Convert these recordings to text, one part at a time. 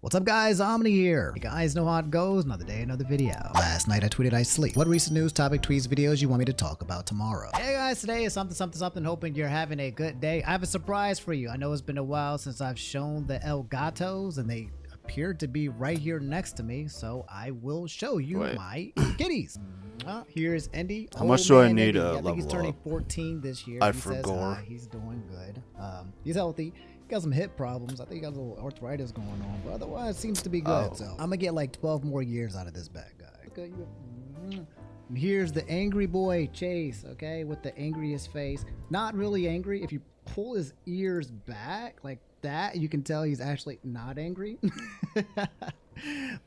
What's up guys, Omni here. You guys know how it goes, another day, another video. Last night I tweeted I sleep. What recent news, topic, tweets, videos you want me to talk about tomorrow? Hey guys, today is something, hoping you're having a good day. I have a surprise for you. I know it's been a while since I've shown the El Gatos and they appear to be right here next to me, so I will show you my kitties. Here's Andy. How much do I need Andy. to I think he's level turning up? 14 this year. I He says forgot. hi. He's doing good. He's healthy. Got some hip problems. I think he got a little arthritis going on, but otherwise seems to be good. So I'm gonna get like 12 more years out of this bad guy. Okay, and here's the angry boy Chase, okay, with the angriest face. Not really angry. If you pull his ears back like that, you can tell he's actually not angry.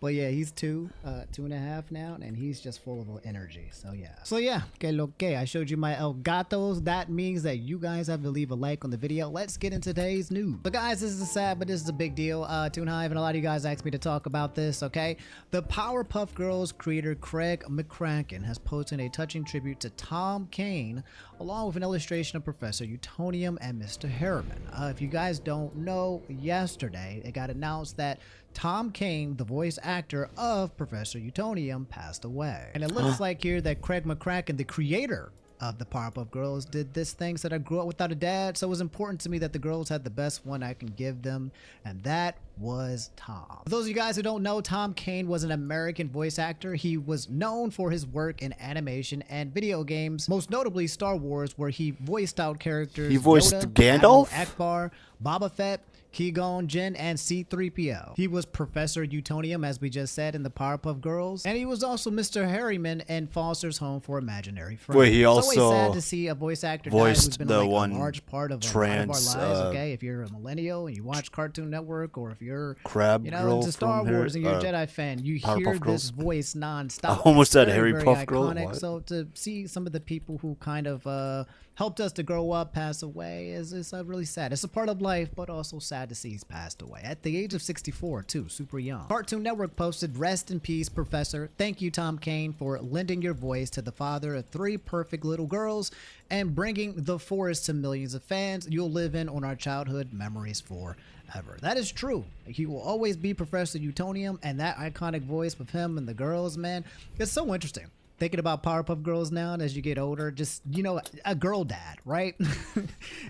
But yeah, he's two and a half now, and he's just full of energy. So yeah, que lo que. I showed you my El Gatos. That means that you guys have to leave a like on the video. Let's get into today's news. But guys, this is sad, but this is a big deal. Toon Hive and a lot of you guys asked me to talk about this, okay? The Powerpuff Girls creator Craig McCracken has posted a touching tribute to Tom Kane, along with an illustration of Professor Utonium and Mr. Harriman. If you guys don't know, yesterday it got announced that Tom Kane, the voice actor of Professor Utonium, passed away. And it looks like here that Craig McCracken, the creator of the Powerpuff Girls, did this thing, said I grew up without a dad, so it was important to me that the girls had the best one I can give them, and that was Tom. For those of you guys who don't know, Tom Kane was an American voice actor. He was known for his work in animation and video games, most notably Star Wars, where he voiced out characters He voiced Yoda, Gandalf? Admiral Ackbar, Boba Fett, Qui-Gon Jinn, and C-3PO. He was Professor Utonium, as we just said, in the Powerpuff Girls, and he was also Mr. Harriman in Foster's Home for Imaginary Friends. Wait, he It's always also sad to see a voice actor die voiced who's been the like one a large part of trans, our lives. Okay, if you're a millennial and you watch Cartoon Network, or if you're Crab Girl into Star from Wars and you're a Harry- Jedi fan, you Powerpuff hear Girls? this voice nonstop. I almost said Very, Harry very Puff Girl. iconic. What? So to see some of the people who kind of helped us to grow up pass away is really sad. It's a part of life, but also sad to see he's passed away at the age of 64 too, super young. Cartoon Network posted, "Rest in peace, Professor. Thank you, Tom Kane, for lending your voice to the father of 3 perfect little girls and bringing the Force to millions of fans. You'll live in on our childhood memories forever." That is true. He will always be Professor Utonium, and that iconic voice with him and the girls, man, it's so interesting. Thinking about Powerpuff Girls now, and as you get older, just, you know, a girl dad, right?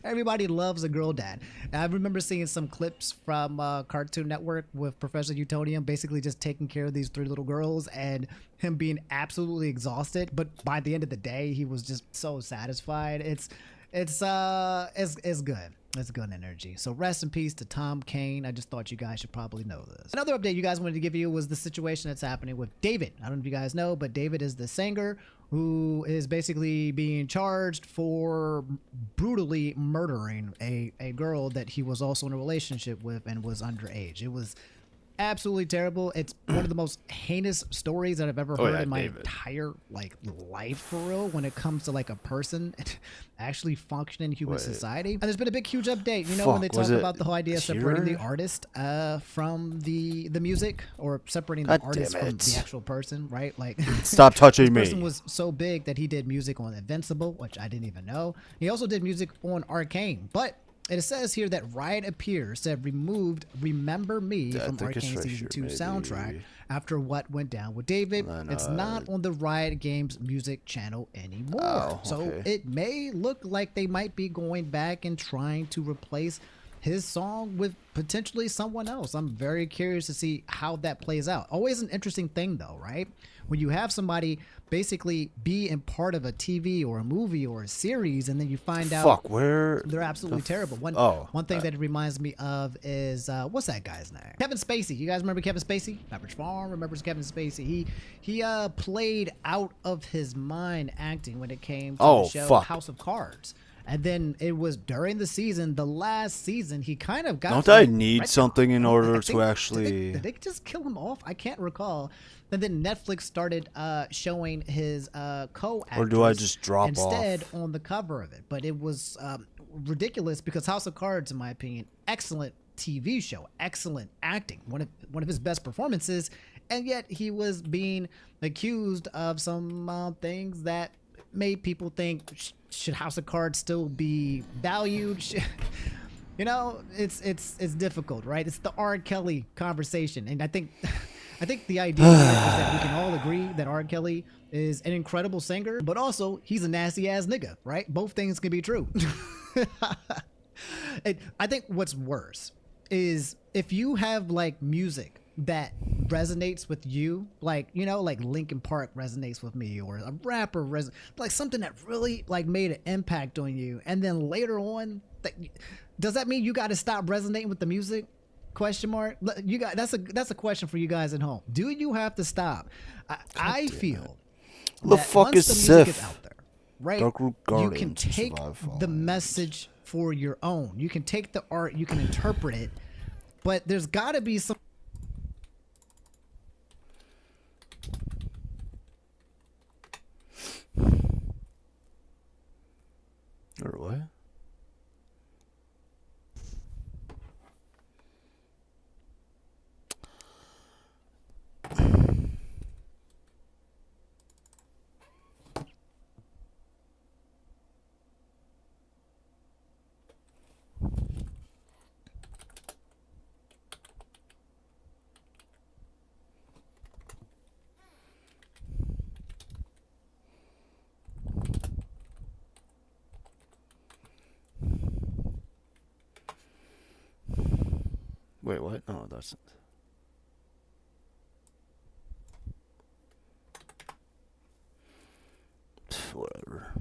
Everybody loves a girl dad. I remember seeing some clips from Cartoon Network with Professor Utonium basically just taking care of these 3 little girls and him being absolutely exhausted. But by the end of the day, he was just so satisfied. It's good. It's good energy. So rest in peace to Tom Kane. I just thought you guys should probably know this. Another update you guys wanted to give you was the situation that's happening with David. I don't know if you guys know, but David is the singer who is basically being charged for brutally murdering a girl that he was also in a relationship with and was underage. It was absolutely terrible. It's one of the most heinous stories that I've ever heard in my entire life, for real, when it comes to like a person actually functioning in human society. And there's been a big huge update, you know, when they talk about the whole idea of separating the artist from the music, or separating the artist from the actual person, right? Like, Stop touching me. This person was so big that he did music on Invincible, which I didn't even know. He also did music on Arcane, but it says here that Riot appears to have removed Remember Me from Arcane Season 2 soundtrack after what went down with David. It's not on the Riot Games music channel anymore. So it may look like they might be going back and trying to replace his song with potentially someone else. I'm very curious to see how that plays out. Always an interesting thing though, right? When you have somebody basically be in part of a TV or a movie or a series, and then you find out they're absolutely terrible. One thing that it reminds me of is what's that guy's name? Kevin Spacey. You guys remember Kevin Spacey? Average Farm remembers Kevin Spacey. He played out of his mind acting when it came to the show House of Cards. And then it was during the season, the last season, he kind of got... Don't I need something in order to actually... Did they just kill him off? I can't recall. And then Netflix started showing his co-actress, or do I just drop instead on the cover of it. But it was ridiculous because House of Cards, in my opinion, excellent TV show, excellent acting, one of his best performances, and yet he was being accused of some things that made people think, should House of Cards still be valued? You know, it's difficult, right? It's the R. Kelly conversation, and I think I think the idea here is that we can all agree that R. Kelly is an incredible singer, but also he's a nasty ass nigga, right? Both things can be true. I think what's worse is if you have like music that resonates with you, like, you know, like Linkin Park resonates with me, or a rapper like something that really like made an impact on you, and then later on, does that mean you got to stop resonating with the music? Question mark. You got that's a question for you guys at home. Do you have to stop? I feel the fuck once is the music Sif? is out there, right? Dark Root You Garden can to take survive the falls. message for your own. You can take the art, you can interpret it, but there's got to be some. Or what? Wait, what? No, that's whatever.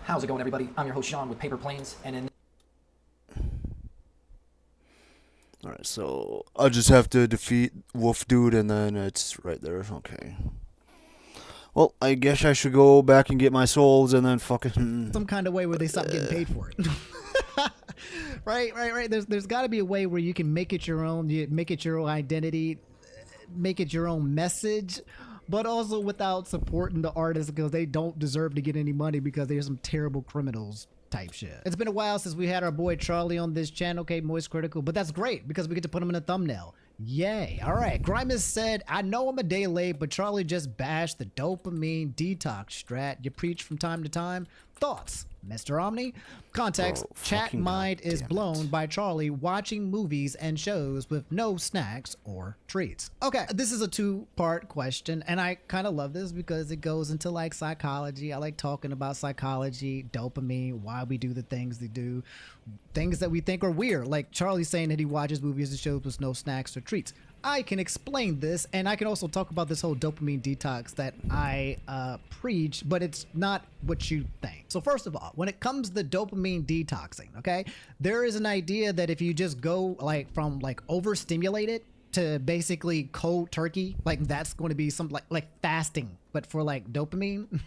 How's it going, everybody? I'm your host, Sean, with Paper Planes, and in Alright, so I just have to defeat Wolf Dude and then it's right there. Okay. Well, I guess I should go back and get my souls and then fucking... some kind of way where they stop getting paid for it. Right. There's got to be a way where you can make it your own, you make it your own identity, make it your own message, but also without supporting the artists because they don't deserve to get any money because they're some terrible criminals type shit. It's been a while since we had our boy Charlie on this channel, okay, Moist Critical, but that's great because we get to put him in a thumbnail. Yay. All right. Grimus said, I know I'm a day late, but Charlie just bashed the dopamine detox strat you preach from time to time. Thoughts, Mr. Omni? Context, Bro, chat fucking mind is goddamn blown it. by Charlie watching movies and shows with no snacks or treats. Okay, this is a two-part question, and I kind of love this because it goes into like psychology. I like talking about psychology, dopamine, why we do the things we do, things that we think are weird. Like Charlie saying that he watches movies and shows with no snacks or treats. I can explain this, and I can also talk about this whole dopamine detox that I preach, but it's not what you think. So first of all, when it comes to dopamine detoxing, okay, there is an idea that if you just go like from like overstimulated to basically cold turkey, like that's going to be some like fasting, but for like dopamine,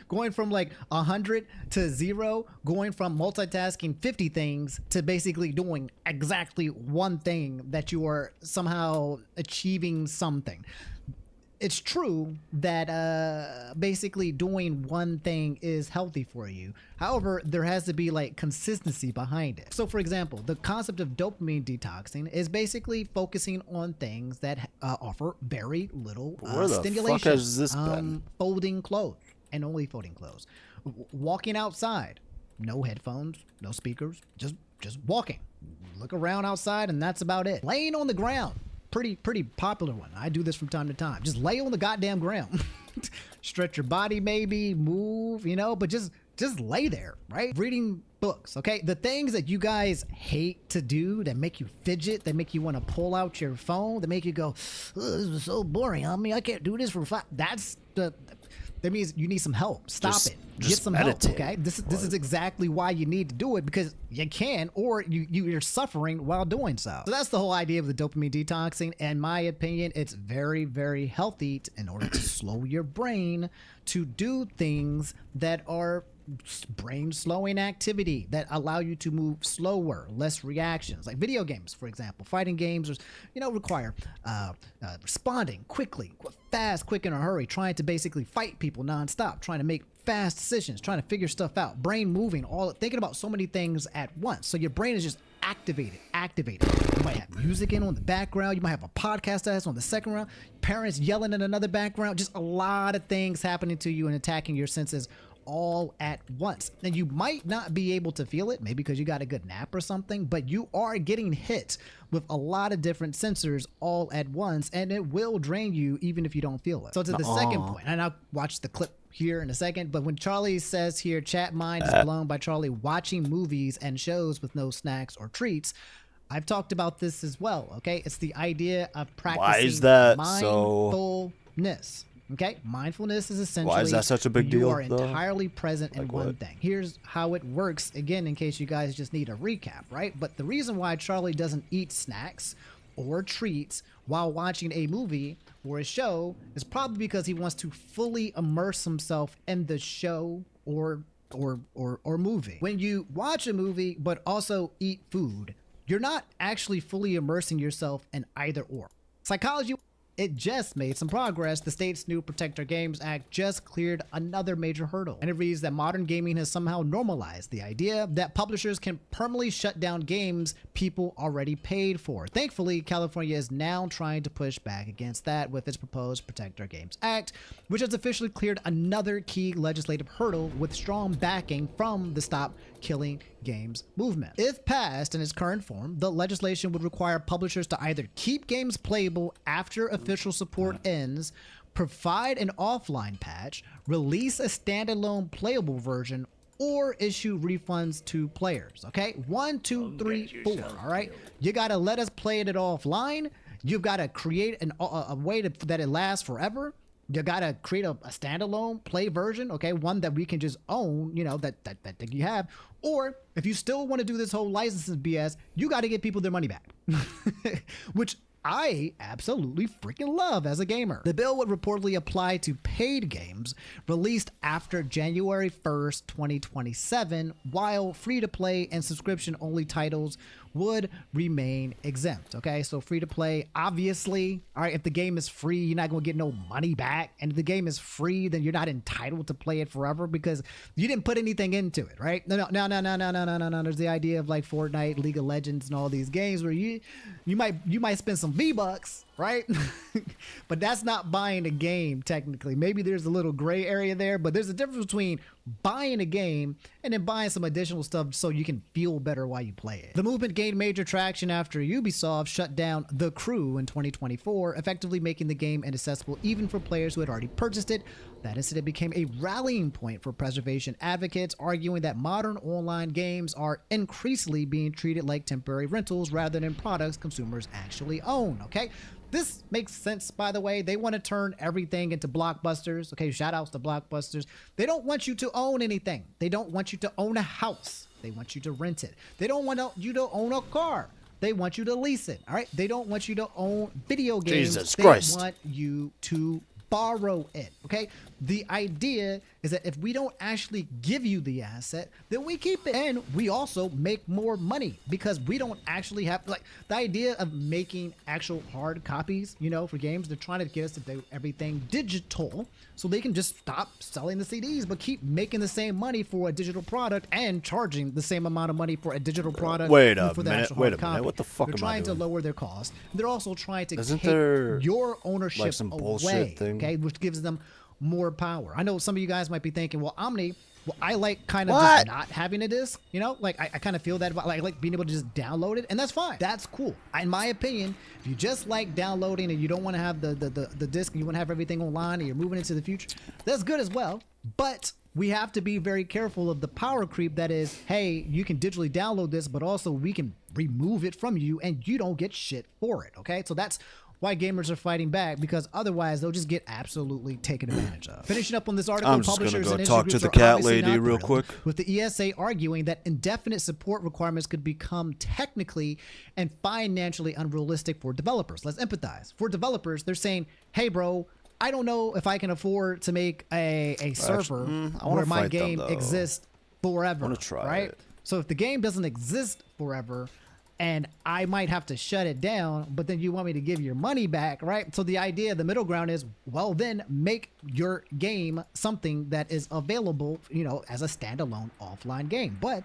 going from like 100 to 0, going from multitasking 50 things to basically doing exactly one thing that you are somehow achieving something. It's true that basically doing one thing is healthy for you. However, there has to be like consistency behind it. So for example, the concept of dopamine detoxing is basically focusing on things that offer very little Where the stimulation. fuck has this been? Folding clothes and only folding clothes. Walking outside, no headphones, no speakers, just walking. Look around outside and that's about it. Laying on the ground. Pretty popular one. I do this from time to time. Just lay on the goddamn ground. Stretch your body, maybe move, you know, but just lay there, right? Reading books, okay? The things that you guys hate to do that make you fidget, that make you want to pull out your phone, that make you go, this is so boring. I mean, I can't do this for 5. That means you need some help. Stop Just- it. Get just some meditate. help, okay? This is exactly why you need to do it, because you can, or you're suffering while doing so. So that's the whole idea of the dopamine detoxing. In my opinion, it's very, very healthy in order to slow your brain to do things that are brain slowing activity that allow you to move slower, less reactions, like video games, for example. Fighting games, require responding quickly, fast, quick, in a hurry, trying to basically fight people nonstop, trying to make fast decisions, trying to figure stuff out, brain moving, all thinking about so many things at once. So your brain is just activate it. You might have music in on the background. You might have a podcast that's on the second round. Parents yelling in another background. Just a lot of things happening to you and attacking your senses all at once. And you might not be able to feel it, maybe because you got a good nap or something, but you are getting hit with a lot of different sensors all at once, and it will drain you even if you don't feel it. So to the second point, and I'll watch the clip here in a second, but when Charlie says here, chat mind is blown by Charlie watching movies and shows with no snacks or treats, I've talked about this as well, okay? It's the idea of practicing Why is that mindfulness. Okay, mindfulness is essentially why is that such a big deal? You are entirely present in one thing. Here's how it works, again, in case you guys just need a recap, right? But the reason why Charlie doesn't eat snacks or treats while watching a movie or a show is probably because he wants to fully immerse himself in the show or movie. When you watch a movie but also eat food, you're not actually fully immersing yourself in either or. Psychology, it just made some progress. The state's new Protect Our Games Act just cleared another major hurdle. And it reads that modern gaming has somehow normalized the idea that publishers can permanently shut down games people already paid for. Thankfully, California is now trying to push back against that with its proposed Protect Our Games Act, which has officially cleared another key legislative hurdle with strong backing from the Stop Killing Games movement. If passed in its current form, the legislation would require publishers to either keep games playable after official support ends, provide an offline patch, release a standalone playable version, or issue refunds to players. Okay, 1, 2, 3, 4. All right, you gotta let us play it offline. You've got to create a way that it lasts forever. You gotta create a standalone play version, okay, one that we can just own, you know, that you have. Or if you still want to do this whole licensing BS, you got to get people their money back, which I absolutely freaking love as a gamer. The bill would reportedly apply to paid games released after January 1st, 2027, while free-to-play and subscription-only titles would remain exempt. Okay, so free-to-play, obviously, all right, if the game is free, you're not going to get no money back. And if the game is free, then you're not entitled to play it forever because you didn't put anything into it, right? No. There's the idea of like Fortnite, League of Legends, and all these games where you might spend some V-Bucks, right? But that's not buying a game technically. Maybe there's a little gray area there, but there's a difference between buying a game and then buying some additional stuff so you can feel better while you play it. The movement gained major traction after Ubisoft shut down The Crew in 2024, effectively making the game inaccessible even for players who had already purchased it. That incident became a rallying point for preservation advocates, arguing that modern online games are increasingly being treated like temporary rentals rather than products consumers actually own. Okay, this makes sense, by the way. They want to turn everything into blockbusters. Okay, shout outs to blockbusters. They don't want you to own anything. They don't want you to own a house. They want you to rent it. They don't want you to own a car. They want you to lease it. All right, they don't want you to own video games. Jesus Christ. They want you to borrow it. Okay, the idea is that if we don't actually give you the asset, then we keep it, and we also make more money because we don't actually have, like, the idea of making actual hard copies, you know, for games. They're trying to get us to do everything digital so they can just stop selling the CDs but keep making the same money for a digital product and charging the same amount of money for a digital product. Wait a for the minute, actual wait hard a minute. copy. What the fuck They're am I trying to doing? lower their cost. They're also trying to Isn't take there, your ownership like, some bullshit away, thing? okay, which gives them more power. I know some of you guys might be thinking, well, Omni, well, I like kind of What? just not having a disc, you know, like I kind of feel that about, like being able to just download it, and that's fine. That's cool. In my opinion, if you just like downloading and you don't want to have the disc and you want to have everything online and you're moving into the future, that's good as well. But we have to be very careful of the power creep that is, hey, you can digitally download this, but also we can remove it from you and you don't get shit for it. Okay, so that's why gamers are fighting back, because otherwise they'll just get absolutely taken advantage of. Finishing up on this article, I'm just gonna publishers go and talk industry to the groups are cat obviously lady not real thrilled, quick. with the ESA arguing that indefinite support requirements could become technically and financially unrealistic for developers. Let's empathize. For developers, they're saying, hey bro, I don't know if I can afford to make a server I wanna where my fight them, game though. exists forever. I wanna try right? it. So if the game doesn't exist forever, and I might have to shut it down, but then you want me to give your money back, right? So the idea, the middle ground is, well, then make your game something that is available, you know, as a standalone offline game. But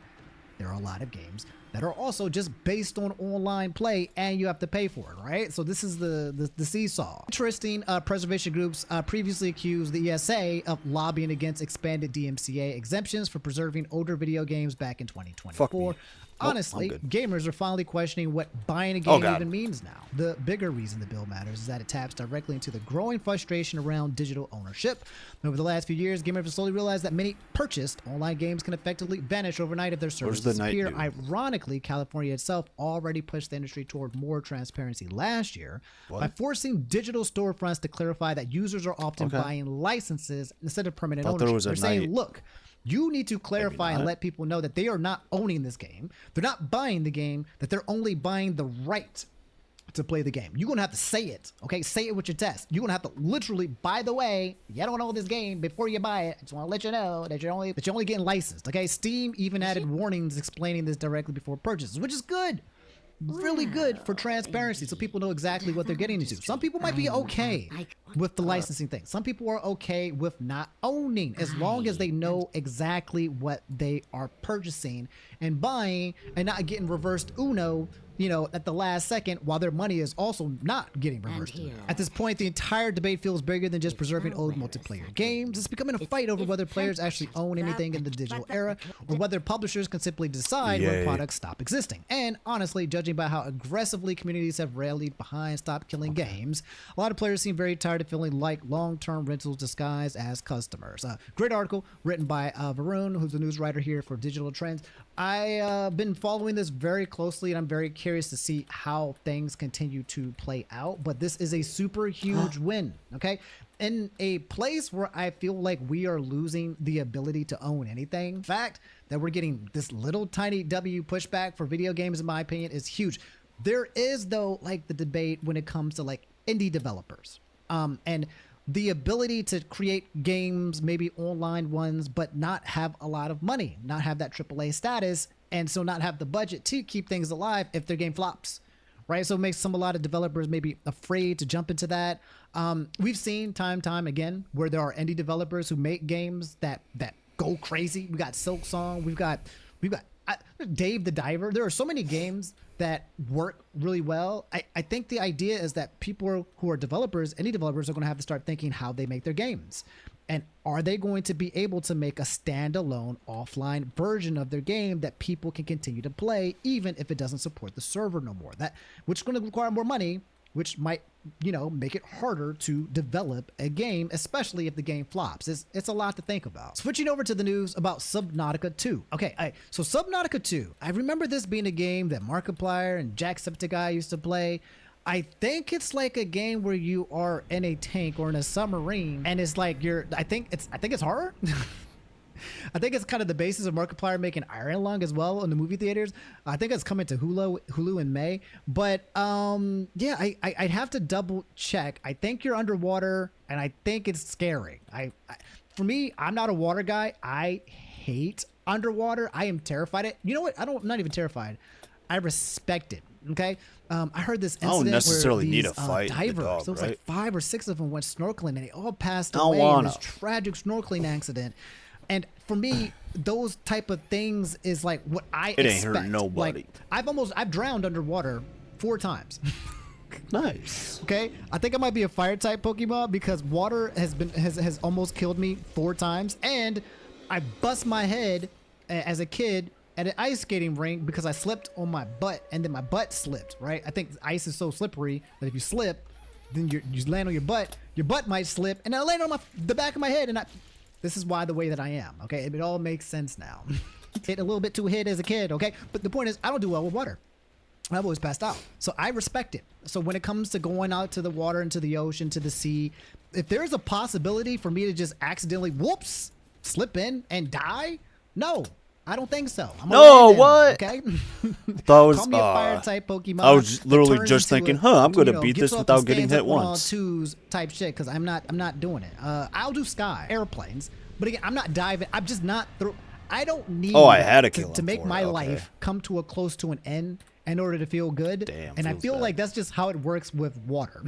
there are a lot of games that are also just based on online play, and you have to pay for it, right? So this is the seesaw. Interesting, preservation groups previously accused the ESA of lobbying against expanded DMCA exemptions for preserving older video games back in 2024. Honestly, gamers are finally questioning what buying a game even means now. The bigger reason the bill matters is that it taps directly into the growing frustration around digital ownership. Over the last few years, gamers have slowly realized that many purchased online games can effectively vanish overnight if their servers disappear. Ironically, California itself already pushed the industry toward more transparency last year by forcing digital storefronts to clarify that users are often buying licenses instead of permanent ownership. They're saying, look, you need to clarify and let people know that they are not owning this game. They're not buying the game, that they're only buying the right to play the game. You're going to have to say it, okay? Say it with your test. You're going to have to literally, by the way, you don't own this game before you buy it. I just want to let you know that you're only getting licensed, okay? Steam even added warnings explaining this directly before purchases, which is good. Really good for transparency, so people know exactly what they're getting into. Some people might be okay with the licensing thing. Some people are okay with not owning, as long as they know exactly what they are purchasing and buying, and not getting reversed Uno, you know, at the last second, while their money is also not getting reversed. At this point, the entire debate feels bigger than just preserving old multiplayer games. It's becoming a fight over whether players actually own anything in the digital era, or whether publishers can simply decide when products stop existing. And honestly, judging by how aggressively communities have rallied behind Stop Killing Games, a lot of players seem very tired of feeling like long-term rentals disguised as customers. Great article written by Varun, who's a news writer here for Digital Trends. I've been following this very closely, and I'm very curious to see how things continue to play out. But this is a super huge win, okay? In a place where I feel like we are losing the ability to own anything, the fact that we're getting this little tiny W pushback for video games, in my opinion, is huge. There is, though, like the debate when it comes to like indie developers, and the ability to create games, maybe online ones, but not have a lot of money, not have that AAA status, and so not have the budget to keep things alive if their game flops, right? So it makes a lot of developers maybe afraid to jump into that. We've seen time again where there are indie developers who make games that go crazy. We got Silk Song, we've got Dave the Diver. There are so many games that work really well. I think the idea is that people who are developers, indie developers, are going to have to start thinking how they make their games. And are they going to be able to make a standalone offline version of their game that people can continue to play, even if it doesn't support the server no more? Which is going to require more money, which might, you know, make it harder to develop a game, especially if the game flops. It's a lot to think about. Switching over to the news about Subnautica 2. Okay, so Subnautica 2, I remember this being a game that Markiplier and Jacksepticeye used to play. I think it's like a game where you are in a tank or in a submarine, and it's like I think it's horror. I think it's kind of the basis of Markiplier making Iron Lung as well in the movie theaters. I think it's coming to Hulu in May. But yeah, I'd have to double check. I think you're underwater, and I think it's scary. For me, I'm not a water guy. I hate underwater. I am terrified. You know what? I'm not even terrified. I respect it. Okay. I heard this incident necessarily where need these a fight divers, dog, so it was right? like 5 or 6 of them went snorkeling, and they all passed away in this tragic snorkeling accident. And for me, those type of things is like what I expect. It ain't hurt nobody. Like, I've drowned underwater 4 times. Nice. Okay, I think I might be a fire type Pokemon because water has almost killed me 4 times, and I bust my head as a kid at an ice skating rink because I slipped on my butt, and then my butt slipped. Right, I think ice is so slippery that if you slip, then you land on your butt might slip, and I land on the back of my head, and this is why the way that I am. Okay, it all makes sense now. Hit a little bit too hit as a kid. Okay, but the point is, I don't do well with water. I've always passed out. So I respect it. So when it comes to going out to the water, into the ocean, to the sea, if there's a possibility for me to just accidentally, whoops, slip in and die, no, I don't think so. What? Okay. That was, Call me a fire type Pokemon. I was literally just thinking, I'm going to beat this without getting hit once. Twos type shit, because I'm not doing it. I'll do sky, airplanes, but again, I'm not diving. I'm just not through. I don't need I had to kill to make my life come to a close to an end in order to feel good. Damn, and I feels feel bad. like that's just how it works with water.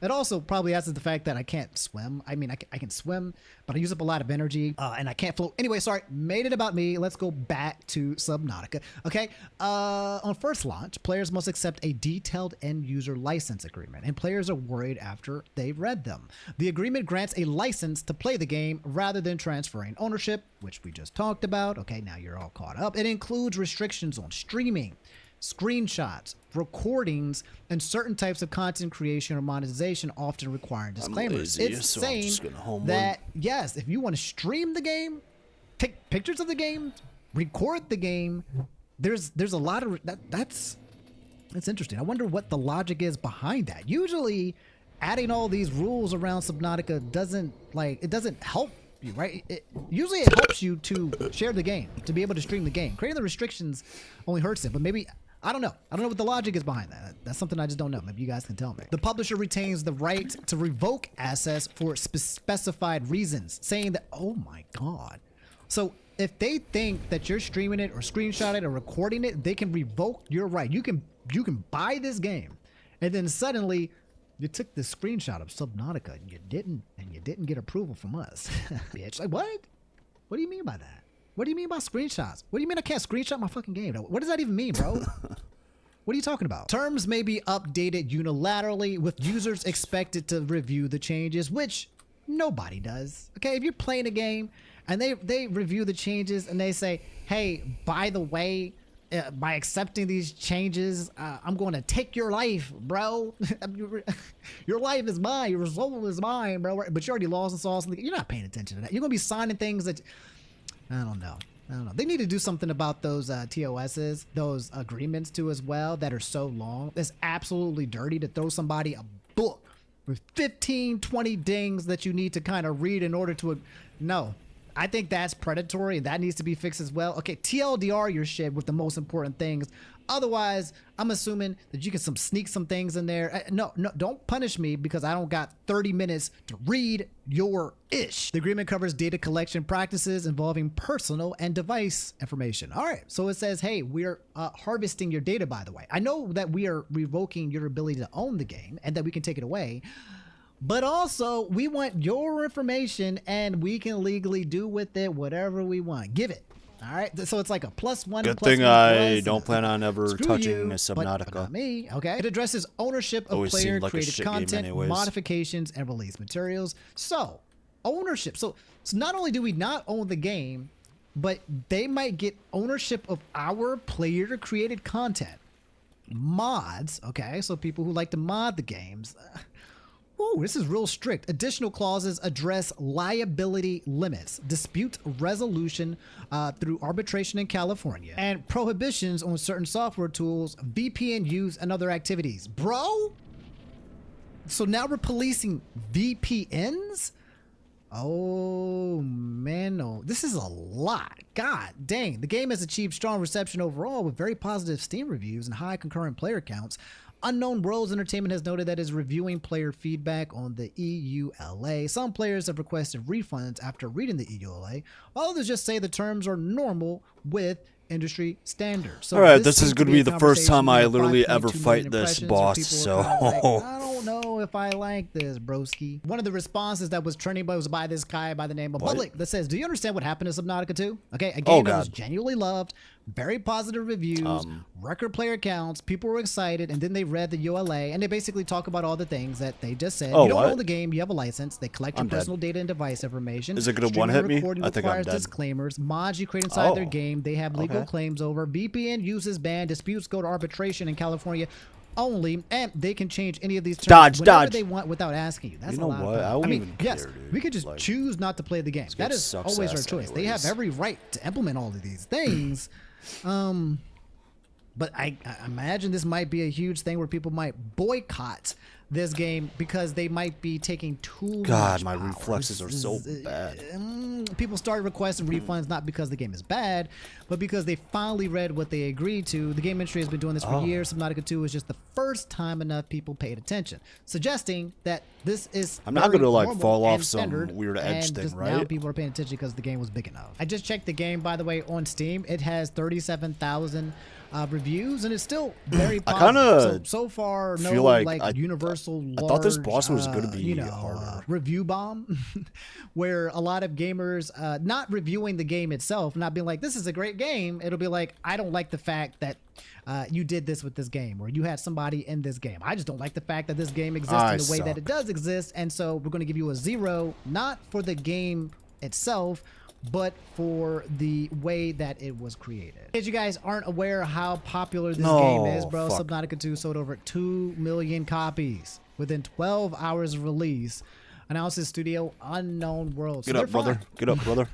It also probably has to the fact that I can't swim. I mean, I can swim, but I use up a lot of energy and I can't float. Anyway, sorry, made it about me. Let's go back to Subnautica. Okay, on first launch, players must accept a detailed end user license agreement, and players are worried after they've read them. The agreement grants a license to play the game rather than transferring ownership, which we just talked about. Okay, now you're all caught up. It includes restrictions on streaming, screenshots, recordings, and certain types of content creation or monetization, often requiring disclaimers. lazy, It's so I'm saying just gonna homework. that, yes, if you want to stream the game, take pictures of the game, record the game, there's a lot of that's interesting. I wonder what the logic is behind that. Usually adding all these rules around Subnautica doesn't help you, right? Usually it helps you to share the game, to be able to stream the game. Creating the restrictions only hurts it, but maybe I don't know. I don't know what the logic is behind that. That's something I just don't know. Maybe you guys can tell me. The publisher retains the right to revoke assets for specified reasons, saying that, oh my God. So if they think that you're streaming it or screenshotting it or recording it, they can revoke your right. You can buy this game, and then suddenly you took the screenshot of Subnautica and you didn't get approval from us. Bitch, like what? What do you mean by that? What do you mean by screenshots? What do you mean I can't screenshot my fucking game? What does that even mean, bro? What are you talking about? Terms may be updated unilaterally, with users expected to review the changes, which nobody does. Okay, if you're playing a game and they review the changes and they say, hey, by the way, by accepting these changes, I'm going to take your life, bro. Your life is mine. Your soul is mine, bro. But you already lost and saw something. You're not paying attention to that. You're going to be signing things that... I don't know. They need to do something about those TOSs, those agreements too as well, that are so long. It's absolutely dirty to throw somebody a book with 15, 20 dings that you need to kind of read in order to... No. I think that's predatory, and that needs to be fixed as well. Okay, TLDR your shit with the most important things. Otherwise, I'm assuming that you can sneak some things in there. No, don't punish me because I don't got 30 minutes to read your ish. The agreement covers data collection practices involving personal and device information. All right, so it says, hey, we're harvesting your data, by the way. I know that we are revoking your ability to own the game and that we can take it away, but also we want your information and we can legally do with it whatever we want. Give it. All right, so it's like a +1. Good plus thing one I plus, don't plan on ever screw touching you, a Subnautica. But not me. Okay. It addresses ownership of Always seemed like a player-created shit game content, anyways. modifications, and release materials. So, ownership. So not only do we not own the game, but they might get ownership of our player-created content. Mods, okay, so people who like to mod the games. Ooh, this is real strict. Additional clauses address liability limits, dispute resolution through arbitration in California, and prohibitions on certain software tools, VPN use, and other activities. Bro? So now we're policing VPNs? Oh, man, no. This is a lot. God dang. The game has achieved strong reception overall with very positive Steam reviews and high concurrent player counts. Unknown Worlds Entertainment has noted that it is reviewing player feedback on the EULA. Some players have requested refunds after reading the EULA, while others just say the terms are normal with industry standards. So all right, this seems is going to be be a the first time I conversation with literally 5.2 ever million fight this impressions, boss, people so... are kind of like, I don't know if I like this, broski. One of the responses that was trending was by this guy by the name of Public that says, do you understand what happened to Subnautica 2? Okay, a game that was genuinely loved, very positive reviews, record player counts, people were excited, and then they read the ULA, and they basically talk about all the things that they just said. You don't own the game, you have a license, they collect your personal data and device information. Is it going to one-hit me? I think I'm dead. Disclaimers, mods you create inside their game, they have legal claims over, VPN uses banned, disputes go to arbitration in California only, and they can change any of these terms whenever they want without asking you. That's you know a lot what? of I mean, even yes, care, dude. we could just choose not to play the game. That is always our choice. They have every right to implement all of these things. But I imagine this might be a huge thing where people might boycott this game because they might be taking too God, much my power. reflexes are so bad. People started requesting refunds not because the game is bad, but because they finally read what they agreed to. The game industry has been doing this for years. Subnautica 2 is just the first time enough people paid attention, suggesting that this is I'm not gonna like normal fall off and some standard, weird edge and thing, just right? now people are paying attention because the game was big enough. I just checked the game, by the way, on Steam. It has 37,000 reviews, and it's still very positive. So far, no feel like universal. I thought this boss was large, gonna be harder. Review bomb, where a lot of gamers not reviewing the game itself, not being like, "This is a great game." It'll be like, "I don't like the fact that you did this with this game, or you had somebody in this game. I just don't like the fact that this game exists in the way that it does exist, and so we're going to give you a 0, not for the game itself, but for the way that it was created." In case you guys aren't aware how popular this game is, bro, Subnautica 2 sold over 2 million copies within 12 hours of release. Announces studio Unknown World. Get up, brother. Get up, brother.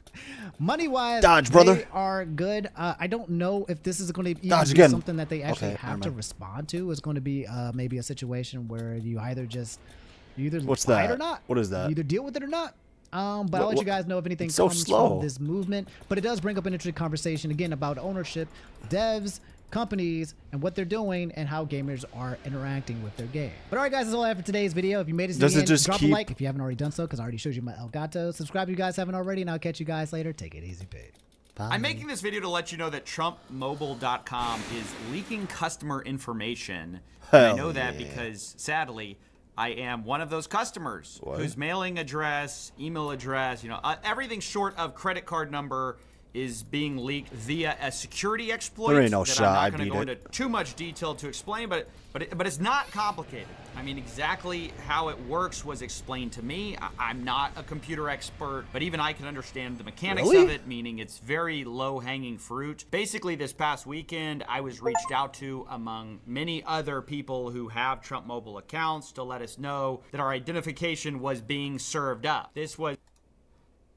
Money-wise, dodge, brother. They are good. I don't know if this is going to be something that they actually have to respond to. It's going to be maybe a situation where you either buy it or not. What is that? You either deal with it or not. But I'll let you guys know if anything so comes slow. from this movement. But it does bring up an interesting conversation, again, about ownership, devs, companies, and what they're doing, and how gamers are interacting with their game. But all right, guys, that's all I have for today's video. If you made it to the end, drop a like if you haven't already done so, because I already showed you my Elgato. Subscribe if you guys haven't already, and I'll catch you guys later. Take it easy, Pete. Bye. I'm making this video to let you know that TrumpMobile.com is leaking customer information. I know that because, sadly, I am one of those customers whose mailing address, email address, everything short of credit card number is being leaked via a security exploit. There ain't no that shot I'm not going to go it. into too much detail to explain, but it's not complicated. I mean, exactly how it works was explained to me. I'm not a computer expert, but even I can understand the mechanics of it, meaning it's very low-hanging fruit. Basically, this past weekend, I was reached out to among many other people who have Trump Mobile accounts to let us know that our identification was being served up. This was...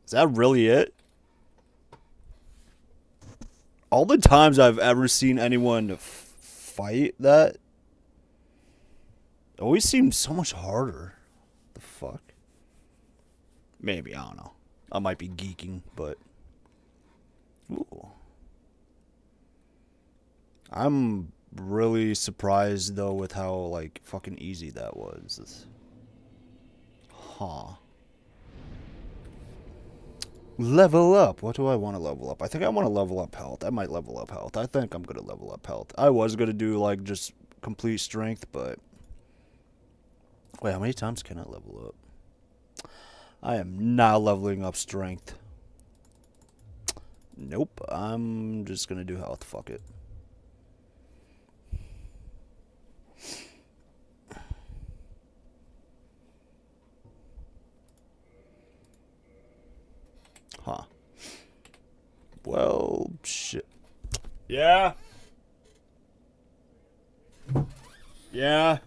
Is that really it? All the times I've ever seen anyone fight that, it always seems so much harder. The fuck? Maybe, I don't know. I might be geeking, but... Ooh. I'm really surprised, though, with how, like, fucking easy that was. Huh. Level up. What do I want to level up? I think I want to level up health. I might level up health. I think I'm going to level up health. I was going to do, like, just complete strength, but... Wait, how many times can I level up? I am not leveling up strength. Nope. I'm just going to do health. Fuck it. Huh. Well, shit. Yeah. Yeah.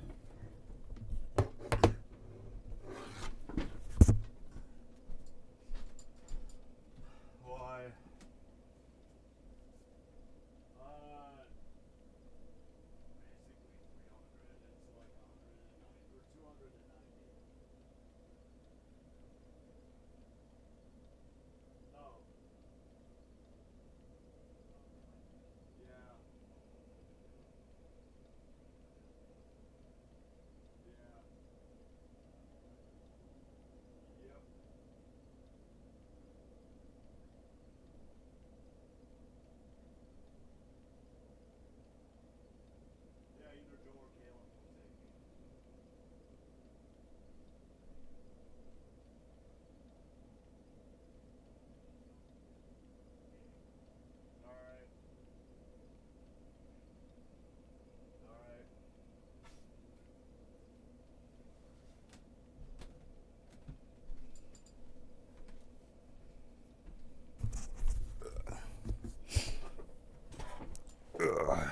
Why?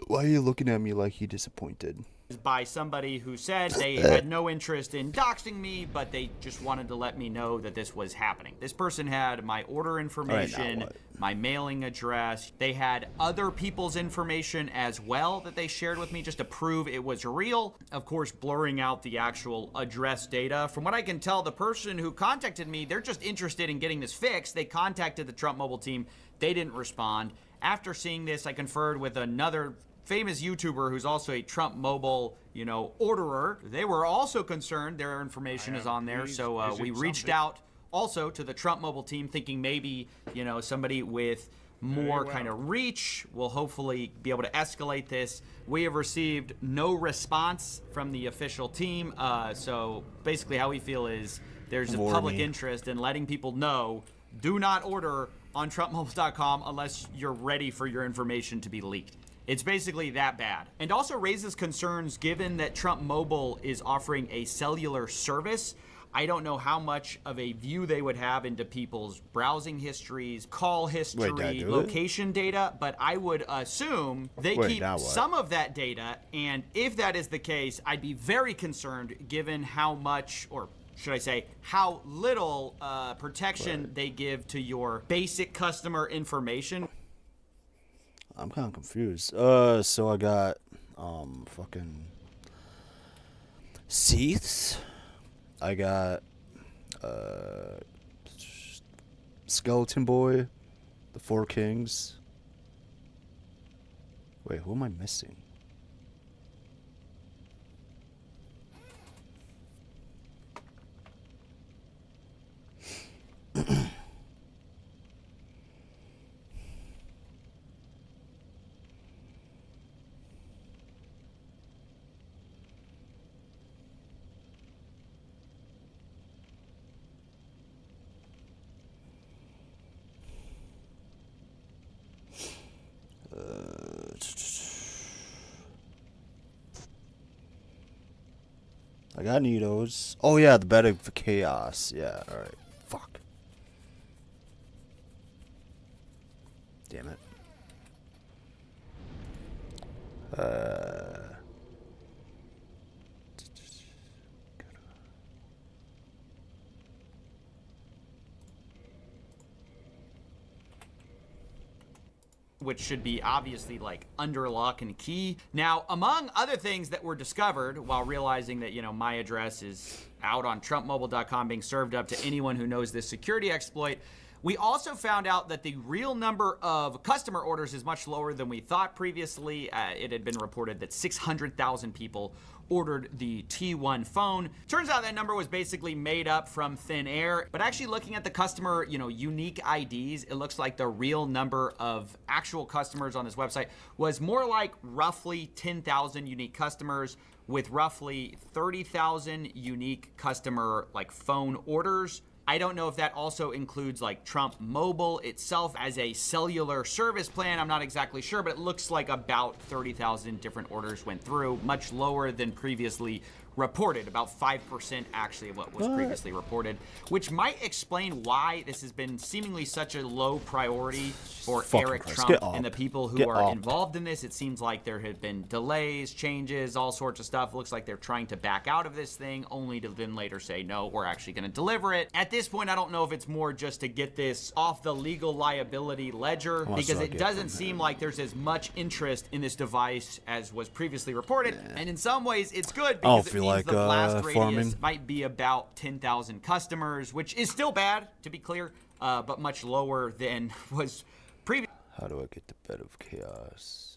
Why are you looking at me like you disappointed? by somebody who said they had no interest in doxing me, but they just wanted to let me know that this was happening. This person had my order information, my mailing address. They had other people's information as well that they shared with me just to prove it was real. Of course, blurring out the actual address data. From what I can tell, the person who contacted me, they're just interested in getting this fixed. They contacted the Trump Mobile team. They didn't respond. After seeing this, I conferred with another famous YouTuber who's also a Trump Mobile, orderer. They were also concerned. Their information is on there. So we reached out also to the Trump Mobile team, thinking maybe, somebody with more kind of reach will hopefully be able to escalate this. We have received no response from the official team. So basically how we feel is there's a public interest in letting people know, do not order on TrumpMobile.com unless you're ready for your information to be leaked. It's basically that bad. And also raises concerns given that Trump Mobile is offering a cellular service. I don't know how much of a view they would have into people's browsing histories, call history, location data, but I would assume they keep some of that data. And if that is the case, I'd be very concerned given how much, or should I say, how little protection they give to your basic customer information. I'm kind of confused. So I got, fucking Seaths. I got, Skeleton Boy, the Four Kings. Wait, who am I missing? I got Nitos. Oh yeah, the Bed of Chaos. Yeah, alright. Fuck. Damn it. Which should be obviously like under lock and key. Now, among other things that were discovered while realizing that, my address is out on TrumpMobile.com being served up to anyone who knows this security exploit, we also found out that the real number of customer orders is much lower than we thought previously. It had been reported that 600,000 people ordered the T1 phone. Turns out that number was basically made up from thin air, but actually looking at the customer, unique IDs, it looks like the real number of actual customers on this website was more like roughly 10,000 unique customers with roughly 30,000 unique customer phone orders. I don't know if that also includes Trump Mobile itself as a cellular service plan. I'm not exactly sure, but it looks like about 30,000 different orders went through, much lower than previously reported, about 5% actually of what was previously reported, which might explain why this has been seemingly such a low priority for Eric Trump and the people who are involved in this. It seems like there have been delays, changes, all sorts of stuff. Looks like they're trying to back out of this thing only to then later say, no, we're actually going to deliver it. At this point, I don't know if it's more just to get this off the legal liability ledger, because it doesn't seem like there's as much interest in this device as was previously reported. And in some ways, it's good because it means the blast radius might be about 10,000 customers, which is still bad, to be clear, but much lower than was previous. How do I get the Bed of Chaos?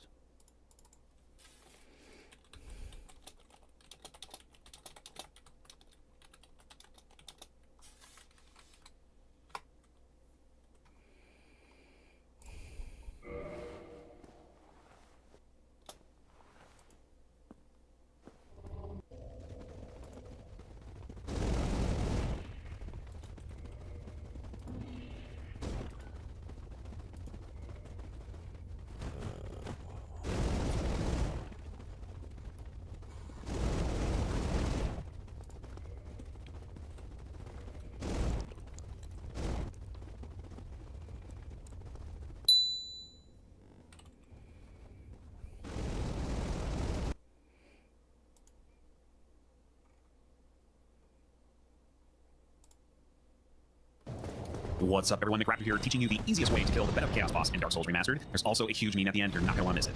What's up, everyone? McRaptor here, teaching you the easiest way to kill the Ben of Chaos boss in Dark Souls Remastered. There's also a huge meme at the end. You're not going to want to miss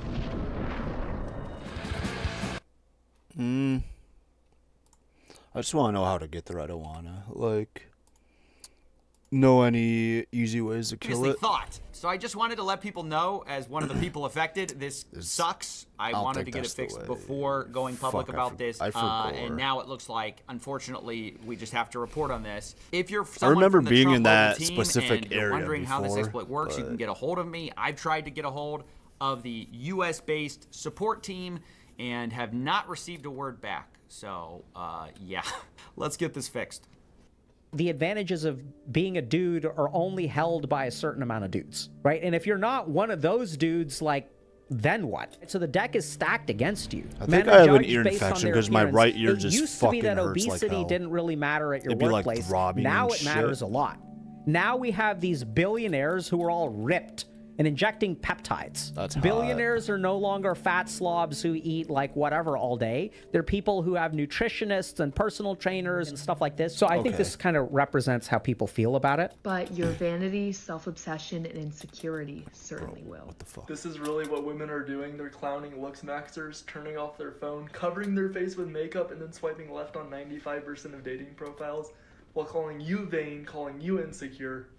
it. I just want to know how to get there. I don't want to, like, know any easy ways to kill it. Thought. So I just wanted to let people know, as one of the people affected, this sucks. I wanted to get it fixed before going public about this. And now it looks like, unfortunately, we just have to report on this. If you're someone remember from the being Trump in that team specific and you're area wondering how this before, exploit works, you can get a hold of me. I've tried to get a hold of the US-based support team and have not received a word back. So, yeah, let's get this fixed. The advantages of being a dude are only held by a certain amount of dudes, right? And if you're not one of those dudes, like, then what? So the deck is stacked against you. I think I have an ear infection because my right ear just used to be that hurts obesity like didn't really matter at your It'd be like workplace. throbbing Now and it matters shit. a lot. Now we have these billionaires who are all ripped and injecting peptides. That's Billionaires are no longer fat slobs who eat like whatever all day. They're people who have nutritionists and personal trainers and stuff like this. So I think this kind of represents how people feel about it. But your vanity, self-obsession, and insecurity certainly will. What the fuck? This is really what women are doing. They're clowning looks maxers, turning off their phone, covering their face with makeup, and then swiping left on 95% of dating profiles, while calling you vain, calling you insecure.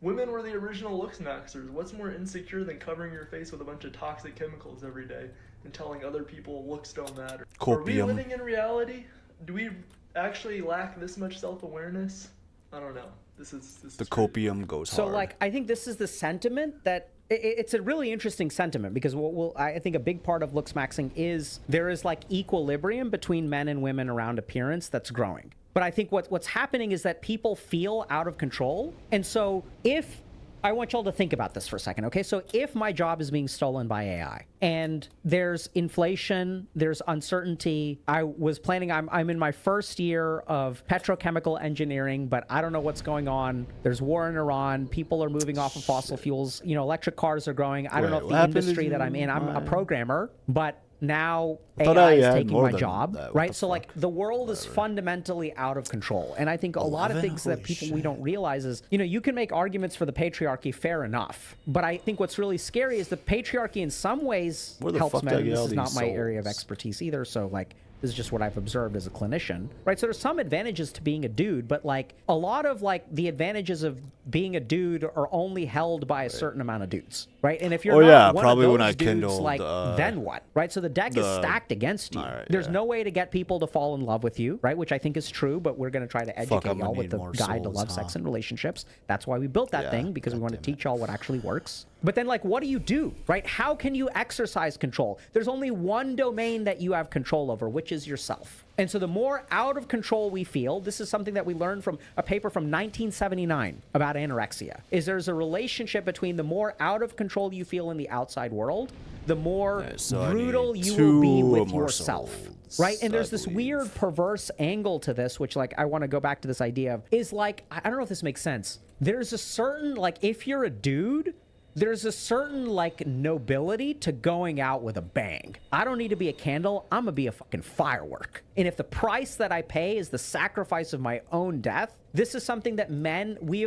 Women were the original looks maxers. What's more insecure than covering your face with a bunch of toxic chemicals every day and telling other people looks don't matter? Are we living in reality? Do we actually lack this much self-awareness? I don't know. This is The copium goes hard. So, like, I think this is the sentiment that it's a really interesting sentiment, because I think a big part of looks maxing is there is like equilibrium between men and women around appearance that's growing. But I think what's happening is that people feel out of control. And so if I want y'all to think about this for a second, okay? So if my job is being stolen by AI and there's inflation, there's uncertainty, I was planning, I'm in my first year of petrochemical engineering, but I don't know what's going on. There's war in Iran. People are moving off of fossil fuels. You know, electric cars are growing. I don't know if the industry that I'm in, I'm a programmer, but now AI is taking my job, right? So like the world is fundamentally out of control. And I think a lot of things that we don't realize is, you know, you can make arguments for the patriarchy, fair enough. But I think what's really scary is the patriarchy in some ways helps men. This is not my area of expertise either. So like, this is just what I've observed as a clinician, right? So there's some advantages to being a dude, but like a lot of like the advantages of being a dude are only held by a certain amount of dudes, right? And if you're not one probably of those when I dudes, kindled, like then what, right? So the deck is stacked against you. There's no way to get people to fall in love with you, right? Which I think is true, but we're going to try to educate y'all with the guide to love, sex, and relationships. That's why we built that thing, because we want to teach y'all what actually works. But then, like, what do you do, right? How can you exercise control? There's only one domain that you have control over, which is yourself. And so the more out of control we feel, this is something that we learned from a paper from 1979 about anorexia, is there's a relationship between the more out of control you feel in the outside world, the more brutal you will be with yourself, right? And there's this weird perverse angle to this, which, like, I want to go back to this idea of, is like, I don't know if this makes sense. There's a certain, like, if you're a dude, there's a certain, like, nobility to going out with a bang. I don't need to be a candle. I'm gonna be a fucking firework. And if the price that I pay is the sacrifice of my own death, this is something that men, we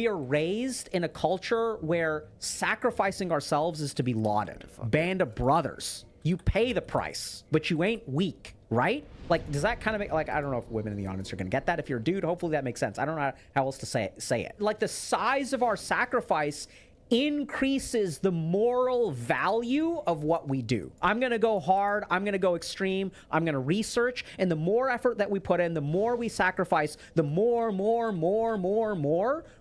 are raised in a culture where sacrificing ourselves is to be lauded. Band of brothers. You pay the price, but you ain't weak, right? Like, does that kind of make, like, I don't know if women in the audience are gonna get that. If you're a dude, hopefully that makes sense. I don't know how else to say it. Like, the size of our sacrifice increases the moral value of what we do. I'm going to go hard. I'm going to go extreme. I'm going to research. And the more effort that we put in, the more we sacrifice, the more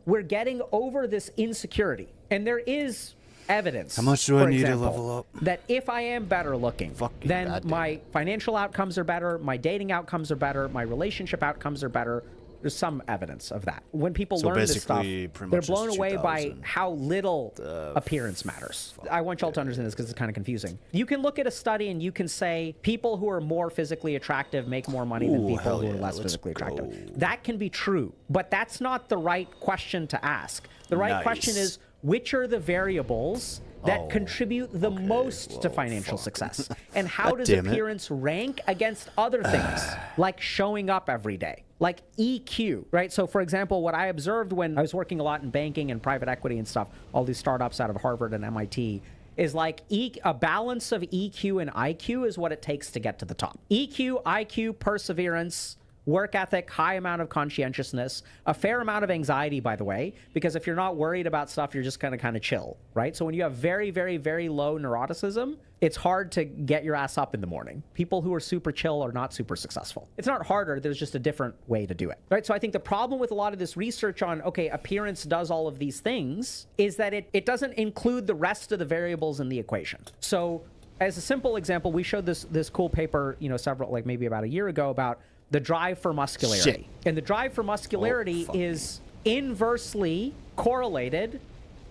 we're getting over this insecurity. And there is evidence. How much do I need to level up? That if I am better looking, then my financial outcomes are better, my dating outcomes are better, my relationship outcomes are better. There's some evidence of that. When people learn this stuff, they're blown away by how little appearance matters. I want y'all to understand this because it's kind of confusing. You can look at a study and you can say people who are more physically attractive make more money than people who are less physically attractive. That can be true, but that's not the right question to ask. The right question is, which are the variables that contribute the most to financial success? And how does appearance rank against other things, like showing up every day? like EQ, right? So for example, what I observed when I was working a lot in banking and private equity and stuff, all these startups out of Harvard and MIT, is like a balance of EQ and IQ is what it takes to get to the top. EQ, IQ, perseverance, work ethic, high amount of conscientiousness, a fair amount of anxiety, by the way, because if you're not worried about stuff, you're just gonna kind of chill, right? So when you have very, very, very low neuroticism, it's hard to get your ass up in the morning. People who are super chill are not super successful. It's not harder, there's just a different way to do it, right? So I think the problem with a lot of this research on, okay, appearance does all of these things, is that it doesn't include the rest of the variables in the equation. So as a simple example, we showed this cool paper, you know, like maybe about a year ago about the drive for muscularity. Shit. And the drive for muscularity is inversely correlated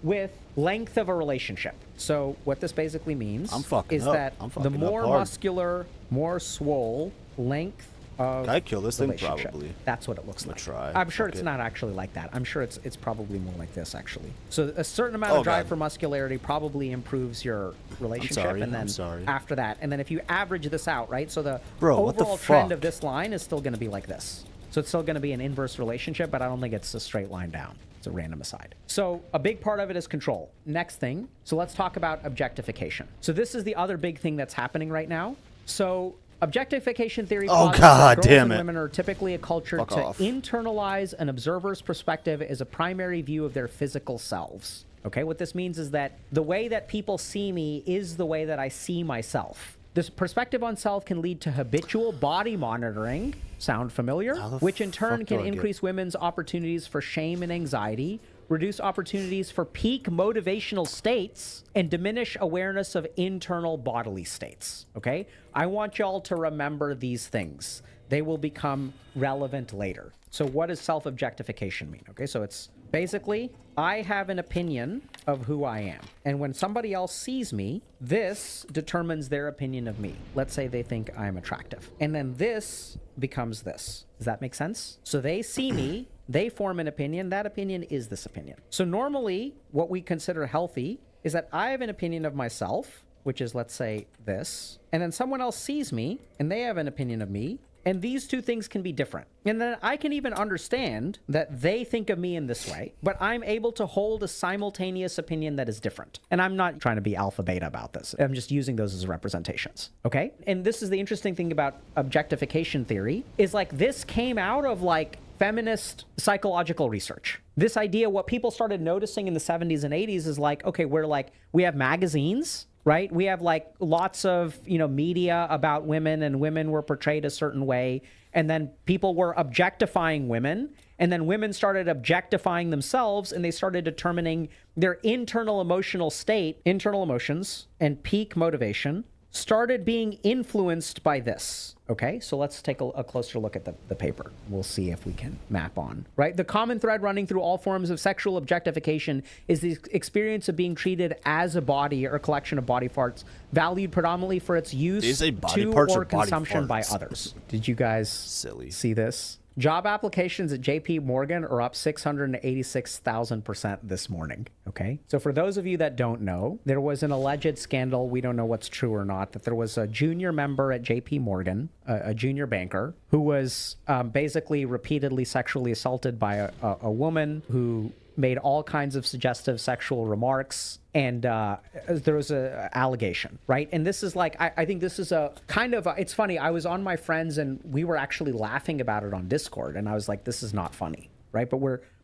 with length of a relationship. So what this basically means is that the more muscular, more swole length of I kill this thing relationship. probably. That's what it looks like. Try. I'm sure it's not actually like that. I'm sure it's probably more like this actually. So a certain amount of drive for muscularity probably improves your relationship, and then after that, and then if you average this out, right? So the overall trend of this line is still going to be like this. So it's still going to be an inverse relationship, but I don't think it's a straight line down. It's a random aside. So a big part of it is control. Next thing, so let's talk about objectification. So this is the other big thing that's happening right now. So objectification theory posits that girls and women are typically a culture to internalize an observer's perspective as a primary view of their physical selves. Okay, what this means is that the way that people see me is the way that I see myself. This perspective on self can lead to habitual body monitoring, sound familiar? Which in turn can increase women's opportunities for shame and anxiety, reduce opportunities for peak motivational states, and diminish awareness of internal bodily states, okay? I want y'all to remember these things. They will become relevant later. So what does self-objectification mean? Okay, so it's basically, I have an opinion of who I am. And when somebody else sees me, this determines their opinion of me. Let's say they think I'm attractive. And then this becomes this. Does that make sense? So they see me, they form an opinion. That opinion is this opinion. So normally, what we consider healthy is that I have an opinion of myself, which is, let's say, this. And then someone else sees me, and they have an opinion of me. And these two things can be different. And then I can even understand that they think of me in this way, but I'm able to hold a simultaneous opinion that is different. And I'm not trying to be alpha beta about this. I'm just using those as representations, okay? And this is the interesting thing about objectification theory, is like this came out of like feminist psychological research. This idea, what people started noticing in the 70s and 80s is like, okay, we have magazines, right? We have like lots of, media about women, and women were portrayed a certain way. And then people were objectifying women, and then women started objectifying themselves, and they started determining their internal emotional state, internal emotions and peak motivation started being influenced by this. Okay, so let's take a closer look at the paper. We'll see if we can map on, right? The common thread running through all forms of sexual objectification is the experience of being treated as a body or a collection of body parts, valued predominantly for its use to or consumption by others. Did you guys see this? Job applications at JP Morgan are up 686,000% this morning, okay? So for those of you that don't know, there was an alleged scandal, we don't know what's true or not, that there was a junior member at JP Morgan, a junior banker, who was basically repeatedly sexually assaulted by a woman who made all kinds of suggestive sexual remarks, and there was a allegation, right? And this is like, I think this is a kind of, it's funny, I was on my friends and we were actually laughing about it on Discord, and I was like, this is not funny, right? But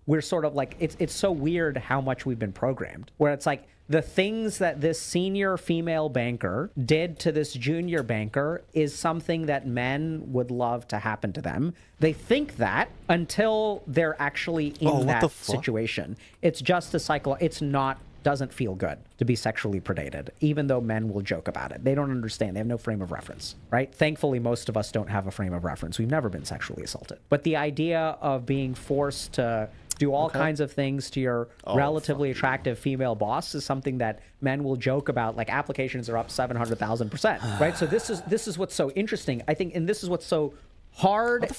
we're sort of like, it's so weird how much we've been programmed, where it's like, the things that this senior female banker did to this junior banker is something that men would love to happen to them. They think that until they're actually in that situation. It's just a cycle. It's not, doesn't feel good to be sexually predated, even though men will joke about it. They don't understand. They have no frame of reference, right? Thankfully, most of us don't have a frame of reference. We've never been sexually assaulted. But the idea of being forced to do all kinds of things to your relatively attractive female boss is something that men will joke about. Like, applications are up 700,000%, right? So this is what's so interesting, I think, and this is what's so hard and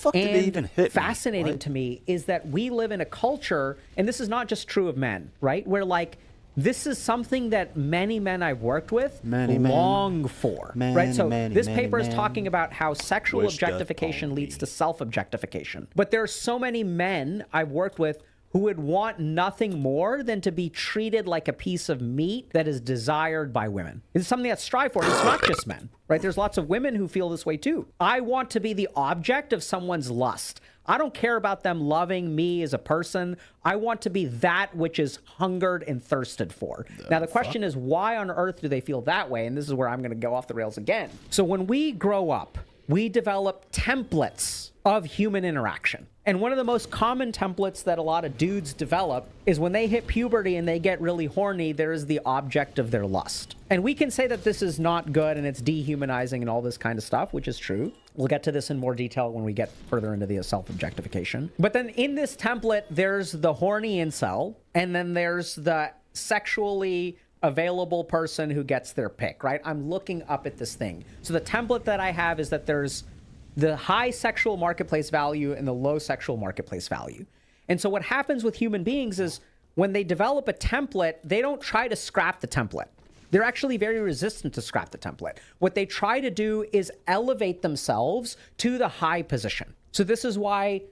fascinating to me, is that we live in a culture, and this is not just true of men, right? Where like this is something that many men I've worked with long for, right? So this paper is talking about how sexual objectification leads to self-objectification. But there are so many men I've worked with who would want nothing more than to be treated like a piece of meat that is desired by women. It's something that's strived for. It's not just men, right? There's lots of women who feel this way too. I want to be the object of someone's lust. I don't care about them loving me as a person. I want to be that which is hungered and thirsted for. Now, the question is, why on earth do they feel that way? And this is where I'm going to go off the rails again. So when we grow up, we develop templates of human interaction. And one of the most common templates that a lot of dudes develop is when they hit puberty and they get really horny, there is the object of their lust. And we can say that this is not good and it's dehumanizing and all this kind of stuff, which is true. We'll get to this in more detail when we get further into the self-objectification. But then in this template, there's the horny incel, and then there's the sexually available person who gets their pick, right? I'm looking up at this thing. So the template that I have is that there's the high sexual marketplace value and the low sexual marketplace value. And so what happens with human beings is when they develop a template, they don't try to scrap the template. They're actually very resistant to scrap the template. What they try to do is elevate themselves to the high position. So this is why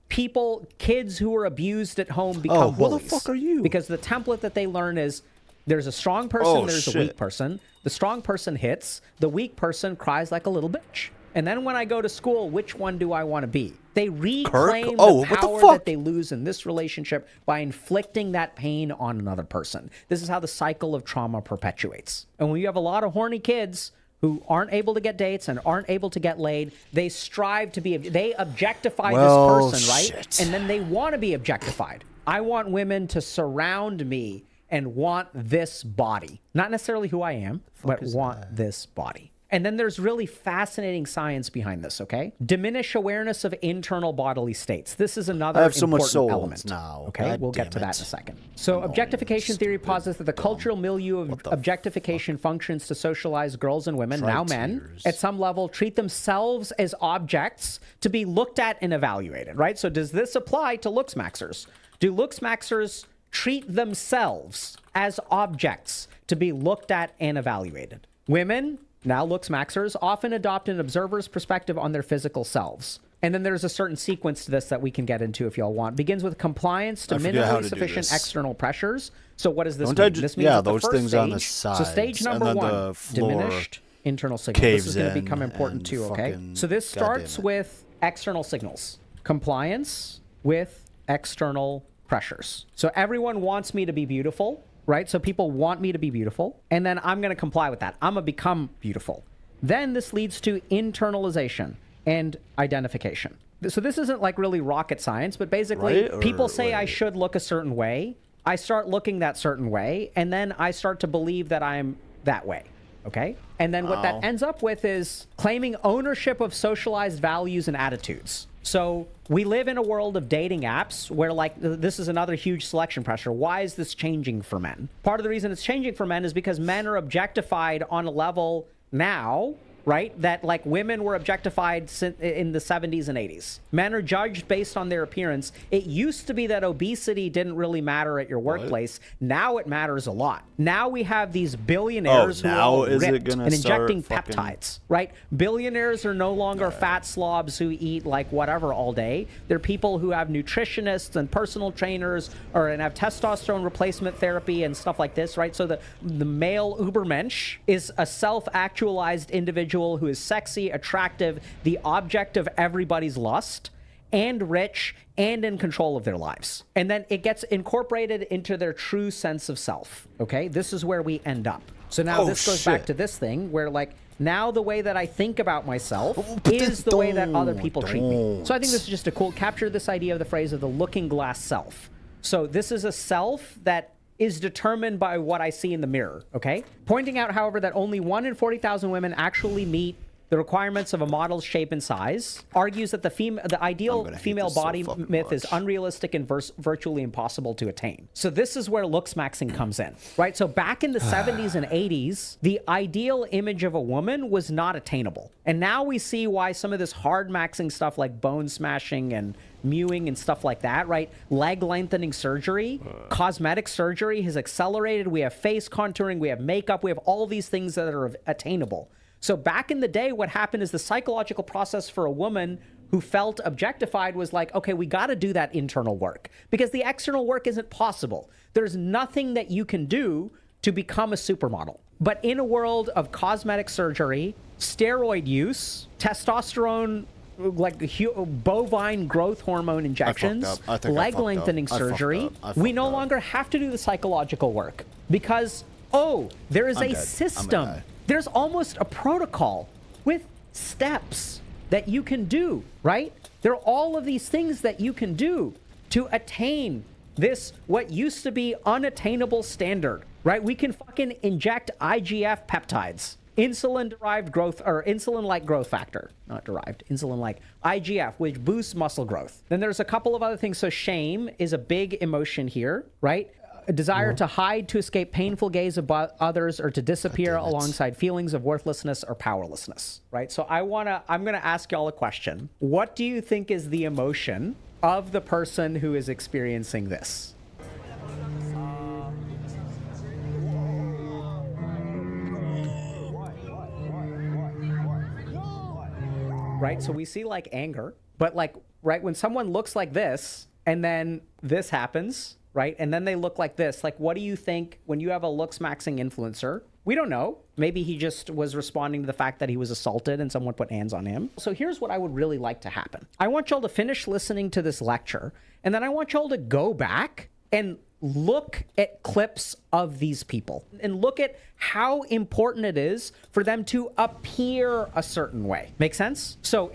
kids who are abused at home become bullies. Who the fuck are you? Because the template that they learn is there's a strong person, there's a weak person. The strong person hits, the weak person cries like a little bitch. And then when I go to school, which one do I want to be? They reclaim the power that they lose in this relationship by inflicting that pain on another person. This is how the cycle of trauma perpetuates. And when you have a lot of horny kids who aren't able to get dates and aren't able to get laid, they strive to be, they objectify this person, right? And then they want to be objectified. I want women to surround me and want this body. Not necessarily who I am, but want this body. And then there's really fascinating science behind this, okay? Diminish awareness of internal bodily states. This is another important element. Okay, we'll get to that in a second. So objectification theory posits that the cultural milieu of objectification functions to socialize girls and women, now men, at some level treat themselves as objects to be looked at and evaluated, right? So does this apply to looks maxers? Do looks maxers treat themselves as objects to be looked at and evaluated? Women, now looks maxers, often adopt an observer's perspective on their physical selves. And then there's a certain sequence to this that we can get into if y'all want. Begins with compliance to minimally sufficient external pressures. So what does this mean? This means those things on the side. So stage number one, diminished internal signals. This is going to become important too, okay? So this starts with external signals. Compliance with external pressures. So everyone wants me to be beautiful, right? So people want me to be beautiful, and then I'm going to comply with that. I'm going to become beautiful. Then this leads to internalization and identification. So this isn't like really rocket science, but basically people say I should look a certain way. I start looking that certain way, and then I start to believe that I'm that way, okay? And then what that ends up with is claiming ownership of socialized values and attitudes. So we live in a world of dating apps where, like, this is another huge selection pressure. Why is this changing for men? Part of the reason it's changing for men is because men are objectified on a level now, right, that like women were objectified in the 70s and 80s. Men are judged based on their appearance. It used to be that obesity didn't really matter at your workplace. Now it matters a lot. Now we have these billionaires who are all ripped and injecting peptides, right? Billionaires are no longer fat slobs who eat like whatever all day. They're people who have nutritionists and personal trainers and have testosterone replacement therapy and stuff like this, right? So the male Ubermensch is a self-actualized individual who is sexy, attractive, the object of everybody's lust, and rich, and in control of their lives. And then it gets incorporated into their true sense of self, okay? This is where we end up. So now this goes back to this thing where, like, now the way that I think about myself is the way that other people treat me. So I think this is just a cool, capture this idea of the phrase of the looking glass self. So this is a self that is determined by what I see in the mirror, okay? Pointing out, however, that only 1 in 40,000 women actually meet the requirements of a model's shape and size, argues that the ideal female body myth is unrealistic and virtually impossible to attain. So this is where looks maxing comes in, right? So back in the 70s and 80s, the ideal image of a woman was not attainable. And now we see why some of this hard maxing stuff like bone smashing and mewing and stuff like that, right? Leg lengthening surgery, cosmetic surgery has accelerated. We have face contouring, we have makeup, we have all these things that are attainable. So back in the day, what happened is the psychological process for a woman who felt objectified was like, okay, we got to do that internal work because the external work isn't possible. There's nothing that you can do to become a supermodel. But in a world of cosmetic surgery, steroid use, testosterone, like bovine growth hormone injections, leg lengthening surgery, we no longer have to do the psychological work because, oh, there is a system. There's almost a protocol with steps that you can do, right? There are all of these things that you can do to attain this, what used to be unattainable standard, right? We can fucking inject IGF peptides, insulin-derived growth, or insulin-like growth factor, not derived, insulin-like IGF, which boosts muscle growth. Then there's a couple of other things. So shame is a big emotion here, right? A desire to hide, to escape painful gaze of others, or to disappear alongside feelings of worthlessness or powerlessness, right? So I'm going to ask y'all a question. What do you think is the emotion of the person who is experiencing this? Right? So we see like anger, but like, right, when someone looks like this and then this happens, right? And then they look like this. Like, what do you think when you have a looks maxing influencer? We don't know. Maybe he just was responding to the fact that he was assaulted and someone put hands on him. So here's what I would really like to happen. I want y'all to finish listening to this lecture, and then I want y'all to go back and look at clips of these people and look at how important it is for them to appear a certain way. Make sense? So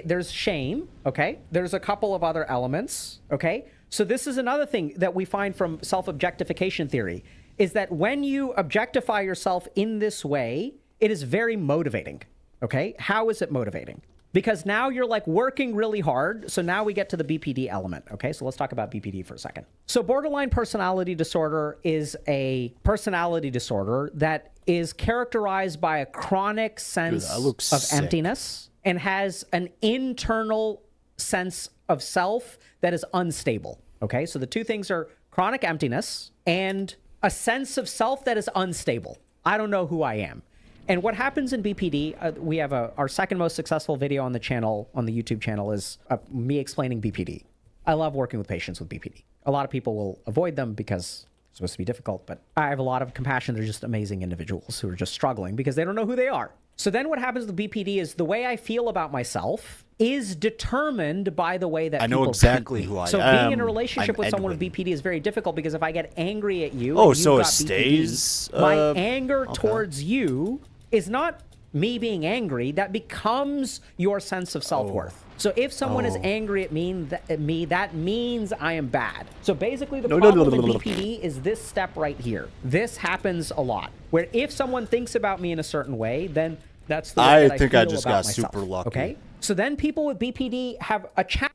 there's shame, okay? There's a couple of other elements, okay? So this is another thing that we find from self-objectification theory, is that when you objectify yourself in this way, it is very motivating, okay? How is it motivating? Because now you're like working really hard. So now we get to the BPD element, okay? So let's talk about BPD for a second. So borderline personality disorder is a personality disorder that is characterized by a chronic sense of emptiness and has an internal sense of self that is unstable, okay? So the two things are chronic emptiness and a sense of self that is unstable. I don't know who I am. And what happens in BPD, we have our second most successful video on the channel, on the YouTube channel, is me explaining BPD. I love working with patients with BPD. A lot of people will avoid them because it's supposed to be difficult, but I have a lot of compassion. They're just amazing individuals who are just struggling because they don't know who they are. So then what happens with BPD is the way I feel about myself is determined by the way that people exactly treat me. who I so am. Being in a relationship with someone with BPD is very difficult because if I get angry at you, oh, and so you've it got stays. BPD, my anger towards you is not me being angry. That becomes your sense of self-worth. So if someone is angry at me, that means I am bad. So basically the problem in BPD is this step right here. This happens a lot. Where if someone thinks about me in a certain way, then that's the way that I feel I just got myself, super lucky. Okay? So then people with BPD have a challenge.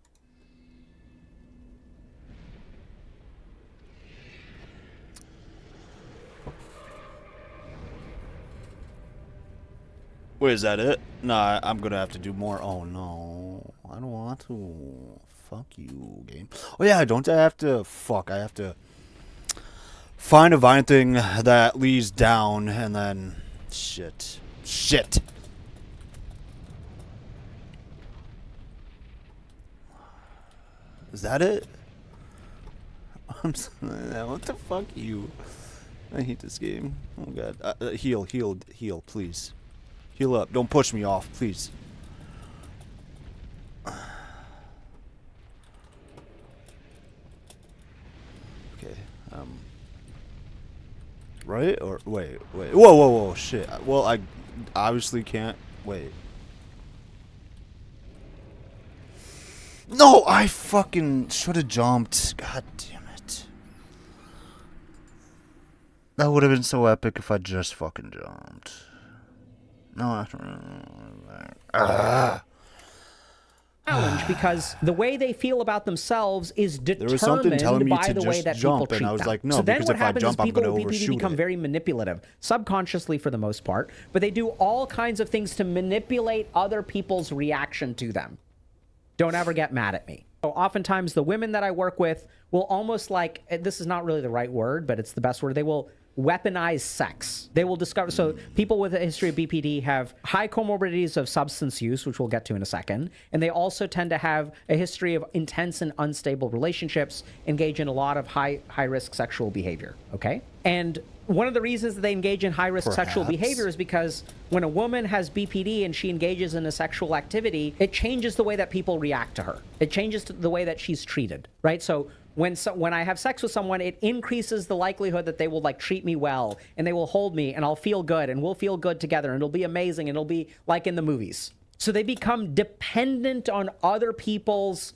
Wait, is that it? Nah, I'm gonna have to do more. Oh no, I don't want to. Fuck you, game. Oh yeah, don't I have to? Fuck, I have to find a vine thing that leads down, and then shit. Is that it? I'm sorry, what the fuck, you? I hate this game. Oh god, heal, please. Heal up. Don't push me off, please. Okay. Right? Or wait. Whoa, shit. Well, I obviously can't. Wait. No, I fucking should have jumped. God damn it. That would have been so epic if I just fucking jumped. No. Challenge because the way they feel about themselves is determined me by to the way just that people jump, treat and I was them. like, no, so then because what if I happens jump, is I'm people gonna with BPD overshoot become it. very manipulative, subconsciously for the most part, but they do all kinds of things to manipulate other people's reaction to them. Don't ever get mad at me. So oftentimes the women that I work with will almost like, this is not really the right word, but it's the best word, they will weaponize sex. They will discover, so people with a history of BPD have high comorbidities of substance use, which we'll get to in a second, and they also tend to have a history of intense and unstable relationships, engage in a lot of high-risk sexual behavior, okay? And one of the reasons that they engage in high-risk sexual behavior is because when a woman has BPD and she engages in a sexual activity, it changes the way that people react to her. It changes the way that she's treated, right? So when I have sex with someone, it increases the likelihood that they will like treat me well and they will hold me and I'll feel good and we'll feel good together and it'll be amazing and it'll be like in the movies. So they become dependent on other people's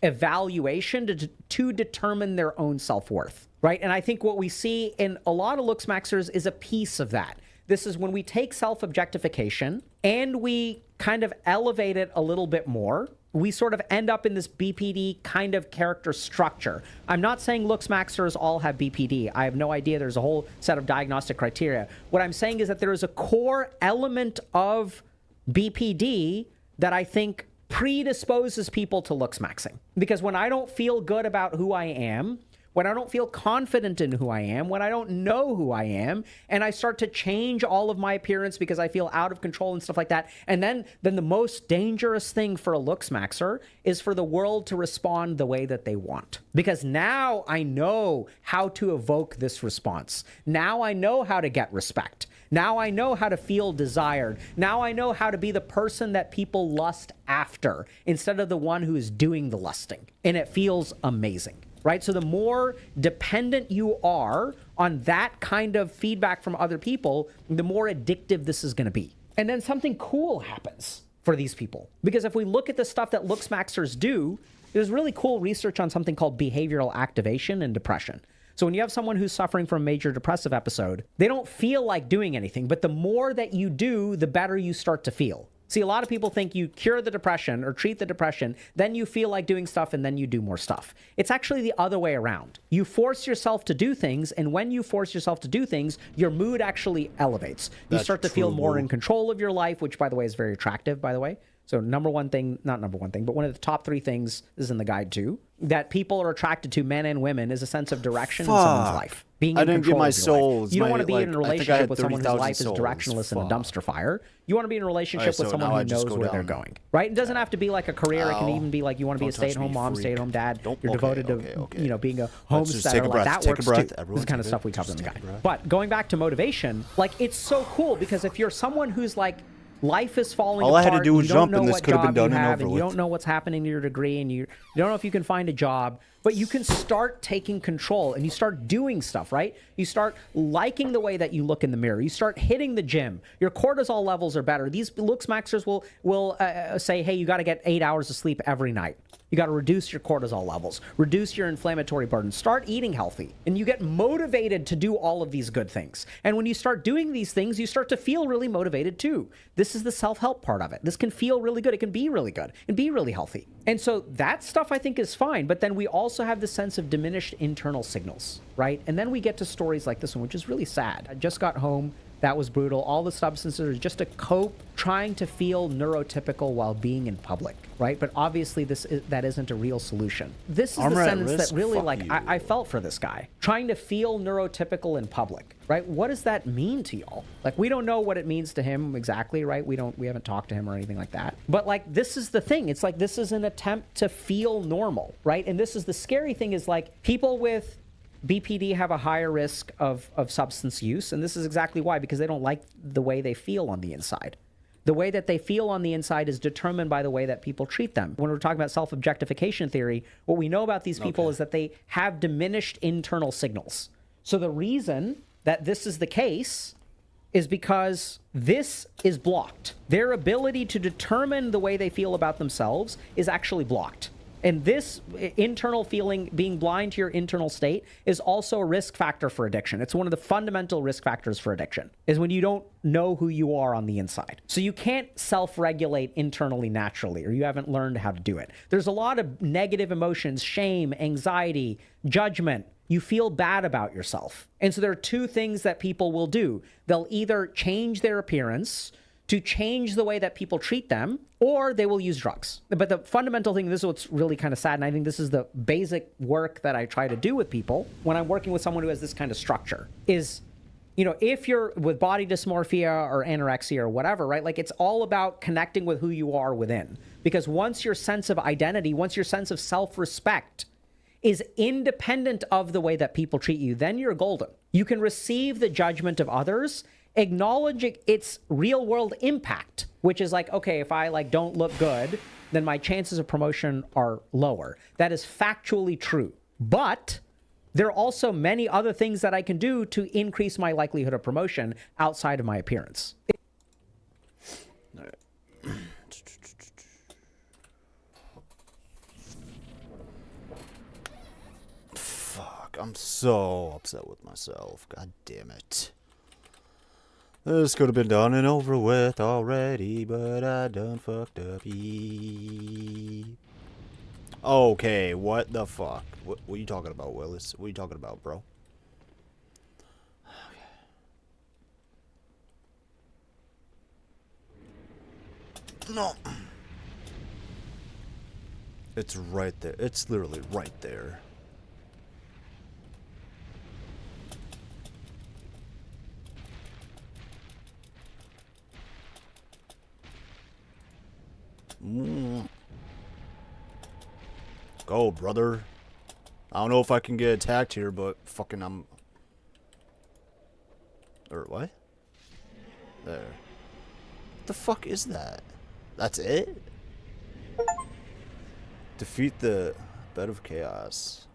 evaluation to determine their own self-worth, right? And I think what we see in a lot of looks maxers is a piece of that. This is when we take self-objectification and we kind of elevate it a little bit more, we sort of end up in this BPD kind of character structure. I'm not saying looks maxers all have BPD. I have no idea. There's a whole set of diagnostic criteria. What I'm saying is that there is a core element of BPD that I think predisposes people to looks maxing. Because when I don't feel good about who I am, when I don't feel confident in who I am, when I don't know who I am, and I start to change all of my appearance because I feel out of control and stuff like that, and then the most dangerous thing for a looks maxer is for the world to respond the way that they want. Because now I know how to evoke this response. Now I know how to get respect. Now I know how to feel desired. Now I know how to be the person that people lust after instead of the one who is doing the lusting. And it feels amazing. Right? So the more dependent you are on that kind of feedback from other people, the more addictive this is going to be. And then something cool happens for these people. Because if we look at the stuff that looks maxers do, there's really cool research on something called behavioral activation and depression. So when you have someone who's suffering from a major depressive episode, they don't feel like doing anything, but the more that you do, the better you start to feel. See, a lot of people think you cure the depression or treat the depression, then you feel like doing stuff and then you do more stuff. It's actually the other way around. You force yourself to do things, and when you force yourself to do things, your mood actually elevates. You start to feel more in control of your life, which, by the way, is very attractive, by the way. So number one thing, not number one thing, but one of the top 3 things is in the guide too, that people are attracted to, men and women, is a sense of direction in someone's life. Being in control of your life. You don't want to be in a relationship with someone whose life is directionless and a dumpster fire. You want to be in a relationship with someone who knows where they're going, right? It doesn't have to be like a career. It can even be like you want to be a stay-at-home mom, stay-at-home dad. You're devoted to, you know, being a homesteader. Like that works too. This is the kind of stuff we cover in the guide. But going back to motivation, like it's so cool because if you're someone who's like, life is falling apart. All I had to do was jump and this could have been done and over with. You don't know what's happening to your degree and you don't know if you can find a job, but you can start taking control and you start doing stuff, right? You start liking the way that you look in the mirror. You start hitting the gym. Your cortisol levels are better. These looks maxers will say, hey, you got to get 8 hours of sleep every night. You got to reduce your cortisol levels, reduce your inflammatory burden, start eating healthy, and you get motivated to do all of these good things. And when you start doing these things, you start to feel really motivated too. This is the self-help part of it. This can feel really good. It can be really good and be really healthy. And so that stuff I think is fine. But then we also have this sense of diminished internal signals, right? And then we get to stories like this one, which is really sad. I just got home. That was brutal. All the substances are just to cope, trying to feel neurotypical while being in public, right? But obviously that isn't a real solution. This is the sentence that really, like, I felt for this guy. Trying to feel neurotypical in public, right? What does that mean to y'all? Like, we don't know what it means to him exactly, right? We haven't talked to him or anything like that. But like, this is the thing. It's like, this is an attempt to feel normal, right? And this is the scary thing is like, people with BPD have a higher risk of substance use, and this is exactly why, because they don't like the way they feel on the inside. The way that they feel on the inside is determined by the way that people treat them. When we're talking about self-objectification theory, what we know about these people is that they have diminished internal signals. So the reason that this is the case is because this is blocked. Their ability to determine the way they feel about themselves is actually blocked. And this internal feeling, being blind to your internal state, is also a risk factor for addiction. It's one of the fundamental risk factors for addiction, is when you don't know who you are on the inside. So you can't self-regulate internally naturally, or you haven't learned how to do it. There's a lot of negative emotions, shame, anxiety, judgment. You feel bad about yourself. And so there are two things that people will do. They'll either change their appearance to change the way that people treat them, or they will use drugs. But the fundamental thing, this is what's really kind of sad, and I think this is the basic work that I try to do with people when I'm working with someone who has this kind of structure, is, you know, if you're with body dysmorphia or anorexia or whatever, right? Like, it's all about connecting with who you are within. Because once your sense of identity, once your sense of self-respect is independent of the way that people treat you, then you're golden. You can receive the judgment of others, acknowledging its real world impact, which is like, okay, if I like don't look good, then my chances of promotion are lower. That is factually true. But there are also many other things that I can do to increase my likelihood of promotion outside of my appearance. All right. Fuck, I'm so upset with myself. God damn it. This could have been done and over with already, but I done fucked up. Okay, what the fuck? What are you talking about, Willis? What are you talking about, bro? No. It's right there. It's literally right there. Go, brother. I don't know if I can get attacked here, but fucking I'm... Or what? There. What the fuck is that? That's it? Defeat the Bed of Chaos.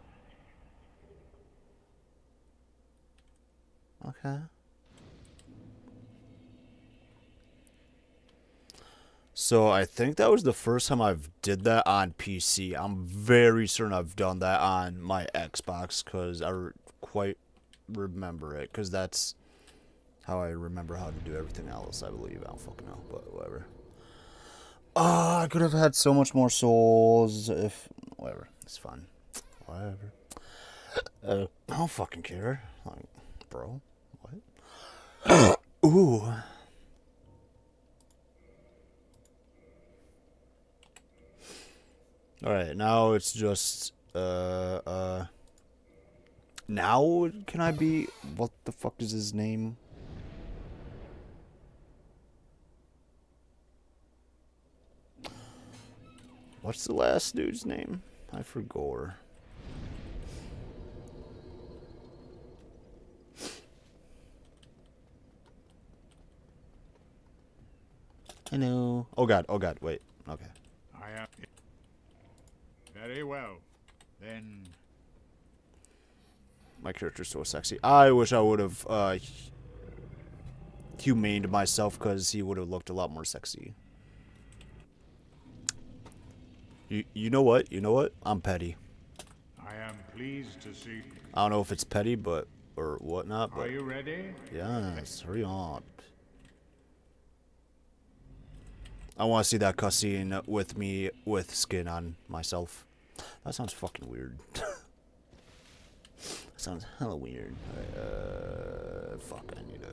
Okay. So I think that was the first time I've did that on PC. I'm very certain I've done that on my Xbox because I quite remember it, because that's how I remember how to do everything else, I believe. I don't fucking know, but whatever. I could have had so much more souls if... Whatever. It's fine. Whatever. I don't fucking care. Like, bro. What? Ooh. Alright, now it's just, now can I be... What the fuck is his name? What's the last dude's name? I forgot. I know. Oh god, wait. Okay. I am... Very well. Then... My character's so sexy. I wish I would have, humaned myself, because he would have looked a lot more sexy. You know what? You know what? I'm petty. I am pleased to see... I don't know if it's petty, but... Or whatnot, but... Are you ready? Yes, hurry up. I want to see that cutscene with me with skin on myself. That sounds fucking weird. That sounds hella weird. Fuck, I need to...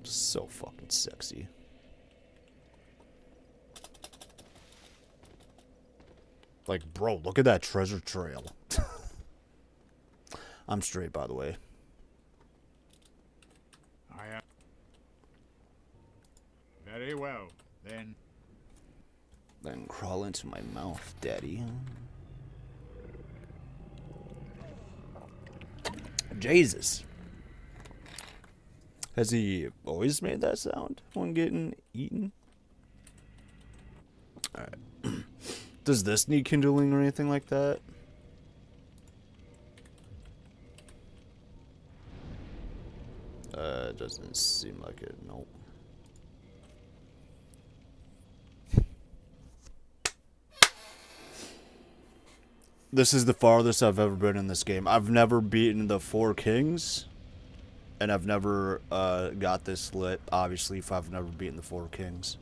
So fucking sexy. Like, bro, look at that treasure trail. I'm straight, by the way. I am... Very well. Then crawl into my mouth, daddy. Jesus. Has he always made that sound when getting eaten? Alright. Does this need kindling or anything like that? It doesn't seem like it. Nope. This is the farthest I've ever been in this game. I've never beaten the 4 kings. And I've never got this lit, obviously, if I've never beaten the 4 kings.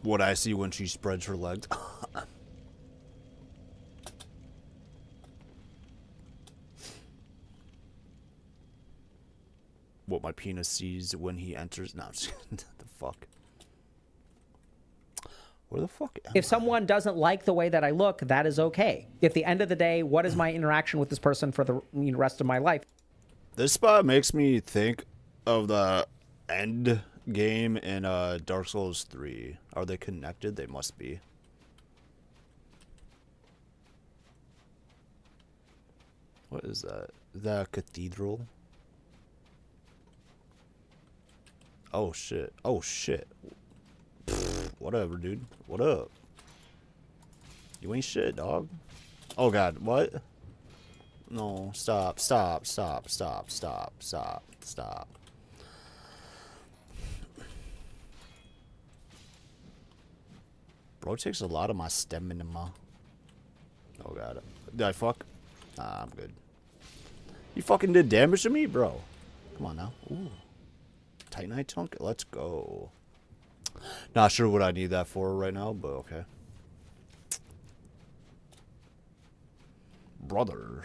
What I see when she spreads her legs. What my penis sees when he enters. No, I'm just kidding. The fuck. Where the fuck am If I? someone doesn't like the way that I look, that is okay. At the end of the day, what is my interaction with this person for the rest of my life? This spot makes me think of the end game in Dark Souls 3. Are they connected? They must be. What is that? Is that a cathedral? Oh shit. Oh shit. Pfft, whatever, dude. What up? You ain't shit, dog. Oh god, what? No, stop, stop, stop, stop, stop, stop, stop. Bro takes a lot of my stamina. Oh god. Did I fuck? Nah, I'm good. You fucking did damage to me, bro. Come on now. Ooh. Titanite chunk? Let's go. Not sure what I need that for right now, but okay. Brother.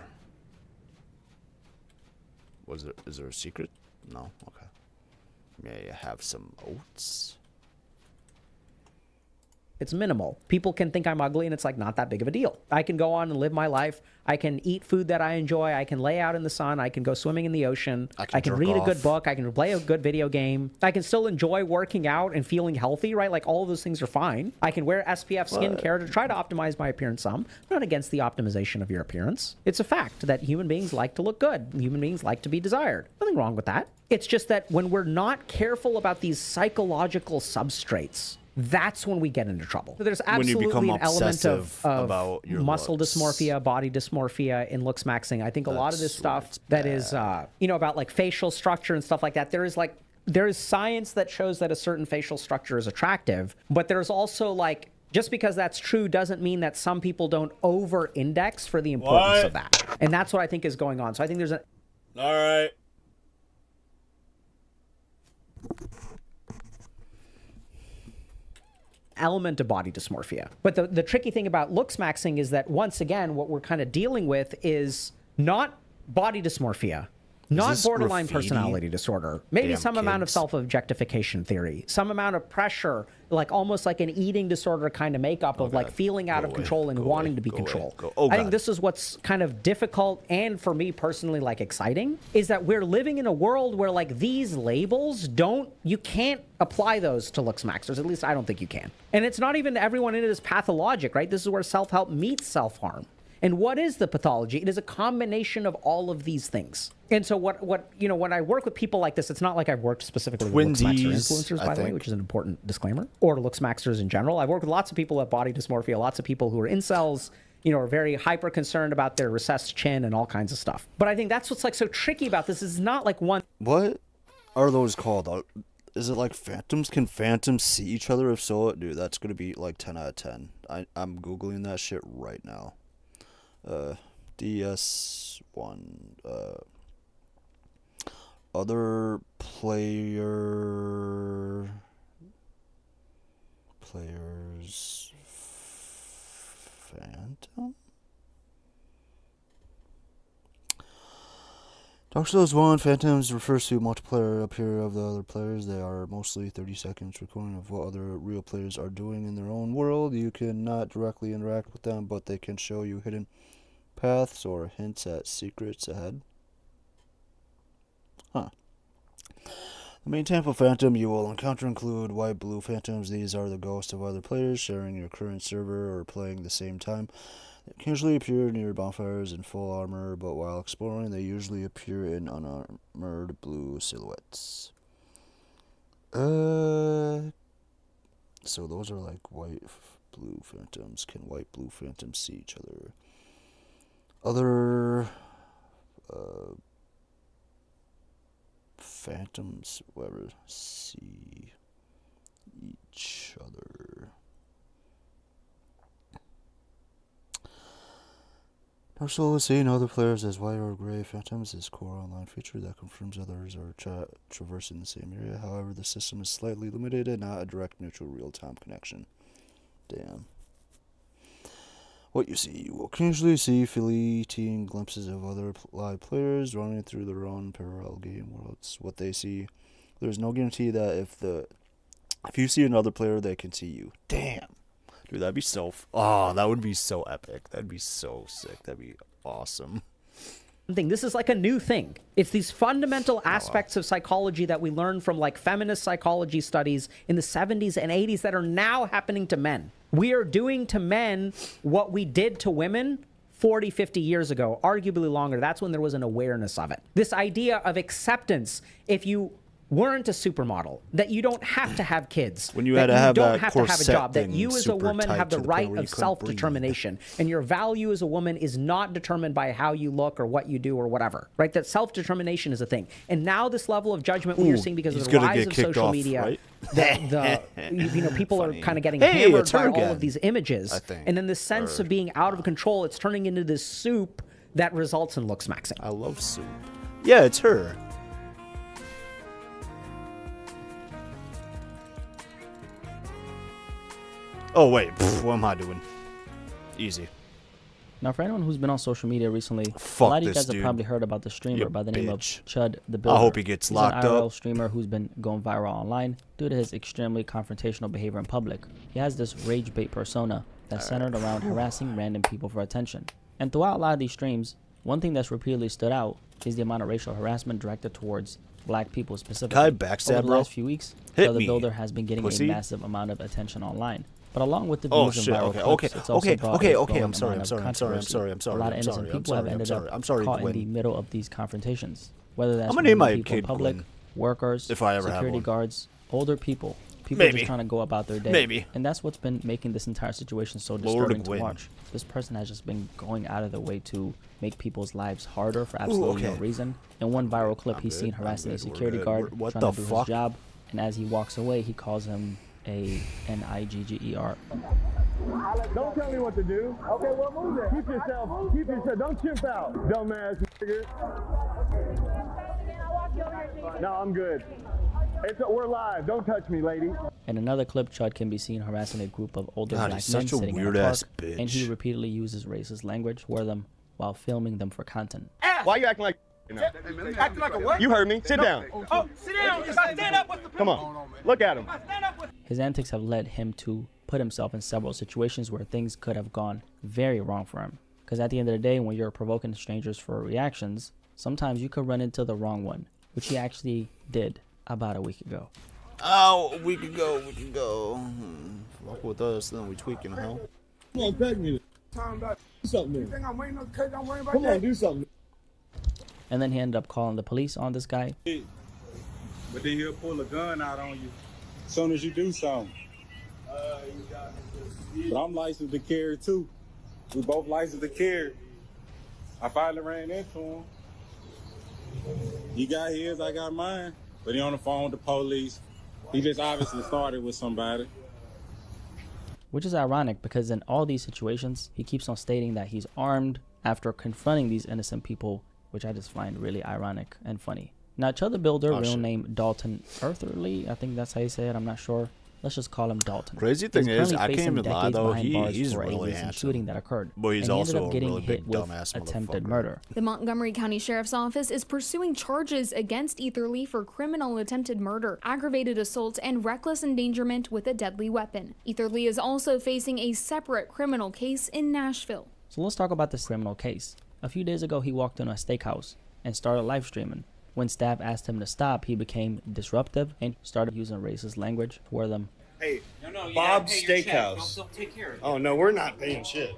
Is there a secret? No? Okay. May I have some oats? It's minimal. People can think I'm ugly and it's like not that big of a deal. I can go on and live my life. I can eat food that I enjoy. I can lay out in the sun. I can go swimming in the ocean. I can read a good book. I can play a good video game. I can still enjoy working out and feeling healthy, right? Like all of those things are fine. I can wear SPF skincare to try to optimize my appearance some. I'm not against the optimization of your appearance. It's a fact that human beings like to look good. Human beings like to be desired. Nothing wrong with that. It's just that when we're not careful about these psychological substrates, that's when we get into trouble. So there's absolutely an element of muscle dysmorphia, body dysmorphia in looks maxing. I think a lot of this stuff that is, about like facial structure and stuff like that, there is science that shows that a certain facial structure is attractive, but there's also like, just because that's true doesn't mean that some people don't over-index for the importance of that. And that's what I think is going on. So I think there's a... All right. element of body dysmorphia. But the tricky thing about looks maxing is that, once again, what we're kind of dealing with is not body dysmorphia, not borderline personality disorder, maybe some amount of self-objectification theory, some amount of pressure, like almost like an eating disorder kind of makeup of like feeling out of control and wanting to be controlled. I think this is what's kind of difficult, and for me personally, like exciting, is that we're living in a world where like these labels you can't apply those to looks maxers. At least I don't think you can. And it's not even everyone in it is pathologic, right? This is where self-help meets self-harm. And what is the pathology? It is a combination of all of these things. And so when I work with people like this, it's not like I've worked specifically with looks maxer influencers, by the way, which is an important disclaimer, or looks maxers in general. I've worked with lots of people with body dysmorphia, lots of people who are incels, are very hyper concerned about their recessed chin and all kinds of stuff. But I think that's what's like so tricky about this is not like one. What are those called? Is it like phantoms? Can phantoms see each other? If so, dude, that's going to be like 10 out of 10. I'm Googling that shit right now. DS1, other players phantom? Dark Souls 1 Phantoms refers to multiplayer appear of the other players. They are mostly 30 seconds recording of what other real players are doing in their own world. You cannot directly interact with them, but they can show you hidden paths or hints at secrets ahead. Huh. The main type of phantom you will encounter include white, blue phantoms. These are the ghosts of other players sharing your current server or playing the same time. They occasionally appear near bonfires in full armor, but while exploring, they usually appear in unarmored blue silhouettes. So those are like white, blue phantoms. Can white, blue phantoms see each other? Other phantoms, whatever, see each other. Dark Soul is seeing other players as white or gray phantoms is core online feature that confirms others are traversing the same area. However, the system is slightly limited and not a direct neutral real-time connection. Damn. What you see, you will occasionally see fleeting glimpses of other live players running through their own parallel game worlds. What they see, there's no guarantee that if you see another player, they can see you. Damn. Dude, that'd be so... Oh, that would be so epic. That'd be so sick. That'd be awesome. This is like a new thing. It's these fundamental aspects of psychology that we learned from like feminist psychology studies in the 70s and 80s that are now happening to men. We are doing to men what we did to women 40, 50 years ago, arguably longer. That's when there was an awareness of it. This idea of acceptance, if you weren't a supermodel, that you don't have to have kids, when you had to have don't that have to have a corset job, that thing you as a woman super have the tight to the right point where you of couldn't self-determination, and your value as a woman is not determined by how you look or what you do or whatever, right? That self-determination is a thing. And now this level of judgment we are seeing because of the rise of social media, right? people are kind of getting Hey, hammered it's by her all again, of these images, I think. and then this sense of being out of control, it's turning into this soup that results in looks maxing. I love soup. Yeah, it's her. Oh, wait. What am I doing? Easy. Now, for anyone who's been on social media recently, Fuck a lot of you this guys dude. have probably heard about the streamer You by the name of bitch. Chud the Builder. I hope he gets locked He's an IRL up. streamer who's been going viral online due to his extremely confrontational behavior in public. He has this rage bait persona that's centered around harassing random people for attention. And throughout a lot of these streams, one thing that's repeatedly stood out is the amount of racial harassment directed towards black people specifically. Can I backstab, Over the bro? last few weeks, Hit Chud the me, Builder has been getting pussy. a massive amount of attention online. But along with the Oh views shit! and viral Okay, clips, it's also brought a growing I'm sorry. amount of I'm controversy. A lot of innocent people have ended up caught in the middle of these confrontations, whether that's I'm gonna name my people in kid public, Gwen, workers, if I ever have security one. guards, older people Maybe. just trying to go about their day. Maybe. And that's what's been making this entire situation so Lord disturbing to Gwen. watch. This person has just been going out of their way to make people's lives harder for absolutely no okay. reason. In one viral clip, I'm he's good, seen I'm harassing a good, we're security good. guard What trying the to do fuck? his job, and as he walks away, he calls him a Nigger. Don't tell me what to do. Okay, well, move it. Keep yourself, don't chimp out, dumbass nigga. No, I'm good. We're live. Don't touch me, lady. In another clip, Chud can be seen harassing a group of older God, black he's men such a sitting in a weird-ass park, and he bitch. repeatedly uses racist language for them while filming them for content. Why you acting like Acting like a what? You heard me. Sit down. Oh, sit down. If I stand up, what's the Come on. Look at him. His antics have led him to put himself in several situations where things could have gone very wrong for him. Because at the end of the day, when you're provoking strangers for reactions, sometimes you could run into the wrong one, which he actually did about a week ago. Oh, we could go. Fuck with us, then we tweaking, huh? Come on, peg me. Do something. You think I'm waiting on the cake? I'm worrying about Come that. on, do something. And then he ended up calling the police on this guy. But then he'll pull a gun out on you as soon as you do something. But I'm licensed to carry too. We both licensed to carry. I finally ran into him. He got his, I got mine. But he on the phone with the police. He just obviously started with somebody. Which is ironic because in all these situations, he keeps on stating that he's armed after confronting these innocent people, which I just find really ironic and funny. Now, Chud the Builder, real name Dalton Eartherly, I think that's how you say it, I'm not sure. Let's just call him Dalton. Crazy thing He's is, currently I can't facing even lie decades though. behind bars He's for a really recent handsome. shooting that occurred. But he's and he also ended up a getting really hit big with dumbass attempted motherfucker. murder. The Montgomery County Sheriff's Office is pursuing charges against Etherly for criminal attempted murder, aggravated assault, and reckless endangerment with a deadly weapon. Etherly is also facing a separate criminal case in Nashville. So let's talk about this criminal case. A few days ago, he walked into a steakhouse and started live streaming When staff asked him to stop, he became disruptive and started using racist language toward them. Hey, Bob's Steakhouse. Oh no, we're not paying shit.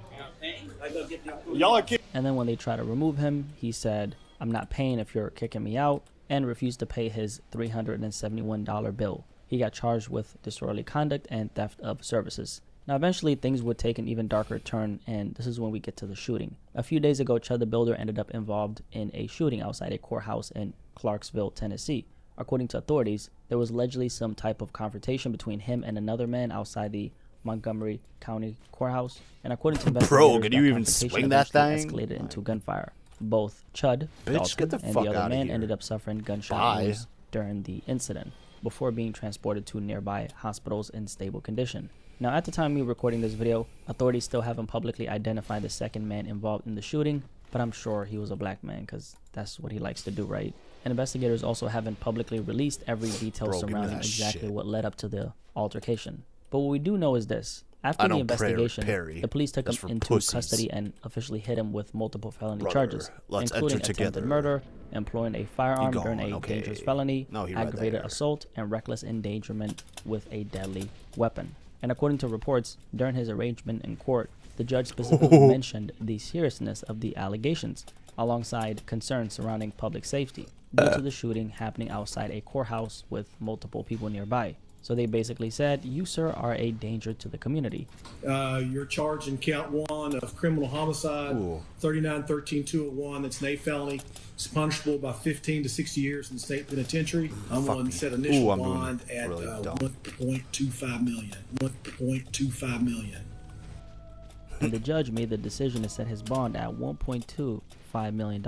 Y'all are kidding. And then when they tried to remove him, he said, "I'm not paying if you're kicking me out," and refused to pay his $371 bill. He got charged with disorderly conduct and theft of services. Now, eventually, things would take an even darker turn, and this is when we get to the shooting. A few days ago, Chud the Builder ended up involved in a shooting outside a courthouse in Clarksville, Tennessee. According to authorities, there was allegedly some type of confrontation between him and another man outside the Montgomery County Courthouse. And according to investigators, Bro, can you even swing that thing? Escalated into gunfire. Both Chud, Dalton, and the other man ended up suffering gunshot wounds during the incident before being transported to nearby hospitals in stable condition. Now, at the time of me recording this video, authorities still haven't publicly identified the second man involved in the shooting, but I'm sure he was a black man because that's what he likes to do, right? And investigators also haven't publicly released every detail surrounding exactly what led up to the altercation. But what we do know is this. After the investigation, the police took him into custody and officially hit him with multiple felony charges, including attempted murder, employing a firearm during a dangerous felony, aggravated assault, and reckless endangerment with a deadly weapon. And according to reports, during his arraignment in court, the judge specifically mentioned the seriousness of the allegations, alongside concerns surrounding public safety, due to the shooting happening outside a courthouse with multiple people nearby. So they basically said, "You, sir, are a danger to the community." You're charged in count 1 of criminal homicide, 39-13-201. That's an A felony. It's punishable by 15 to 60 years in the state penitentiary. I'm willing to set initial bond at $1.25 million. $1.25 million. And the judge made the decision to set his bond at $1.25 million.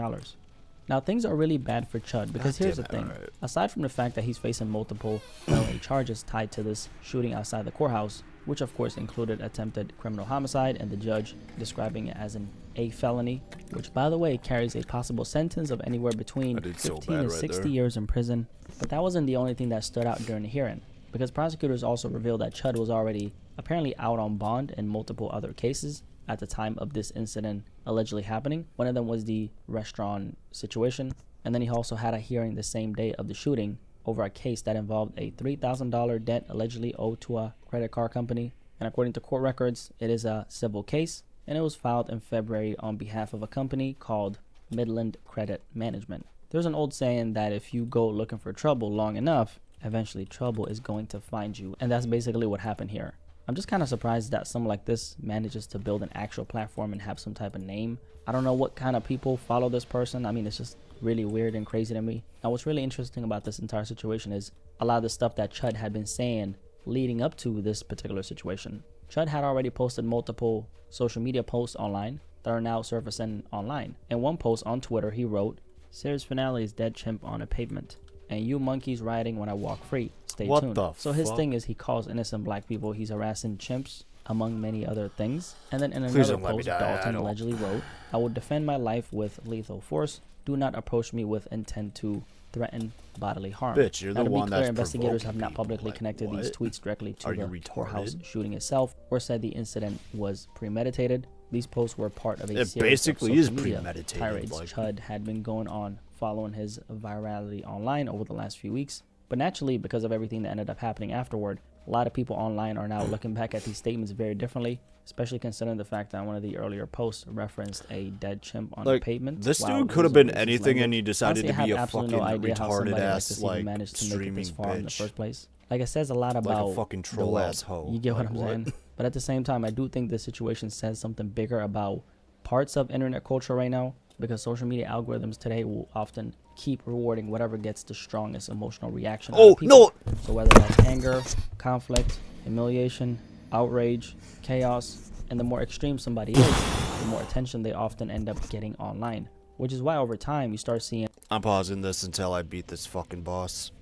Now, things are really bad for Chud because here's the thing. Aside from the fact that he's facing multiple felony charges tied to this shooting outside the courthouse, which of course included attempted criminal homicide and the judge describing it as an A felony, which by the way carries a possible sentence of anywhere between 15 and 60 years in prison. But that wasn't the only thing that stood out during the hearing, because prosecutors also revealed that Chud was already apparently out on bond in multiple other cases at the time of this incident allegedly happening. One of them was the restaurant situation, and then he also had a hearing the same day of the shooting over a case that involved a $3,000 debt allegedly owed to a credit card company. And according to court records, it is a civil case, and it was filed in February on behalf of a company called Midland Credit Management. There's an old saying that if you go looking for trouble long enough, eventually trouble is going to find you, and that's basically what happened here. I'm just kind of surprised that someone like this manages to build an actual platform and have some type of name. I don't know what kind of people follow this person. I mean, it's just really weird and crazy to me. Now, what's really interesting about this entire situation is a lot of the stuff that Chud had been saying leading up to this particular situation. Chud had already posted multiple social media posts online that are now surfacing online. In one post on Twitter, he wrote, "Series finale is dead chimp on a pavement, and you monkeys riding when I walk free. Stay tuned." So his thing is he calls innocent black people, he's harassing chimps, among many other things. And then in another post, Dalton allegedly wrote, "I will defend my life with lethal force. Do not approach me with intent to threaten bodily harm." Bitch, you're now, the to be one clear, that's investigators have not provoking publicly people. connected Like, these what? tweets directly to Are you the courthouse retarded? shooting itself, or said the incident was premeditated. These posts were part of a It series of basically is social media premeditated, tirades like- Chud had been going on following his virality online over the last few weeks. But naturally, because of everything that ended up happening afterward, a lot of people online are now looking back at these statements very differently, especially considering the fact that one of the earlier posts referenced a dead chimp on the pavement. This while dude it could was have been a racist anything, and language. he decided Honestly, to I be have a absolutely fucking no idea how retarded somebody like ass, this even like, managed to make it this streaming far in the bitch. first place. Like, it says a lot Like a about fucking the troll world. asshole. You get what Like, I'm what? saying? But at the same time, I do think this situation says something bigger about parts of internet culture right now, because social media algorithms today will often keep rewarding whatever gets the strongest emotional reaction out of people. So whether that's anger, conflict, humiliation, outrage, chaos, and the more extreme somebody is, the more attention they often end up getting online. Which is why over time you start seeing... I'm pausing this until I beat this fucking boss.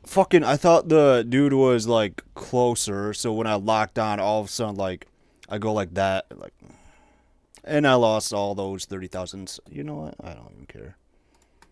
Fucking, I thought the dude was, like, closer, so when I locked on, all of a sudden, like, I go like that, like... And I lost all those 30,000. You know what? I don't even care.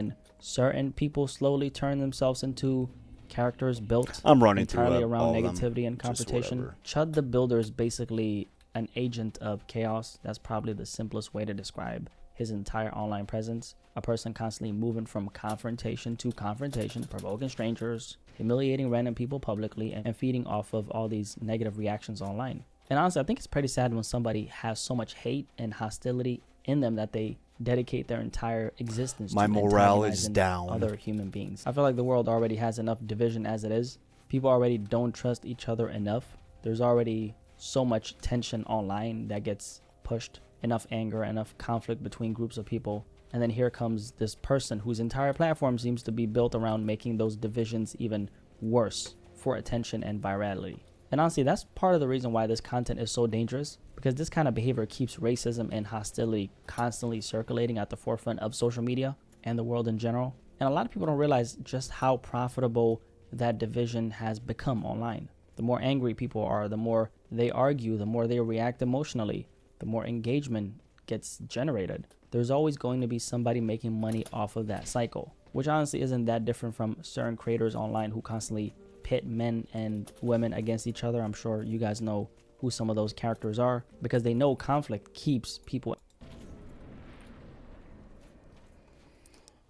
And certain people slowly turn themselves into characters built I'm running entirely through around all of them. negativity and Just confrontation. whatever. Chud the Builder is basically an agent of chaos. That's probably the simplest way to describe his entire online presence, a person constantly moving from confrontation to confrontation, provoking strangers, humiliating random people publicly, and feeding off of all these negative reactions online. And honestly, I think it's pretty sad when somebody has so much hate and hostility in them that they dedicate their entire existence My to morale is antagonizing down. other human beings. I feel like the world already has enough division as it is. People already don't trust each other enough. There's already so much tension online that gets pushed, enough anger, enough conflict between groups of people. And then here comes this person whose entire platform seems to be built around making those divisions even worse for attention and virality. And honestly, that's part of the reason why this content is so dangerous, because this kind of behavior keeps racism and hostility constantly circulating at the forefront of social media and the world in general. And a lot of people don't realize just how profitable that division has become online. The more angry people are, the more they argue, the more they react emotionally, the more engagement gets generated. There's always going to be somebody making money off of that cycle, which honestly isn't that different from certain creators online who constantly pit men and women against each other. I'm sure you guys know who some of those characters are, because they know conflict keeps people.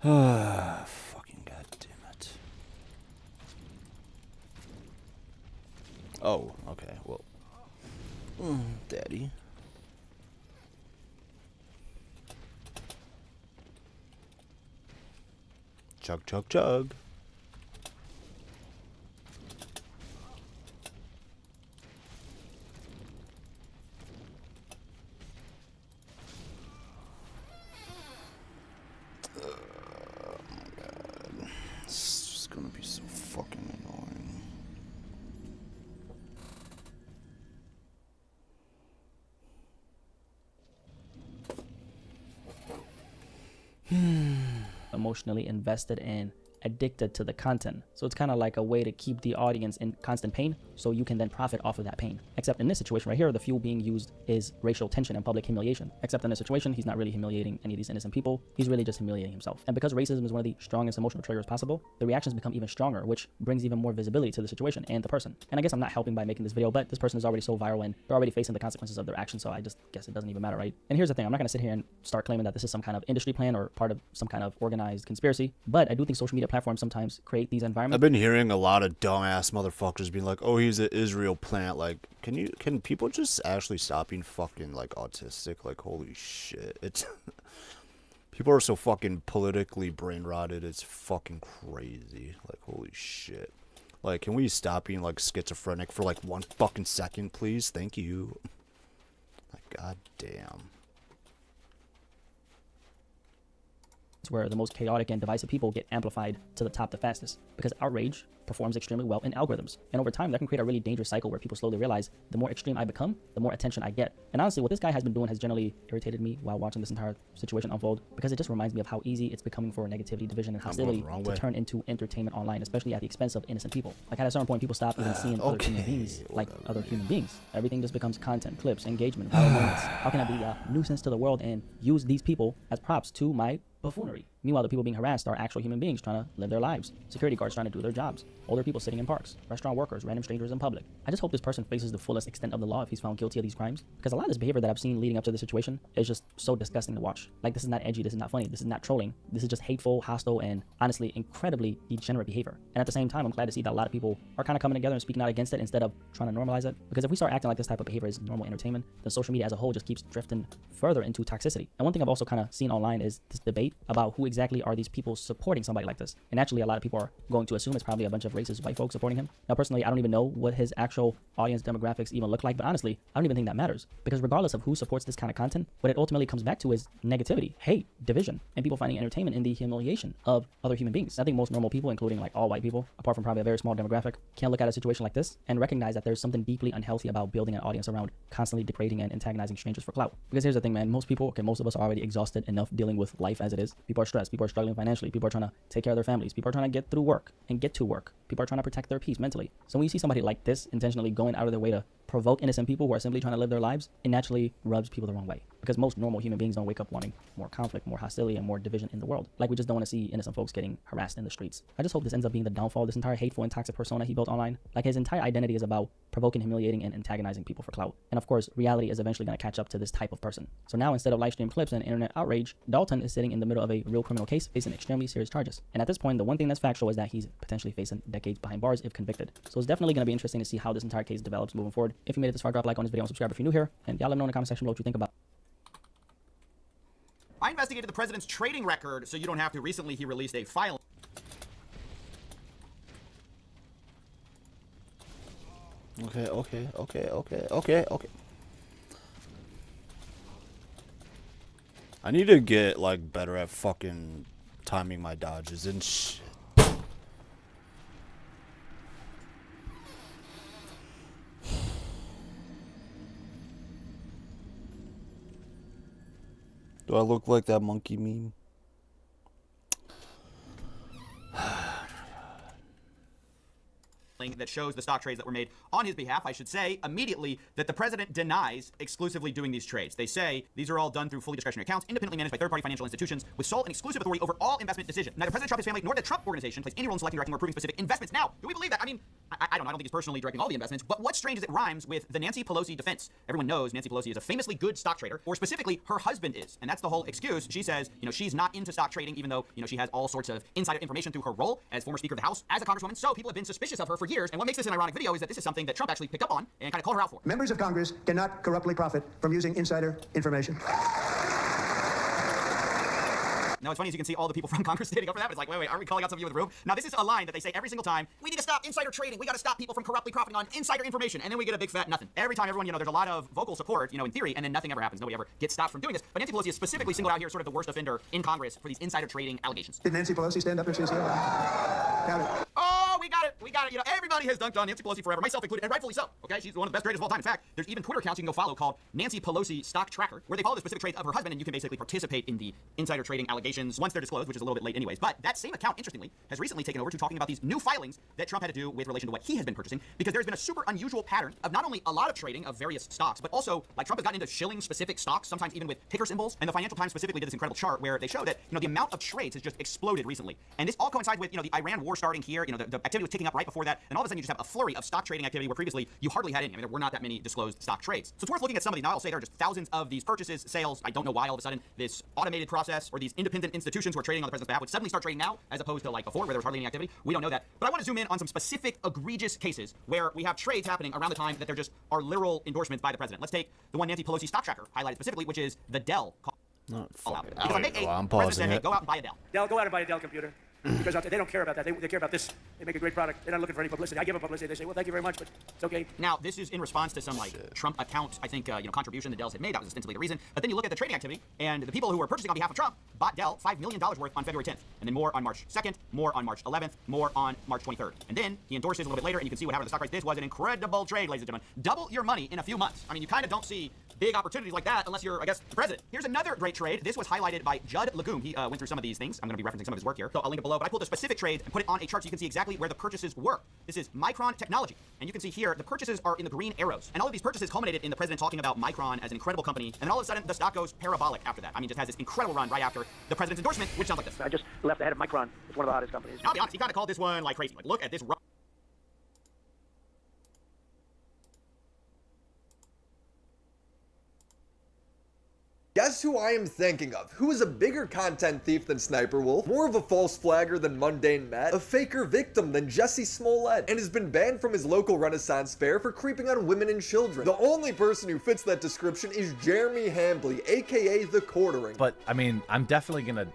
Fucking goddamn it. Oh, okay, well. Daddy. Chug, chug, chug. Oh my god. This is gonna be so fucking annoying. Emotionally invested and addicted to the content. So it's kind of like a way to keep the audience in constant pain so you can then profit off of that pain. Except in this situation right here, the fuel being used is racial tension and public humiliation. Except in this situation, he's not really humiliating any of these innocent people. He's really just humiliating himself. And because racism is one of the strongest emotional triggers possible, the reactions become even stronger, which brings even more visibility to the situation and the person. And I guess I'm not helping by making this video, but this person is already so viral and they're already facing the consequences of their actions, so I just guess it doesn't even matter, right? And here's the thing, I'm not gonna sit here and start claiming that this is some kind of industry plan or part of some kind of organized conspiracy, but I do think social media platforms sometimes create these environments. I've been hearing a lot of dumbass motherfuckers being like, "Oh, he's an Israel plant." Like, can people just actually stop being fucking like autistic? Like, holy shit, it's people are so fucking politically brain rotted. It's fucking crazy. Like, holy shit. Like, can we stop being like schizophrenic for like 1 fucking second, please? Thank you. Like, god damn. Where the most chaotic and divisive people get amplified to the top the fastest, because outrage performs extremely well in algorithms, and over time that can create a really dangerous cycle where people slowly realize the more extreme I become, the more attention I get. And honestly, what this guy has been doing has generally irritated me while watching this entire situation unfold, because it just reminds me of how easy it's becoming for negativity, division, and hostility to turn into entertainment online, especially at the expense of innocent people. Like, at a certain point, people stop even seeing other human beings like other human beings. Everything just becomes content, clips, engagement, viral moments. How can I be a nuisance to the world and use these people as props to my buffoonery? Meanwhile, the people being harassed are actual human beings trying to live their lives. Security guards trying to do their jobs. Older people sitting in parks. Restaurant workers. Random strangers in public. I just hope this person faces the fullest extent of the law if he's found guilty of these crimes. Because a lot of this behavior that I've seen leading up to this situation is just so disgusting to watch. Like, this is not edgy. This is not funny. This is not trolling. This is just hateful, hostile, and honestly incredibly degenerate behavior. And at the same time, I'm glad to see that a lot of people are kind of coming together and speaking out against it instead of trying to normalize it. Because if we start acting like this type of behavior is normal entertainment, then social media as a whole just keeps drifting further into toxicity. And one thing I've also kind of seen online is this debate about who exactly are these people supporting somebody like this. And actually, a lot of people are going to assume it's probably a bunch of racist white folks supporting him. Now, personally, I don't even know what his actual audience demographics even look like, but honestly, I don't even think that matters, because regardless of who supports this kind of content, what it ultimately comes back to is negativity, hate, division, and people finding entertainment in the humiliation of other human beings. I think most normal people, including like all white people, apart from probably a very small demographic, can look at a situation like this and recognize that there's something deeply unhealthy about building an audience around constantly degrading and antagonizing strangers for clout. Because here's the thing, man, most of us are already exhausted enough dealing with life as it is. People are stressed, people are struggling financially, people are trying to take care of their families, people are trying to get through work and get to work, people are trying to protect their peace mentally. So when you see somebody like this intentionally going out of their way to provoke innocent people who are simply trying to live their lives, it naturally rubs people the wrong way. Because most normal human beings don't wake up wanting more conflict, more hostility, and more division in the world. Like, we just don't want to see innocent folks getting harassed in the streets. I just hope this ends up being the downfall of this entire hateful and toxic persona he built online. Like, his entire identity is about provoking, humiliating, and antagonizing people for clout. And of course, reality is eventually going to catch up to this type of person. So now, instead of live stream clips and internet outrage, Dalton is sitting in the middle of a real criminal case facing extremely serious charges. And at this point, the one thing that's factual is that he's potentially facing decades behind bars if convicted. So it's definitely going to be interesting to see how this entire case develops moving forward. If you made it this far, drop a like on this video and subscribe if you're new here. And y'all let me know in the comment section below what you think about it. I investigated the president's trading record, so you don't have to. Recently, he released a file. Okay. I need to get, like, better at fucking timing my dodges and shit. Do I look like that monkey meme? That shows the stock trades that were made on his behalf. I should say immediately that the president denies exclusively doing these trades. They say these are all done through fully discretionary accounts, independently managed by third-party financial institutions with sole and exclusive authority over all investment decisions. Neither President Trump, his family, nor the Trump organization plays any role in selecting, directing, or approving specific investments. Now, do we believe that? I mean, I don't know. I don't think he's personally directing all the investments, but what's strange is it rhymes with the Nancy Pelosi defense. Everyone knows Nancy Pelosi is a famously good stock trader, or specifically her husband is, and that's the whole excuse. She says, she's not into stock trading, even though, she has all sorts of insider information through her role as former Speaker of the House, as a congresswoman. So people have been suspicious of her for years, and what makes this an ironic video is that this is something that Trump actually picked up on and kind of called her out for. Members of Congress cannot corruptly profit from using insider information. Now, it's funny as you can see all the people from Congress standing up for that, but it's like, wait, aren't we calling out some of you in the room? Now, this is a line that they say every single time. We need to stop insider trading. We got to stop people from corruptly profiting on insider information. And then we get a big fat nothing. Every time everyone, there's a lot of vocal support, in theory, and then nothing ever happens. Nobody ever gets stopped from doing this. But Nancy Pelosi is specifically singled out here, sort of the worst offender in Congress for these insider trading allegations. Did Nancy Pelosi stand up and say so? Count it. Oh, we got it. Everybody has dunked on Nancy Pelosi forever, myself included, and rightfully so. Okay, she's one of the best traders of all time. In fact, there's even Twitter accounts you can go follow called Nancy Pelosi Stock Tracker, where they follow the specific trades of her husband, and you can basically participate in the insider trading allegations once they're disclosed, which is a little bit late anyways. But that same account, interestingly, has recently taken over to talking about these new filings that Trump had to do with relation to what he has been purchasing, because there's been a super unusual pattern of not only a lot of trading of various stocks, but also, like, Trump has gotten into shilling specific stocks, sometimes even with ticker symbols. And the Financial Times specifically did this incredible chart where they show that, the amount of trades has just exploded recently. And this all coincides with, the Iran war starting here. The activity was ticking up right before that, and all of a sudden you just have a flurry of stock trading activity where previously you hardly had any. I mean, there were not that many disclosed stock trades. So it's worth looking at some of these. Now, I'll say there are just thousands of these purchases, sales. I don't know why all of a sudden this automated process or these independent institutions who are trading on the president's behalf would suddenly start trading now as opposed to like before where there was hardly any activity. We don't know that. But I want to zoom in on some specific egregious cases where we have trades happening around the time that there just are literal endorsements by the president. Let's take the one Nancy Pelosi stock tracker highlighted specifically, which is the Dell call. I'm pausing it. Go out and buy a Dell. Dell, go out and buy a Dell computer. Because they don't care about that. They care about this. They make a great product. They're not looking for any publicity. I give them publicity. They say, well, thank you very much, but it's okay. Now, this is in response to some Trump account, I think, contribution the Dells had made. That was ostensibly the reason. But then you look at the trading activity, and the people who were purchasing on behalf of Trump bought Dell $5 million worth on February 10th, and then more on March 2nd, more on March 11th, more on March 23rd. And then he endorses a little bit later, and you can see what happened to the stock price. This was an incredible trade, ladies and gentlemen. Double your money in a few months. I mean, you kind of don't see big opportunities like that unless you're, I guess, the president. Here's another great trade. This was highlighted by Judd Legume. He went through some of these things. I'm going to be referencing some of his work here, so I'll link it below. But I pulled the specific trades and put it on a chart so you can see exactly where the purchases were. This is Micron Technology, and you can see here the purchases are in the green arrows. And all of these purchases culminated in the president talking about Micron as an incredible company, and then all of a sudden the stock goes parabolic after that. I mean, just has this incredible run right after the president's endorsement, which sounds like this. I just left the head of Micron. It's one of the hottest companies. I'll be honest, he kind of called this one like crazy. Like, look at this run. Guess who I am thinking of? Who is a bigger content thief than Sniper Wolf, more of a false flagger than Mundane Matt, a faker victim than Jesse Smollett, and has been banned from his local Renaissance fair for creeping on women and children. The only person who fits that description is Jeremy Hambley, aka The Quartering. But, I mean, I'm definitely gonna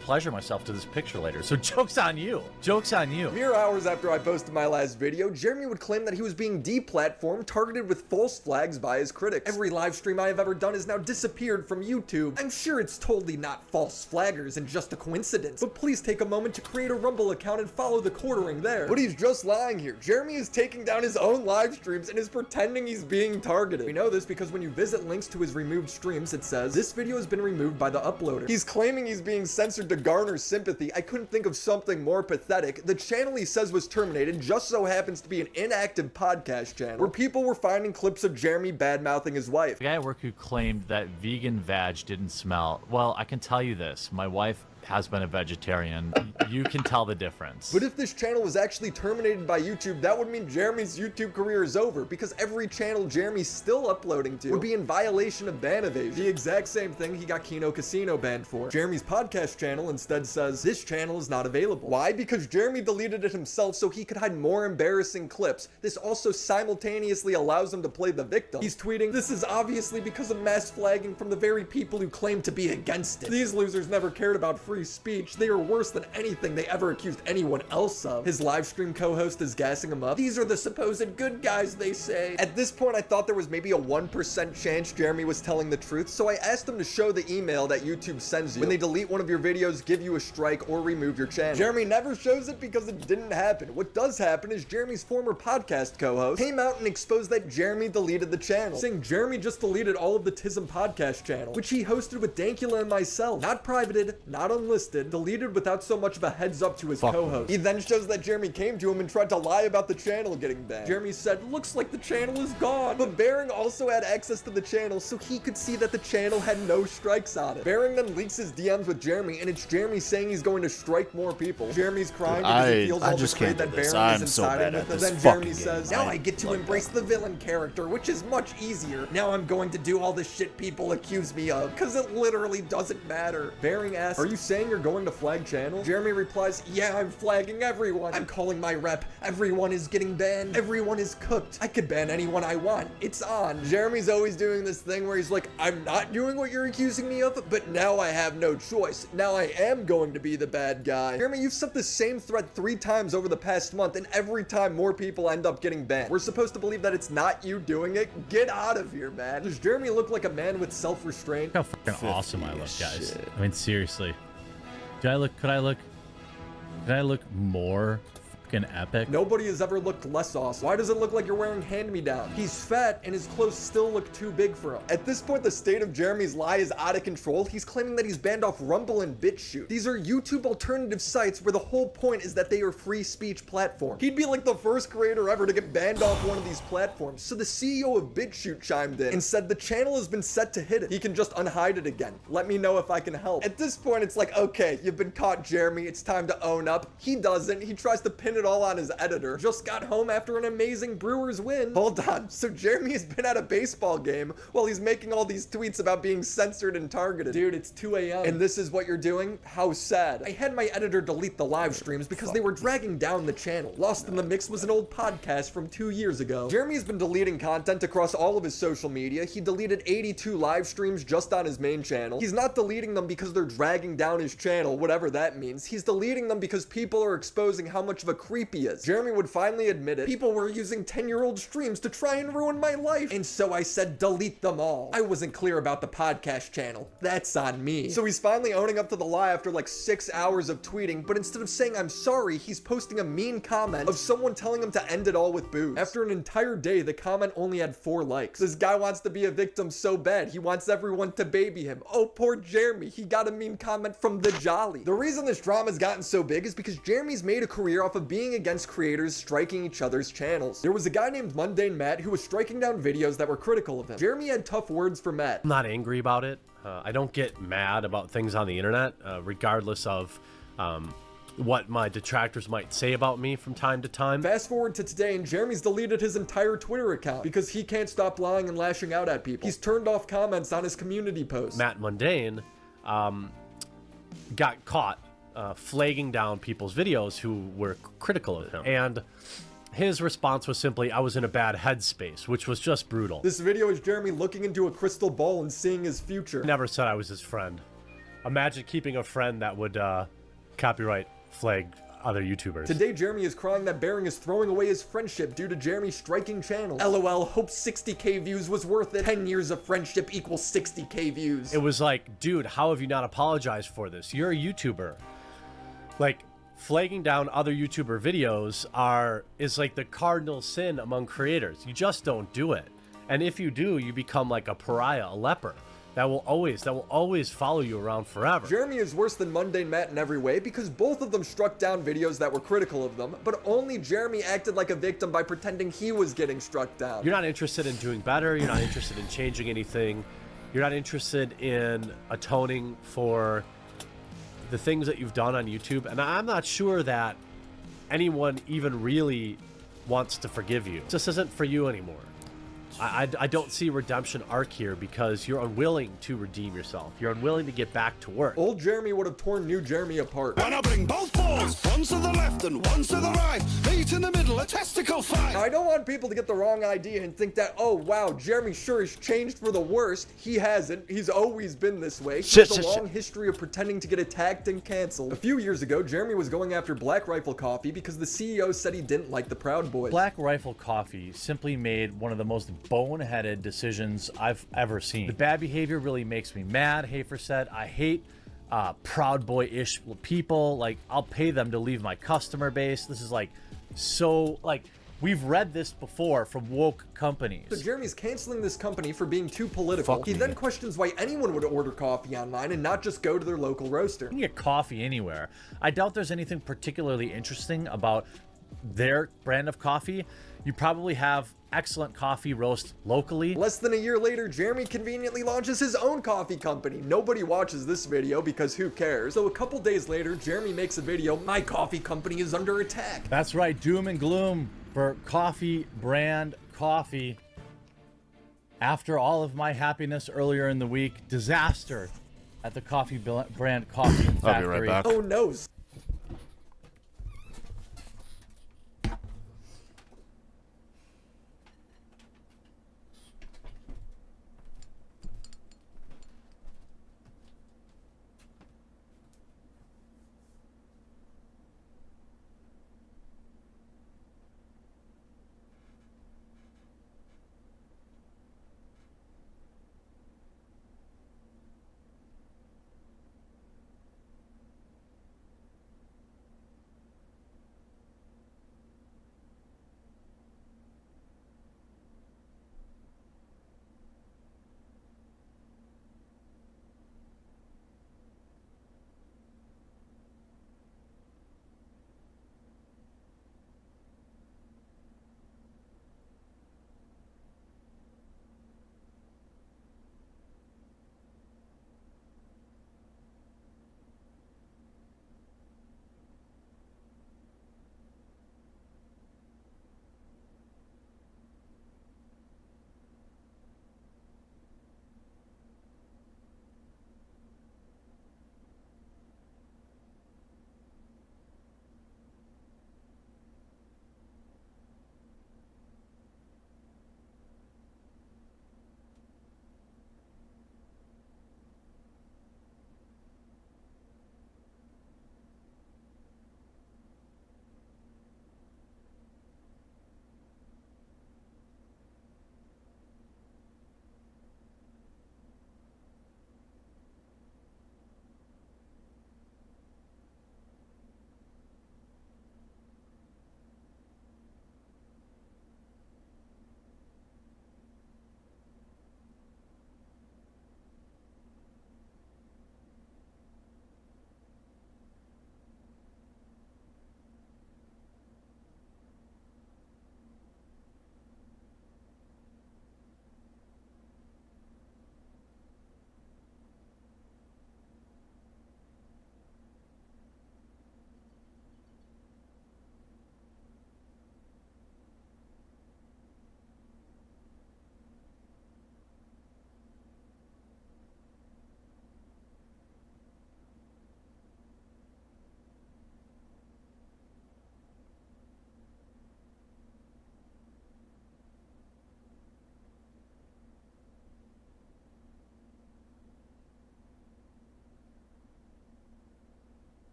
pleasure myself to this picture later. So joke's on you. Joke's on you. Mere hours after I posted my last video, Jeremy would claim that he was being deplatformed, targeted with false flags by his critics. Every live stream I have ever done has now disappeared from YouTube. I'm sure it's totally not false flaggers and just a coincidence, but please take a moment to create a Rumble account and follow The Quartering there. But he's just lying here. Jeremy is taking down his own live streams and is pretending he's being targeted. We know this because when you visit links to his removed streams, it says, this video has been removed by the uploader. He's claiming claiming he's being censored to garner sympathy, I couldn't think of something more pathetic. The channel he says was terminated just so happens to be an inactive podcast channel where people were finding clips of Jeremy bad-mouthing his wife. The guy at work who claimed that vegan vag didn't smell. Well, I can tell you this. My wife has been a vegetarian. You can tell the difference. But if this channel was actually terminated by YouTube, that would mean Jeremy's YouTube career is over, because every channel Jeremy's still uploading to would be in violation of ban evasion. The exact same thing he got Kino Casino banned for. Jeremy's podcast channel instead says this channel is not available. Why? Because Jeremy deleted it himself so he could hide more embarrassing clips. This also simultaneously allows him to play the victim. He's tweeting, "This is obviously because of mass flagging from the very people who claim to be against it. These losers never cared about free speech. They are worse than anything they ever accused anyone else of." His live stream co-host is gassing him up. "These are the supposed good guys, they say." At this point, I thought there was maybe a 1% chance Jeremy was telling the truth, so I asked him to show the email that YouTube sends you when they delete one of your videos, give you a strike, or remove your channel. Jeremy never shows it because it didn't happen. What does happen is Jeremy's former podcast co-host came out and exposed that Jeremy deleted the channel, saying Jeremy just deleted all of the Tism podcast channel, which he hosted with Dankula and myself. Not privated, not unlisted, deleted without so much of a heads up to his co-host. He then shows that Jeremy came to him and tried to lie about the channel getting banned. Jeremy said, "Looks like the channel is gone." But Baring also had access to the channel so he could see that the channel had no strikes on it. Baring then leaks his DMs with Jeremy, and it's Jeremy saying he's going to strike more people. Jeremy's crying because he feels all the great that Baring is siding with him. Then Jeremy says, "Now I get to embrace the villain character, which is much easier. Now I'm going to do all the shit people accuse me of, because it literally doesn't matter." Baring asks, "Are you saying you're going to flag channel?" Jeremy replies, "Yeah, I'm flagging everyone. I'm calling my rep. Everyone is getting banned. Everyone is cooked. I could ban anyone I want. It's on." Jeremy's always doing this thing where he's like, "I'm not doing what you're accusing me of, but now I have no choice. Now I am going to be the bad guy." Jeremy, you've sent the same threat 3 times over the past month, and every time more people end up getting banned. We're supposed to believe that it's not you doing it? Get out of here, man. Does Jeremy look like a man with self-restraint? Look how fucking awesome I look, guys. I mean, seriously. Could I look more fucking epic? Nobody has ever looked less awesome. Why does it look like you're wearing hand-me-down? He's fat and his clothes still look too big for him. At this point, the state of Jeremy's lie is out of control. He's claiming that he's banned off Rumble and BitChute. These are YouTube alternative sites where the whole point is that they are free speech platforms. He'd be like the first creator ever to get banned off one of these platforms. So the CEO of BitChute chimed in and said the channel has been set to hidden. He can just unhide it again. Let me know if I can help. At this point, it's like, okay, you've been caught, Jeremy. It's time to own up. He doesn't. He tries to pin it all on his editor. Just got home after an amazing Brewers win. Hold on. So Jeremy has been at a baseball game while he's making all these tweets about being censored and targeted. Dude, it's 2 a.m. and this is what you're doing? How sad. I had my editor delete the live streams because they were dragging down the channel. Lost in the Mix was an old podcast from 2 years ago. Jeremy's been deleting content across all of his social media. He deleted 82 live streams just on his main channel. He's not deleting them because they're dragging down his channel, whatever that means. He's deleting them because people are exposing how much of a creep he is. Jeremy would finally admit it. People were using 10-year-old streams to try and ruin my life. And so I said, delete them all. I wasn't clear about the podcast channel. That's on me. So he's finally owning up to the lie after like 6 hours of tweeting, but instead of saying I'm sorry, he's posting a mean comment of someone telling him to end it all with booze. After an entire day, the comment only had 4 likes. This guy wants to be a victim so bad. He wants everyone to baby him. Oh, poor Jeremy. He got a mean comment from the Jolly. The reason this drama's gotten so big is because Jeremy's made a career off of being against creators striking each other's channels. There was a guy named Mundane Matt who was striking down videos that were critical of him. Jeremy had tough words for Matt. I'm not angry about it. I don't get mad about things on the internet, regardless of what my detractors might say about me from time to time. Fast forward to today, and Jeremy's deleted his entire Twitter account because he can't stop lying and lashing out at people. He's turned off comments on his community posts. Matt Mundane got caught flagging down people's videos who were critical of him. And his response was simply, I was in a bad headspace, which was just brutal. This video is Jeremy looking into a crystal ball and seeing his future. Never said I was his friend. Imagine keeping a friend that would copyright flag other YouTubers. Today, Jeremy is crying that Baring is throwing away his friendship due to Jeremy striking channels. LOL, hope 60k views was worth it. 10 years of friendship equals 60k views. It was like, dude, how have you not apologized for this? You're a YouTuber. Like, flagging down other YouTuber videos is like the cardinal sin among creators. You just don't do it. And if you do, you become like a pariah, a leper. that will always follow you around forever. Jeremy is worse than Mundane Matt in every way because both of them struck down videos that were critical of them, but only Jeremy acted like a victim by pretending he was getting struck down. You're not interested in doing better. You're not interested in changing anything. You're not interested in atoning for the things that you've done on YouTube. And I'm not sure that anyone even really wants to forgive you. It just isn't for you anymore. I don't see a redemption arc here because you're unwilling to redeem yourself. You're unwilling to get back to work. Old Jeremy would have torn new Jeremy apart. When I bring both balls, one to the left and one to the right, meet in the middle, a testicle fight. Now, I don't want people to get the wrong idea and think that, oh wow, Jeremy sure has changed for the worst. He hasn't. He's always been this way. He has a long history of pretending to get attacked and canceled. A few years ago, Jeremy was going after Black Rifle Coffee because the CEO said he didn't like the Proud Boys. Black Rifle Coffee simply made one of the most boneheaded decisions I've ever seen. The bad behavior really makes me mad. Hafer said, I hate Proud Boy-ish people. Like, I'll pay them to leave my customer base. This is like, so, like, we've read this before from woke companies. So Jeremy's canceling this company for being too political. He then questions why anyone would order coffee online and not just go to their local roaster. You can get coffee anywhere. I doubt there's anything particularly interesting about their brand of coffee. You probably have excellent coffee roast locally. Less than a year later, Jeremy conveniently launches his own coffee company. Nobody watches this video because who cares? So a couple days later, Jeremy makes a video, my coffee company is under attack. That's right, doom and gloom for coffee brand coffee. After all of my happiness earlier in the week, disaster at the coffee brand coffee factory. I'll be right back. Oh no.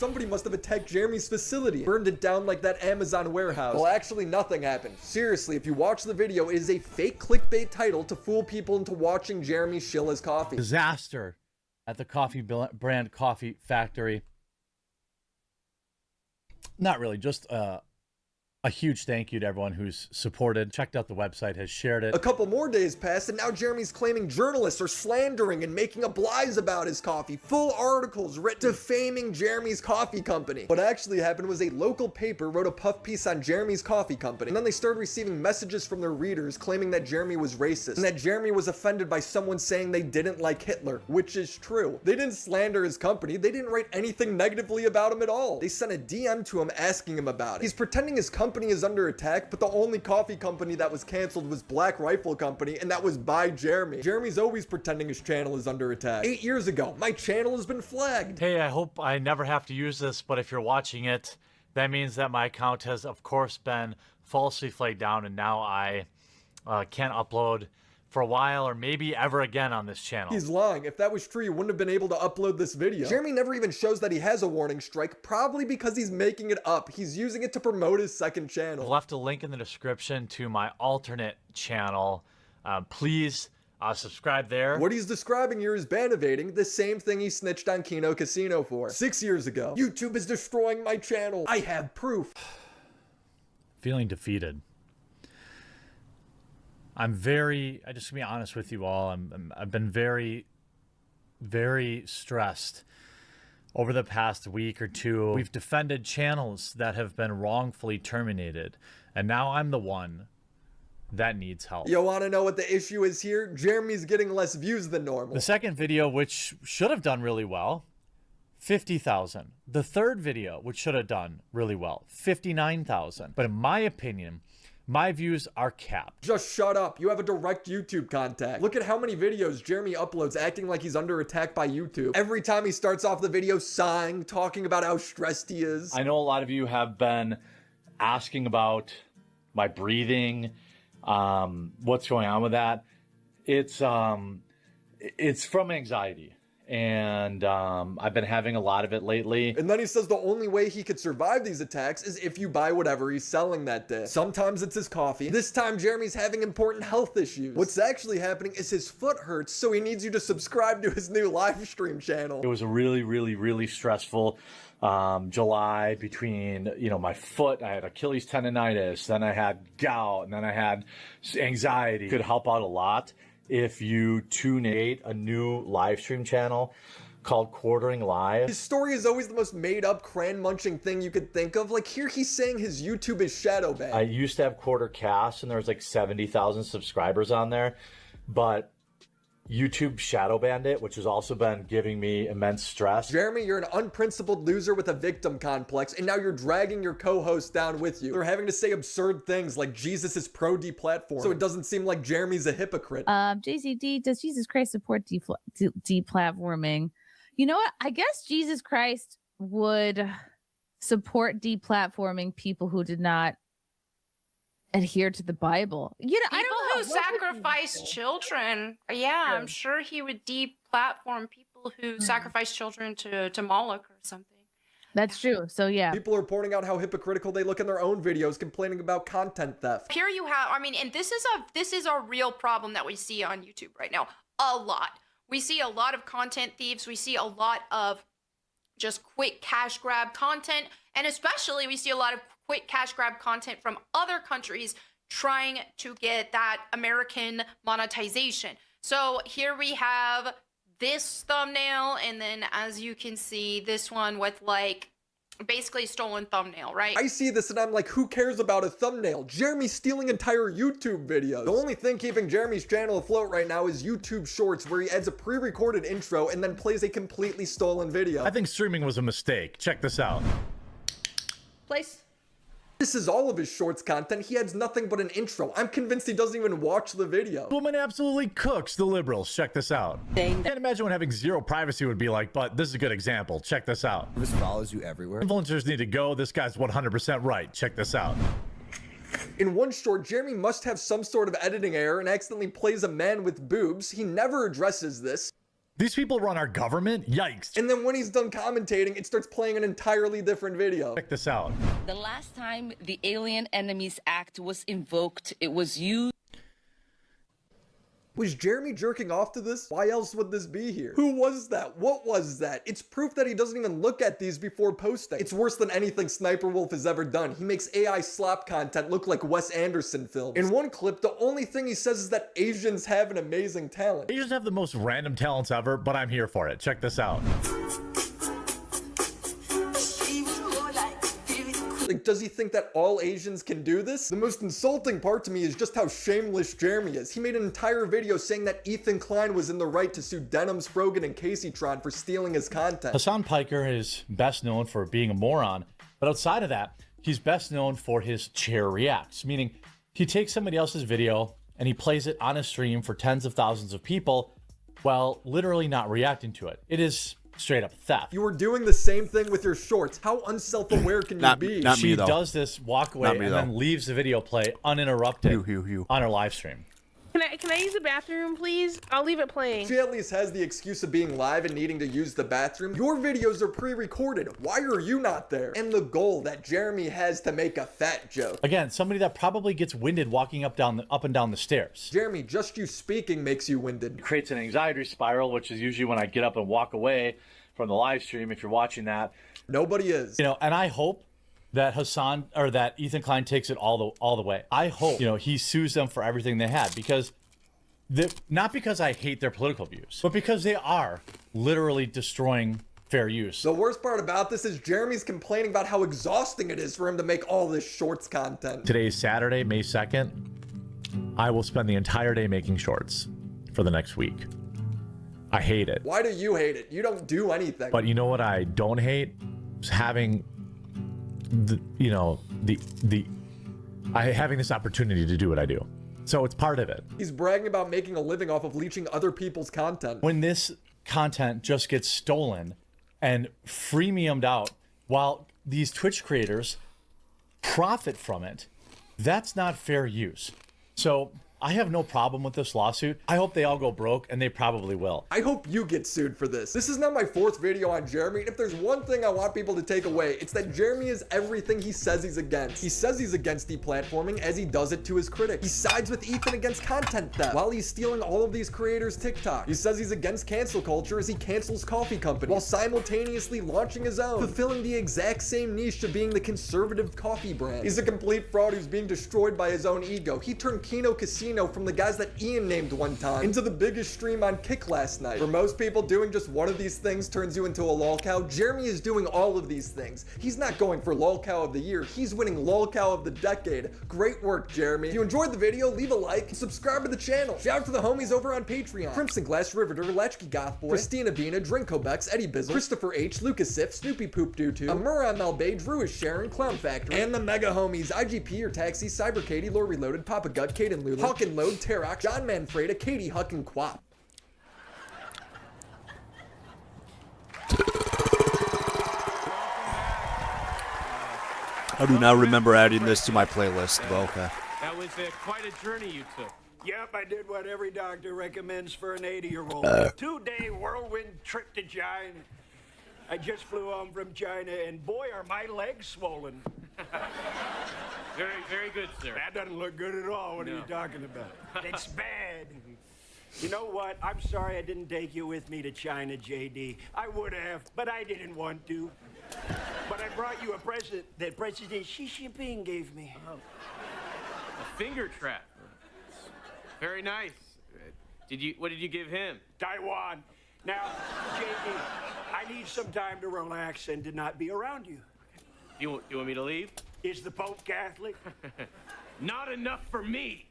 somebody must have attacked Jeremy's facility, burned it down like that Amazon warehouse. Well, actually nothing happened. Seriously, if you watch the video, it is a fake clickbait title to fool people into watching Jeremy shill his coffee. Disaster at the coffee brand coffee factory. Not really, just a huge thank you to everyone who's supported, checked out the website, has shared it. A couple more days passed, and now Jeremy's claiming journalists are slandering and making up lies about his coffee. Full articles written defaming Jeremy's coffee company. What actually happened was a local paper wrote a puff piece on Jeremy's coffee company, and then they started receiving messages from their readers claiming that Jeremy was racist, and that Jeremy was offended by someone saying they didn't like Hitler, which is true. They didn't slander his company. They didn't write anything negatively about him at all. They sent a DM to him asking him about it. He's pretending his company is under attack, but the only coffee company that was canceled was Black Rifle Company, and that was by Jeremy. Jeremy's always pretending his channel is under attack. 8 years ago, my channel has been flagged. Hey, I hope I never have to use this, but if you're watching it, that means that my account has, of course, been falsely flagged down, and now I can't upload for a while or maybe ever again on this channel. He's lying. If that was true, you wouldn't have been able to upload this video. Jeremy never even shows that he has a warning strike, probably because he's making it up. He's using it to promote his second channel. I've left a link in the description to my alternate channel. Please subscribe there. What he's describing here is ban evading, the same thing he snitched on Kino Casino for 6 years ago. YouTube is destroying my channel. I have proof. Feeling defeated. I just to be honest with you all, I've been very, very stressed over the past week or two. We've defended channels that have been wrongfully terminated, and now I'm the one that needs help. You want to know what the issue is here? Jeremy's getting less views than normal. The second video, which should have done really well, 50,000. The third video, which should have done really well, 59,000. But in my opinion, my views are capped. Just shut up. You have a direct YouTube contact. Look at how many videos Jeremy uploads acting like he's under attack by YouTube. Every time he starts off the video sighing, talking about how stressed he is. I know a lot of you have been asking about my breathing, what's going on with that. It's from anxiety. And I've been having a lot of it lately. And then he says the only way he could survive these attacks is if you buy whatever he's selling that day. Sometimes it's his coffee. This time Jeremy's having important health issues. What's actually happening is his foot hurts, so he needs you to subscribe to his new live stream channel. It was a really, really, really stressful July between, my foot. I had Achilles tendonitis, then I had gout, and then I had anxiety. It could help out a lot if you tune in a new live stream channel called Quartering Live. His story is always the most made-up, cran-munching thing you could think of. Like, here he's saying his YouTube is shadow banned. I used to have Quarter Cast, and there was like 70,000 subscribers on there, but YouTube shadow banned it, which has also been giving me immense stress. Jeremy, you're an unprincipled loser with a victim complex, and now you're dragging your co-host down with you. They're having to say absurd things like Jesus is pro-deplatform, so it doesn't seem like Jeremy's a hypocrite. JCD, does Jesus Christ support deplatforming? You know what? I guess Jesus Christ would support deplatforming people who did not adhere to the Bible. People who sacrifice children. Yeah, I'm sure he would deplatform people who sacrifice children to Moloch or something. That's true. So yeah. People are pointing out how hypocritical they look in their own videos, complaining about content theft. Here you have, and this is a real problem that we see on YouTube right now. A lot. We see a lot of content thieves. We see a lot of just quick cash grab content, and especially we see a lot of quick cash grab content from other countries trying to get that American monetization. So here we have this thumbnail, and then as you can see, this one with like basically stolen thumbnail, right? I see this and I'm like, who cares about a thumbnail? Jeremy's stealing entire YouTube videos. The only thing keeping Jeremy's channel afloat right now is YouTube Shorts, where he adds a pre-recorded intro and then plays a completely stolen video. I think streaming was a mistake. Check this out. Place. This is all of his Shorts content. He adds nothing but an intro. I'm convinced he doesn't even watch the video. Woman absolutely cooks the liberals. Check this out. Can't imagine what having zero privacy would be like, but this is a good example. Check this out. This follows you everywhere. Influencers need to go. This guy's 100% right. Check this out. In one short, Jeremy must have some sort of editing error and accidentally plays a man with boobs. He never addresses this. These people run our government? Yikes. And then when he's done commentating, it starts playing an entirely different video. Check this out. The last time the Alien Enemies Act was invoked, it was used. Was Jeremy jerking off to this? Why else would this be here? Who was that? What was that? It's proof that he doesn't even look at these before posting. It's worse than anything Sniper Wolf has ever done. He makes AI slop content look like Wes Anderson films. In one clip, the only thing he says is that Asians have an amazing talent. Asians have the most random talents ever, but I'm here for it. Check this out. Like, does he think that all Asians can do this? The most insulting part to me is just how shameless Jeremy is. He made an entire video saying that Ethan Klein was in the right to sue Denim, Sprogan, and Caseytron for stealing his content. Hassan Piker is best known for being a moron, but outside of that, he's best known for his chair reacts, meaning he takes somebody else's video and he plays it on a stream for tens of thousands of people while literally not reacting to it. It is straight up theft. You were doing the same thing with your shorts. How unself-aware can you be? Not she does this walk away and then leaves the video play uninterrupted on her live stream. Can I use the bathroom, please? I'll leave it playing. She at least has the excuse of being live and needing to use the bathroom. Your videos are pre-recorded. Why are you not there? And the goal that Jeremy has to make a fat joke. Again, somebody that probably gets winded walking up and down the stairs. Jeremy, just you speaking makes you winded. It creates an anxiety spiral, which is usually when I get up and walk away from the live stream, if you're watching that. Nobody is. You know, and I hope that Hassan or that Ethan Klein takes it all the way. I hope, you know, he sues them for everything they had, because not because I hate their political views, but because they are literally destroying fair use. The worst part about this is Jeremy's complaining about how exhausting it is for him to make all this shorts content. Today is Saturday, May 2nd. I will spend the entire day making shorts for the next week. I hate it. Why do you hate it? You don't do anything. But you know what I don't hate? Is having having this opportunity to do what I do. So it's part of it. He's bragging about making a living off of leeching other people's content. When this content just gets stolen and freemiumed out while these Twitch creators profit from it, that's not fair use. So I have no problem with this lawsuit. I hope they all go broke, and they probably will. I hope you get sued for this. This is now my 4th video on Jeremy, and if there's one thing I want people to take away, it's that Jeremy is everything he says he's against. He says he's against deplatforming as he does it to his critics. He sides with Ethan against content theft while he's stealing all of these creators' TikTok. He says he's against cancel culture as he cancels coffee companies while simultaneously launching his own, fulfilling the exact same niche of being the conservative coffee brand. He's a complete fraud who's being destroyed by his own ego. He turned Kino Casino from the guys that Ian named one time into the biggest stream on Kick last night. For most people, doing just one of these things turns you into a lolcow. Jeremy is doing all of these things. He's not going for lolcow of the year. He's winning lolcow of the decade. Great work, Jeremy. If you enjoyed the video, leave a like and subscribe to the channel. Shout out to the homies over on Patreon: Crimson Glass Riveter, Latchkey Gothboy, Christina Bina, Drinkobex, Eddie Bizzle, Christopher H, Lucas Sif, Snoopy Poop Doo 2, Amura Melbay, Drew is Sharon, Clown Factory, and the mega homies IGP or Taxi, Cyber Katie, Lore Reloaded, Papa Gut, Caden Lulu, Hawk and Load, Terrock, John Manfreda, Katie Huck, and Quap. I do not remember adding this to my playlist, but okay. That was quite a journey you took. Yep, I did what every doctor recommends for an 80-year-old. 2-day whirlwind trip to China. I just flew home from China, and boy, are my legs swollen. Very, very good, sir. That doesn't look good at all. What are you talking about? It's bad. You know what? I'm sorry I didn't take you with me to China, JD. I would have, but I didn't want to. But I brought you a present that President Xi Jinping gave me. Oh. A finger trap. Very nice. What did you give him? Taiwan. Now, JD, I need some time to relax and to not be around you. You want me to leave? Is the Pope Catholic? Not enough for me.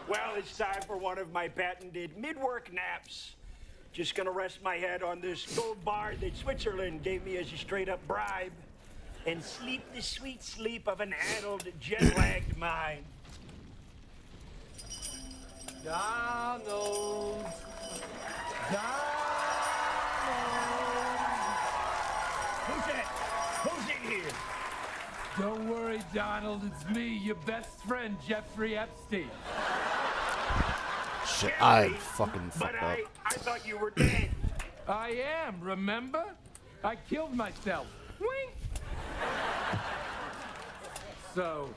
Well, it's time for one of my patented mid-work naps. Just gonna rest my head on this gold bar that Switzerland gave me as a straight-up bribe and sleep the sweet sleep of an addled, jet-lagged mind. Donald. Who's that? Who's in here? Don't worry, Donald. It's me, your best friend, Jeffrey Epstein. shit. I fucking fucked up. I thought you were dead. I am, remember? I killed myself. Wink! So,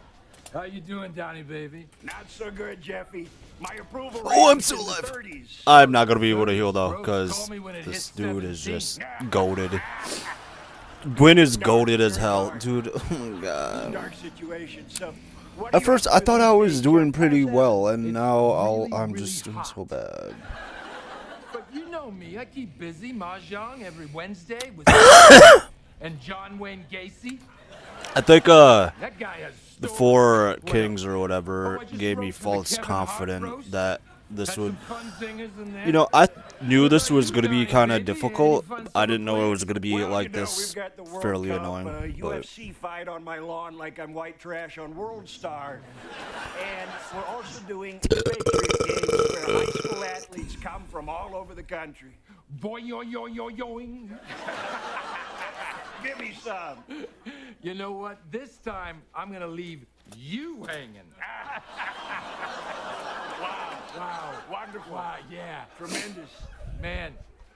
how you doing, Donnie, baby? Not so good, Jeffy. My approval Oh, I'm rating's still in the alive. 30s. I'm not gonna be able to heal though, because this dude is just goated. Gwyn is goated as hell, dude. Oh my god. Dark situation. So, At first, I thought I was doing pretty well, and now I'm just doing so bad. But you know me, I keep busy mahjong every Wednesday with and John Wayne Gacy. I think That guy has the Four Kings or whatever gave me false confidence that this would, you know, I knew this was going to be kind of difficult. I didn't know it was going to be like this fairly annoying. But UFC fight on my lawn like I'm white trash on World Star. And we're also doing Patriot games where high school athletes come from all over the country. Boy, yoing. Give me some. You know what? This time I'm gonna leave you hanging. Wow. Wonderful. Wow, yeah. Tremendous. Man,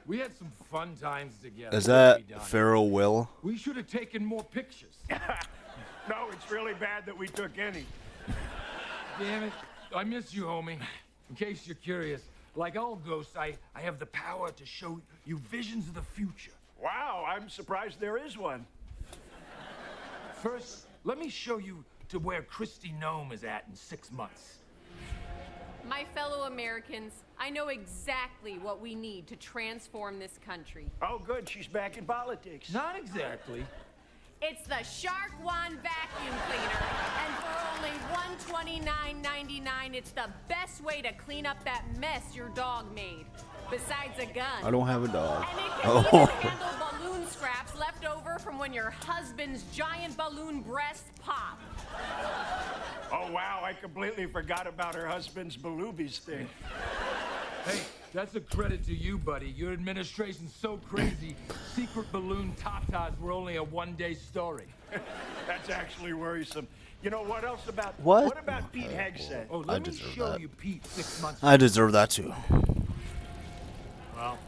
we had some fun times together. is that Pharaoh Will? We should have taken more pictures. No, it's really bad that we took any. Damn it. I miss you, homie. In case you're curious, like all ghosts, I have the power to show you visions of the future. Wow, I'm surprised there is one. First, let me show you to where Christy Nome is at in 6 months. My fellow Americans, I know exactly what we need to transform this country. Oh, good. She's back in politics. Not exactly. It's the Shark One vacuum cleaner, and for only $129.99, it's the best way to clean up that mess your dog made. Besides a gun. I don't have a dog. And it can even handle balloon scraps left over from when your husband's giant balloon breasts pop. Oh, wow. I completely forgot about her husband's Baloobies thing. Hey, that's a credit to you, buddy. Your administration's so crazy, secret balloon tatas were only a one-day story. That's actually worrisome. You know, what else about... What? What about Pete Hegseth? Oh, let me show you Pete 6 months I deserve that too. Well,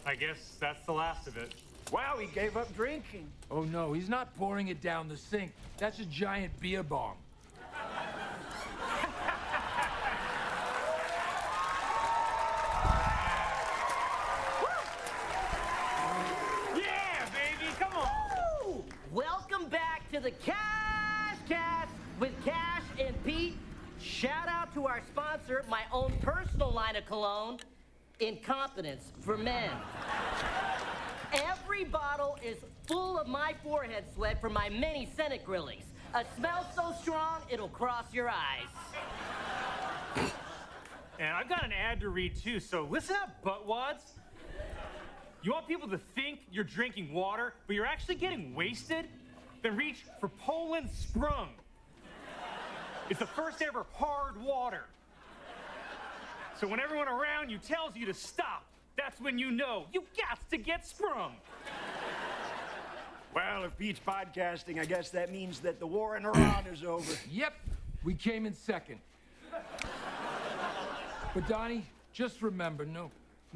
I guess that's the last of it. Wow, he gave up drinking. Oh, no, he's not pouring it down the sink. That's a giant beer bong. Yeah, baby, come on. Woo! Welcome back to the Cash Cast with Cash and Pete. Shout out to our sponsor, my own personal line of cologne, Incompetence for Men. Every bottle is full of my forehead sweat from my many Senate grillings. A smell so strong, it'll cross your eyes. And I've got an ad to read too, so listen up, buttwads. You want people to think you're drinking water, but you're actually getting wasted? Then reach for Poland Sprung. It's the first ever hard water. So when everyone around you tells you to stop, that's when you know you got to get sprung. Well, if Pete's podcasting, I guess that means that the war in Iran is over. Yep, we came in second. But Donnie, just remember, no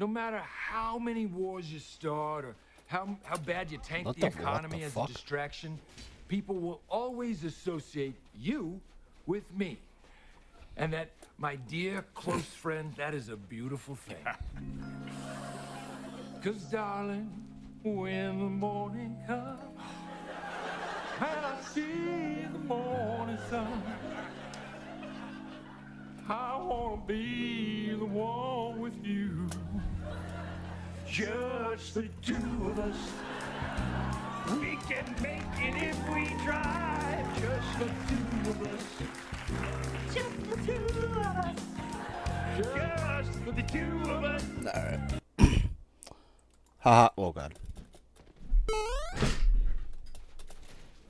matter how many wars you start or how bad you tank the economy as a distraction, people will always associate you with me. And that, my dear close friend, that is a beautiful thing. 'Cause darling, when the morning comes and I see the morning sun, I wanna be the one with you. Just the two of us. We can make it if we try. Just the two of us. Just the two of us. Just the two of us. Alright. Haha. Oh god.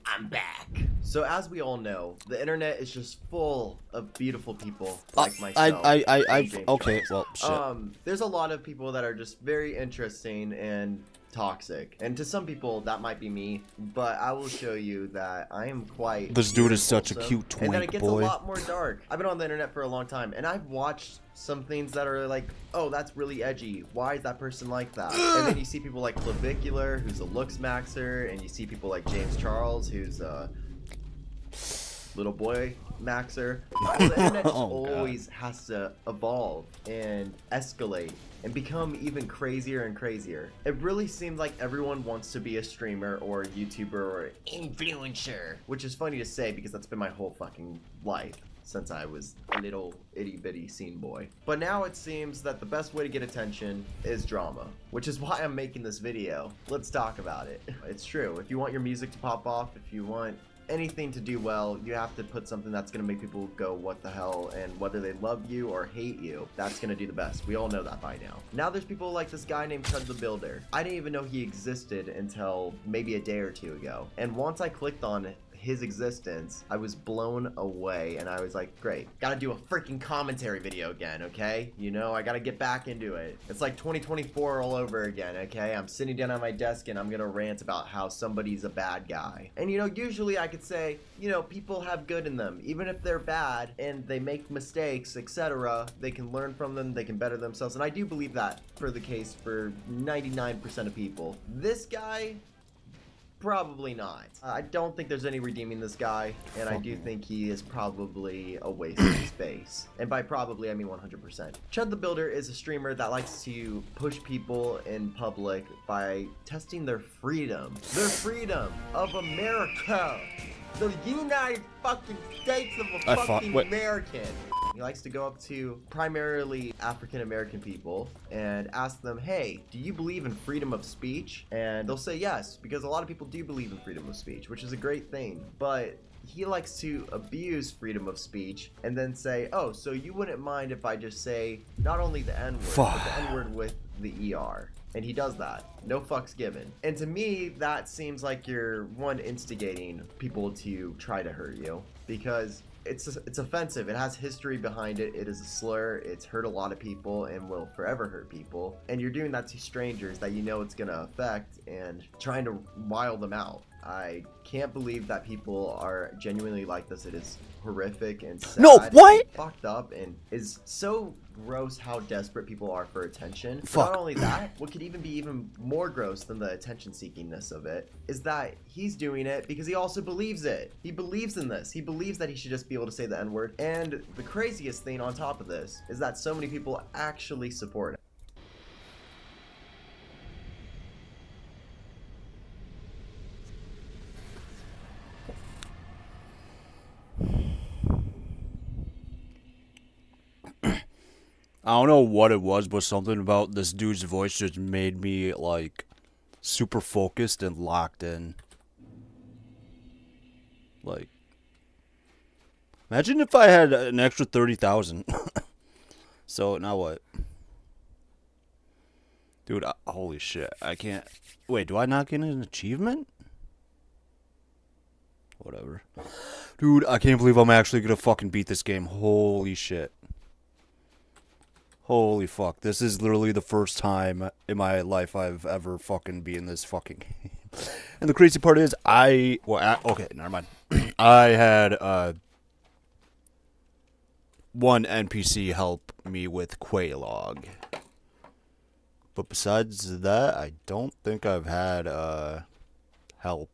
I'm back. So as we all know, the internet is just full of beautiful people like myself. Okay, well, shit. There's a lot of people that are just very interesting and toxic. And to some people, that might be me, but I will show you that I am quite... This dude is such a cute twink, and that it gets boy. a lot more dark. I've been on the internet for a long time, and I've watched some things that are like, oh, that's really edgy. Why is that person like that? And then you see people like Clavicular, who's a looks maxer, and you see people like James Charles, who's a little boy maxer. Well, the internet just always has to evolve and escalate and become even crazier and crazier. It really seems like everyone wants to be a streamer or a YouTuber or influencer, which is funny to say because that's been my whole fucking life since I was a little itty-bitty scene boy. But now it seems that the best way to get attention is drama, which is why I'm making this video. Let's talk about it. It's true. If you want your music to pop off, if you want anything to do well, you have to put something that's going to make people go, what the hell, and whether they love you or hate you, that's going to do the best. We all know that by now. Now there's people like this guy named Chud the Builder. I didn't even know he existed until maybe a day or two ago. And once I clicked on his existence, I was blown away, and I was like, great, gotta do a freaking commentary video again, okay? You know, I gotta get back into it. It's like 2024 all over again, okay? I'm sitting down at my desk and I'm gonna rant about how somebody's a bad guy. And you know, usually I could say, you know, people have good in them. Even if they're bad and they make mistakes, etc., they can learn from them, they can better themselves, and I do believe that for the case for 99% of people. This guy, probably not. I don't think there's any redeeming this guy, and I do think he is probably a waste of space. And by probably, I mean 100%. Chud the Builder is a streamer that likes to push people in public by testing their freedom. Their freedom of America. The United fucking States of a fucking American. He likes to go up to primarily African American people and ask them, hey, do you believe in freedom of speech? And they'll say yes, because a lot of people do believe in freedom of speech, which is a great thing. But he likes to abuse freedom of speech and then say, oh, so you wouldn't mind if I just say not only the N-word, but the N-word with the ER. And he does that. No fucks given. And to me, that seems like you're, one, instigating people to try to hurt you. Because it's offensive. It has history behind it. It is a slur. It's hurt a lot of people and will forever hurt people. And you're doing that to strangers that you know it's going to affect and trying to rile them out. I can't believe that people are genuinely like this. It is horrific and sad. No, what? And fucked up, and is so gross how desperate people are for attention. Fuck. But not only that, what could even be even more gross than the attention seekingness of it is that he's doing it because he also believes it. He believes in this. He believes that he should just be able to say the N-word. And the craziest thing on top of this is that so many people actually support it. I don't know what it was, but something about this dude's voice just made me, like, super focused and locked in. Like, imagine if I had an extra 30,000. So, now what? Dude, holy shit. I can't... Wait, do I not get an achievement? Whatever. Dude, I can't believe I'm actually gonna fucking beat this game. Holy shit. Holy fuck, this is literally the first time in my life I've ever fucking beaten this fucking game. And the crazy part is, okay, never mind. I had, one NPC help me with Quaylog. But besides that, I don't think I've had, help.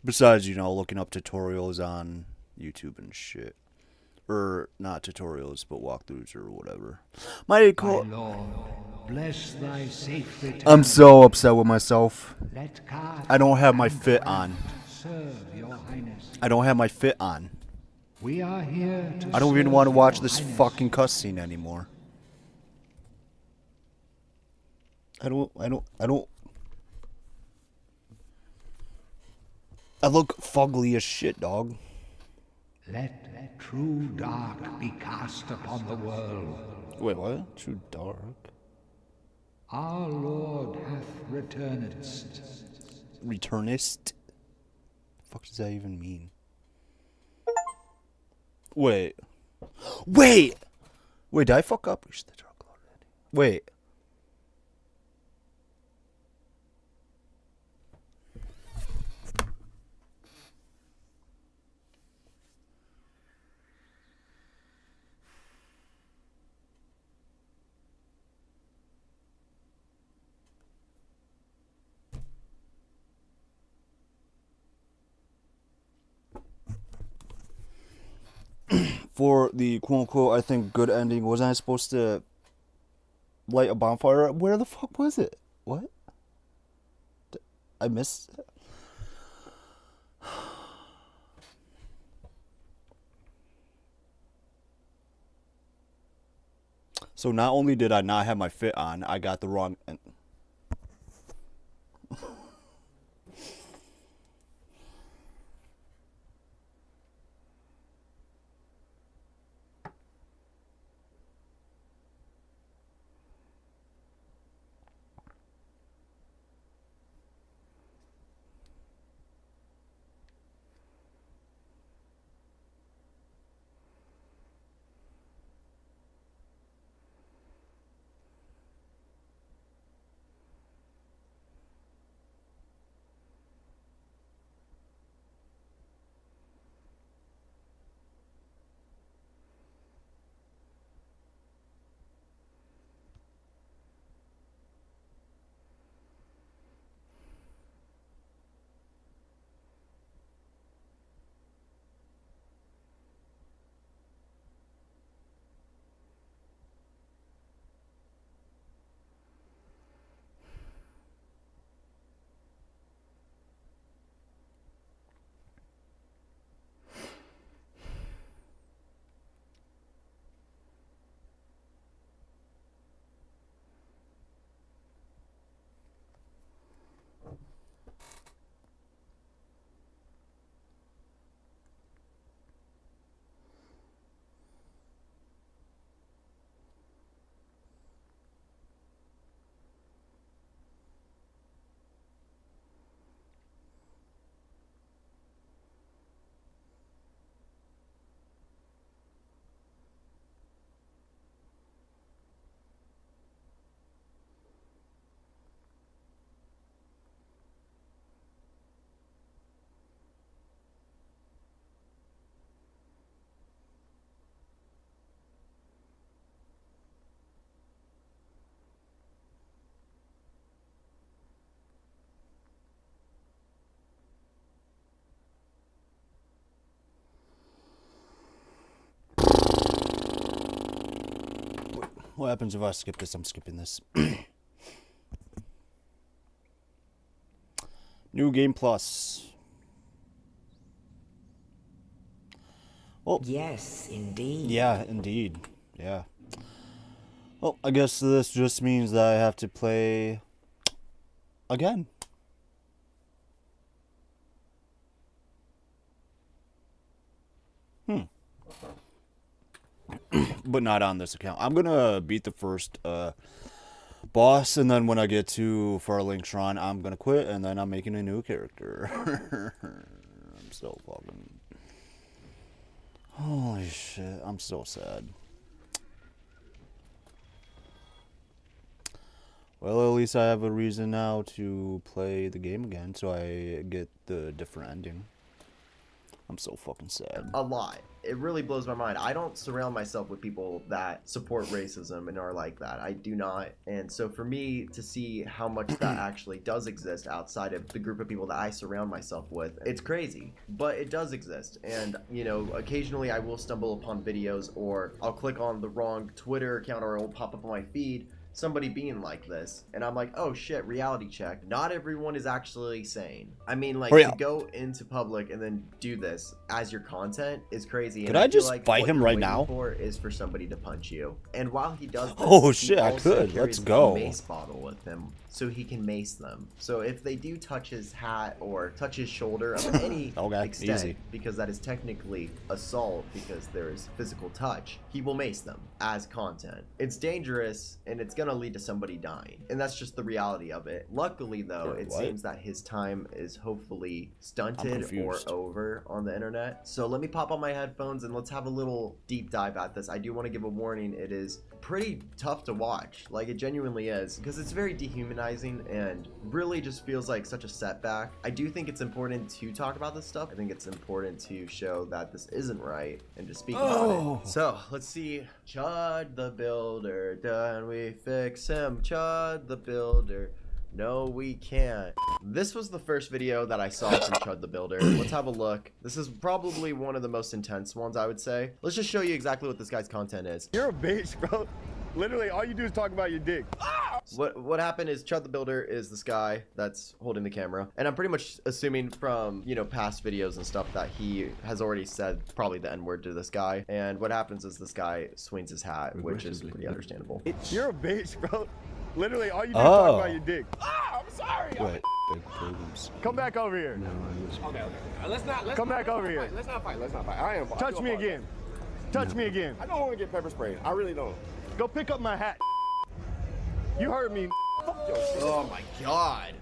Besides, you know, looking up tutorials on YouTube and shit. Or not tutorials, but walkthroughs or whatever. My bless thy safe return. I'm so upset with myself. Let God I don't have my fit on. serve your highness. I don't have my fit on. We are here to I don't even serve want to watch your this highness. fucking cutscene anymore. I look fugly as shit, dog. Let true dark be cast upon the world. Wait, what? True dark? Our Lord hath returned. Returnist? The fuck does that even mean? Wait, did I fuck up? Wait. for the quote-unquote, I think, good ending, wasn't I supposed to light a bonfire? Where the fuck was it? What? I missed it. So not only did I not have my fit on, I got the wrong... What happens if I skip this? I'm skipping this. New Game Plus. Well, yes, indeed. Yeah, indeed. Yeah. Well, I guess this just means that I have to play again. But not on this account. I'm gonna beat the first boss, and then when I get to Farling Shrine, I'm gonna quit, and then I'm making a new character. I'm so fucking... Holy shit, I'm so sad. Well, at least I have a reason now to play the game again, so I get the different ending. I'm so fucking sad. A lot. It really blows my mind. I don't surround myself with people that support racism and are like that. I do not. And so for me to see how much that actually does exist outside of the group of people that I surround myself with, it's crazy. But it does exist. And, you know, occasionally I will stumble upon videos, or I'll click on the wrong Twitter account, or it will pop up on my feed, somebody being like this, and I'm like, oh shit, reality check. Not everyone is actually sane. I mean, like, to go into public and then do this as your content is crazy. Could and I feel just like fight what him you're right waiting now? For is for somebody to punch you. And while he does this, Oh he shit, I also could. carries Let's a go. mace bottle with him, so he can mace them. So if they do touch his hat or touch his shoulder of any extent, easy. because that is technically assault, because there is physical touch, he will mace them as content. It's dangerous, and it's gonna lead to somebody dying, and that's just the reality of it. Luckily though, it seems that his time is hopefully stunted or over on the internet. So let me pop on my headphones and let's have a little deep dive at this. I do want to give a warning. It is pretty tough to watch, like it genuinely is, because it's very dehumanizing and really just feels like such a setback. I do think it's important to talk about this stuff. I think it's important to show that this isn't right and to speak about it. So let's see. Chud the Builder, done we fix him? Chud the Builder, No, we can't. This was the first video that I saw from Chud the Builder. Let's have a look. This is probably one of the most intense ones, I would say. Let's just show you exactly what this guy's content is. You're a bitch, bro. Literally, all you do is talk about your dick. What happened is Chud the Builder is this guy that's holding the camera, and I'm pretty much assuming from, you know, past videos and stuff that he has already said probably the N-word to this guy. And what happens is this guy swings his hat, which is pretty understandable. You're a bitch, bro. Literally, all you do is talk about your dick. I'm sorry. Wait, big boobs. Come back over here. Okay. Let's not. Come back over here. Let's not fight. I am. Touch me again. Touch me again. I don't want to get pepper sprayed. I really don't. Go pick up my hat. You heard me. Oh my god.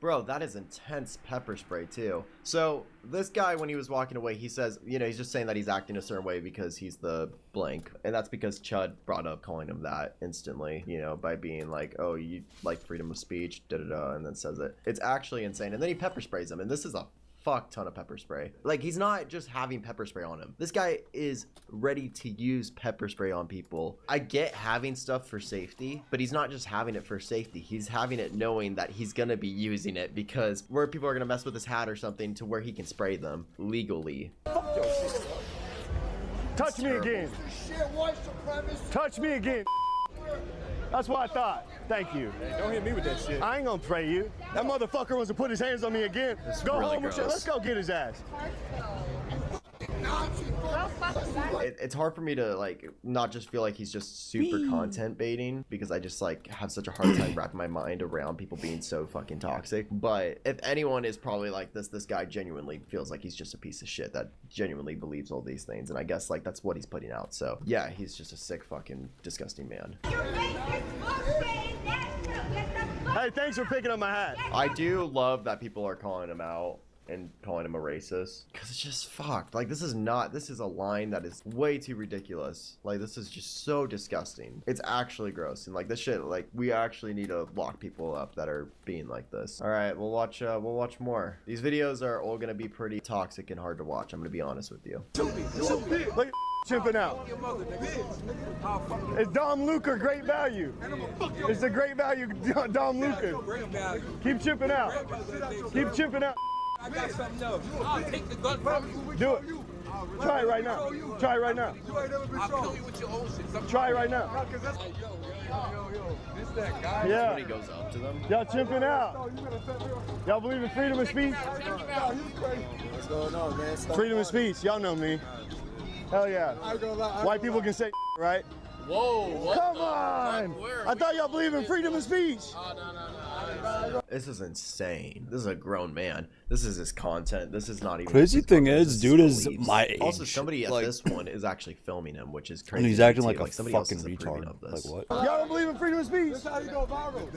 Bro, that is intense pepper spray too. So this guy, when he was walking away, he says, you know, he's just saying that he's acting a certain way because he's the blank. And that's because Chud brought up calling him that instantly, you know, by being like, oh, you like freedom of speech, da-da-da, and then says it. It's actually insane. And then he pepper sprays him, and this is a fuck ton of pepper spray. Like, he's not just having pepper spray on him. This guy is ready to use pepper spray on people. I get having stuff for safety, but he's not just having it for safety. He's having it knowing that he's gonna be using it because where people are gonna mess with his hat or something to where he can spray them legally. Touch me again. Touch me again. That's what I thought. Thank you. Hey, don't hit me with that shit. I ain't gonna pray you. That motherfucker wants to put his hands on me again. Go really home and shit. gross. Let's go get his ass. It's hard for me to like not just feel like he's just super content baiting because I just like have such a hard time wrapping my mind around people being so fucking toxic. But if anyone is probably like this guy genuinely feels like he's just a piece of shit that genuinely believes all these things, and I guess like that's what he's putting out. So yeah, he's just a sick fucking disgusting man. Hey, thanks for picking up my hat. I do love that people are calling him out and calling him a racist because it's just fucked. Like, this is a line that is way too ridiculous. Like, this is just so disgusting. It's actually gross, and like this shit, like we actually need to lock people up that are being like this. All right, we'll watch more. These videos are all gonna be pretty toxic and hard to watch. I'm gonna be honest with you. Look, chimping out. It's Dom Luca, great value. It's a great value, Dom Luca. Keep chipping out. Keep chipping out. I got something else. I'll take the gun from you. Do it. Try it right now. Try it right now. I'll kill you with your own shit. Try it right now. Yo, this that guy. Yeah. When he goes up to them. Y'all chimping out. Y'all believe in freedom of speech? What's going on, man? Freedom of speech. Y'all know me. Hell yeah. White people can say right? Whoa. Come on. I thought y'all believe in freedom of speech. This is insane. This is a grown man. This is his content. This is not even. Crazy thing is, dude is my age. Also, somebody at this one is actually filming him, which is crazy. And he's acting too. like a somebody else fucking is approving retard. of this. Like what? Y'all don't believe in freedom of speech? That's how you go viral.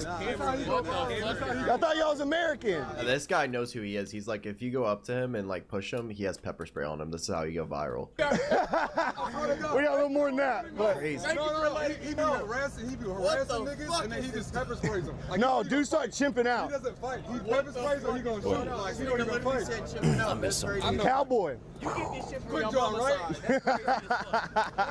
I thought y'all was American. This guy knows who he is. He's like, if you go up to him and like push him, he has pepper spray on him. This is how you go viral. We got a little more than that. But Crazy. He be harassing niggas, and then he just pepper sprays them. Like, no, dude start chimping out. He doesn't fight. He pepper sprays or he gonna shoot him. Like, he don't even fight. I miss something. I'm cowboy. You get this shit from your job, right?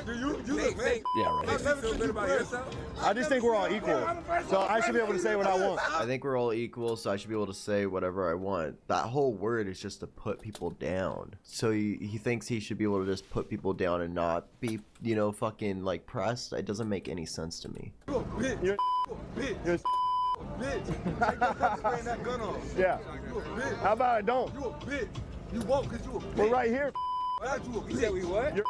Do you look fake? Yeah, right. Feel good about yourself? I just think we're all equal. So I should be able to say what I want. I think we're all equal, so I should be able to say whatever I want. That whole word is just to put people down. So he thinks he should be able to just put people down and not be, you know, fucking like pressed. It doesn't make any sense to me. You a bitch. You're You're a bitch. Take your pepper spray and that gun off. Yeah. You a bitch. How about I don't? You a bitch. You won't because you a bitch. We're right here. Why'd you a bitch? Yeah, we what? You're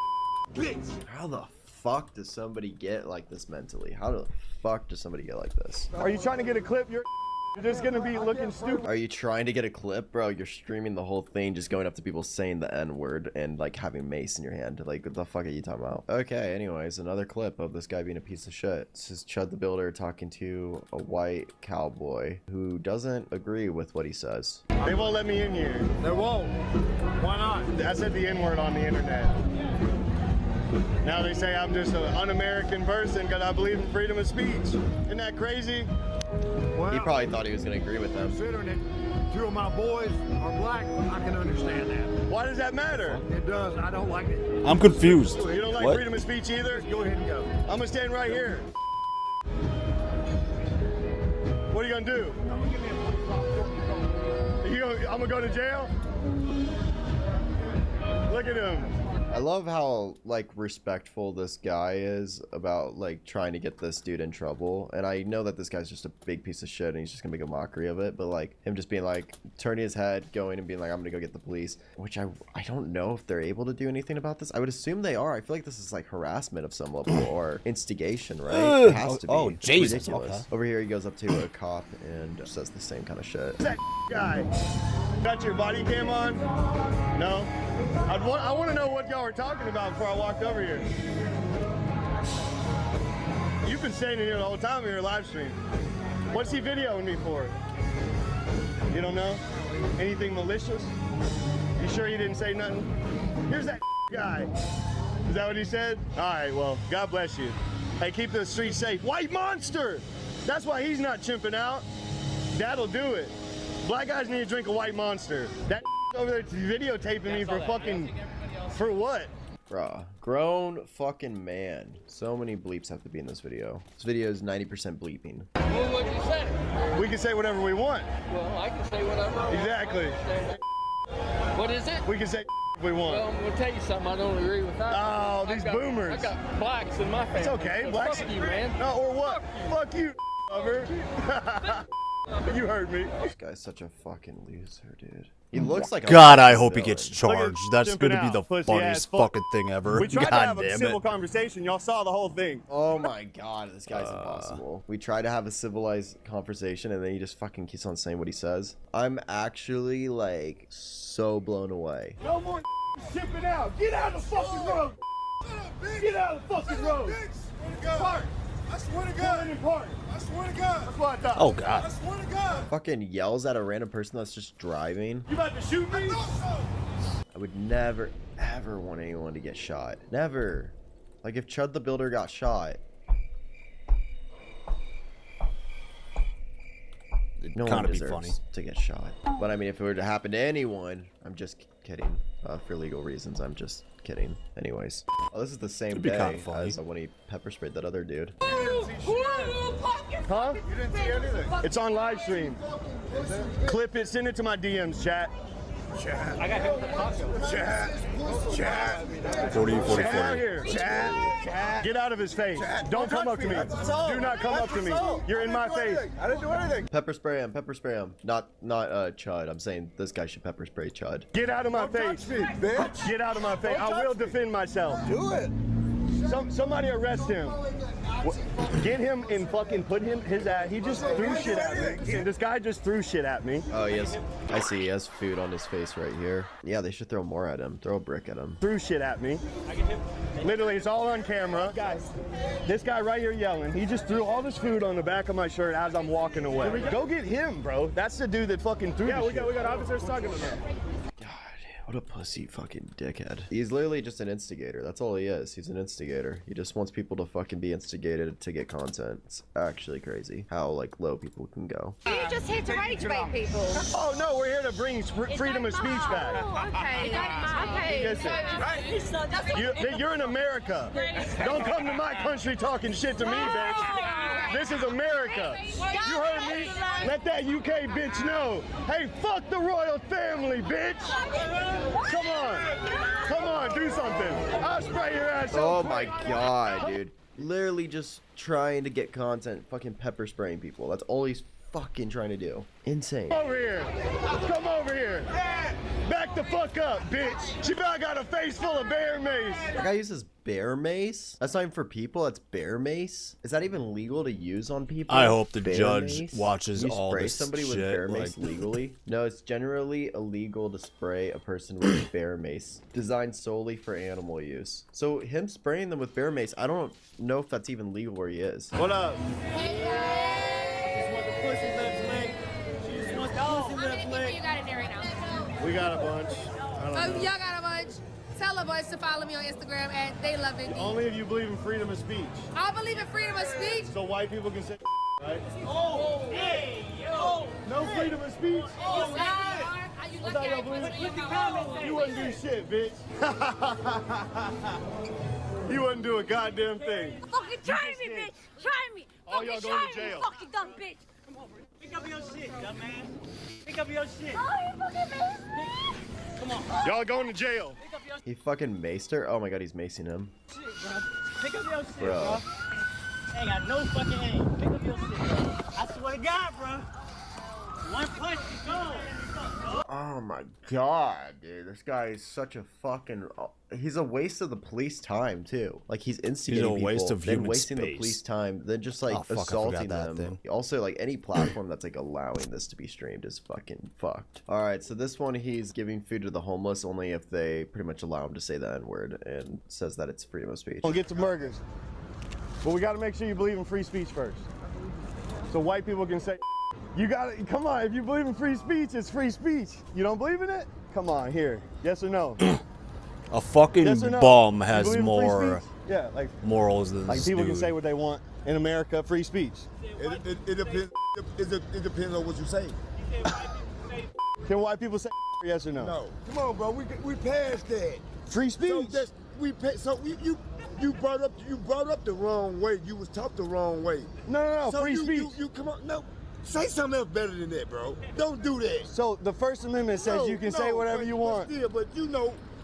bitch. How the fuck does somebody get like this mentally? How the fuck does somebody get like this? Are you trying to get a clip? You're just gonna be looking stupid. Are you trying to get a clip, bro? You're streaming the whole thing, just going up to people saying the N-word and like having mace in your hand. Like, what the fuck are you talking about? Okay, anyways, another clip of this guy being a piece of shit. This is Chud the Builder talking to a white cowboy who doesn't agree with what he says. They won't let me in here. They won't. Why not? I said the N-word on the internet. Now they say I'm just an un-American person because I believe in freedom of speech. Isn't that crazy? He probably thought he was going to agree with them. Considering that two of my boys are black, I can understand that. Why does that matter? It does. I don't like it. I'm confused. You don't like What? freedom of speech either? Go ahead and go. I'm gonna stand right here. What are you gonna do? I'm gonna go to jail? Look at him. I love how like respectful this guy is about like trying to get this dude in trouble, and I know that this guy's just a big piece of shit and he's just gonna make a mockery of it, but like him just being like turning his head, going and being like, I'm gonna go get the police, which I don't know if they're able to do anything about this. I would assume they are. I feel like this is like harassment of some level or instigation, right? It has to be. Oh, It's Jesus. ridiculous. Okay. Over here he goes up to a cop and says the same kind of shit. That guy. Got your body cam on? No? I want to know what y'all were talking about before I walked over here. You've been standing here the whole time in your live stream. What's he videoing me for? You don't know? Anything malicious? You sure you didn't say nothing? Here's that guy. Is that what he said? All right, well, God bless you. Hey, keep the street safe. White monster! That's why he's not chimping out. That'll do it. Black guys need to drink a white monster. That over there videotaping me for fucking... For what? Bruh. Grown fucking man. So many bleeps have to be in this video. This video is 90% bleeping. Well, what you say? We can say whatever we want. Well, I can say whatever. Exactly. What is it? We can say if we want. Well, I'm gonna tell you something. I don't agree with that. Oh, these boomers. I got blacks in my family. It's okay. So Blacks. fuck you, man. No, or what? Fuck you, lover. You heard me. This guy's such a fucking loser, dude. He looks like a God, I fucking hope he villain. gets charged. That's Simping gonna be the out, pussy funniest ass fuck. fucking thing ever. We tried to God have a damn civil it. conversation. Y'all saw the whole thing. Oh my god, this guy's impossible. We try to have a civilized conversation and then he just fucking keeps on saying what he says. I'm actually like so blown away. No more shipping out. Get out of the fucking road. Get out of the fucking road. Park. I swear to God. Park. I swear to God. That's what I thought. Oh, God. I swear to God. Fucking yells at a random person that's just driving. You about to shoot me? I would never ever want anyone to get shot. Never. Like if Chud the Builder got shot. No one Kinda be deserves funny. to get shot. But I mean, if it were to happen to anyone, I'm just kidding. For legal reasons, I'm just kidding. Anyways. Oh, this is the same It'd be kinda day funny. as when he pepper sprayed that other dude. Huh? You didn't see anything. It's on live stream. Clip it, send it to my DMs, chat. Chat. I got hit with the taco. Chat. Chat. 40, 40, 40. Get out here. Chat. Get out of his face. Don't come up to me. Do not come up to me. You're in my face. I didn't do anything. Pepper spray him, pepper spray him. Not Chud. I'm saying this guy should pepper spray Chud. Get out of my face. Touch me, bitch. Get out of my face. I will defend myself. Do it. Somebody arrest him. Get him and fucking put him his ass. He just threw shit at me. This guy just threw shit at me. Oh, he has. I see. He has food on his face right here. Yeah, they should throw more at him. Throw a brick at him. Threw shit at me. Literally, it's all on camera. Guys, this guy right here yelling. He just threw all this food on the back of my shirt as I'm walking away. Go get him, bro. That's the dude that fucking threw. Yeah, we got officers talking to him. What a pussy fucking dickhead. He's literally just an instigator. That's all he is. He's an instigator. He just wants people to fucking be instigated to get content. It's actually crazy how like low people can go. You just here to rage bait people. Oh no, we're here to bring freedom of speech back. Okay. Okay. You're in America. Don't come to my country talking shit to me, bitch. This is America. You heard me? Let that UK bitch know. Hey, fuck the royal family, bitch. Come on. Come on, do something. I'll spray your ass. Oh my god, dude. Literally just trying to get content, fucking pepper spraying people. That's all he's fucking trying to do. Insane. Over here. Come over here. Back the fuck up, bitch. She probably got a face full of bear mace. That guy uses bear mace? That's not even for people, that's bear mace? Is that even legal to use on people? I hope the Bear judge mace? watches You all spray this somebody with shit, bear mace like- legally? No, it's generally illegal to spray a person with bear mace, designed solely for animal use. So him spraying them with bear mace, I don't know if that's even legal where he is. What up? We got a bunch. Y'all got a bunch. Tell a bunch to follow me on Instagram at They Love Indy. Only if you believe in freedom of speech. I believe in freedom of speech. So white people can say right? Oh, hey, yo. No freedom of speech? Oh, I thought y'all believed you wouldn't do shit, bitch. You wouldn't do a goddamn thing. Fucking try me, bitch. Try me. All y'all Fucking going to try me, jail. fucking dumb bitch. Come over. Pick up your shit, dumbass. Pick up your shit. Oh, you fucking made me. Come on. Y'all going to jail. Pick up your He fucking maced her? Oh my god, he's macing him. shit, bro. Pick up your shit, Bro. bro. Ain't got no fucking aim. Pick up your shit, bro. I swear to God, bro. One punch, you go. Oh my god, dude. This guy is such a fucking... He's a waste of the police time, too. Like, he's instigating He's a waste people, of then human wasting the space. police time, then just, like, Oh, fuck, I assaulting forgot that them. thing. Also, like, any platform that's, like, allowing this to be streamed is fucking fucked. Alright, so this one, he's giving food to the homeless only if they pretty much allow him to say the N-word, and says that it's freedom of speech. We'll get to burgers. But we got to make sure you believe in free speech first. So white people can say, you got to, come on, if you believe in free speech, it's free speech. You don't believe in it? Come on, here. Yes or no? A fucking Yes or no? bum You has believe in free more speech? Yeah, like morals than like this people dude. can say what they want in America, free speech. It depends. It depends on what you say. Can white people say yes or no? No. Come on, bro. We passed that. Free speech. So that's you brought up the wrong way. You was taught the wrong way. No, So free speech. You come on. No. Say something else better than that, bro. Don't do that. So the First Amendment says you can say whatever you want. But still, but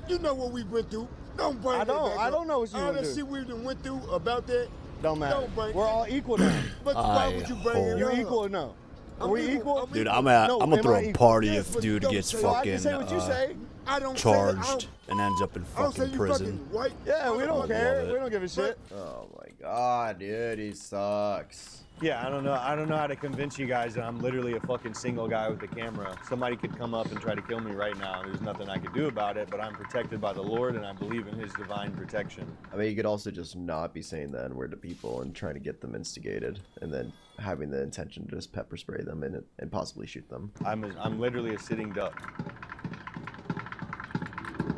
you know what we went through. Don't bring I that don't. back I up. don't know what you all went that through. shit we done went through about that. Don't matter. Don't bring We're all equal now. But why would you bring it You up? equal or no? Are we equal? Dude, I'm gonna throw a party if but dude don't gets say- So I fucking can say what you say. I don't say that. I charged don't- and ends up in I don't say fucking you prison. fucking white. Yeah, we don't care. it. We don't give a shit. Oh my god, dude, he sucks. Yeah, I don't know how to convince you guys that I'm literally a fucking single guy with a camera. Somebody could come up and try to kill me right now. There's nothing I could do about it, but I'm protected by the Lord and I believe in his divine protection. I mean, you could also just not be saying the N-word to people and trying to get them instigated, and then having the intention to just pepper spray them and possibly shoot them. I'm literally a sitting duck.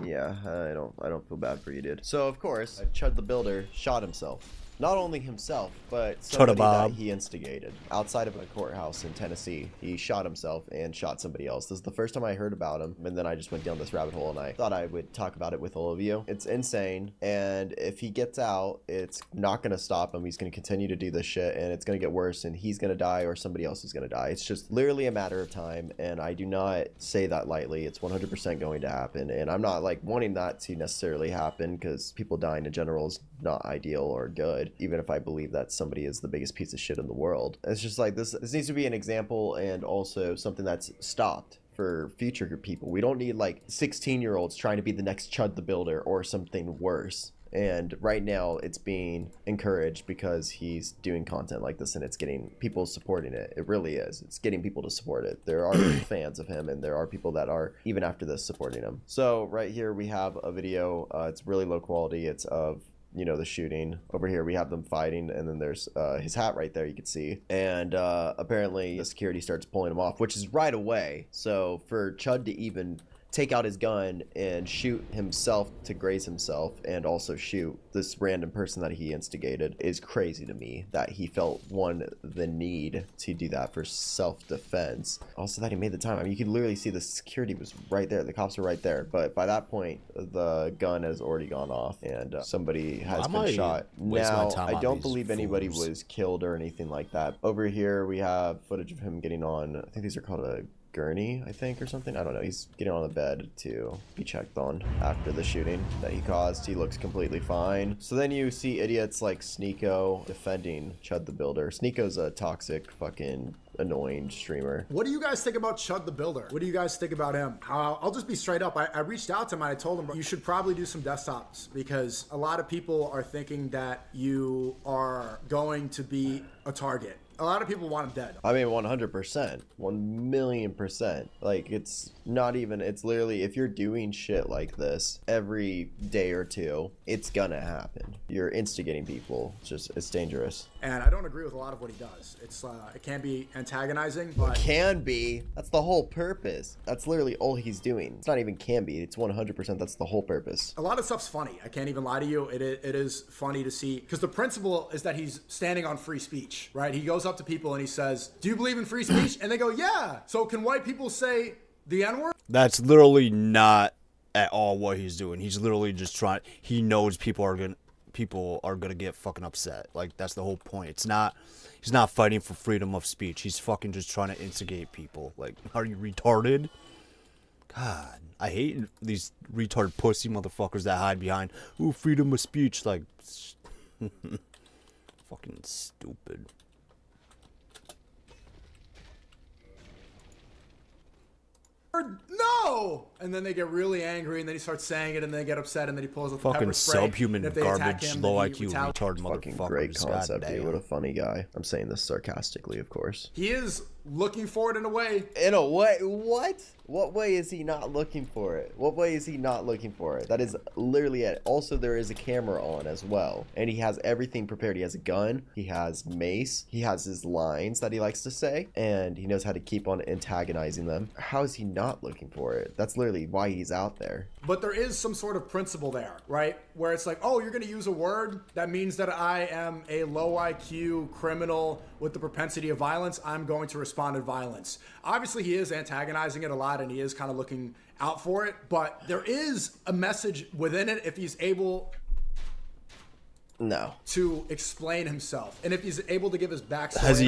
Yeah, I don't feel bad for you, dude. So of course, Chud the Builder shot himself. Not only himself, but somebody that he instigated. Outside of a courthouse in Tennessee, he shot himself and shot somebody else. This is the first time I heard about him, and then I just went down this rabbit hole and I thought I would talk about it with all of you. It's insane, and if he gets out, it's not gonna stop him. He's gonna continue to do this shit, and it's gonna get worse, and he's gonna die or somebody else is gonna die. It's just literally a matter of time, and I do not say that lightly. It's 100% going to happen, and I'm not like wanting that to necessarily happen because people dying in general is not ideal or good, even if I believe that somebody is the biggest piece of shit in the world. It's just like this needs to be an example and also something that's stopped for future people. We don't need like 16-year-olds trying to be the next Chud the Builder or something worse. And right now it's being encouraged because he's doing content like this and it's getting people supporting it. It really is. It's getting people to support it. There are fans of him and there are people that are even after this supporting him. So right here we have a video. It's really low quality. It's of the shooting. Over here we have them fighting, and then there's his hat right there you can see, and apparently the security starts pulling him off, which is right away. So for Chud to even take out his gun and shoot himself to graze himself and also shoot this random person that he instigated is crazy to me, that he felt the need to do that for self-defense. Also that he made the time. I mean, you could literally see the security was right there, the cops were right there, but by that point the gun has already gone off and somebody has been shot. Now I don't believe anybody was killed or anything like that. Over here we have footage of him getting on, I think these are called a gurney, I think, or something. I don't know. He's getting on the bed to be checked on after the shooting that he caused. He looks completely fine. So then you see idiots like Sneeko defending Chud the Builder. Sneeko's a toxic fucking annoying streamer. What do you guys think about Chud the Builder? What do you guys think about him? I'll just be straight up. I reached out to him and I told him you should probably do some desktops because a lot of people are thinking that you are going to be a target. A lot of people want him dead. I mean, 100%, 1,000,000%. Like, it's not even, it's literally, if you're doing shit like this every day or two, it's gonna happen. You're instigating people. It's dangerous. And I don't agree with a lot of what he does. It can be antagonizing, but... It can be. That's the whole purpose. That's literally all he's doing. It's not even can be. It's 100%. That's the whole purpose. A lot of stuff's funny. I can't even lie to you. It is funny to see, because the principle is that he's standing on free speech, right? He goes up to people and he says, do you believe in free speech? And they go, yeah. So can white people say the N-word? That's literally not at all what he's doing. He's literally just trying. He knows people are people are gonna get fucking upset. Like, that's the whole point. It's not, he's not fighting for freedom of speech. He's fucking just trying to instigate people. Like, are you retarded? God, I hate these retarded pussy motherfuckers that hide behind, ooh, freedom of speech. Like, fucking stupid. No! And then they get really angry, and then he starts saying it, and then they get upset, and then he pulls up the Fucking pepper spray. subhuman And if they attack garbage, him, low then he IQ, retaliates. retard Fucking motherfuckers. great concept, dude. Goddamn. What a funny guy. I'm saying this sarcastically, of course. He is looking for it in a way. In a way? What? What way is he not looking for it? What way is he not looking for it? That is literally it. Also, there is a camera on as well. And he has everything prepared. He has a gun. He has mace. He has his lines that he likes to say. And he knows how to keep on antagonizing them. How is he not looking for it? That's literally why he's out there. But there is some sort of principle there, right? Where it's like, oh, you're going to use a word that means that I am a low IQ criminal with the propensity of violence. I'm going to respond to violence. Obviously, he is antagonizing it a lot, and he is kind of looking out for it. But there is a message within it if he's able to explain himself, and if he's able to give his backstory. Has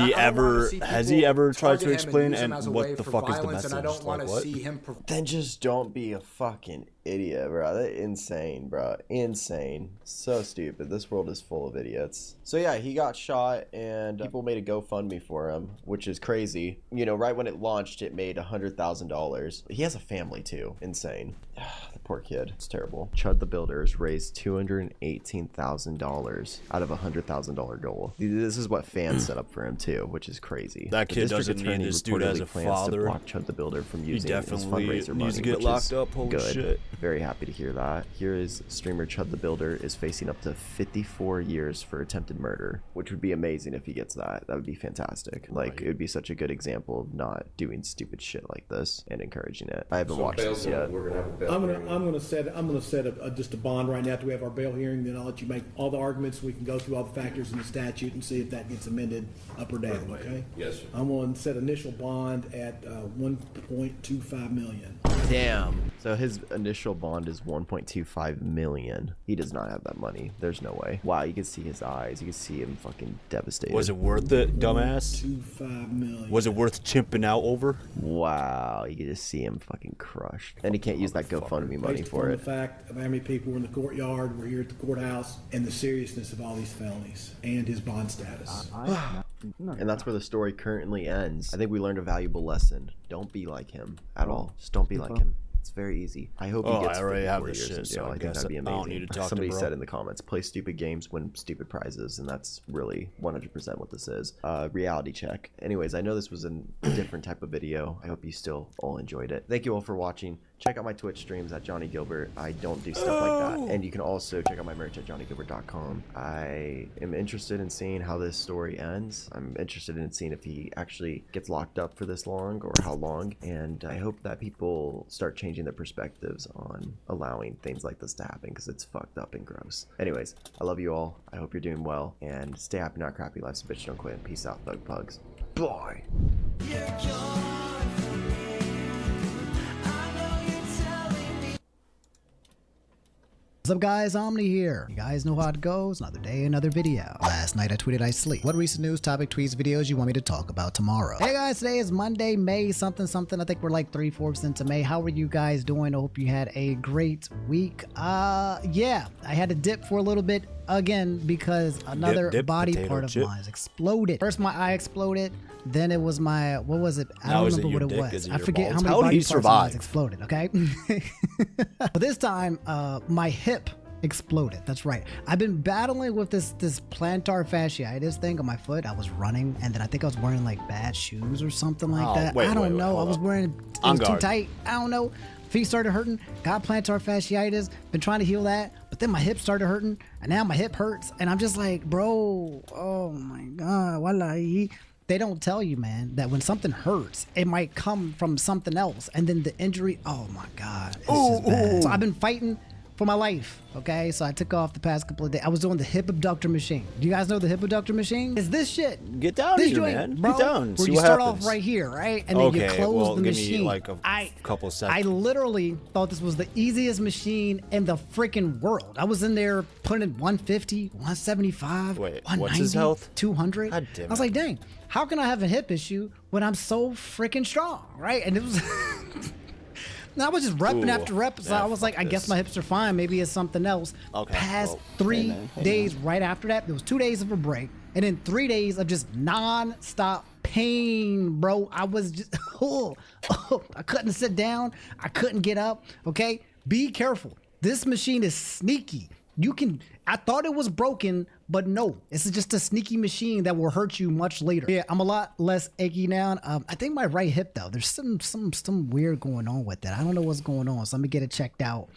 he ever tried to explain, and what the fuck is the message? And I don't want to see him. Then just don't be a fucking idiot, bro. That's insane, bro. Insane. So stupid. This world is full of idiots. So yeah, he got shot, and people made a GoFundMe for him, which is crazy. You know, right when it launched, it made $100,000. He has a family too. Insane. The poor kid. It's terrible. Chud the Builders raised $218,000 out of a $100,000 goal. This is what fans set up for him too, which is crazy. That kid doesn't need this dude as a father. To block Chud the Builder from using he his definitely fundraiser money, needs to get which locked is up. Holy good. shit. Very happy to hear that. Here is streamer Chud the Builder is facing up to 54 years for attempted murder, which would be amazing if he gets that. That would be fantastic. Like, it would be such a good example of not doing stupid shit like this and encouraging it. I haven't watched this yet. I'm gonna set just a bond right now after we have our bail hearing. Then I'll let you make all the arguments. We can go through all the factors in the statute and see if that gets amended up or down. Okay? Yes, sir. I'm going to set initial bond at 1.25 million. Damn. So his initial bond is 1.25 million. He does not have that money. There's no way. Wow, you can see his eyes. You can see him fucking devastated. Was it worth it, dumbass? 1.25 million. Was it worth chimping out over? Wow, you can just see him fucking crushed. And he can't use that GoFundMe money for it. The fact of how many people were in the courtyard, were here at the courthouse, and the seriousness of all these felonies and his bond status. And that's where the story currently ends. I think we learned a valuable lesson. Don't be like him at all. Just don't be like him. It's very easy. I hope he gets 54 years in jail. I think that'd be amazing. Somebody said in the comments, play stupid games, win stupid prizes, and that's really 100% what this is. Reality check. Anyways, I know this was a different type of video. I hope you still all enjoyed it. Thank you all for watching. Check out my Twitch streams at Johnny Gilbert. I don't do stuff like that. And you can also check out my merch at johnnygilbert.com. I am interested in seeing how this story ends. I'm interested in seeing if he actually gets locked up for this long or how long. And I hope that people start changing their perspectives on allowing things like this to happen, because it's fucked up and gross. Anyways, I love you all. I hope you're doing well. And stay happy, not crappy. Life's a bitch, don't quit. Peace out, thug pugs. Bye. What's up guys, Omni here. You guys know how it goes, another day, another video. Last night I tweeted I sleep. What recent news, topic, tweets, videos you want me to talk about tomorrow? Hey guys, today is Monday, May something. I think we're like 3/4 into May. How are you guys doing? I hope you had a great week. Yeah, I had to dip for a little bit again because another body part of mine exploded. First my eye exploded, then it was my, what was it? I don't remember what it was. I forget how many body parts of mine exploded, okay? But this time, my hip exploded. That's right. I've been battling with this plantar fasciitis thing on my foot. I was running, and then I think I was wearing like bad shoes or something like that. I don't know. I was wearing, it was too tight. I don't know. Feet started hurting, got plantar fasciitis, been trying to heal that, but then my hip started hurting, and now my hip hurts, and I'm just like, bro, oh my God, wallahi. They don't tell you, man, that when something hurts, it might come from something else, and then the injury, oh my God, it's just bad. So I've been fighting for my life. Okay, so I took off the past couple of days. I was doing the hip abductor machine. Do you guys know the hip abductor machine? Is this shit? Get down this here, joint, man. bro, Get down. where See you what start happens. off right here, right, and then you close well, the give machine. me like a couple seconds. I literally thought this was the easiest machine in the freaking world. I was in there putting in 150, 175, Wait, 190, what's his health? 200. God damn I was it. like, dang, how can I have a hip issue when I'm so freaking strong, right? And it was. And I was just repping Ooh, after rep, so yeah, I was like, fuck I guess this. my hips are fine. Maybe it's something else. Okay, Past well, 3 hey, days right after that, there was 2 days of a break, and then 3 days of just non-stop pain, bro. I was just, I couldn't sit down. I couldn't get up, okay? Be careful. This machine is sneaky. You can, I thought it was broken, but no, it's just a sneaky machine that will hurt you much later. Yeah, I'm a lot less achy now. I think my right hip though, there's some weird going on with that. I don't know what's going on, so let me get it checked out.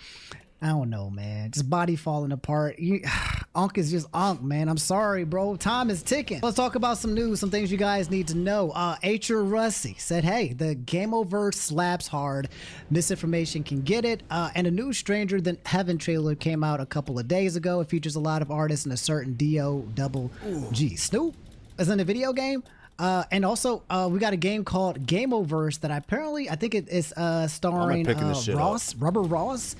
I don't know, man. Just body falling apart. Onk is just onk, man. I'm sorry, bro. Time is ticking. Let's talk about some news, some things you guys need to know. H.R. Russi said, hey, the Gameoverse slaps hard. Misinformation can get it. And a new Stranger Than Heaven trailer came out a couple of days ago. It features a lot of artists and a certain D.O.G. Snoop is in the video game. And also, we got a game called Gameoverse that I think it is starring Rubber Ross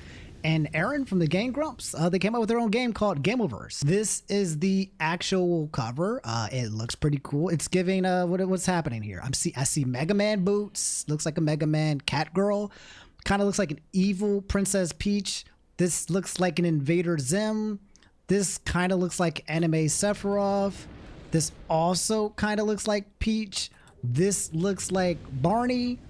and Aaron from the Game Grumps. They came out with their own game called Gameoverse. This is the actual cover. It looks pretty cool. It's giving what's happening here. I see Mega Man boots. Looks like a Mega Man cat girl. Kind of looks like an evil Princess Peach. This looks like an Invader Zim. This kind of looks like anime Sephiroth. This also kind of looks like Peach. This looks like Barney.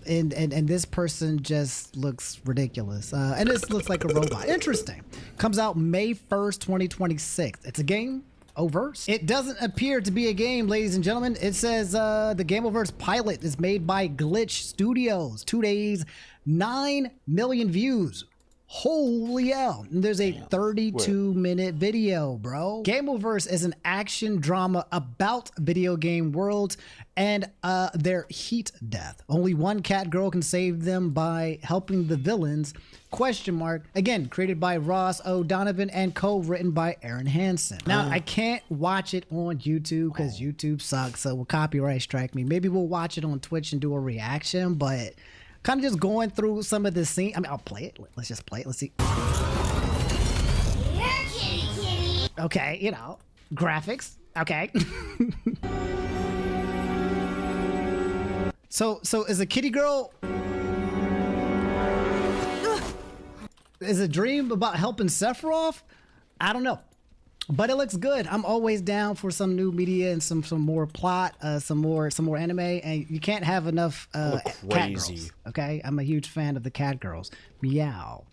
And this person just looks ridiculous. And this looks like a robot. Interesting. Comes out May 1st, 2026. It's a game. Oververse. It doesn't appear to be a game, ladies and gentlemen. It says the Gameoverse pilot is made by Glitch Studios. 2 days, 9 million views. Holy hell. And there's a 32-minute video, bro. Gameoverse is an action drama about video game worlds and their heat death. Only one cat girl can save them by helping the villains. ? Again, created by Ross O'Donovan and co-written by Aaron Hansen. Now, I can't watch it on YouTube because YouTube sucks, so will copyright strike me. Maybe we'll watch it on Twitch and do a reaction, but kind of just going through some of the scene. I mean, I'll play it. Let's just play it. Let's see. Okay, you know, graphics. Okay. So is a kitty girl? Is a dream about helping Sephiroth? I don't know, but it looks good. I'm always down for some new media and some more plot, some more anime, and you can't have enough cat girls. Okay, I'm a huge fan of the cat girls. Meow.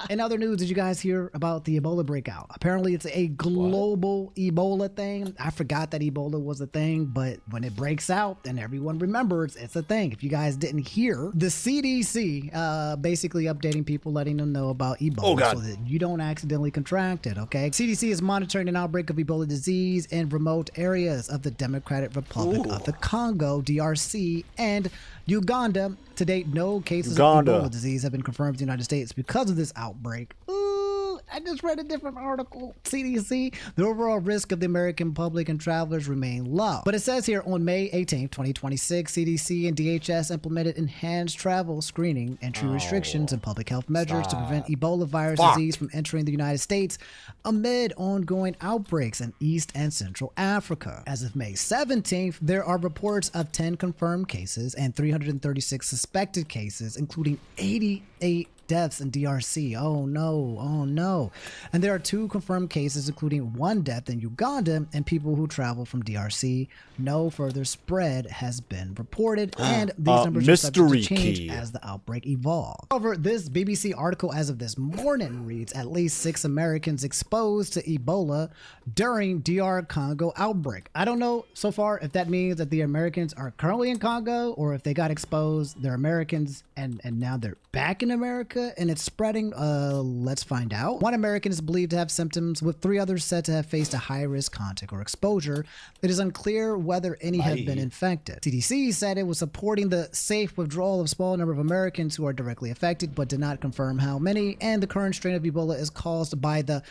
In other news, did you guys hear about the Ebola breakout? Apparently it's a global Ebola thing. I forgot that Ebola was a thing, but when it breaks out, then everyone remembers it's a thing. If you guys didn't hear, the CDC basically updating people, letting them know about Ebola so that you don't accidentally contract it, okay? CDC is monitoring an outbreak of Ebola disease in remote areas of the Democratic Republic of the Congo, DRC, and Uganda. To date, no cases of Ebola disease have been confirmed in the United States because of this outbreak. Ooh, I just read a different article. CDC, the overall risk of the American public and travelers remain low. But it says here on May 18th, 2026, CDC and DHS implemented enhanced travel screening, entry restrictions, and public health measures to prevent Ebola virus disease from entering the United States amid ongoing outbreaks in East and Central Africa. As of May 17th, there are reports of 10 confirmed cases and 336 suspected cases, including 88 deaths in DRC. Oh no. And there are 2 confirmed cases, including 1 death in Uganda, and people who travel from DRC. No further spread has been reported, and these numbers are subject to change as the outbreak evolves. However, this BBC article as of this morning reads at least 6 Americans exposed to Ebola during DR Congo outbreak. I don't know so far if that means that the Americans are currently in Congo or if they got exposed, they're Americans, and now they're back in America. America and it's spreading? Let's find out. One American is believed to have symptoms, with 3 others said to have faced a high-risk contact or exposure. It is unclear whether any have been infected. CDC said it was supporting the safe withdrawal of a small number of Americans who are directly affected, but did not confirm how many, and the current strain of Ebola is caused by the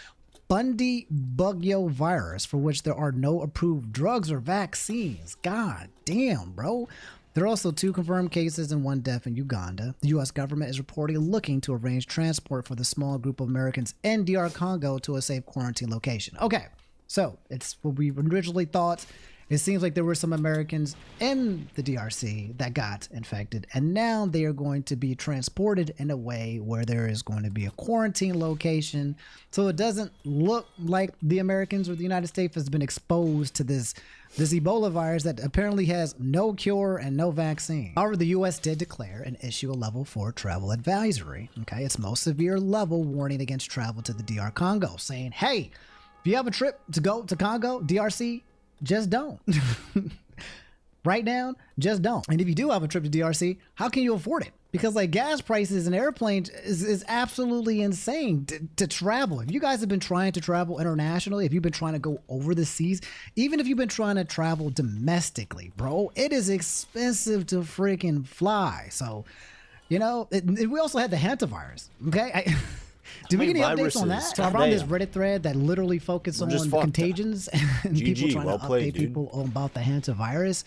Bundibugyo virus, for which there are no approved drugs or vaccines. God damn, bro. There are also 2 confirmed cases and 1 death in Uganda. The U.S. government is reportedly looking to arrange transport for the small group of Americans in DR Congo to a safe quarantine location. Okay, so it's what we originally thought. It seems like there were some Americans in the DRC that got infected, and now they are going to be transported in a way where there is going to be a quarantine location. So it doesn't look like the Americans or the United States has been exposed to this Ebola virus that apparently has no cure and no vaccine. However, the U.S. did declare and issue a level 4 travel advisory. Okay, its most severe level warning against travel to the DR Congo, saying, hey, if you have a trip to go to Congo, DRC, just don't. Right now, just don't. And if you do have a trip to DRC, how can you afford it? Because like gas prices and airplanes is absolutely insane to travel. If you guys have been trying to travel internationally, if you've been trying to go over the seas, even if you've been trying to travel domestically, bro, it is expensive to freaking fly. So, you know, we also had the hantavirus. Okay. Did we get any updates on that? So I found this Reddit thread that literally focused on contagions and people trying to update people about the hantavirus.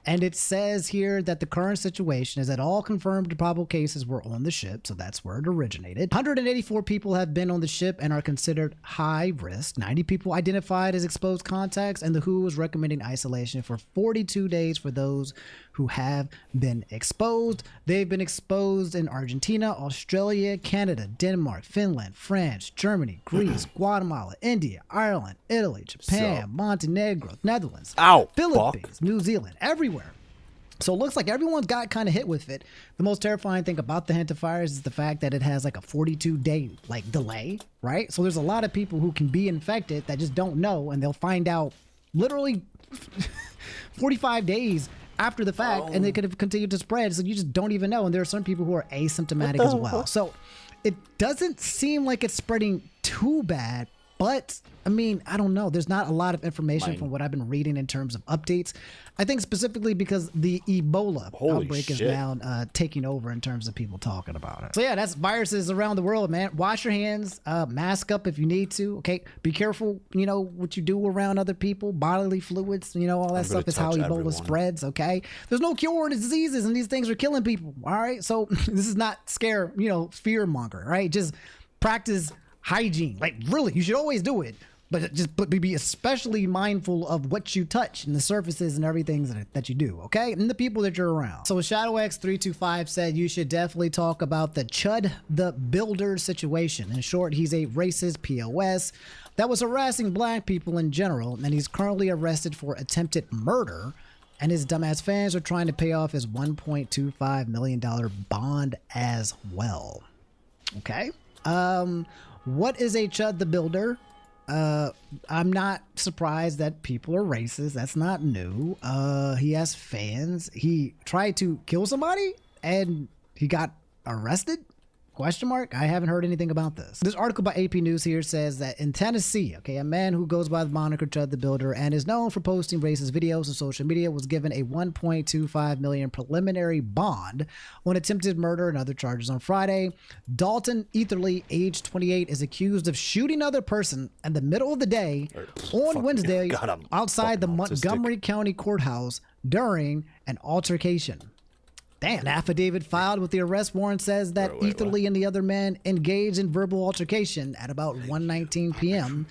And it says here that the current situation is that all confirmed probable cases were on the ship, so that's where it originated. 184 people have been on the ship and are considered high risk. 90 people identified as exposed contacts, and the WHO is recommending isolation for 42 days for those who have been exposed. They've been exposed in Argentina, Australia, Canada, Denmark, Finland, France, Germany, Greece, Guatemala, India, Ireland, Italy, Japan, Montenegro, Netherlands, Philippines, New Zealand, everywhere. So it looks like everyone's got kind of hit with it. The most terrifying thing about the hantavirus is the fact that it has like a 42-day like delay, right? So there's a lot of people who can be infected that just don't know, and they'll find out literally 45 days after the fact, and they could have continued to spread. So you just don't even know. And there are some people who are asymptomatic as well. So it doesn't seem like it's spreading too bad, but I mean, I don't know. There's not a lot of information from what I've been reading in terms of updates. I think specifically because the Ebola outbreak is now taking over in terms of people talking about it. So yeah, that's viruses around the world, man. Wash your hands, mask up if you need to. Okay, be careful, you know, what you do around other people, bodily fluids, you know, all that stuff is how Ebola spreads. Okay, there's no cure to diseases, and these things are killing people. All right, so this is not fear monger, right? Just practice hygiene. Like really, you should always do it. But be especially mindful of what you touch and the surfaces and everything that you do, okay? And the people that you're around. So ShadowX325 said you should definitely talk about the Chud the Builder situation. In short, he's a racist POS that was harassing black people in general, and he's currently arrested for attempted murder. And his dumbass fans are trying to pay off his $1.25 million bond as well. Okay. What is a Chud the Builder? I'm not surprised that people are racist. That's not new. He has fans. He tried to kill somebody and he got arrested? Question mark? I haven't heard anything about this. This article by AP News here says that in Tennessee, okay, a man who goes by the moniker Chud the Builder and is known for posting racist videos on social media was given a $1.25 million preliminary bond on attempted murder and other charges on Friday. Dalton Etherly, age 28, is accused of shooting another person in the middle of the day on Wednesday outside the Montgomery County Courthouse during an altercation. Damn. An affidavit filed with the arrest warrant says that Etherly and the other man engaged in verbal altercation at about 1:19 p.m.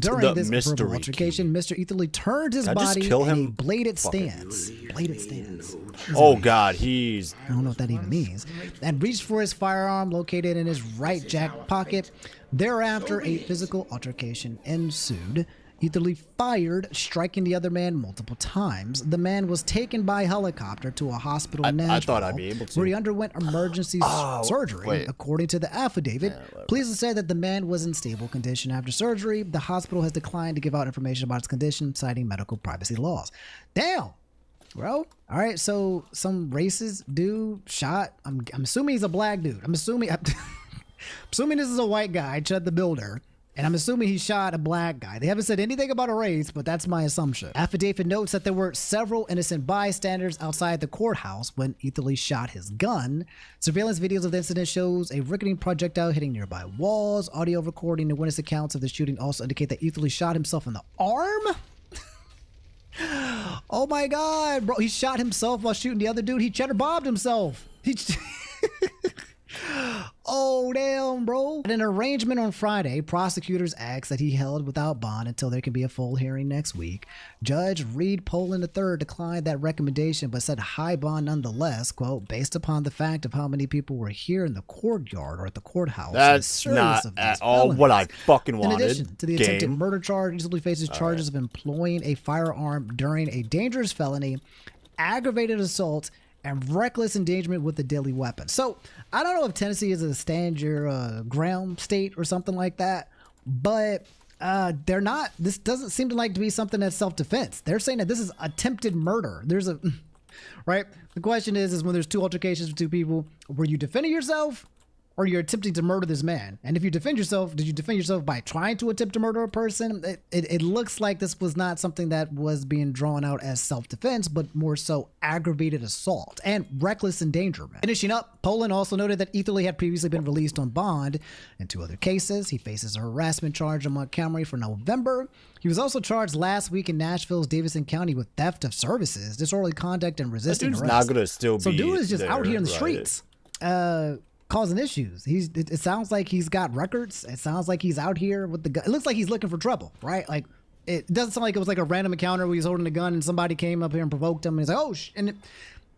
During this verbal altercation, Mr. Etherly turned his body in a bladed stance. Bladed stance. Oh God, I don't know what that even means. And reached for his firearm located in his right jacket pocket. Thereafter, a physical altercation ensued. Etherly fired, striking the other man multiple times. The man was taken by helicopter to a hospital in Nashville, I thought I'd be able to. where he underwent emergency surgery. According to the affidavit, police said that the man was in stable condition after surgery. The hospital has declined to give out information about his condition, citing medical privacy laws. Damn. Bro, all right, so some racist dude shot, I'm assuming he's a black dude. I'm assuming this is a white guy, Chud the Builder, and I'm assuming he shot a black guy. They haven't said anything about a race, but that's my assumption. Affidavit notes that there were several innocent bystanders outside the courthouse when Etherly shot his gun. Surveillance videos of the incident shows a ricketing projectile hitting nearby walls. Audio recording and witness accounts of the shooting also indicate that Etherly shot himself in the arm. Oh my god, bro, he shot himself while shooting the other dude. He cheddar bombed himself. Oh damn, bro. In an arrangement on Friday, prosecutors asked that he held without bond until there can be a full hearing next week. Judge Reed Poland III declined that recommendation but said high bond nonetheless, quote, based upon the fact of how many people were here in the courtyard or at the courthouse. That's not at all what I fucking wanted. In addition to the attempted murder charge, Etherly faces charges of employing a firearm during a dangerous felony, aggravated assault, and reckless endangerment with a deadly weapon. So I don't know if Tennessee is a stand your ground state or something like that, but they're not. This doesn't seem to like to be something that's self-defense. They're saying that this is attempted murder. There's a right. The question is when there's two altercations with two people, were you defending yourself or you're attempting to murder this man? And if you defend yourself, did you defend yourself by trying to attempt to murder a person? It looks like this was not something that was being drawn out as self-defense, but more so aggravated assault and reckless endangerment. Finishing up, Poland also noted that Etherly had previously been released on bond in 2 other cases. He faces a harassment charge in Montgomery for November. He was also charged last week in Nashville's Davidson County with theft of services, disorderly conduct, and resisting arrest. Not gonna still be. So dude is just there, out here in the right? streets. Causing issues. It sounds like he's got records. It sounds like he's out here with the gun. It looks like he's looking for trouble, right? Like it doesn't sound like it was like a random encounter where he's holding a gun and somebody came up here and provoked him and he's like, oh, and it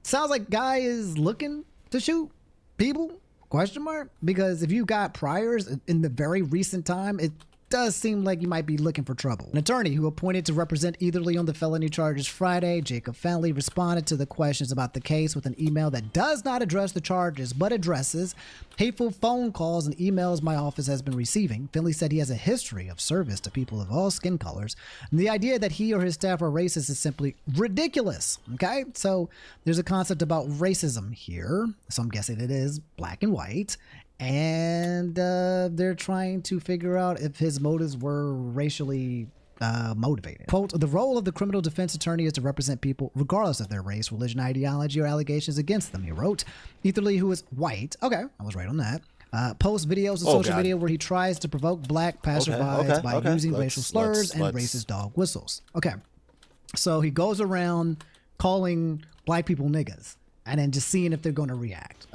sounds like guy is looking to shoot people? Question mark? Because if you got priors in the very recent time, it does seem like you might be looking for trouble. An attorney who appointed to represent Etherly on the felony charges Friday, Jacob Finley, responded to the questions about the case with an email that does not address the charges, but addresses hateful phone calls and emails my office has been receiving. Finley said he has a history of service to people of all skin colors, and the idea that he or his staff are racist is simply ridiculous. Okay, so there's a concept about racism here, so I'm guessing it is black and white. And they're trying to figure out if his motives were racially motivated. Quote, the role of the criminal defense attorney is to represent people regardless of their race, religion, ideology, or allegations against them, he wrote. Etherly, who is white, okay, I was right on that, posts videos on social media where he tries to provoke black passersby by using racial slurs and racist dog whistles. Okay, so he goes around calling black people niggas and then just seeing if they're going to react.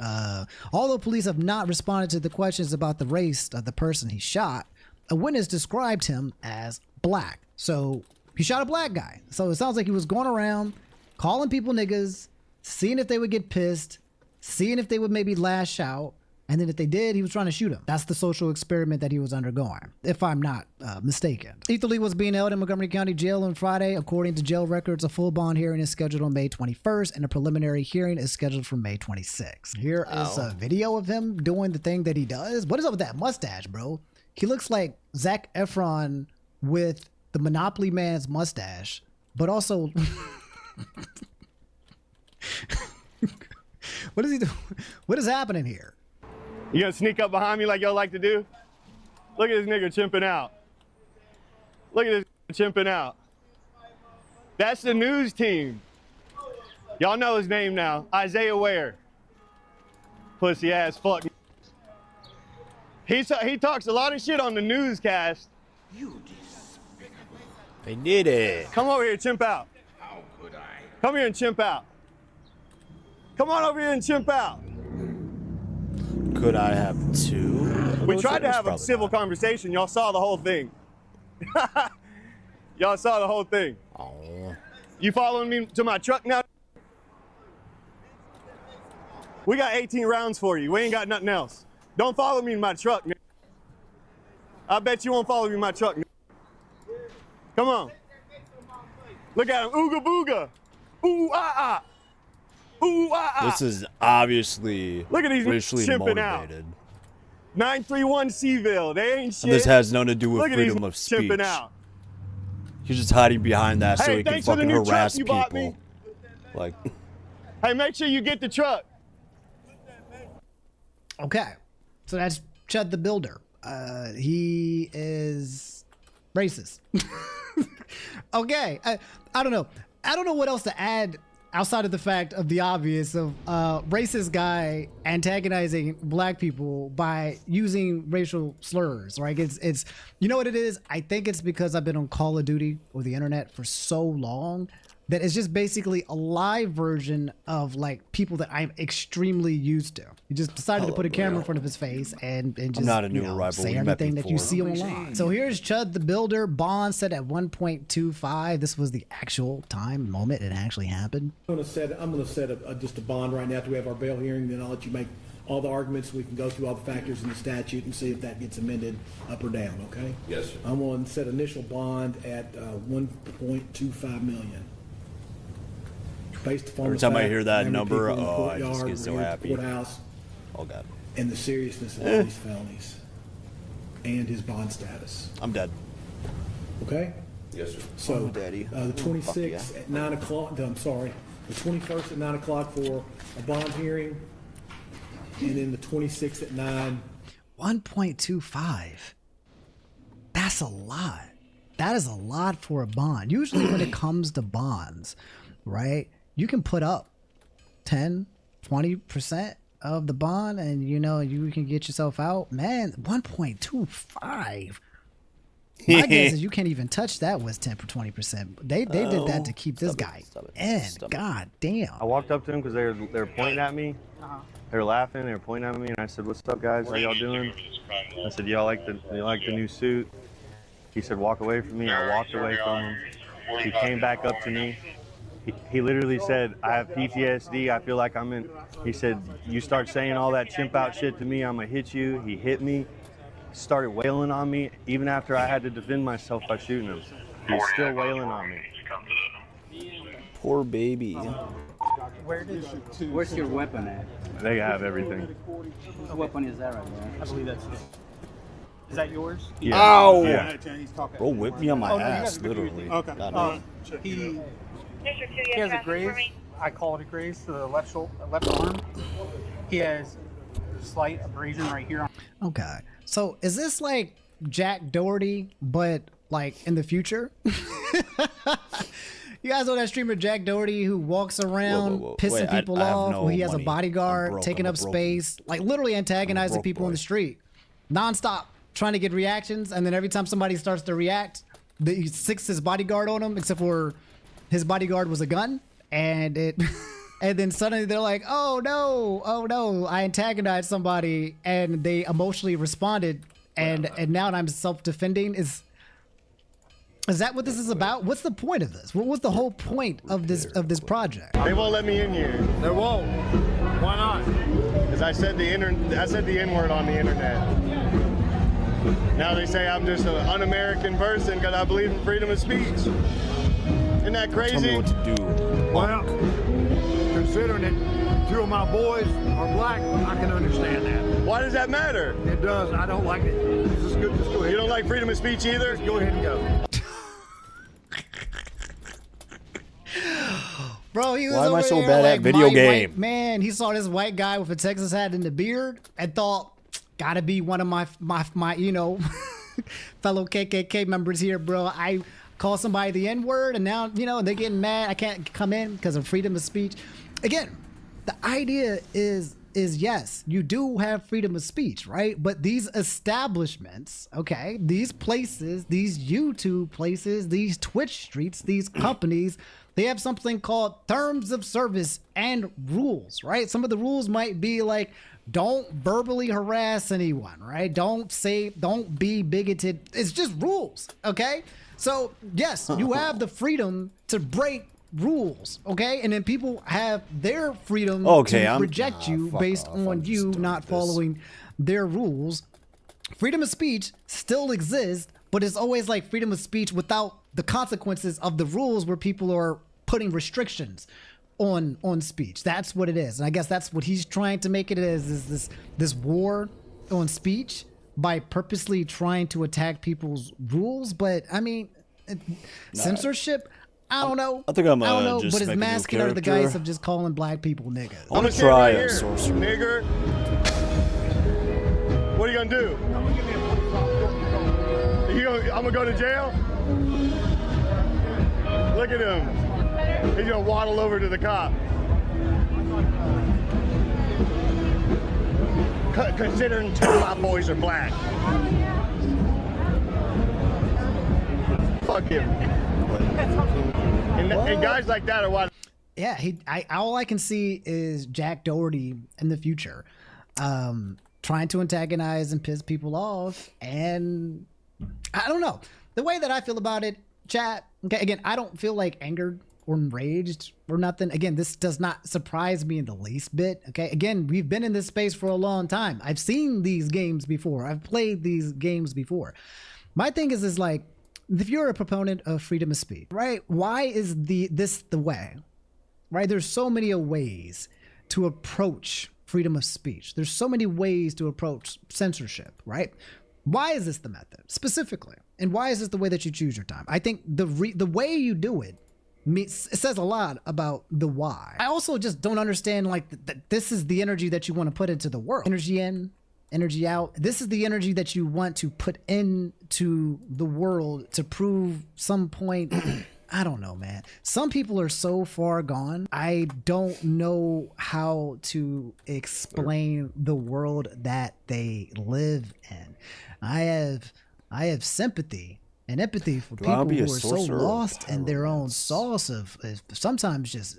Although police have not responded to the questions about the race of the person he shot, a witness described him as black. So he shot a black guy. So it sounds like he was going around calling people niggas, seeing if they would get pissed, seeing if they would maybe lash out, and then if they did, he was trying to shoot him. That's the social experiment that he was undergoing, if I'm not mistaken. Etherly was being held in Montgomery County Jail on Friday. According to jail records, a full bond hearing is scheduled on May 21st, and a preliminary hearing is scheduled for May 26th. Here is a video of him doing the thing that he does. What is up with that mustache, bro? He looks like Zac Efron with the Monopoly Man's mustache, but also... What is he doing? What is happening here? You gonna sneak up behind me like y'all like to do? Look at this nigga chimping out. Look at this chimping out. That's the news team. Y'all know his name now. Isaiah Ware. Pussy ass fuck. He talks a lot of shit on the newscast. You despicable. They did it. Come over here, chimp out. How could I? Come here and chimp out. Come on over here and chimp out. Could I have two? We tried to have a civil conversation. Y'all saw the whole thing. Y'all saw the whole thing. Oh. You following me to my truck now? We got 18 rounds for you. We ain't got nothing else. Don't follow me in my truck, man. I bet you won't follow me in my truck, man. Come on. Look at him. Ooga booga. Ooh ah ah. Ooh ah ah. This is obviously look at these racially chimping motivated. Out. 931 Seville. They ain't shit. And this has nothing to do with look freedom of speech. Chimping out. He's just hiding behind that so he can fucking harass people. Like, hey, make sure you get the truck. Okay, so that's Chud the Builder. He is racist. Okay, I don't know. I don't know what else to add outside of the fact of the obvious of racist guy antagonizing black people by using racial slurs, right? It's you know what it is? I think it's because I've been on Call of Duty or the internet for so long that it's just basically a live version of like people that I'm extremely used to. He just decided to put a camera in front of his face and just I'm not a new arrival. say We met everything that you before. see online. So here's Chud the Builder. Bond set at 1.25. This was the actual time moment it actually happened. I'm gonna set just a bond right now after we have our bail hearing. Then I'll let you make all the arguments. We can go through all the factors in the statute and see if that gets amended up or down. Okay? Yes, sir. I'm going to set initial bond at 1.25 million. Based upon Every the time I fact hear that how many number, people in the oh, I just courtyard get so were here at happy. the courthouse, Oh God. and the seriousness of all these felonies and his bond status. I'm dead. Okay? Yes, sir. So, Oh, Daddy. the 26th Fuck at 9 o'clock, I'm sorry, the 21st at 9 o'clock for a bond hearing, and then the 26th at 9. 1.25. That's a lot. That is a lot for a bond. Usually when it comes to bonds, right, you can put up 10, 20% of the bond and, you know, you can get yourself out. Man, 1.25. My guess is you can't even touch that with 10 for 20%. They did that to keep this guy in. God damn. I walked up to him because they were pointing at me. They were laughing. They were pointing at me, and I said, "What's up, guys? How y'all doing?" I said, "Y'all like the new suit?" He said, "Walk away from me." I walked away from him. He came back up to me. He literally said, "I have PTSD. I feel like I'm in." He said, "You start saying all that chimp out shit to me, I'm gonna hit you." He hit me, started wailing on me, even after I had to defend myself by shooting him. He was still wailing on me. Poor baby. Where's your weapon at? They have everything. What weapon is that right there? I believe that's it. Is that yours? Yeah. Ow! Yeah. Bro, whip me on my Oh, no, you ass, guys are good. literally. Okay. God damn. He has a graze. I call it a graze to the left arm. He has slight abrasion right here. Okay. So is this like Jack Doherty, but like in the future? You guys know that streamer Jack Doherty who walks around pissing Wait, people I have off, no where he has a money. bodyguard, I'm taking broke. up space, like literally antagonizing broke people in boy. the street, nonstop, trying to get reactions, and then every time somebody starts to react, he sticks his bodyguard on him, except for his bodyguard was a gun, and it, and then suddenly they're like, oh no, I antagonized somebody, and they emotionally responded, and now I'm self-defending. Is that what this is about? What's the point of this? What was the whole point of this project? They won't let me in here. They won't. Why not? Because I said the N-word on the internet. Now they say I'm just an un-American person because I believe in freedom of speech. Isn't that crazy? Tell me what to do. Well, considering that two of my boys are black, I can understand that. Why does that matter? It does. I don't like it. Just go ahead. You don't like freedom of speech either? Just go ahead and go. Bro, he was Why am I over so there bad at like video my game? white man, he saw this white guy with a Texas hat and a beard and thought, gotta be one of my you know, fellow KKK members here, bro. I call somebody the N-word and now, you know, they're getting mad. I can't come in because of freedom of speech. Again, the idea is yes, you do have freedom of speech, right? But these establishments, okay, these places, these YouTube places, these Twitch streets, these companies, they have something called terms of service and rules, right? Some of the rules might be like, don't verbally harass anyone, right? Don't be bigoted. It's just rules, okay? So yes, you have the freedom to break rules, okay? And then people have their freedom to reject you based on you not following their rules. Freedom of speech still exists, but it's always like freedom of speech without the consequences of the rules where people are putting restrictions on speech. That's what it is. And I guess that's what he's trying to make it as, is this war on speech by purposely trying to attack people's rules. But I mean, censorship, I don't know. I think I'm I don't know, just but it's make a new masking under the character. guise of just calling black people niggas. I want to sit try right a here, sorcerer. Nigger. What are you gonna do? I'm gonna go to jail? Look at him. He's gonna waddle over to the cop. Considering two of my boys are black. Fuck him. And guys like that are what? Yeah, all I can see is Jack Doherty in the future, trying to antagonize and piss people off, and I don't know the way that I feel about it. Chat. Okay, again, I don't feel like angered or enraged or nothing. Again, this does not surprise me in the least bit. Okay, again, we've been in this space for a long time. I've seen these games before. I've played these games before. My thing is like, if you're a proponent of freedom of speech, right? Why is this the way? Right? There's so many ways to approach freedom of speech. There's so many ways to approach censorship, right? Why is this the method specifically? And why is this the way that you choose your time? I think the way you do it, it says a lot about the why. I also just don't understand like that this is the energy that you want to put into the world. Energy in, energy out. This is the energy that you want to put into the world to prove some point. I don't know, man. Some people are so far gone. I don't know how to explain the world that they live in. I have sympathy and empathy for people who are so lost in their own sauce of sometimes just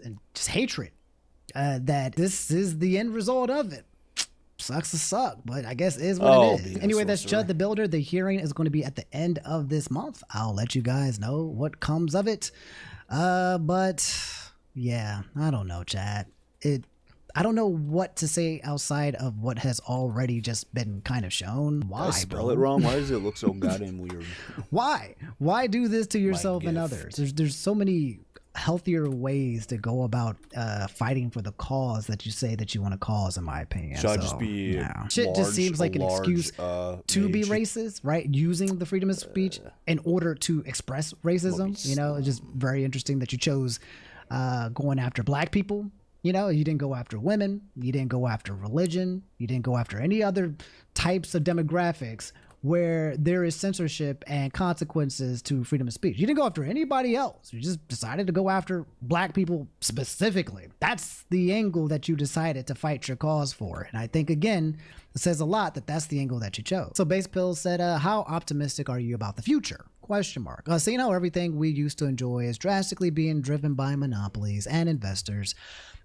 hatred. That this is the end result of it. Sucks to suck, but I guess it is what it is. Anyway, that's Judd the Builder. The hearing is going to be at the end of this month. I'll let you guys know what comes of it. But yeah, I don't know, chat. I don't know what to say outside of what has already just been kind of shown. Why? Did I spell it wrong? Why does it look so goddamn weird? Why? Why do this to yourself and others? There's so many healthier ways to go about fighting for the cause that you say that you want to cause, in my opinion. Should I just be shit just seems like an excuse to be racist, right? Using the freedom of speech in order to express racism. You know, it's just very interesting that you chose going after black people. You know, you didn't go after women, you didn't go after religion, you didn't go after any other types of demographics where there is censorship and consequences to freedom of speech. You didn't go after anybody else. You just decided to go after black people specifically. That's the angle that you decided to fight your cause for. And I think, again, it says a lot that that's the angle that you chose. So Base Pill said, how optimistic are you about the future? Question mark. Seeing how everything we used to enjoy is drastically being driven by monopolies and investors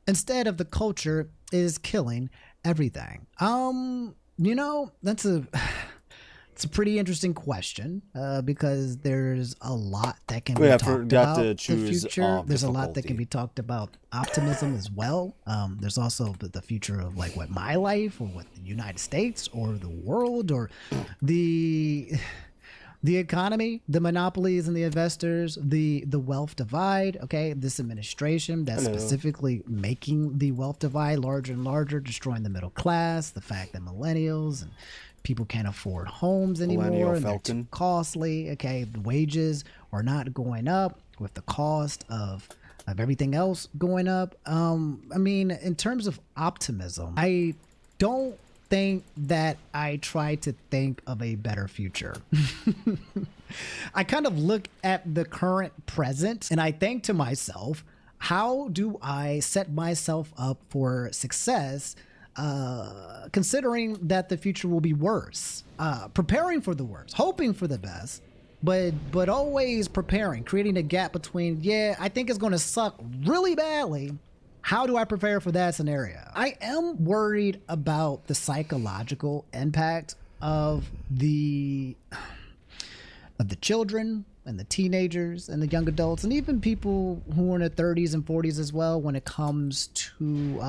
instead of the culture is killing everything. You know, it's a pretty interesting question because there's a lot that can be talked about the future. There's a lot that can be talked about optimism as well. There's also the future of like what my life or what the United States or the world or the economy, the monopolies and the investors, the wealth divide. Okay, this administration that's specifically making the wealth divide larger and larger, destroying the middle class. The fact that millennials and people can't afford homes anymore and they're too costly. Okay, the wages are not going up with the cost of everything else going up. I mean, in terms of optimism, I don't think that I try to think of a better future. I kind of look at the current present and I think to myself, how do I set myself up for success considering that the future will be worse, preparing for the worst, hoping for the best, but always preparing, creating a gap between, yeah, I think it's going to suck really badly. How do I prepare for that scenario? I am worried about the psychological impact of the children and the teenagers and the young adults and even people who are in their 30s and 40s as well when it comes to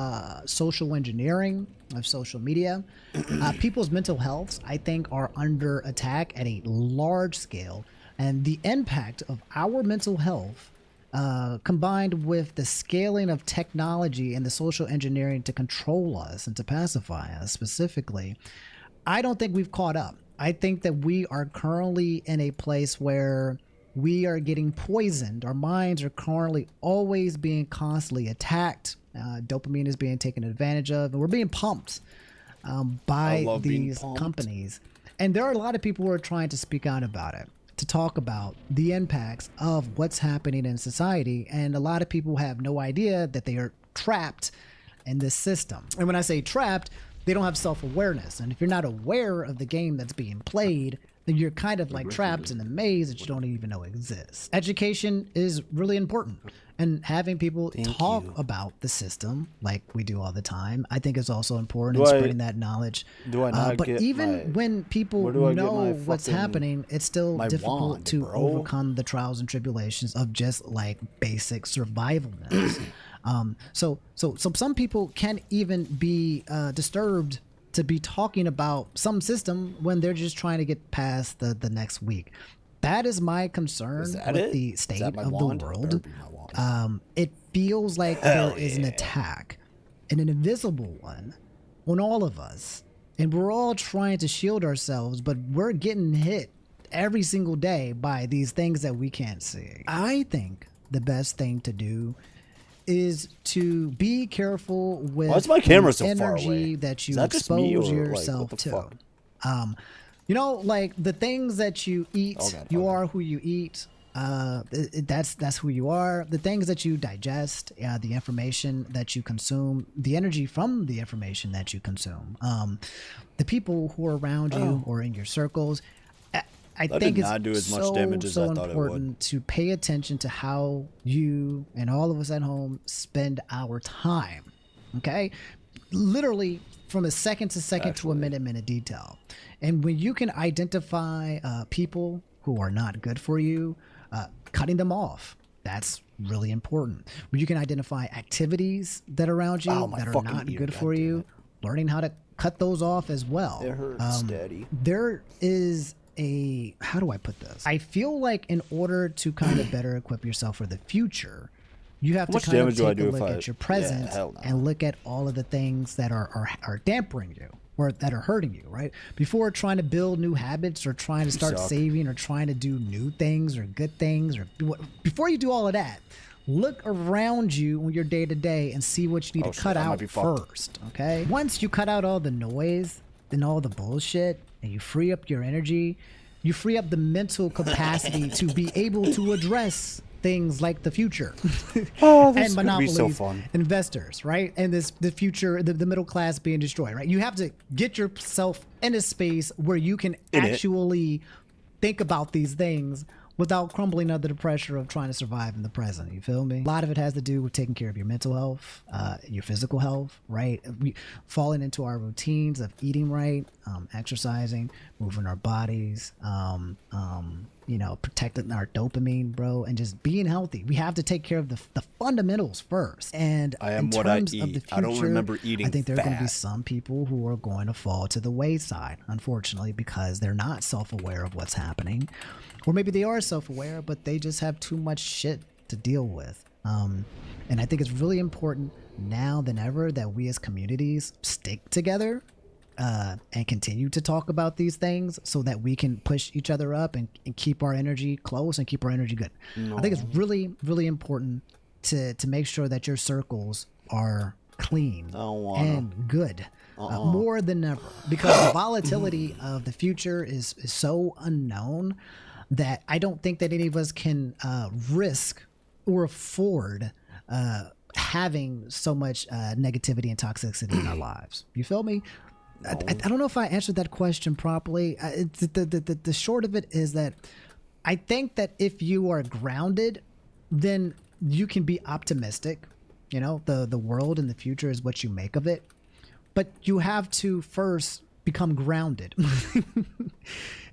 social engineering of social media. People's mental healths, I think, are under attack at a large scale, and the impact of our mental health combined with the scaling of technology and the social engineering to control us and to pacify us specifically, I don't think we've caught up. I think that we are currently in a place where we are getting poisoned. Our minds are currently always being constantly attacked. Dopamine is being taken advantage of, and we're being pumped by these companies. And there are a lot of people who are trying to speak out about it, to talk about the impacts of what's happening in society. And a lot of people have no idea that they are trapped in this system. And when I say trapped, they don't have self-awareness. And if you're not aware of the game that's being played, then you're kind of like trapped in a maze that you don't even know exists. Education is really important. And having people talk about the system like we do all the time, I think is also important, and spreading that knowledge. But even when people know what's happening, it's still difficult to overcome the trials and tribulations of just like basic survivalness. So some people can't even be disturbed to be talking about some system when they're just trying to get past the next week. That is my concern with the state of the world. It feels like there is an attack, and an invisible one, on all of us. And we're all trying to shield ourselves, but we're getting hit every single day by these things that we can't see. I think the best thing to do is to be careful with my camera so the far energy away? that you Is that just me, expose or, yourself like, what the to. fuck? You know, like the things that you eat, you are who you eat. That's who you are. The things that you digest, the information that you consume, the energy from the information that you consume, the people who are around you or in your circles. I think did not do as much damage as I thought it would. important to pay attention to how you and all of us at home spend our time. Okay, literally from a second to second to a minute detail. And when you can identify people who are not good for you, cutting them off, that's really important. When you can identify activities that are around you that are not good for you, learning how to cut those off as well. It hurts, Daddy. There is how do I put this? I feel like in order to kind of better equip yourself for the future, you have to kind of take a look at your present and look at all of the things that are dampering you or that are hurting you, right? Before trying to build new habits or trying to start saving or trying to do new things or good things, or before you do all of that, look around you on your day to day and see what you need to cut out first, okay? Once you cut out all the noise and all the bullshit and you free up your energy, you free up the mental capacity to be able to address things like the future and monopolies, investors, right? And the future, the middle class being destroyed, right? You have to get yourself in a space where you can actually think about these things without crumbling under the pressure of trying to survive in the present. You feel me? A lot of it has to do with taking care of your mental health, your physical health, right? We falling into our routines of eating right, exercising, moving our bodies, protecting our dopamine, bro, and just being healthy. We have to take care of the fundamentals first. And I am what I eat. I don't remember eating I think there are going to be fat. some people who are going to fall to the wayside, unfortunately, because they're not self-aware of what's happening. Or maybe they are self-aware, but they just have too much shit to deal with. And I think it's really important now than ever that we as communities stick together and continue to talk about these things so that we can push each other up and keep our energy close and keep our energy good. I think it's really, really important to make sure that your circles are clean and good. More than ever, because the volatility of the future is so unknown that I don't think that any of us can risk or afford having so much negativity and toxicity in our lives. You feel me? I don't know if I answered that question properly. The short of it is that I think that if you are grounded, then you can be optimistic. You know, the world and the future is what you make of it. But you have to first become grounded.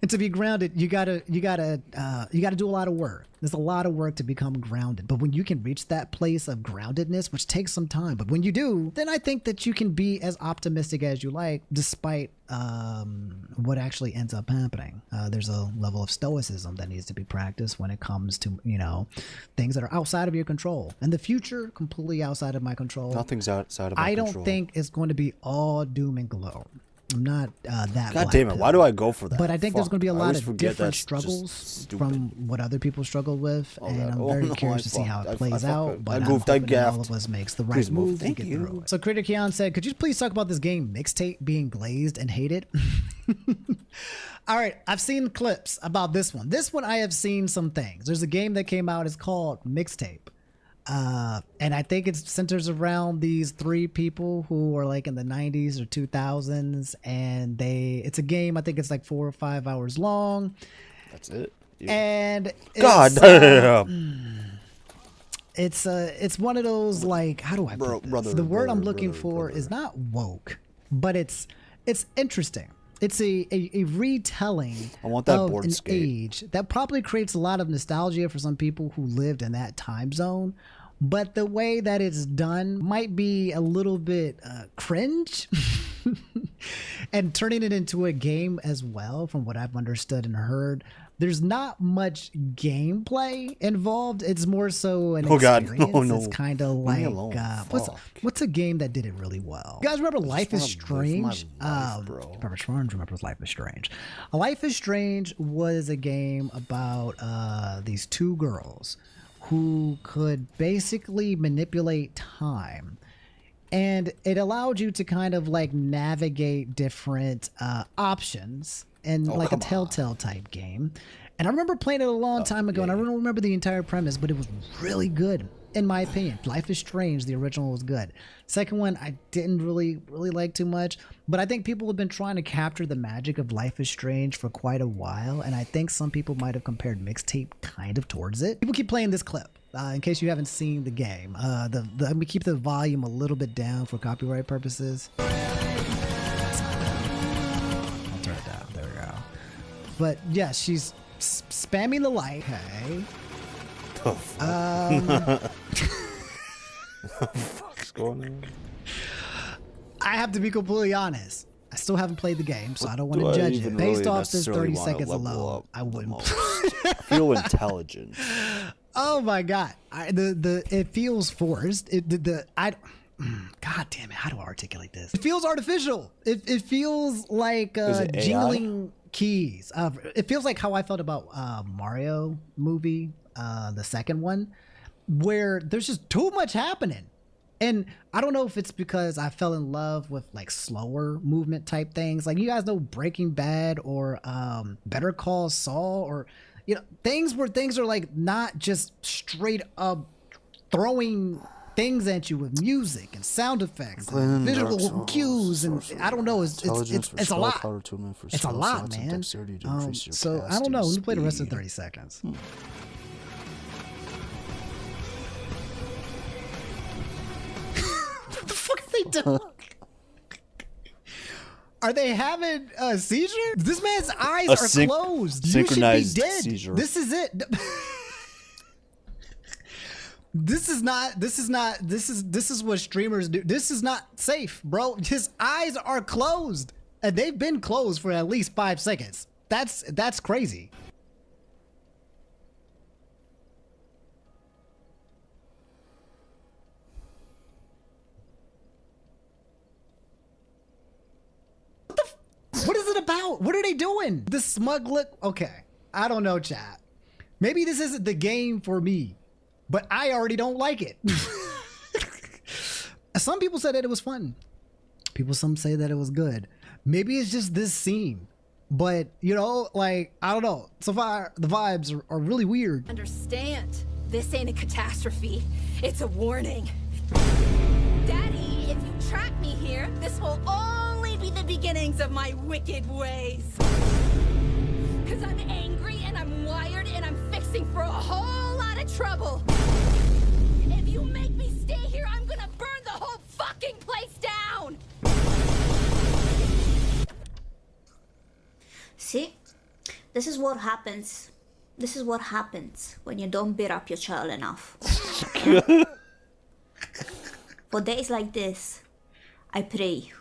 And to be grounded, you gotta do a lot of work. There's a lot of work to become grounded. But when you can reach that place of groundedness, which takes some time, but when you do, then I think that you can be as optimistic as you like, despite what actually ends up happening. There's a level of stoicism that needs to be practiced when it comes to, things that are outside of your control. And the future, completely outside of my control. Nothing's outside of my control. I don't think it's going to be all doom and gloom. I'm not that. God damn it! Why do I go for that? But I think there's Fuck, going to be a I lot always of forget different that's just struggles stupid. from what other people struggle with, and that- I'm oh, very no, curious I to see how fucked. it plays I out. fucked. But I I'm goofed. I hoping that all gaffed. of us makes the right Please move. move to Thank get you. through it. So Critter Keon said, "Could you please talk about this game Mixtape being glazed and hated?" All right, I've seen clips about this one. This one I have seen some things. There's a game that came out. It's called Mixtape. And I think it centers around these three people who are like in the 90s or 2000s, and it's a game. I think it's like 4 or 5 hours long. That's it. And God it's, damn. It's one of those, like, how do I put this? brother, The word I'm brother, looking brother, for is not woke, but it's interesting. It's a retelling I want that of board an skate. age that probably creates a lot of nostalgia for some people who lived in that time zone. But the way that it's done might be a little bit cringe. And turning it into a game as well, from what I've understood and heard, there's not much gameplay involved. It's more so an Oh, God. experience. Oh, no. It's kind of Leave me like alone. what's a game that did it really well? You guys remember Life is Strange? Pepper Strange remembers Life is Strange. Life is Strange was a game about these two girls who could basically manipulate time. And it allowed you to kind of like navigate different options in like a Telltale type game. And I remember playing it a long time ago, and I don't remember the entire premise, but it was really good, in my opinion. Life is Strange, the original, was good. Second one, I didn't really like too much, but I think people have been trying to capture the magic of Life is Strange for quite a while, and I think some people might have compared Mixtape kind of towards it. People keep playing this clip. In case you haven't seen the game, let me keep the volume a little bit down for copyright purposes. That's not good. I'll turn it down. There we go. But yeah, she's spamming the light. Okay. What's going on? I have to be completely honest. I still haven't played the game, so I don't want Do to I judge even it. Based really off this necessarily 30 wanna seconds level alone, up I wouldn't. I feel intelligent. Oh my god, it feels forced. God damn it, how do I articulate this? It feels artificial. It feels like jingling keys. It feels like how I felt about Mario movie, the second one, where there's just too much happening. And I don't know if it's because I fell in love with like slower movement type things. Like, you guys know Breaking Bad or Better Call Saul, or things where things are like not just straight up throwing things at you with music and sound effects and visual cues, and I don't know, it's a lot. It's a lot, man. So I don't know. Let me play the rest of 30 seconds. What the fuck are they doing? Are they having a seizure? This man's eyes are closed. You should be dead. Seizure. This is it. This is what streamers do. This is not safe, bro. His eyes are closed, and they've been closed for at least 5 seconds. That's crazy. What is it about? What are they doing? The smug look. Okay, I don't know, chat. Maybe this isn't the game for me, but I already don't like it. Some people said that it was fun. Some say that it was good. Maybe it's just this scene, but like, I don't know. So far, the vibes are really weird. Understand, this ain't a catastrophe. It's a warning. Daddy, if you trap me here, this will only be the beginnings of my wicked ways. Cause I'm angry and I'm wired and I'm fixing for a whole lot of trouble. If you make me stay here, I'm gonna burn the whole fucking place down. See? This is what happens. This is what happens when you don't beat up your child enough. For days like this, I pray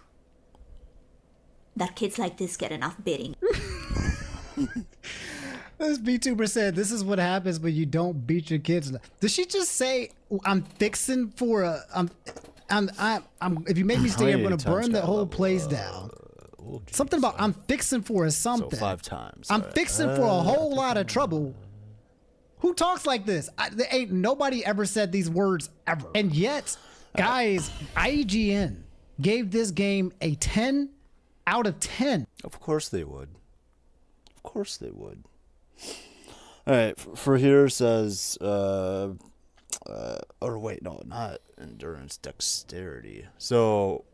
that kids like this get enough beating. This VTuber said, "This is what happens when you don't beat your kids." Did she just say, "I'm fixing for a, I'm if you make me stay, I'm gonna burn the whole place down"? Something about I'm fixing for a something. So 5 times. I'm All right. fixing for a whole lot of trouble. Who talks like this? There ain't nobody ever said these words ever. And yet, guys, IGN gave this game a 10 out of 10. Of course they would. Of course they would. All right, for here says, or wait, no, not endurance, dexterity. So,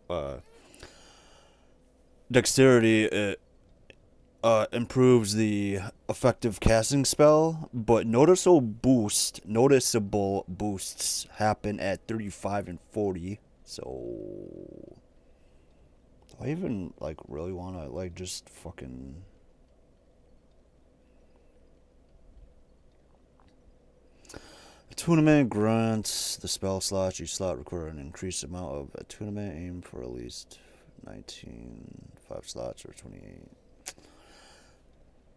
dexterity, it improves the effective casting spell, but noticeable boosts happen at 35 and 40. So, do I even, like, really want to, like, just fucking... Attunement grants the spell slots. Each slot require an increased amount of attunement. Aim for at least 19, 5 slots, or 28.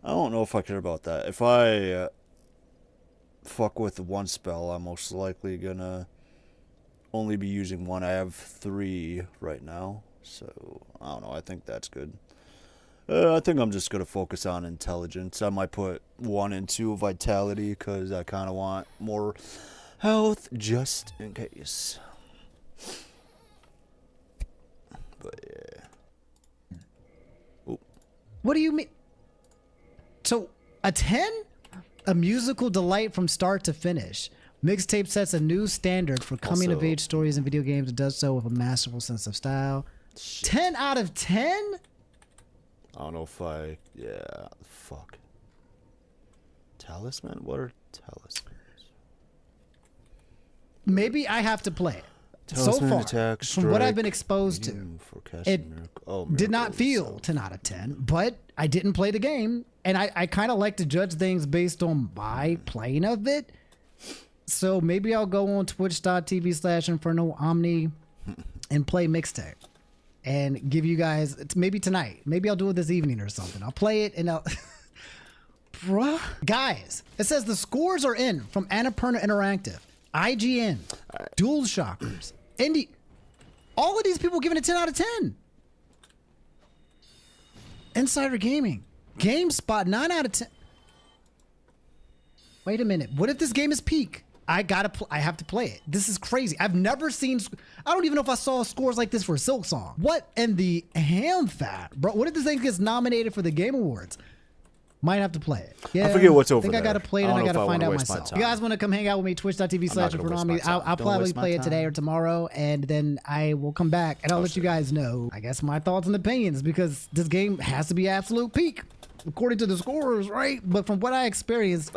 I don't know if I care about that. If I fuck with one spell, I'm most likely gonna only be using one. I have 3 right now, so I don't know. I think that's good. I think I'm just gonna focus on intelligence. I might put 1 and 2 vitality because I kind of want more health just in case. But yeah. Ooh. What do you mean? So a 10? A musical delight from start to finish. Mixtape sets a new standard for coming of age stories in video games and does so with a masterful sense of style. 10 out of 10? I don't know if I... Yeah, fuck. Talisman? What are talismans? Maybe I have to play it. Talisman so far, attack, from what I've strike, been exposed to, it did not feel 10 out of 10, but I didn't play the game, and I kind of like to judge things based on my playing of it. So maybe I'll go on twitch.tv/InfernoOmni and play Mixtape. And give you guys, maybe tonight. Maybe I'll do it this evening or something. I'll play it and I'll... Bruh. Guys, it says the scores are in from Annapurna Interactive, IGN, DualShockers, Indie. All of these people giving it 10 out of 10. Insider Gaming, GameSpot, 9 out of 10. Wait a minute. What if this game is peak? I have to play it. This is crazy. I've never seen, I don't even know if I saw scores like this for Silksong. What in the ham fat, bro? What if this thing gets nominated for the Game Awards? Might have to play it. Yeah, I forget what's over there. I think I got to play it and I got to find out myself. You guys want to come hang out with me, twitch.tv/InfernoOmni. I'll probably play it today or tomorrow, and then I will come back and I'll let you guys know, I guess, my thoughts and opinions, because this game has to be absolute peak. According to the scores, right? But from what I experienced,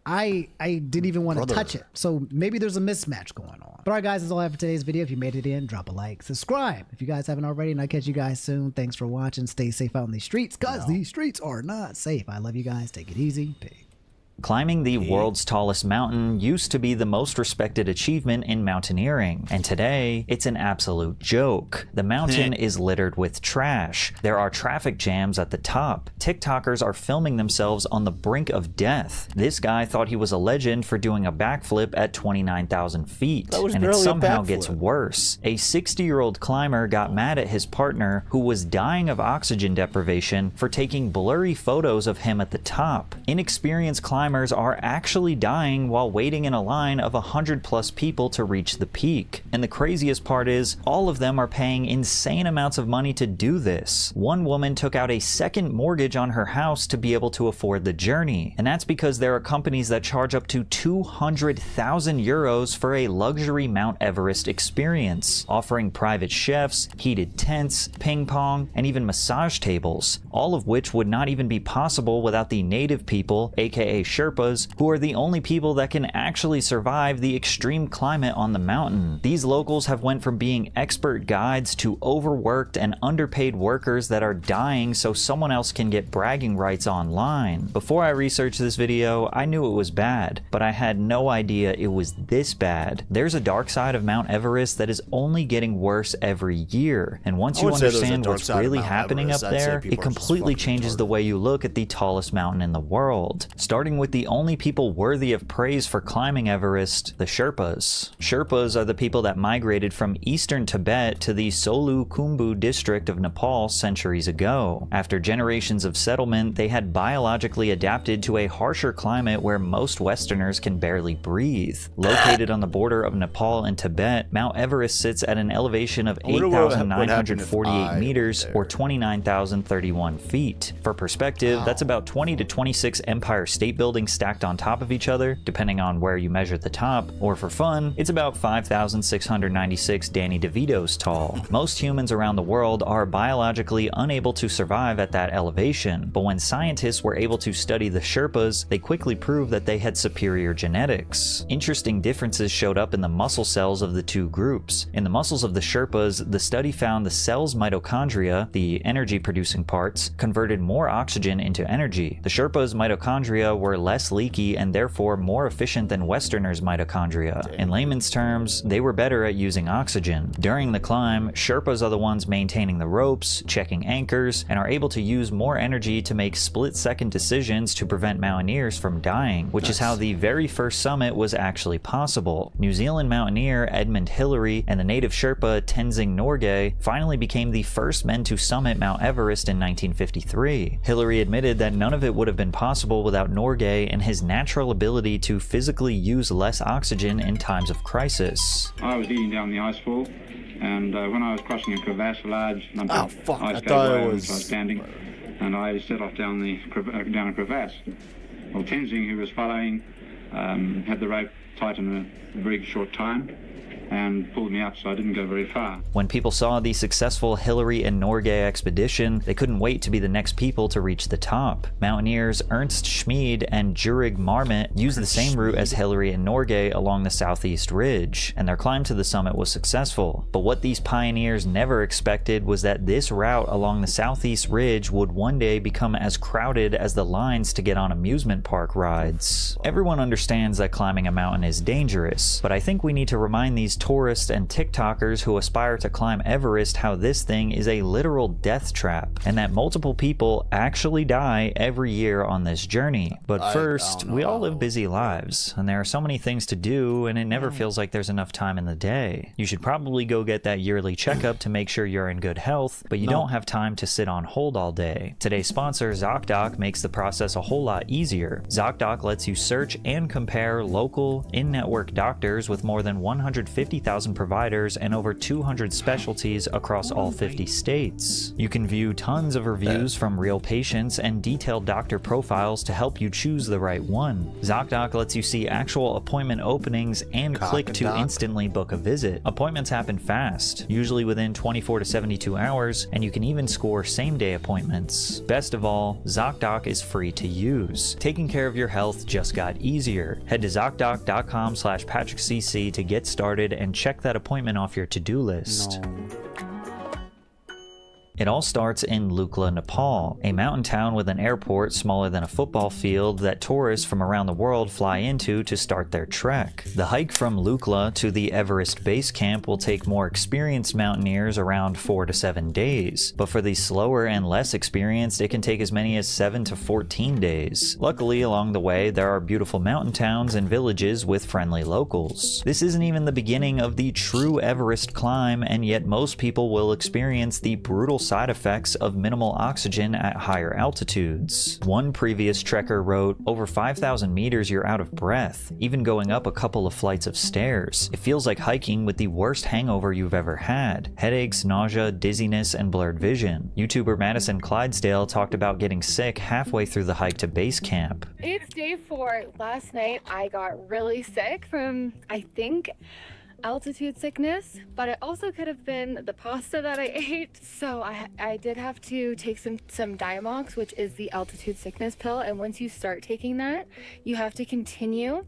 I didn't even want to touch it. So maybe there's a mismatch going on. But all right, guys, that's all I have for today's video. If you made it in, drop a like, subscribe if you guys haven't already, and I'll catch you guys soon. Thanks for watching. Stay safe out in these streets, because these streets are not safe. I love you guys. Take it easy. Peace. Climbing the world's tallest mountain used to be the most respected achievement in mountaineering, and today it's an absolute joke. The mountain is littered with trash. There are traffic jams at the top. TikTokers are filming themselves on the brink of death. This guy thought he was a legend for doing a backflip at 29,000 feet, and it somehow gets worse. A 60-year-old climber got mad at his partner, who was dying of oxygen deprivation, for taking blurry photos of him at the top. Inexperienced climbers are actually dying while waiting in a line of 100+ people to reach the peak. And the craziest part is, all of them are paying insane amounts of money to do this. One woman took out a second mortgage on her house to be able to afford the journey. And that's because there are companies that charge up to 200,000 euros for a luxury Mount Everest experience, offering private chefs, heated tents, ping pong, and even massage tables, all of which would not even be possible without the native people, aka Sherpas, who are the only people that can actually survive the extreme climate on the mountain. These locals have went from being expert guides to overworked and underpaid workers that are dying so someone else can get bragging rights online. Before I researched this video, I knew it was bad, but I had no idea it was this bad. There's a dark side of Mount Everest that is only getting worse every year, and once you understand what's really happening up there, it completely changes the way you look at the tallest mountain in the world. Starting with with the only people worthy of praise for climbing Everest, the Sherpas. Sherpas are the people that migrated from eastern Tibet to the Solu-Khumbu district of Nepal centuries ago. After generations of settlement, they had biologically adapted to a harsher climate where most Westerners can barely breathe. Located on the border of Nepal and Tibet, Mount Everest sits at an elevation of 8,948 meters or 29,031 feet. For perspective, that's about 20 to 26 Empire State Buildings stacked on top of each other, depending on where you measure the top, or for fun, it's about 5,696 Danny DeVitos tall. Most humans around the world are biologically unable to survive at that elevation, but when scientists were able to study the Sherpas, they quickly proved that they had superior genetics. Interesting differences showed up in the muscle cells of the two groups. In the muscles of the Sherpas, the study found the cell's mitochondria, the energy-producing parts, converted more oxygen into energy. The Sherpas' mitochondria were less leaky and therefore more efficient than Westerners' mitochondria. In layman's terms, they were better at using oxygen. During the climb, Sherpas are the ones maintaining the ropes, checking anchors, and are able to use more energy to make split-second decisions to prevent mountaineers from dying, which is how the very first summit was actually possible. New Zealand mountaineer Edmund Hillary and the native Sherpa Tenzing Norgay finally became the first men to summit Mount Everest in 1953. Hillary admitted that none of it would have been possible without Norgay and his natural ability to physically use less oxygen in times of crisis. I was leading down the icefall, and when I was crossing a crevasse, a large number of ice gave way on which I was standing, and I set off down a crevasse. Well, Tenzing, who was following, had the rope tight in a very short time and pulled me up, so I didn't go very far. When people saw the successful Hillary and Norgay expedition, they couldn't wait to be the next people to reach the top. Mountaineers Ernst Schmid and Jurig Marmot used the same route as Hillary and Norgay along the southeast ridge, and their climb to the summit was successful. But what these pioneers never expected was that this route along the southeast ridge would one day become as crowded as the lines to get on amusement park rides. Everyone understands that climbing a mountain is dangerous, but I think we need to remind these tourists and TikTokers who aspire to climb Everest how this thing is a literal death trap, and that multiple people actually die every year on this journey. But first, we all live busy lives, and there are so many things to do, and it never feels like there's enough time in the day. You should probably go get that yearly checkup to make sure you're in good health, but you don't have time to sit on hold all day. Today's sponsor, ZocDoc, makes the process a whole lot easier. ZocDoc lets you search and compare local, in-network doctors with more than 150,000 providers and over 200 specialties across all 50 states. You can view tons of reviews from real patients and detailed doctor profiles to help you choose the right one. ZocDoc lets you see actual appointment openings and click to instantly book a visit. Appointments happen fast, usually within 24 to 72 hours, and you can even score same-day appointments. Best of all, ZocDoc is free to use. Taking care of your health just got easier. Head to ZocDoc.com/PatrickCC to get started and check that appointment off your to-do list. It all starts in Lukla, Nepal, a mountain town with an airport smaller than a football field that tourists from around the world fly into to start their trek. The hike from Lukla to the Everest base camp will take more experienced mountaineers around 4 to 7 days, but for the slower and less experienced, it can take as many as 7 to 14 days. Luckily, along the way, there are beautiful mountain towns and villages with friendly locals. This isn't even the beginning of the true Everest climb, and yet most people will experience the brutal side effects of minimal oxygen at higher altitudes. One previous trekker wrote, "Over 5,000 meters you're out of breath, even going up a couple of flights of stairs. It feels like hiking with the worst hangover you've ever had. Headaches, nausea, dizziness, and blurred vision." YouTuber Madison Clydesdale talked about getting sick halfway through the hike to base camp. It's day 4. Last night I got really sick from, I think, altitude sickness, but it also could have been the pasta that I ate. So I did have to take some Diamox, which is the altitude sickness pill, and once you start taking that, you have to continue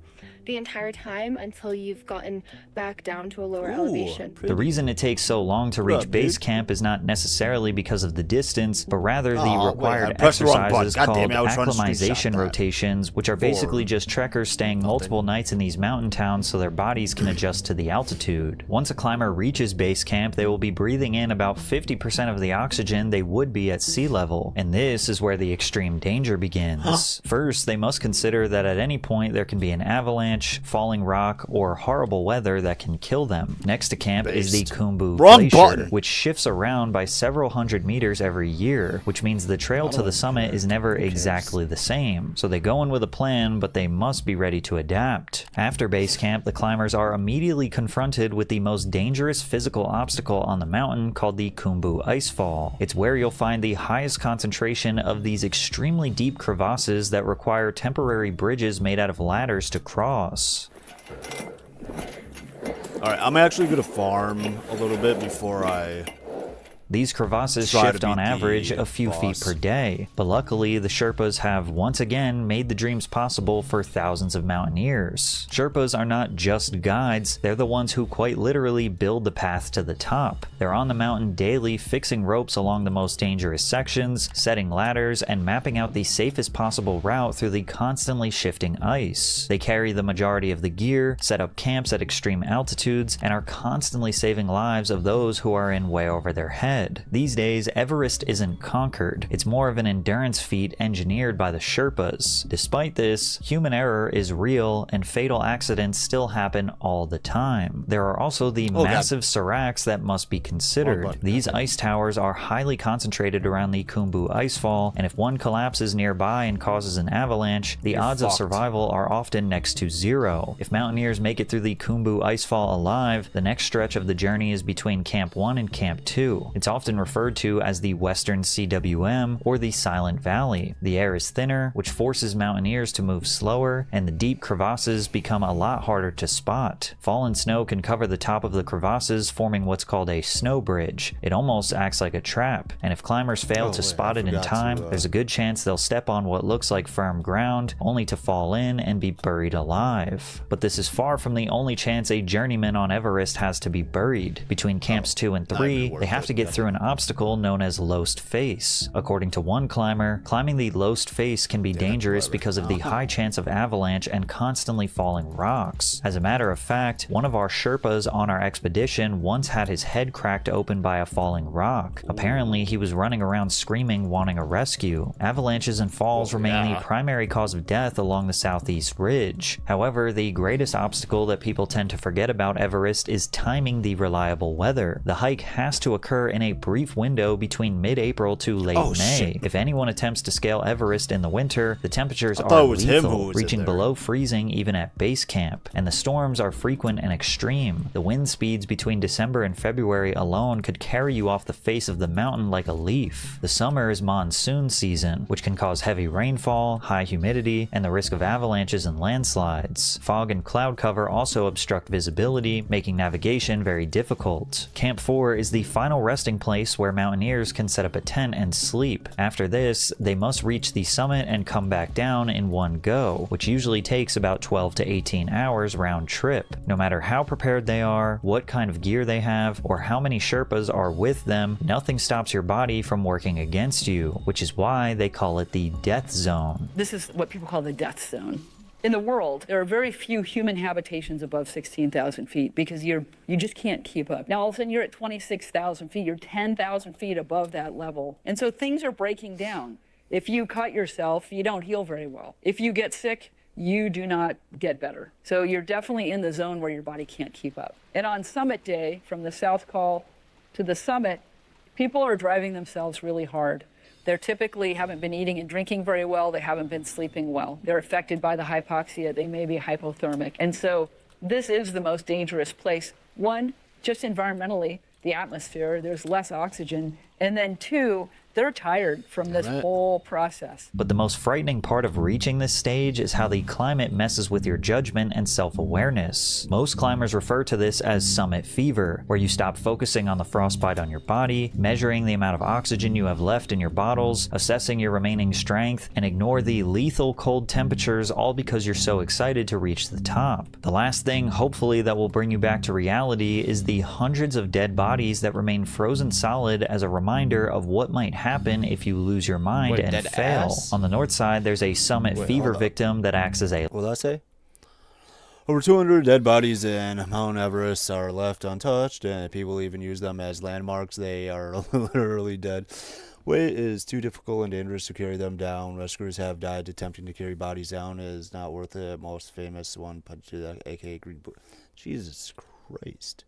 the entire time until you've gotten back down to a lower elevation. The reason it takes so long to reach base camp is not necessarily because of the distance, but rather the required exercises called acclimatization rotations, which are basically just trekkers staying multiple nights in these mountain towns so their bodies can adjust to the altitude. altitude. Once a climber reaches base camp, they will be breathing in about 50% of the oxygen they would be at sea level, and this is where the extreme danger begins. First, they must consider that at any point there can be an avalanche, falling rock, or horrible weather that can kill them. Next to camp is the Khumbu Glacier, which shifts around by several hundred meters every year, which means the trail to the summit is never exactly the same. So they go in with a plan, but they must be ready to adapt. After base camp, the climbers are immediately confronted with the most dangerous physical obstacle on the mountain called the Khumbu Icefall. It's where you'll find the highest concentration of these extremely deep crevasses that require temporary bridges made out of ladders to cross. Alright, I'm actually going to farm a little bit before I... These crevasses shift on average a few feet per day, but luckily the Sherpas have once again made the dreams possible for thousands of mountaineers. Sherpas are not just guides, they're the ones who quite literally build the path to the top. They're on the mountain daily, fixing ropes along the most dangerous sections, setting ladders, and mapping out the safest possible route through the constantly shifting ice. They carry the majority of the gear, set up camps at extreme altitudes, and are constantly saving lives of those who are in way over their head. These days, Everest isn't conquered. It's more of an endurance feat engineered by the Sherpas. Despite this, human error is real and fatal accidents still happen all the time. There are also the massive seracs that must be considered. These ice towers are highly concentrated around the Khumbu Icefall, and if one collapses nearby and causes an avalanche, the odds of survival are often next to zero. If mountaineers make it through the Khumbu Icefall alive, the next stretch of the journey is between Camp 1 and Camp 2. It's often referred to as the Western CWM or the Silent Valley. The air is thinner, which forces mountaineers to move slower, and the deep crevasses become a lot harder to spot. Fallen snow can cover the top of the crevasses, forming what's called a snow bridge. It almost acts like a trap, and if climbers fail to spot it in time, there's a good chance they'll step on what looks like firm ground, only to fall in and be buried alive. But this is far from the only chance a journeyman on Everest has to be buried. Between camps 2 and 3, they have to get through an obstacle known as Lost Face. According to one climber, climbing the Lost Face can be dangerous because of the high chance of avalanche and constantly falling rocks. As a matter of fact, one of our Sherpas on our expedition once had his head cracked open by a falling rock. Apparently, he was running around screaming, wanting a rescue. Avalanches and falls remain the primary cause of death along the southeast ridge. However, the greatest obstacle that people tend to forget about Everest is timing the reliable weather. The hike has to occur in a brief window between mid-April to late May. If anyone attempts to scale Everest in the winter, the temperatures are lethal, reaching below freezing even at base camp, and the storms are frequent and extreme. The wind speeds between December and February alone could carry you off the face of the mountain like a leaf. The summer is monsoon season, which can cause heavy rainfall, high humidity, and the risk of avalanches and landslides. Fog and cloud cover also obstruct visibility, making navigation very difficult. Camp 4 is the final resting place where mountaineers can set up a tent and sleep. After this, they must reach the summit and come back down in one go, which usually takes about 12 to 18 hours round trip. No matter how prepared they are, what kind of gear they have, or how many Sherpas are with them, nothing stops your body from working against you, which is why they call it the death zone. This is what people call the death zone. In the world, there are very few human habitations above 16,000 feet because you just can't keep up. Now, all of a sudden, you're at 26,000 feet. You're 10,000 feet above that level. And so things are breaking down. If you cut yourself, you don't heal very well. If you get sick, you do not get better. So you're definitely in the zone where your body can't keep up. And on summit day, from the South Col to the summit, people are driving themselves really hard. They typically haven't been eating and drinking very well. They haven't been sleeping well. They're affected by the hypoxia. They may be hypothermic. And so this is the most dangerous place. One, just environmentally, the atmosphere, there's less oxygen. And then two, they're tired from this whole process. But the most frightening part of reaching this stage is how the climate messes with your judgment and self-awareness. Most climbers refer to this as summit fever, where you stop focusing on the frostbite on your body, measuring the amount of oxygen you have left in your bottles, assessing your remaining strength, and ignore the lethal cold temperatures, all because you're so excited to reach the top. The last thing, hopefully, that will bring you back to reality is the hundreds of dead bodies that remain frozen solid as a reminder of what might happen if you lose your mind and fail. On the north side, there's a summit fever victim that acts as a... What did I say? Over 200 dead bodies in Mount Everest are left untouched, and people even use them as landmarks. They are literally dead. Weight is too difficult and dangerous to carry them down. Rescuers have died attempting to carry bodies down. It is not worth it. Most famous one, aka Green Boot. Jesus Christ.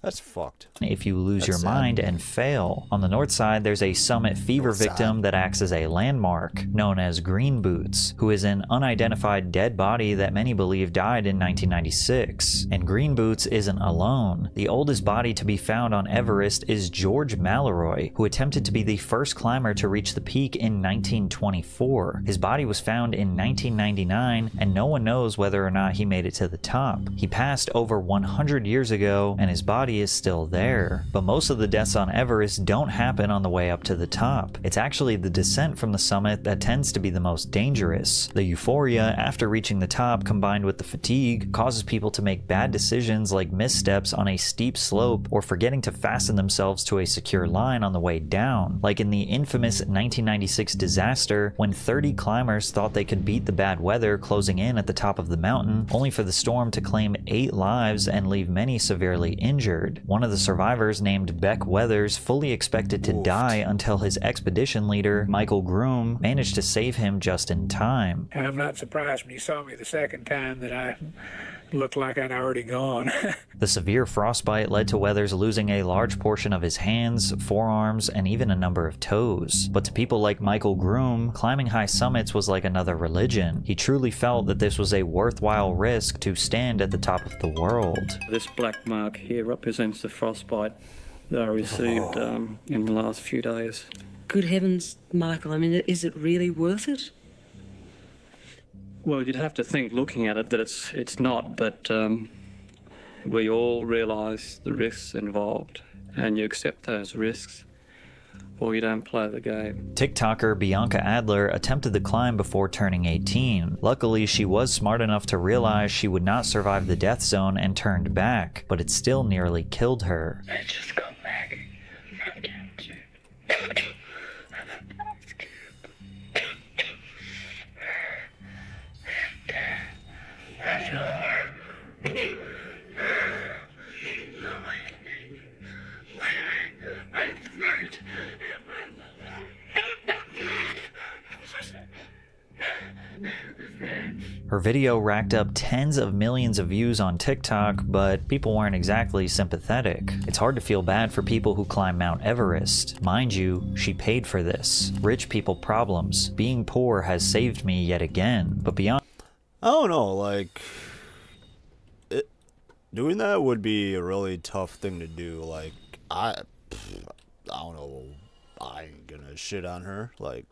That's fucked. If you lose That's your sad. mind and fail. On the north side, there's a Summit fever victim that acts as a landmark, known as Green Boots, who is an unidentified dead body that many believe died in 1996. And Green Boots isn't alone. The oldest body to be found on Everest is George Mallory, who attempted to be the first climber to reach the peak in 1924. His body was found in 1999, and no one knows whether or not he made it to the top. He passed over 100 years ago, and his body is still there. But most of the deaths on Everest don't happen on the way up to the top. It's actually the descent from the summit that tends to be the most dangerous. The euphoria after reaching the top, combined with the fatigue, causes people to make bad decisions like missteps on a steep slope or forgetting to fasten themselves to a secure line on the way down. Like in the infamous 1996 disaster, when 30 climbers thought they could beat the bad weather closing in at the top of the mountain, only for the storm to claim 8 lives and leave many severely injured. One of the survivors, named Beck Weathers, fully expected to die until his expedition leader, Michael Groom, managed to save him just in time. I'm not surprised when you saw me the second time that I looked like I'd already gone. The severe frostbite led to Weathers losing a large portion of his hands, forearms, and even a number of toes. But to people like Michael Groom, climbing high summits was like another religion. He truly felt that this was a worthwhile risk to stand at the top of the world. This black mark here represents the frostbite that I received in the last few days. Good heavens, Michael, I mean, is it really worth it? Well, you'd have to think, looking at it, that it's not, but we all realise the risks involved, and you accept those risks, or you don't play the game. TikToker Bianca Adler attempted the climb before turning 18. Luckily, she was smart enough to realize she would not survive the death zone and turned back, but it still nearly killed her. I just got back. Her video racked up tens of millions of views on TikTok, but people weren't exactly sympathetic. It's hard to feel bad for people who climb Mount Everest. Mind you, she paid for this. Rich people problems. Being poor has saved me yet again. But beyond... I don't know, like... doing that would be a really tough thing to do. Like, I don't know. I ain't gonna shit on her. Like...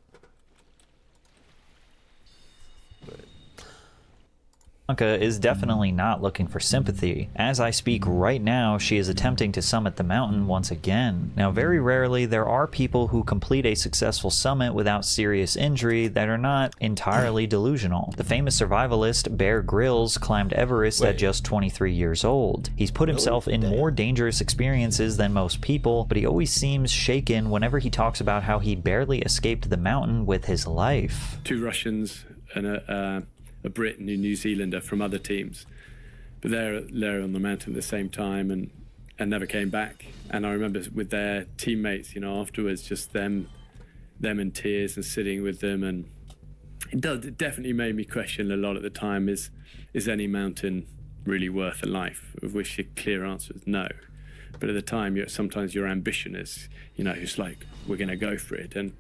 Bianca is definitely not looking for sympathy. As I speak right now, she is attempting to summit the mountain once again. Now, very rarely there are people who complete a successful summit without serious injury that are not entirely delusional. The famous survivalist Bear Grylls climbed Everest at just 23 years old. He's put himself in more dangerous experiences than most people, but he always seems shaken whenever he talks about how he barely escaped the mountain with his life. 2 Russians and a Brit and a New Zealander from other teams, but they're on the mountain at the same time and never came back. And I remember with their teammates, you know, afterwards, just them in tears and sitting with them, and it definitely made me question a lot at the time: is any mountain really worth a life? Of which the clear answer is no. But at the time, sometimes your ambition is, you know, it's like, we're going to go for it, and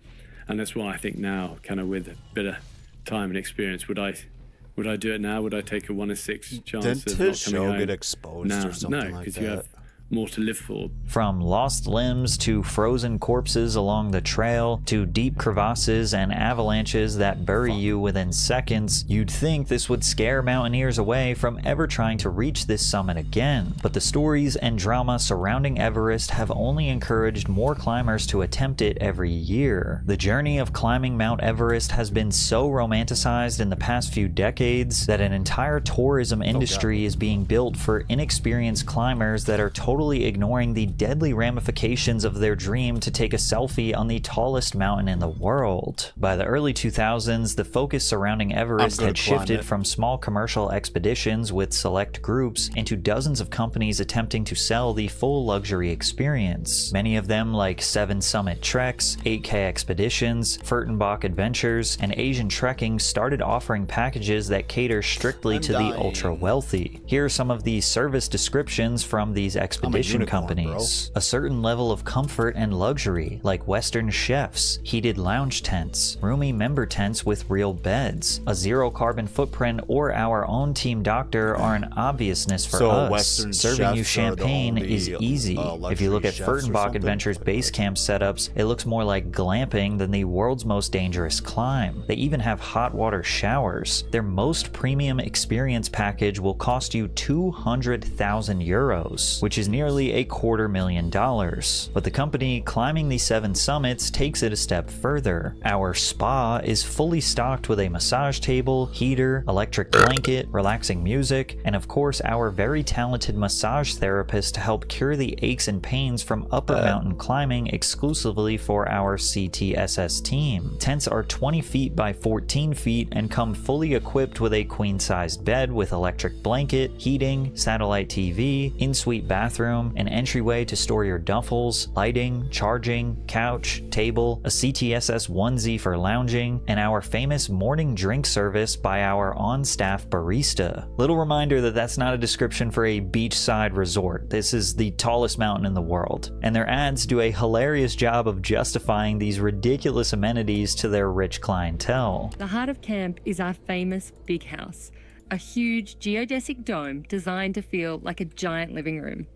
that's why I think now, kind of with a bit of time and experience, would I do it now? Would I take a 1 in 6 chance Didn't of his not coming show home? get exposed or something no, like because that? you have more to live for. From lost limbs to frozen corpses along the trail to deep crevasses and avalanches that bury you within seconds, you'd think this would scare mountaineers away from ever trying to reach this summit again. But the stories and drama surrounding Everest have only encouraged more climbers to attempt it every year. The journey of climbing Mount Everest has been so romanticized in the past few decades that an entire tourism industry is being built for inexperienced climbers that are totally totally ignoring the deadly ramifications of their dream to take a selfie on the tallest mountain in the world. By the early 2000s, the focus surrounding Everest had shifted from small commercial expeditions with select groups into dozens of companies attempting to sell the full luxury experience. Many of them, like 7 Summit Treks, 8K Expeditions, Furtenbach Adventures, and Asian Trekking, started offering packages that cater strictly to the ultra-wealthy. Here are some of the service descriptions from these expedition companies. A certain level of comfort and luxury, like Western chefs, heated lounge tents, roomy member tents with real beds, a zero carbon footprint, or our own team doctor are an obviousness for us. Western Serving you chefs are the champagne only, is easy. If you look at luxury chefs or Furtenbach something? Adventures base camp setups, it looks more like glamping than the world's most dangerous climb. They even have hot water showers. Their most premium experience package will cost you 200,000 euros, which is nearly $250,000. But the company climbing the 7 summits takes it a step further. Our spa is fully stocked with a massage table, heater, electric blanket, relaxing music, and of course our very talented massage therapist to help cure the aches and pains from upper mountain climbing exclusively for our CTSS team. Tents are 20 feet by 14 feet and come fully equipped with a queen-sized bed with electric blanket, heating, satellite TV, in-suite bathroom, an entryway to store your duffels, lighting, charging, couch, table, a CTSS onesie for lounging, and our famous morning drink service by our on-staff barista. Little reminder that that's not a description for a beachside resort. This is the tallest mountain in the world. And their ads do a hilarious job of justifying these ridiculous amenities to their rich clientele. The heart of camp is our famous big house, a huge geodesic dome designed to feel like a giant living room.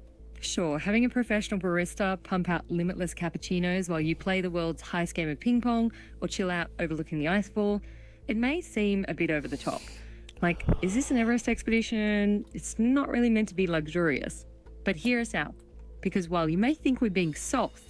Sure, having a professional barista pump out limitless cappuccinos while you play the world's highest game of ping pong or chill out overlooking the icefall, it may seem a bit over the top. Like, is this an Everest expedition? It's not really meant to be luxurious. But hear us out, because while you may think we're being soft,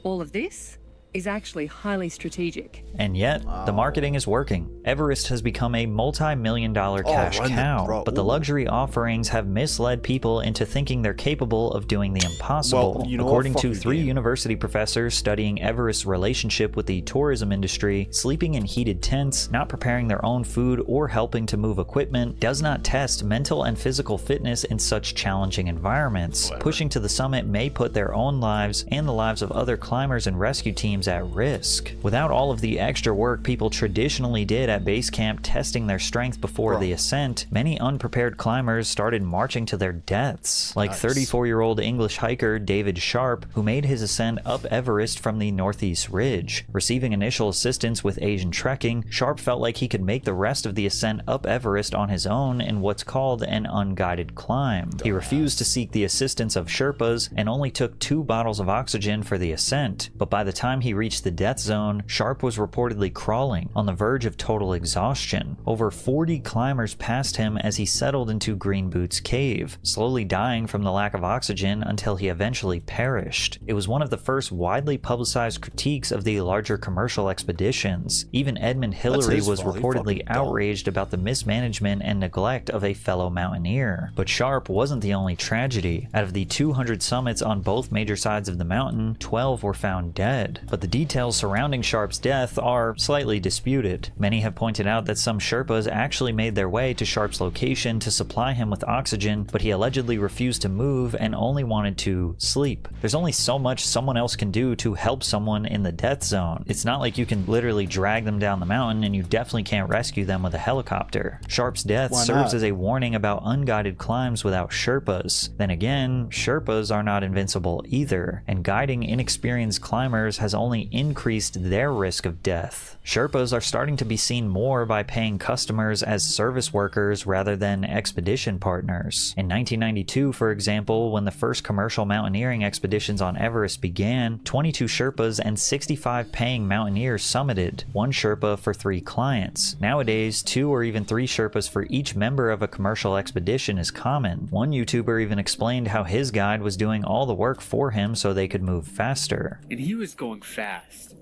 all of this is actually highly strategic. And yet, the marketing is working. Everest has become a multi-million-dollar cash cow, but the luxury offerings have misled people into thinking they're capable of doing the impossible. Well, you know According what? to Fuck the 3 game. university professors studying Everest's relationship with the tourism industry, sleeping in heated tents, not preparing their own food, or helping to move equipment does not test mental and physical fitness in such challenging environments. Pushing to the summit may put their own lives and the lives of other climbers and rescue teams at risk. Without all of the extra work people traditionally did at base camp testing their strength before the ascent, many unprepared climbers started marching to their deaths. Like 34-year-old English hiker David Sharp, who made his ascent up Everest from the Northeast Ridge. Receiving initial assistance with Asian Trekking, Sharp felt like he could make the rest of the ascent up Everest on his own in what's called an unguided climb. He refused to seek the assistance of Sherpas and only took 2 bottles of oxygen for the ascent, but by the time he reached the death zone, Sharp was reportedly crawling, on the verge of total exhaustion. Over 40 climbers passed him as he settled into Green Boots Cave, slowly dying from the lack of oxygen until he eventually perished. It was one of the first widely publicized critiques of the larger commercial expeditions. Even Edmund Hillary was reportedly outraged about the mismanagement and neglect of a fellow mountaineer. But Sharp wasn't the only tragedy. Out of the 200 summits on both major sides of the mountain, 12 were found dead. But the details surrounding Sharp's death are slightly disputed. Many have pointed out that some Sherpas actually made their way to Sharp's location to supply him with oxygen, but he allegedly refused to move and only wanted to sleep. There's only so much someone else can do to help someone in the death zone. It's not like you can literally drag them down the mountain, and you definitely can't rescue them with a helicopter. Sharp's death serves as a warning about unguided climbs without Sherpas. Then again, Sherpas are not invincible either, and guiding inexperienced climbers has only increased their risk of death. Sherpas are starting to be seen more by paying customers as service workers rather than expedition partners. In 1992, for example, when the first commercial mountaineering expeditions on Everest began, 22 Sherpas and 65 paying mountaineers summited, 1 Sherpa for 3 clients. Nowadays, 2 or even 3 Sherpas for each member of a commercial expedition is common. One YouTuber even explained how his guide was doing all the work for him so they could move faster. And he was going fast.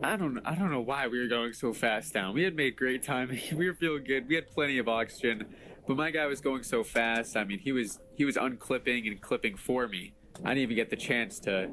I don't know why we were going so fast down. We had made great time. We were feeling good. We had plenty of oxygen. But my guy was going so fast. I mean, he was unclipping and clipping for me. I didn't even get the chance to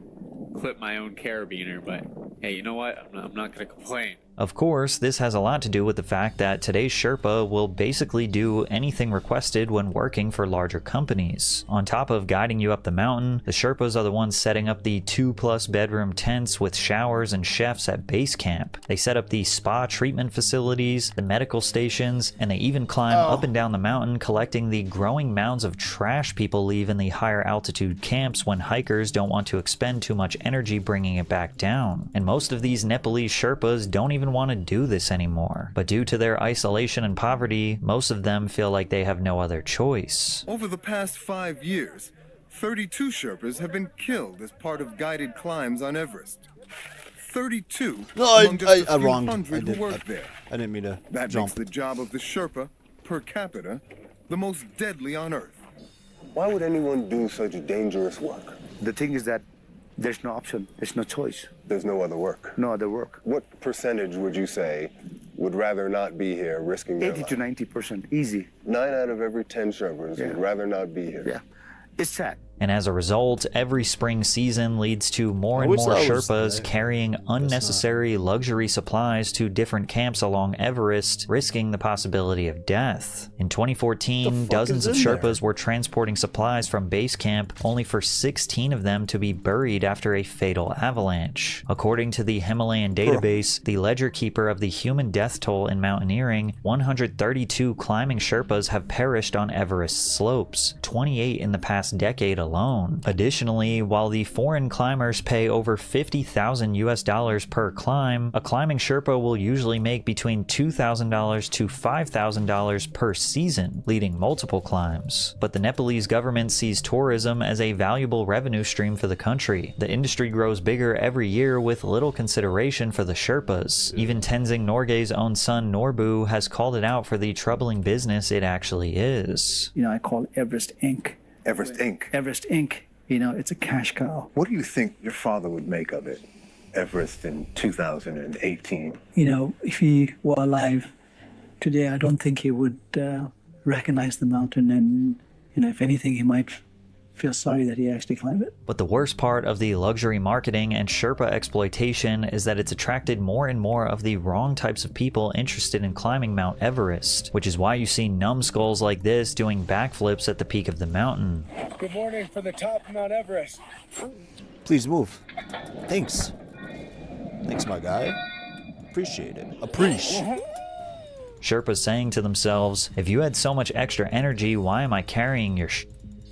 clip my own carabiner, but hey, you know what? I'm not going to complain. Of course, this has a lot to do with the fact that today's Sherpa will basically do anything requested when working for larger companies. On top of guiding you up the mountain, the Sherpas are the ones setting up the 2+ bedroom tents with showers and chefs at base camp. They set up the spa treatment facilities, the medical stations, and they even climb up and down the mountain collecting the growing mounds of trash people leave in the higher altitude camps when hikers don't want to expend too much energy bringing it back down. And most of these Nepalese Sherpas don't even want to do this anymore. But due to their isolation and poverty, most of them feel like they have no other choice. Over the past 5 years, 32 Sherpas have been killed as part of guided climbs on Everest. 32 among just a few hundred who work there. I didn't mean to That jump. makes the job of the Sherpa, per capita, the most deadly on Earth. Why would anyone do such dangerous work? The thing is that there's no option. There's no choice. There's no other work. No other work. What percentage would you say would rather not be here risking their 80 life? to 90%. Easy. 9 out of every 10 Sherpas would rather not be here. Yeah. It's sad. And as a result, every spring season leads to more and wish more that was Sherpas there. carrying unnecessary luxury supplies to different camps along Everest, risking the possibility of death. In 2014, dozens of is in there? Sherpas were transporting supplies from base camp, only for 16 of them to be buried after a fatal avalanche. According to the Himalayan database, the ledger keeper of the human death toll in mountaineering, 132 climbing Sherpas have perished on Everest slopes, 28 in the past decade alone. Additionally, while the foreign climbers pay over $50,000 per climb, a climbing Sherpa will usually make between $2,000 to $5,000 per season, leading multiple climbs. But the Nepalese government sees tourism as a valuable revenue stream for the country. The industry grows bigger every year with little consideration for the Sherpas. Even Tenzing Norgay's own son Norbu has called it out for the troubling business it actually is. You know, I call it Everest Inc. Everest Inc. Everest Inc. You know, it's a cash cow. What do you think your father would make of it? Everest in 2018. You know, if he were alive today, I don't think he would recognize the mountain, and, you know, if anything, he might feel sorry that he actually climbed it. But the worst part of the luxury marketing and Sherpa exploitation is that it's attracted more and more of the wrong types of people interested in climbing Mount Everest, which is why you see numbskulls like this doing backflips at the peak of the mountain. Good morning from the top of Mount Everest. Please move. Thanks. Thanks, my guy. Appreciate it. Appreciate. Sherpas saying to themselves, if you had so much extra energy, why am I carrying your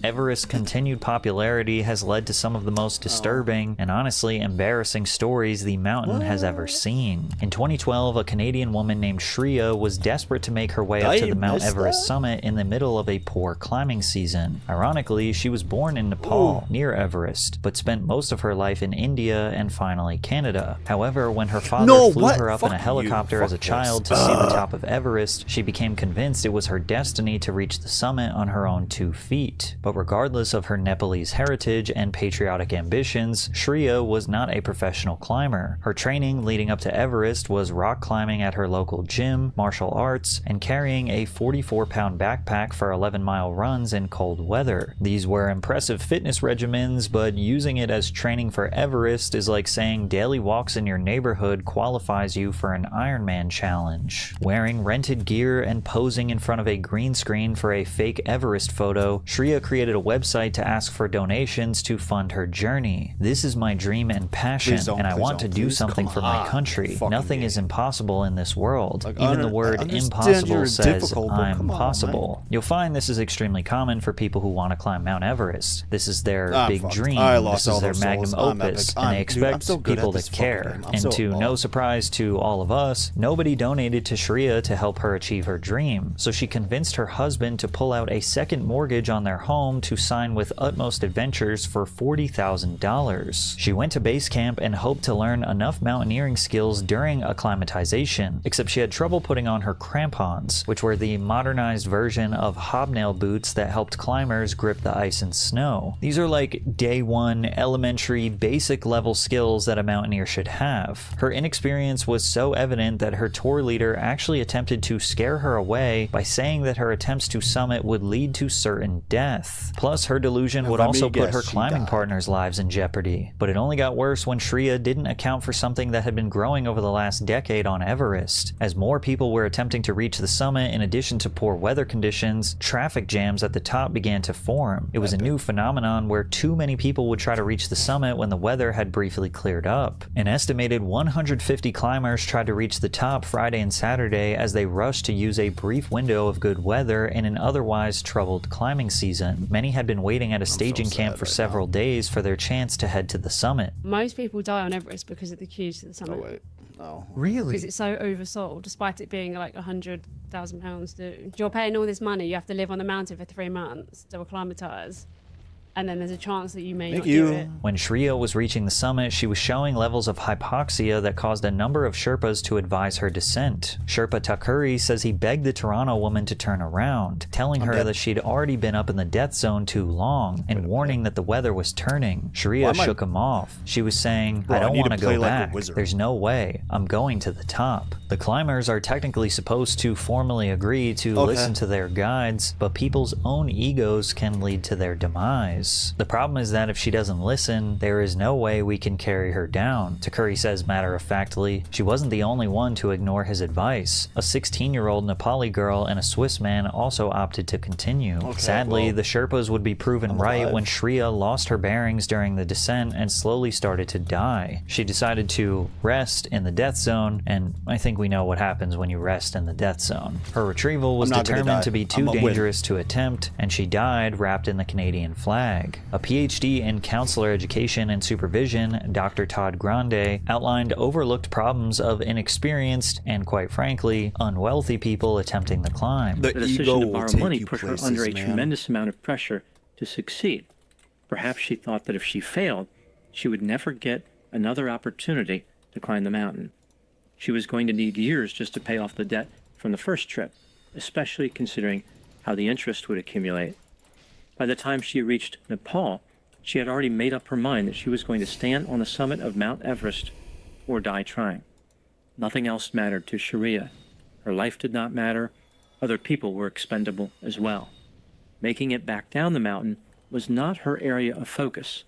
Everest's continued popularity has led to some of the most disturbing and honestly embarrassing stories the mountain has ever seen. In 2012, a Canadian woman named Shreya was desperate to make her way up to the Mount Everest summit in the middle of a poor climbing season. Ironically, she was born in Nepal, near Everest, but spent most of her life in India and finally Canada. However, when her father flew her up in a helicopter as a child to see the top of Everest, she became convinced it was her destiny to reach the summit on her own 2 feet. But regardless of her Nepalese heritage and patriotic ambitions, Shreya was not a professional climber. Her training leading up to Everest was rock climbing at her local gym, martial arts, and carrying a 44-pound backpack for 11-mile runs in cold weather. These were impressive fitness regimens, but using it as training for Everest is like saying daily walks in your neighborhood qualifies you for an Ironman challenge. Wearing rented gear and posing in front of a green screen for a fake Everest photo, Shreya created a website to ask for donations to fund her journey. This is my dream and passion, and I want to do something for my country. Nothing is impossible in this world. Even the word impossible says I'm possible. You'll find this is extremely common for people who want to climb Mount Everest. This is their big dream. This is their magnum opus, and they expect people to care. And to no surprise to all of us, nobody donated to Shreya to help her achieve her dream. So she convinced her husband to pull out a second mortgage on their home to sign with Utmost Adventures for $40,000. She went to base camp and hoped to learn enough mountaineering skills during acclimatization, except she had trouble putting on her crampons, which were the modernized version of hobnail boots that helped climbers grip the ice and snow. These are like day one, elementary, basic level skills that a mountaineer should have. Her inexperience was so evident that her tour leader actually attempted to scare her away by saying that her attempts to summit would lead to certain death. death. Plus, her delusion would let me also put guess, her she climbing died. partners' lives in jeopardy. But it only got worse when Shreya didn't account for something that had been growing over the last decade on Everest. As more people were attempting to reach the summit, in addition to poor weather conditions, traffic jams at the top began to form. It was a new phenomenon where too many people would try to reach the summit when the weather had briefly cleared up. An estimated 150 climbers tried to reach the top Friday and Saturday as they rushed to use a brief window of good weather in an otherwise troubled climbing season. Many had been waiting at a staging camp for several days for their chance to head to the summit. Most people die on Everest because of the queues to the summit. Oh, wait. No. Really? Because it's so oversold, despite it being like £100,000 to... You're paying all this money, you have to live on the mountain for 3 months to acclimatise. And then there's a chance that you may not do it. When Shreya was reaching the summit, she was showing levels of hypoxia that caused a number of Sherpas to advise her descent. Sherpa Takuri says he begged the Toronto woman to turn around, telling her that she'd already been up in the death zone too long, and warning that the weather was turning. Shreya shook him off. She was saying, Bro, I don't I need want to to play go like a back. wizard." There's no way. I'm going to the top. The climbers are technically supposed to formally agree to listen to their guides, but people's own egos can lead to their demise. The problem is that if she doesn't listen, there is no way we can carry her down. Takuri says matter-of-factly, she wasn't the only one to ignore his advice. A 16-year-old Nepali girl and a Swiss man also opted to continue. Sadly, the Sherpas would be proven right when Shreya lost her bearings during the descent and slowly started to die. She decided to rest in the death zone, and I think we know what happens when you rest in the death zone. Her retrieval was determined to be too dangerous to attempt, and she died wrapped in the Canadian flag. A PhD in counselor education and supervision, Dr. Todd Grande, outlined overlooked problems of inexperienced and, quite frankly, unwealthy people attempting the climb. The decision to borrow money put her under a tremendous amount of pressure to succeed. Perhaps she thought that if she failed, she would never get another opportunity to climb the mountain. She was going to need years just to pay off the debt from the first trip, especially considering how the interest would accumulate. By the time she reached Nepal, she had already made up her mind that she was going to stand on the summit of Mount Everest or die trying. Nothing else mattered to Shreya. Her life did not matter. Other people were expendable as well. Making it back down the mountain was not her area of focus.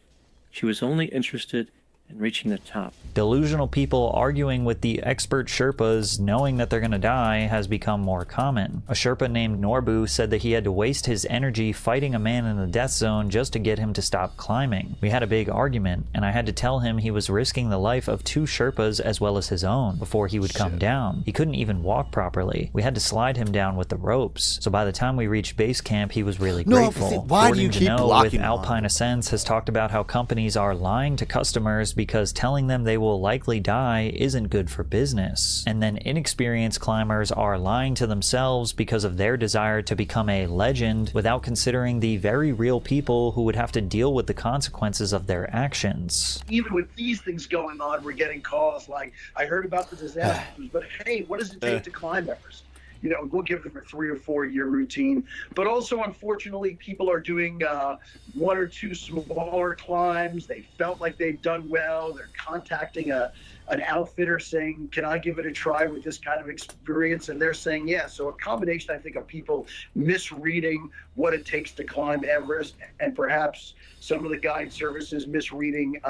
She was only interested and reaching the top. Delusional people arguing with the expert Sherpas knowing that they're gonna die has become more common. A Sherpa named Norbu said that he had to waste his energy fighting a man in the death zone just to get him to stop climbing. We had a big argument, and I had to tell him he was risking the life of 2 Sherpas as well as his own before he would come down. He couldn't even walk properly. We had to slide him down with the ropes. So by the time we reached base camp, he was really grateful. Why do you Gordon keep Janot blocking with Alpine Ascents has talked about how companies are lying to customers because telling them they will likely die isn't good for business. And then inexperienced climbers are lying to themselves because of their desire to become a legend without considering the very real people who would have to deal with the consequences of their actions. Even with these things going on, we're getting calls like, I heard about the disasters, but hey, what does it take to climb Everest? You know, we'll give them a 3 or 4 year routine. But also, unfortunately, people are doing 1 or 2 smaller climbs. They felt like they've done well. They're contacting an outfitter saying, can I give it a try with this kind of experience? And they're saying, yeah. So a combination, I think, of people misreading what it takes to climb Everest, and perhaps some of the guide services misreading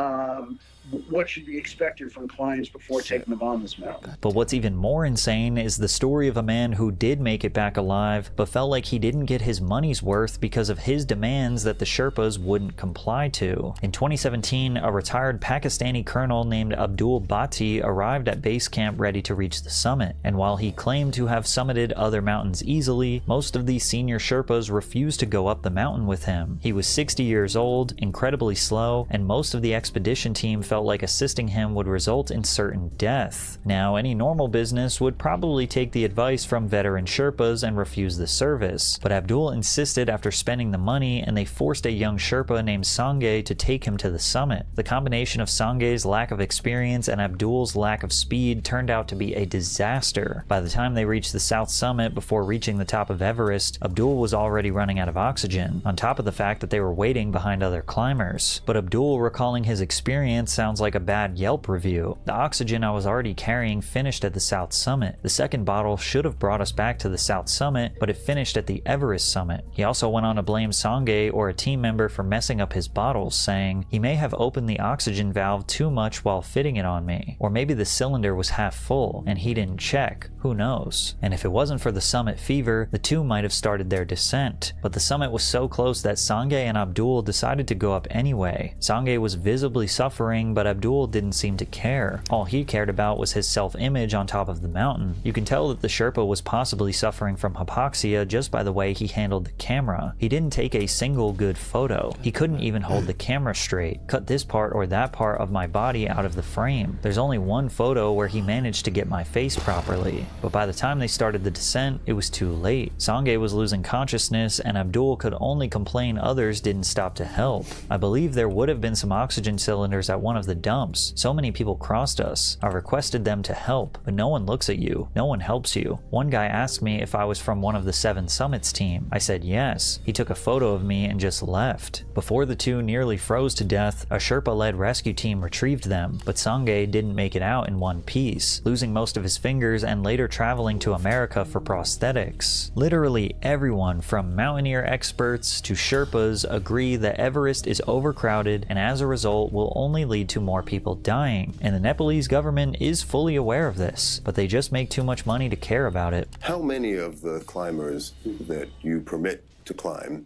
what should be expected from clients before taking them on this mountain. But what's even more insane is the story of a man who did make it back alive, but felt like he didn't get his money's worth because of his demands that the Sherpas wouldn't comply to. In 2017, a retired Pakistani colonel named Abdul Bhatti arrived at base camp ready to reach the summit, and while he claimed to have summited other mountains easily, most of these senior Sherpas refused to go up the mountain with him. He was 60 years old, incredibly slow, and most of the expedition team felt like assisting him would result in certain death. Now, any normal business would probably take the advice from veteran Sherpas and refuse the service, but Abdul insisted after spending the money, and they forced a young Sherpa named Sangay to take him to the summit. The combination of Sangay's lack of experience and Abdul's lack of speed turned out to be a disaster. By the time they reached the south summit before reaching the top of Everest, Abdul was already running out of oxygen, on top of the fact that they were waiting behind other climbers. But Abdul, recalling his experience, sounds like a bad Yelp review. The oxygen I was already carrying finished at the South Summit. The second bottle should have brought us back to the South Summit, but it finished at the Everest Summit. He also went on to blame Sangay or a team member for messing up his bottles, saying he may have opened the oxygen valve too much while fitting it on me. Or maybe the cylinder was half full and he didn't check. Who knows? And if it wasn't for the summit fever, the two might have started their descent. But the summit was so close that Sangay and Abdul decided to go up anyway. Sangay was visibly suffering, but Abdul didn't seem to care. All he cared about was his self-image on top of the mountain. You can tell that the Sherpa was possibly suffering from hypoxia just by the way he handled the camera. He didn't take a single good photo. He couldn't even hold the camera straight, cut this part or that part of my body out of the frame. There's only one photo where he managed to get my face properly. But by the time they started the descent, it was too late. Sangay was losing consciousness and Abdul could only complain others didn't stop to help. I believe there would have been some oxygen cylinders at one of the dumps. So many people crossed us. I requested them to help, but no one looks at you. No one helps you. One guy asked me if I was from one of the 7 Summits team. I said yes. He took a photo of me and just left. Before the two nearly froze to death, a Sherpa-led rescue team retrieved them, but Sangay didn't make it out in one piece, losing most of his fingers and later traveling to America for prosthetics. Literally everyone from mountaineer experts to Sherpas agree that Everest is overcrowded and as a result will only lead to more people dying, and the Nepalese government is fully aware of this, but they just make too much money to care about it. How many of the climbers that you permit to climb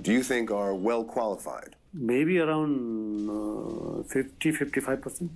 do you think are well qualified? Maybe around 50-55%.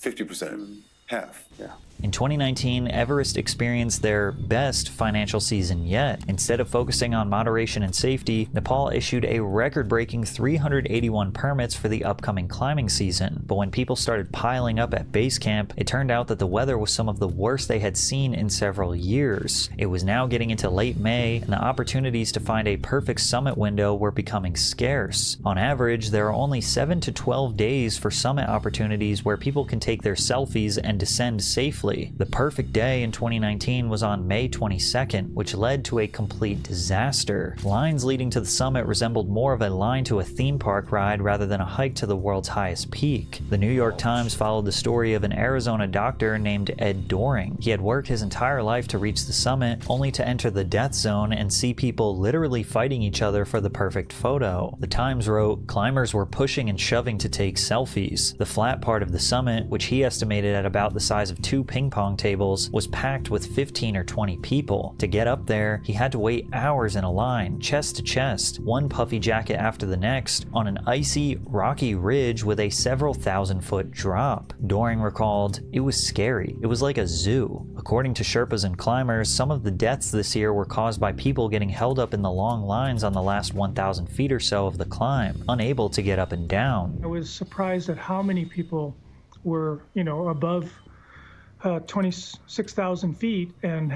50%? Half? Yeah. In 2019, Everest experienced their best financial season yet. Instead of focusing on moderation and safety, Nepal issued a record-breaking 381 permits for the upcoming climbing season. But when people started piling up at base camp, it turned out that the weather was some of the worst they had seen in several years. It was now getting into late May, and the opportunities to find a perfect summit window were becoming scarce. On average, there are only 7 to 12 days for summit opportunities where people can take their selfies and descend safely. The perfect day in 2019 was on May 22nd, which led to a complete disaster. Lines leading to the summit resembled more of a line to a theme park ride rather than a hike to the world's highest peak. The New York Times followed the story of an Arizona doctor named Ed Doring. He had worked his entire life to reach the summit, only to enter the death zone and see people literally fighting each other for the perfect photo. The Times wrote, climbers were pushing and shoving to take selfies. The flat part of the summit, which he estimated at about the size of 2 ping pong tables, was packed with 15 or 20 people. To get up there, he had to wait hours in a line, chest to chest, one puffy jacket after the next, on an icy, rocky ridge with a several thousand-foot drop. Doring recalled, "It was scary. It was like a zoo." According to Sherpas and climbers, some of the deaths this year were caused by people getting held up in the long lines on the last 1,000 feet or so of the climb, unable to get up and down. I was surprised at how many people were, above 26,000 feet and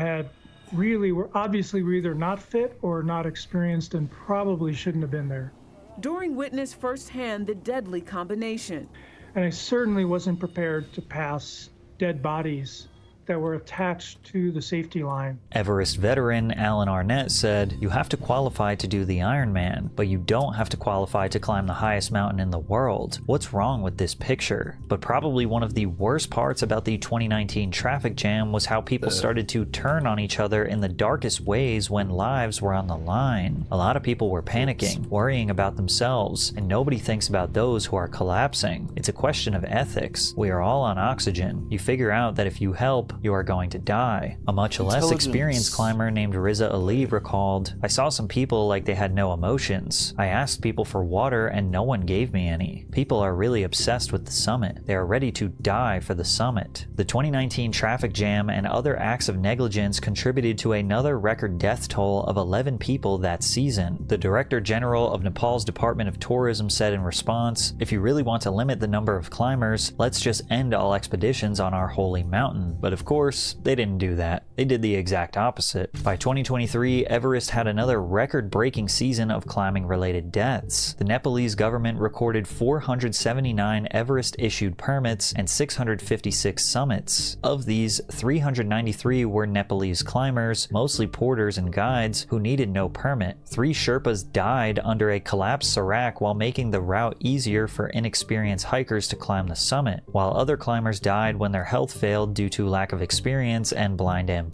were obviously either not fit or not experienced and probably shouldn't have been there. Doring witnessed firsthand the deadly combination. And I certainly wasn't prepared to pass dead bodies that were attached to the safety line. Everest veteran Alan Arnett said, "You have to qualify to do the Ironman, but you don't have to qualify to climb the highest mountain in the world. What's wrong with this picture?" But probably one of the worst parts about the 2019 traffic jam was how people started to turn on each other in the darkest ways when lives were on the line. A lot of people were panicking, worrying about themselves, and nobody thinks about those who are collapsing. It's a question of ethics. We are all on oxygen. You figure out that if you help, you are going to die. A much less experienced climber named Riza Ali recalled, "I saw some people like they had no emotions. I asked people for water and no one gave me any. People are really obsessed with the summit. They are ready to die for the summit." The 2019 traffic jam and other acts of negligence contributed to another record death toll of 11 people that season. The Director General of Nepal's Department of Tourism said in response, "If you really want to limit the number of climbers, let's just end all expeditions on our holy mountain." But of course, they didn't do that. They did the exact opposite. By 2023, Everest had another record-breaking season of climbing-related deaths. The Nepalese government recorded 479 Everest-issued permits and 656 summits. Of these, 393 were Nepalese climbers, mostly porters and guides, who needed no permit. 3 Sherpas died under a collapsed serac while making the route easier for inexperienced hikers to climb the summit, while other climbers died when their health failed due to lack of experience and blind ambition.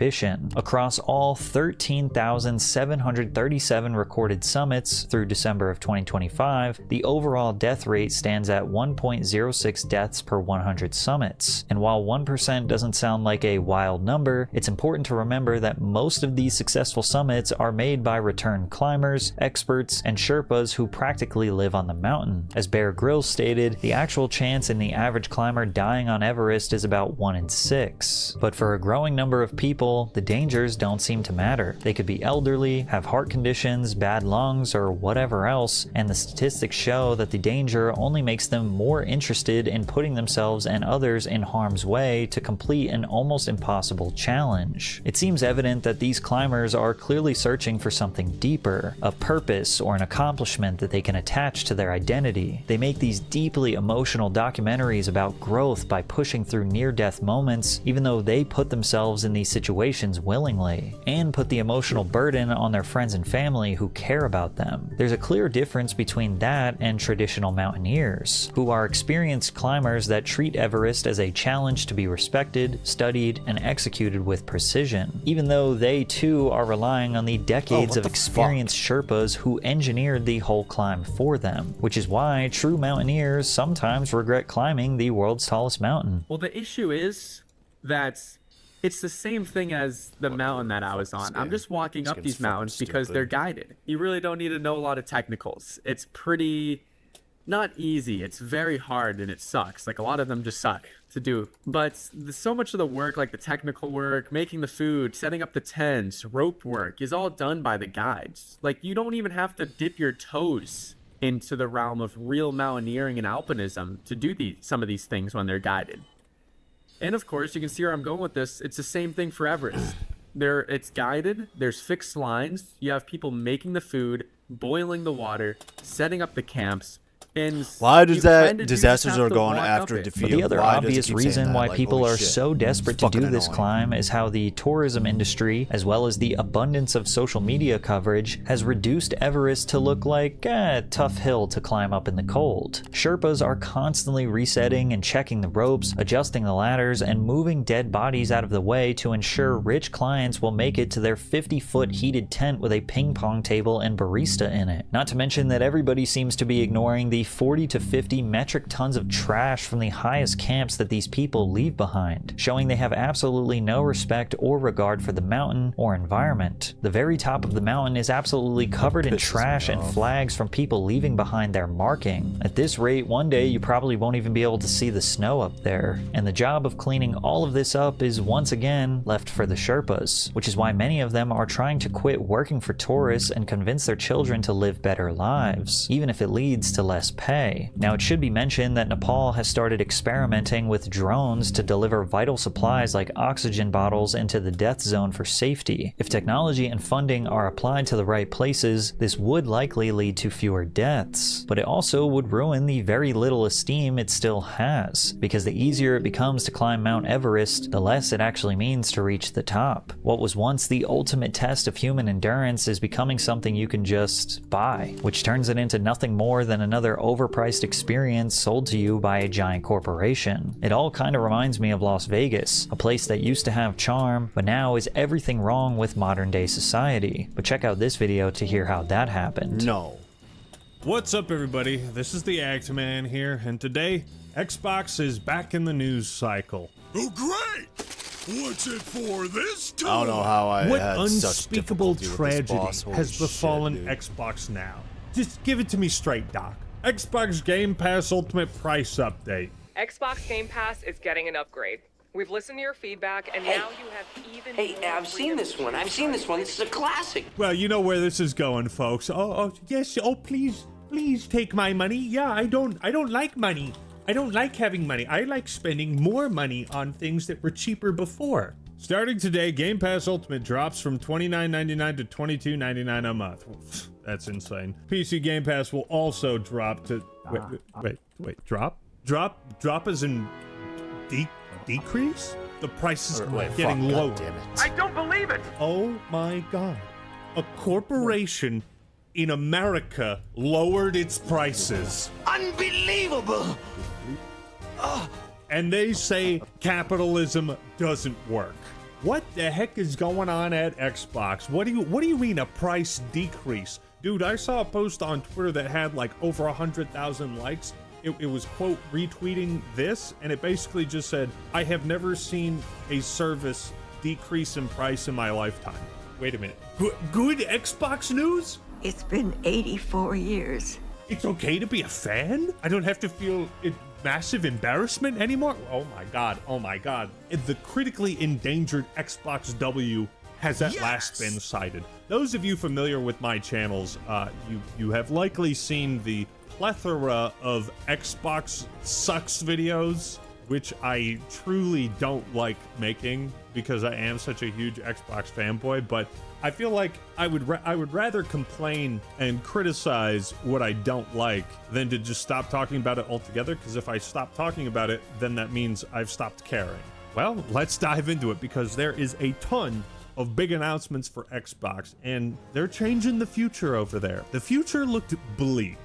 Across all 13,737 recorded summits through December of 2025, the overall death rate stands at 1.06 deaths per 100 summits. And while 1% doesn't sound like a wild number, it's important to remember that most of these successful summits are made by returned climbers, experts, and Sherpas who practically live on the mountain. As Bear Grylls stated, the actual chance in the average climber dying on Everest is about 1 in 6. But for a growing number of people, the dangers don't seem to matter. They could be elderly, have heart conditions, bad lungs, or whatever else, and the statistics show that the danger only makes them more interested in putting themselves and others in harm's way to complete an almost impossible challenge. It seems evident that these climbers are clearly searching for something deeper, a purpose or an accomplishment that they can attach to their identity. They make these deeply emotional documentaries about growth by pushing through near-death moments, even though they put themselves in these situations willingly, and put the emotional burden on their friends and family who care about them. There's a clear difference between that and traditional mountaineers, who are experienced climbers that treat Everest as a challenge to be respected, studied, and executed with precision, even though they too are relying on the decades of experienced Sherpas who engineered the whole climb for them, which is why true mountaineers sometimes regret climbing the world's tallest mountain. Well, the issue is that it's the same thing as the mountain that I was on. I'm just walking up these mountains because they're guided. You really don't need to know a lot of technicals. It's pretty not easy. It's very hard and it sucks. Like, a lot of them just suck to do. But so much of the work, like the technical work, making the food, setting up the tents, rope work, is all done by the guides. Like, you don't even have to dip your toes into the realm of real mountaineering and alpinism to do some of these things when they're guided. And of course, you can see where I'm going with this. It's the same thing for Everest. It's guided, there's fixed lines, you have people making the food, boiling the water, setting up the camps. And why does that disasters are going after defeat? But the other obvious reason why people are so desperate to do this climb is how the tourism industry, as well as the abundance of social media coverage, has reduced Everest to look like a tough hill to climb up in the cold. Sherpas are constantly resetting and checking the ropes, adjusting the ladders, and moving dead bodies out of the way to ensure rich clients will make it to their 50-foot heated tent with a ping pong table and barista in it. Not to mention that everybody seems to be ignoring the 40 to 50 metric tons of trash from the highest camps that these people leave behind, showing they have absolutely no respect or regard for the mountain or environment. The very top of the mountain is absolutely covered in trash and flags from people leaving behind their marking. At this rate, one day you probably won't even be able to see the snow up there, and the job of cleaning all of this up is once again left for the Sherpas, which is why many of them are trying to quit working for tourists and convince their children to live better lives, even if it leads to less pay. Now, it should be mentioned that Nepal has started experimenting with drones to deliver vital supplies like oxygen bottles into the death zone for safety. If technology and funding are applied to the right places, this would likely lead to fewer deaths, but it also would ruin the very little esteem it still has, because the easier it becomes to climb Mount Everest, the less it actually means to reach the top. What was once the ultimate test of human endurance is becoming something you can just buy, which turns it into nothing more than another overpriced experience sold to you by a giant corporation. It all kind of reminds me of Las Vegas, a place that used to have charm, but now is everything wrong with modern day society. But check out this video to hear how that happened. No. What's up, everybody? This is the Actman here, and today, Xbox is back in the news cycle. Oh, great! What's it for this time? I don't know how I what had unspeakable such difficulty tragedy with this boss. has befallen Shit, Xbox now? Just give it to me straight, Doc. Xbox Game Pass Ultimate Price Update. Xbox Game Pass is getting an upgrade. We've listened to your feedback, and now you have even more I've seen this one. I've seen this one. This is a classic. Well, you know where this is going, folks. Yes. Please take my money. Yeah, I don't like money. I don't like having money. I like spending more money on things that were cheaper before. Starting today, Game Pass Ultimate drops from $29.99 to $22.99 a month. That's insane. PC Game Pass will also drop to... Wait, drop? Drop as in decrease? The price is getting lower. I don't believe it! Oh my god. A corporation in America lowered its prices. Unbelievable! And they say capitalism doesn't work. What the heck is going on at Xbox? What do you mean a price decrease? Dude, I saw a post on Twitter that had like over 100,000 likes. It was, quote, retweeting this, and it basically just said, I have never seen a service decrease in price in my lifetime. Wait a minute. Good Xbox news? It's been 84 years. It's okay to be a fan? I don't have to feel massive embarrassment anymore? Oh my god, oh my god. The critically endangered Xbox W has at last been cited. Those of you familiar with my channels, you have likely seen the plethora of Xbox sucks videos, which I truly don't like making because I am such a huge Xbox fanboy, but I feel like I would rather complain and criticize what I don't like than to just stop talking about it altogether, because if I stop talking about it, then that means I've stopped caring. Well, let's dive into it, because there is a ton of big announcements for Xbox, and they're changing the future over there. The future looked bleak.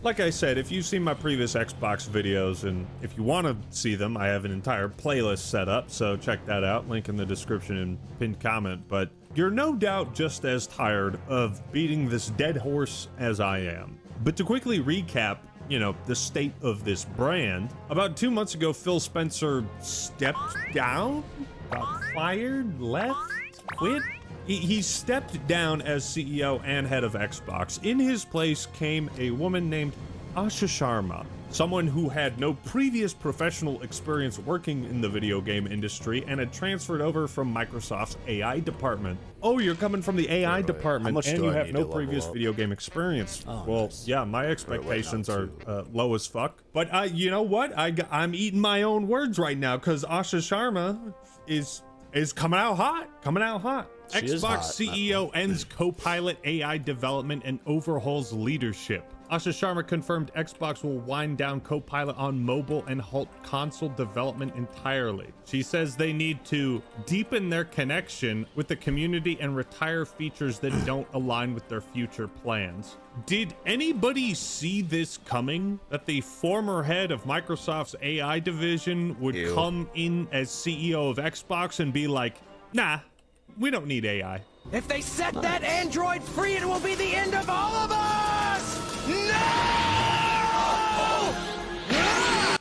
Like I said, if you've seen my previous Xbox videos, and if you want to see them, I have an entire playlist set up, so check that out, link in the description and pinned comment. But you're no doubt just as tired of beating this dead horse as I am. But to quickly recap, you know, the state of this brand, about 2 months ago, Phil Spencer stepped down, got fired, left, quit. He stepped down as CEO and head of Xbox. In his place came a woman named Asha Sharma, someone who had no previous professional experience working in the video game industry and had transferred over from Microsoft's AI department. Oh, you're coming from the AI department and you have no previous video game experience. Well, yeah, my expectations are low as fuck. But you know what? I'm eating my own words right now, because Asha Sharma is coming out hot. Xbox CEO ends Copilot AI development and overhauls leadership. Asha Sharma confirmed Xbox will wind down Copilot on mobile and halt console development entirely. She says they need to deepen their connection with the community and retire features that don't align with their future plans. Did anybody see this coming? That the former head of Microsoft's AI division would come in as CEO of Xbox and be like, nah, we don't need AI. If they set that android free, it will be the end of all of us! No!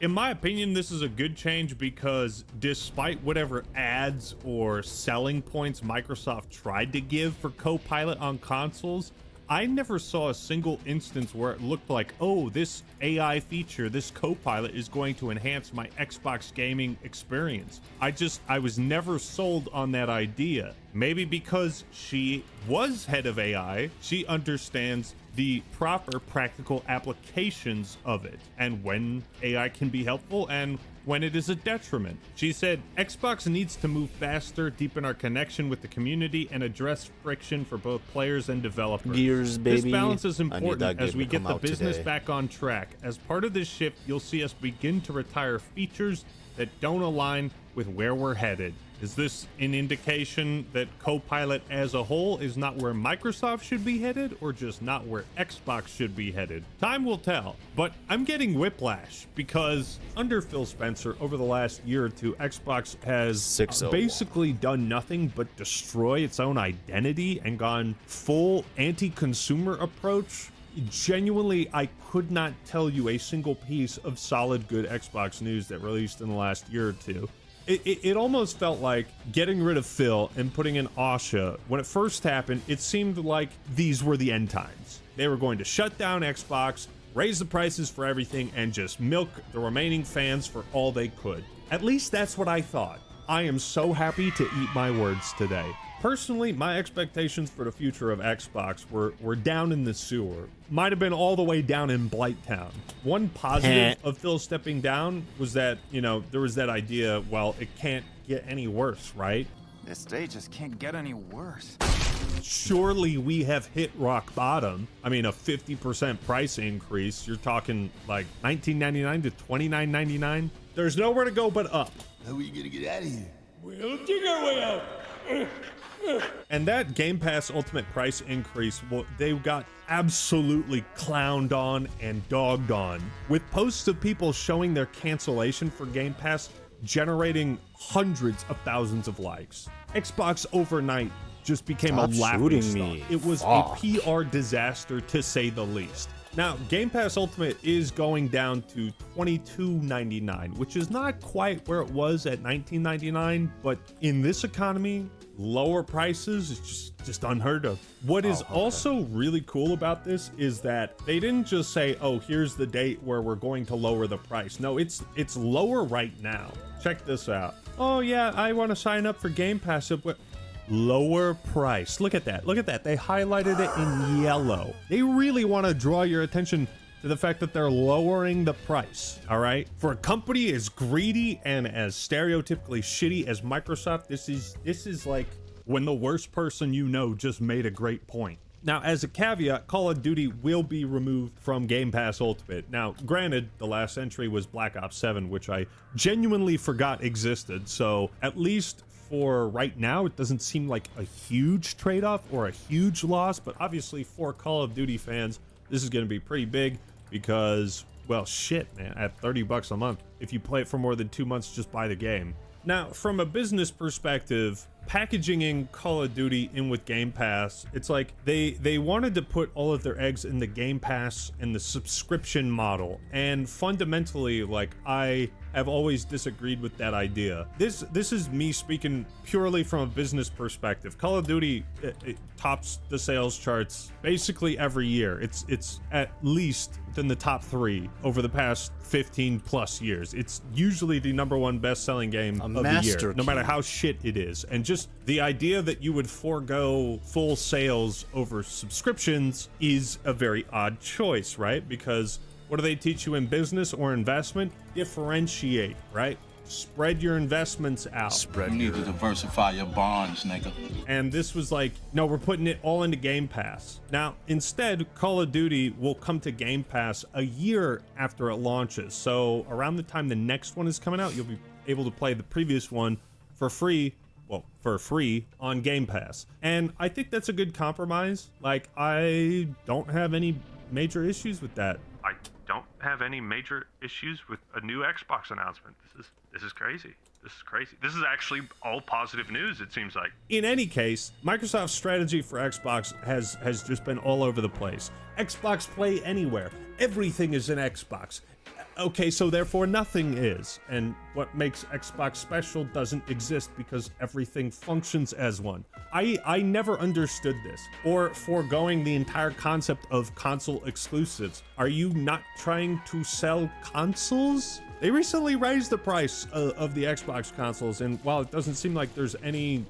In my opinion, this is a good change, because despite whatever ads or selling points Microsoft tried to give for Copilot on consoles, I never saw a single instance where it looked like, oh, this AI feature, this Copilot is going to enhance my Xbox gaming experience. I was never sold on that idea. Maybe because she was head of AI, she understands the proper practical applications of it, and when AI can be helpful and when it is a detriment. She said, Xbox needs to move faster, deepen our connection with the community, and address friction for both players and developers. Gears, baby. This balance is important as we get the business back on track. As part of this shift, you'll see us begin to retire features that don't align with where we're headed. Is this an indication that Copilot as a whole is not where Microsoft should be headed, or just not where Xbox should be headed? Time will tell, but I'm getting whiplash, because under Phil Spencer, over the last year or two, Xbox has basically done nothing but destroy its own identity and gone full anti-consumer approach. Genuinely, I could not tell you a single piece of solid good Xbox news that released in the last year or two. It almost felt like getting rid of Phil and putting in Asha. When it first happened, it seemed like these were the end times. They were going to shut down Xbox, raise the prices for everything, and just milk the remaining fans for all they could. At least that's what I thought. I am so happy to eat my words today. Personally, my expectations for the future of Xbox were down in the sewer. Might have been all the way down in Blighttown. One positive of Phil stepping down was that, you know, there was that idea, well, it can't get any worse, right? This day just can't get any worse. Surely we have hit rock bottom. I mean, a 50% price increase. You're talking like $19.99 to $29.99. There's nowhere to go but up. How are we gonna get out of here? We'll dig our way out. And that Game Pass Ultimate price increase, well, they got absolutely clowned on and dogged on, with posts of people showing their cancellation for Game Pass generating hundreds of thousands of likes. Xbox overnight just became a laughing stock. It was a PR disaster, to say the least. Now, Game Pass Ultimate is going down to $22.99, which is not quite where it was at $19.99, but in this economy, lower prices is just unheard of. What is also really cool about this is that they didn't just say, oh, here's the date where we're going to lower the price. No, it's lower right now. Check this out. Oh yeah, I want to sign up for Game Pass. Lower price. Look at that. Look at that. They highlighted it in yellow. They really want to draw your attention to the fact that they're lowering the price. All right. For a company as greedy and as stereotypically shitty as Microsoft, this is like when the worst person you know just made a great point. Now, as a caveat, Call of Duty will be removed from Game Pass Ultimate. Now, granted, the last entry was Black Ops 7, which I genuinely forgot existed. So at least for right now, it doesn't seem like a huge trade-off or a huge loss, but obviously for Call of Duty fans, this is going to be pretty big because, well, shit, man, at $30 a month, if you play it for more than 2 months, just buy the game. Now, from a business perspective, packaging in Call of Duty in with Game Pass, it's like they wanted to put all of their eggs in the Game Pass and the subscription model, and fundamentally, like, I have always disagreed with that idea. This is me speaking purely from a business perspective. Call of Duty it tops the sales charts basically every year. It's at least in the top 3 over the past 15 plus years. It's usually the #1 best-selling game of the year, no matter how shit it is. And just the idea that you would forego full sales over subscriptions is a very odd choice, right? Because what do they teach you in business or investment? Differentiate, right? Spread your investments out. You need to diversify your bonds, nigga. And this was like, no, we're putting it all into Game Pass. Now, instead, Call of Duty will come to Game Pass a year after it launches. So around the time the next one is coming out, you'll be able to play the previous one for free. Well, for free on Game Pass. And I think that's a good compromise. Like, I don't have any major issues with that. I don't have any major issues with a new Xbox announcement. This is crazy. This is crazy. This is actually all positive news, it seems like. In any case, Microsoft's strategy for Xbox has just been all over the place. Xbox Play Anywhere. Everything is in Xbox. Okay, so therefore nothing is. And what makes Xbox special doesn't exist because everything functions as one. I never understood this. Or foregoing the entire concept of console exclusives. Are you not trying to sell consoles? They recently raised the price of the Xbox consoles, and while it doesn't seem like there's any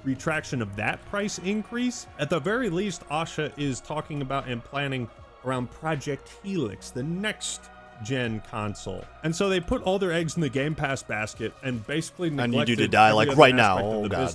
retraction of that price increase, at the very least, Asha is talking about and planning around Project Helix, the next gen console. And so they put all their eggs in the Game Pass basket and basically neglected. I need you to die like right now. Oh god,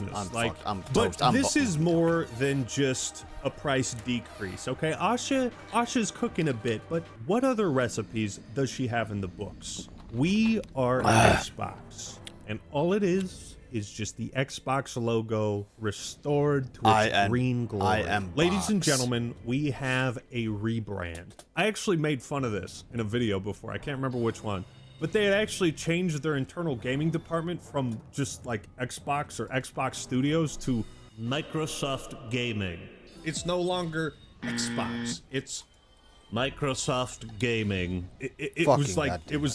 but this is more than just a price decrease. Okay, Asha's cooking a bit, but what other recipes does she have in the books? We are Xbox, and all it is just the Xbox logo restored to its green glory. Ladies and gentlemen, we have a rebrand. I actually made fun of this in a video before. I can't remember which one. But they had actually changed their internal gaming department from just like Xbox or Xbox Studios to Microsoft Gaming. It's no longer Xbox. It's Microsoft Gaming. It was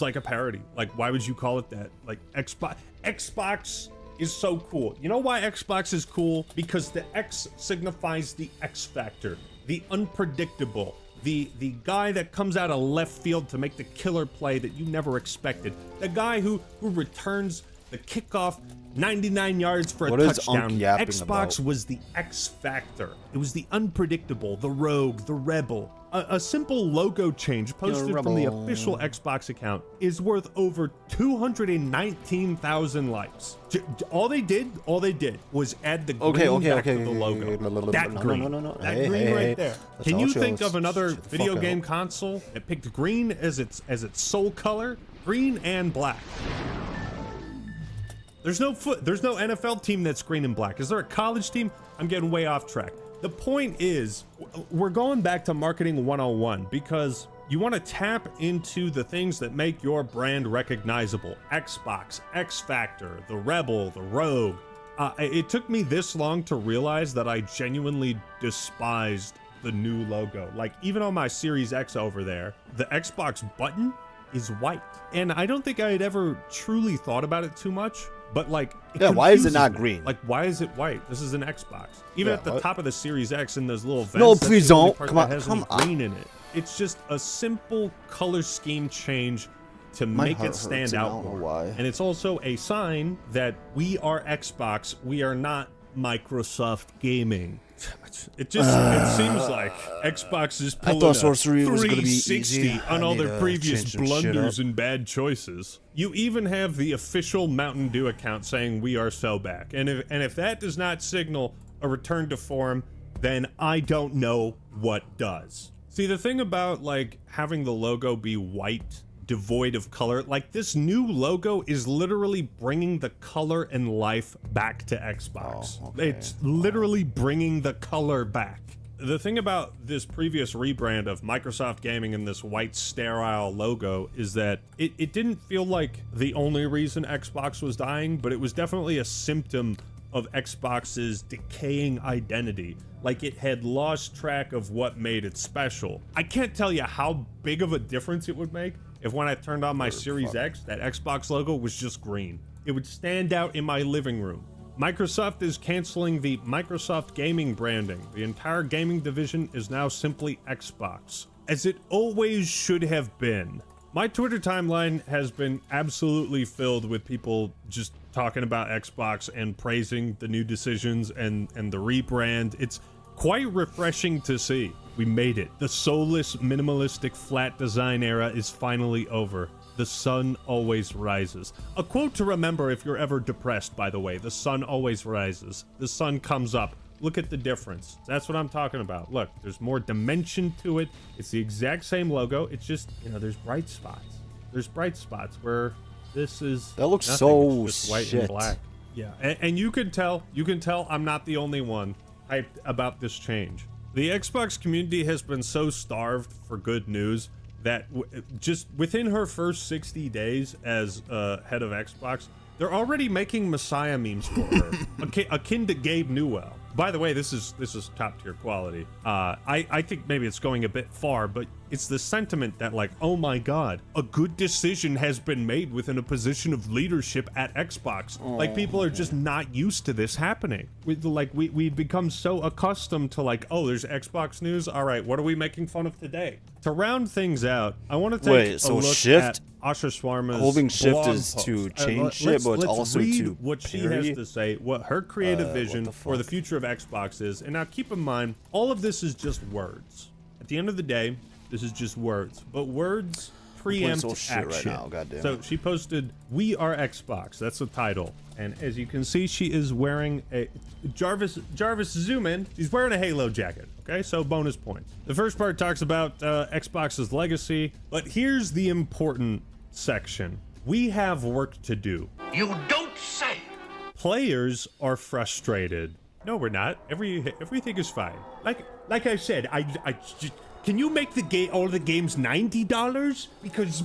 like a parody. Like, why would you call it that? Like, Xbox is so cool. You know why Xbox is cool? Because the X signifies the X factor, the unpredictable, the guy that comes out of left field to make the killer play that you never expected, the guy who returns the kickoff 99 yards for a What is touchdown. Unk yapping Xbox about? was the X factor. It was the unpredictable, the rogue, the rebel. A simple logo change posted from the official Xbox account is worth over 219,000 likes. All they did was add the green back to the logo. That green. That green right there. Can you think of another video game console that picked green as its sole color? Green and black. There's no NFL team that's green and black. Is there a college team? I'm getting way off track. The point is, we're going back to marketing 101 because you want to tap into the things that make your brand recognizable. Xbox, X Factor, the Rebel, the Rogue. It took me this long to realize that I genuinely despised the new logo. Like, even on my Series X over there, the Xbox button is white. And I don't think I had ever truly thought about it too much. But like, why is it not green? Like, why is it white? This is an Xbox. Even at the top of the Series X in those little vents. No, please don't. Come on, come on. Green in it. It's just a simple color scheme change to make it stand out more. And it's also a sign that we are Xbox. We are not Microsoft Gaming. It seems like Xbox is pulling a 360 on all their previous blunders and bad choices. You even have the official Mountain Dew account saying we are so back. And if that does not signal a return to form, then I don't know what does. See, the thing about like having the logo be white, devoid of color, like this new logo is literally bringing the color and life back to Xbox. It's literally bringing the color back. The thing about this previous rebrand of Microsoft Gaming and this white sterile logo is that it didn't feel like the only reason Xbox was dying, but it was definitely a symptom of Xbox's decaying identity. Like it had lost track of what made it special. I can't tell you how big of a difference it would make if when I turned on my Series X, that Xbox logo was just green. It would stand out in my living room. Microsoft is canceling the Microsoft Gaming branding. The entire gaming division is now simply Xbox, as it always should have been. My Twitter timeline has been absolutely filled with people just talking about Xbox and praising the new decisions and the rebrand. It's quite refreshing to see. We made it. The soulless, minimalistic, flat design era is finally over. The sun always rises. A quote to remember if you're ever depressed, by the way. The sun always rises. The sun comes up. Look at the difference. That's what I'm talking about. Look, there's more dimension to it. It's the exact same logo. It's just, there's bright spots. There's bright spots where this is that looks nothing. so it's just white shit. and black. Yeah, and you can tell I'm not the only one hyped about this change. The Xbox community has been so starved for good news that just within her first 60 days as head of Xbox, they're already making Messiah memes for her, akin to Gabe Newell. By the way, this is top tier quality. I think maybe it's going a bit far, but it's the sentiment that like, oh my god, a good decision has been made within a position of leadership at Xbox. Like people are just not used to this happening. We've become so accustomed to like, oh, there's Xbox news. All right, what are we making fun of today? To round things out, I want to take a look at Asha Swarma's holding shift blog is post. to change shit, but it's also read to what she has to say, what her creative vision for the future of Xbox is. And now keep in mind, all of this is just words. At the end of the day, this is just words, but words preempt action. Right now, goddamn. So she posted, "We are Xbox." That's the title, and as you can see, she is wearing a Jarvis. Zoom in. She's wearing a Halo jacket. Okay, so bonus points. The first part talks about Xbox's legacy, but here's the important section. We have work to do. You don't say. Players are frustrated. No, we're not. Everything is fine. Like I said, I just. Can you make all the games $90?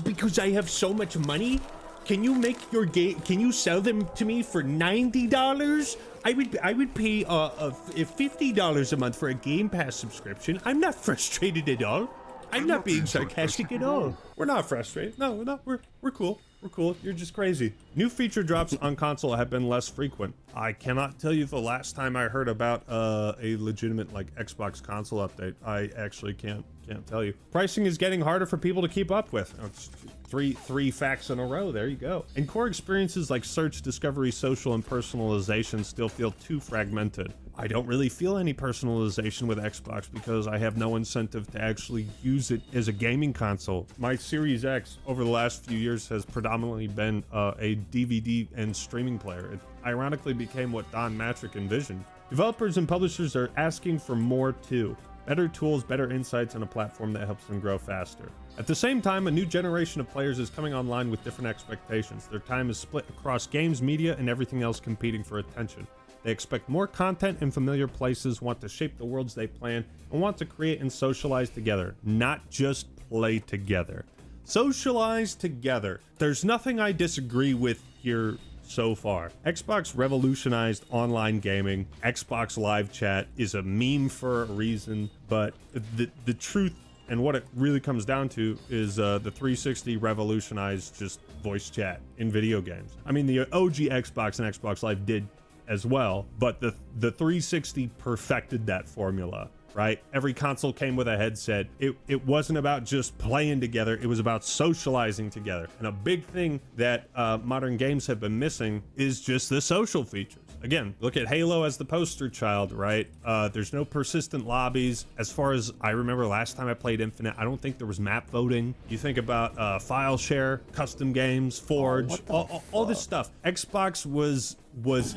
Because I have so much money? Can you make your game? Can you sell them to me for $90? I would pay $50 a month for a Game Pass subscription. I'm not frustrated at all. I'm not being sarcastic at all. We're not frustrated. No, we're not. We're cool. We're cool. You're just crazy. New feature drops on console have been less frequent. I cannot tell you the last time I heard about a legitimate like Xbox console update. I actually can't tell you. Pricing is getting harder for people to keep up with. Oh, it's three facts in a row. There you go. And core experiences like search, discovery, social, and personalization still feel too fragmented. I don't really feel any personalization with Xbox because I have no incentive to actually use it as a gaming console. My Series X over the last few years has predominantly been a DVD and streaming player. It ironically became what Don Matrick envisioned. Developers and publishers are asking for more too. Better tools, better insights, and a platform that helps them grow faster. At the same time, a new generation of players is coming online with different expectations. Their time is split across games, media, and everything else competing for attention. They expect more content in familiar places, want to shape the worlds they plan, and want to create and socialize together, not just play together. Socialize together. There's nothing I disagree with here so far. Xbox revolutionized online gaming. Xbox Live Chat is a meme for a reason, but the truth and what it really comes down to is the 360 revolutionized just voice chat in video games. I mean, the OG Xbox and Xbox Live did as well, but the 360 perfected that formula, right? Every console came with a headset. It wasn't about just playing together, it was about socializing together. And a big thing that modern games have been missing is just the social features. Again, look at Halo as the poster child, right? There's no persistent lobbies. As far as I remember last time I played Infinite, I don't think there was map voting. You think about file share, custom games, Forge, all this stuff. Xbox was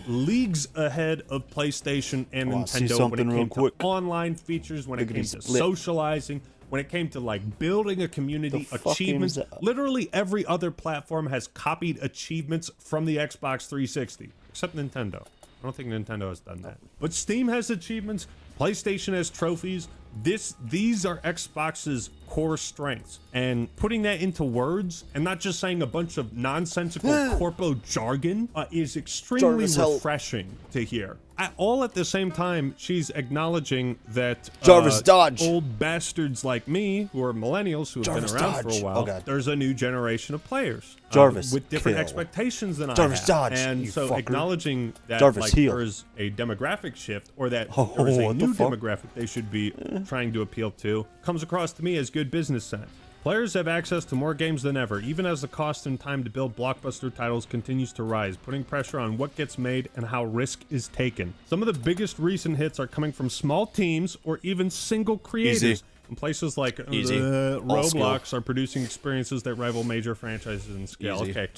leagues ahead of PlayStation and Nintendo when it came to online features, when it came to socializing, when it came to like building a community, achievements. Literally every other platform has copied achievements from the Xbox 360, except Nintendo. I don't think Nintendo has done that. But Steam has achievements, PlayStation has trophies. These are Xbox's core strengths, and putting that into words and not just saying a bunch of nonsensical corpo jargon is extremely refreshing to hear. All at the same time, she's acknowledging that old bastards like me, who are millennials who have been around for a while, there's a new generation of players with different expectations than I have. And so acknowledging that there's a demographic shift, or that there is a new demographic they should be trying to appeal to, comes across to me as good business sense. Players have access to more games than ever, even as the cost and time to build blockbuster titles continues to rise, putting pressure on what gets made and how risk is taken. Some of the biggest recent hits are coming from small teams or even single creators. And places like Roblox are producing experiences that rival major franchises in scale. Okay,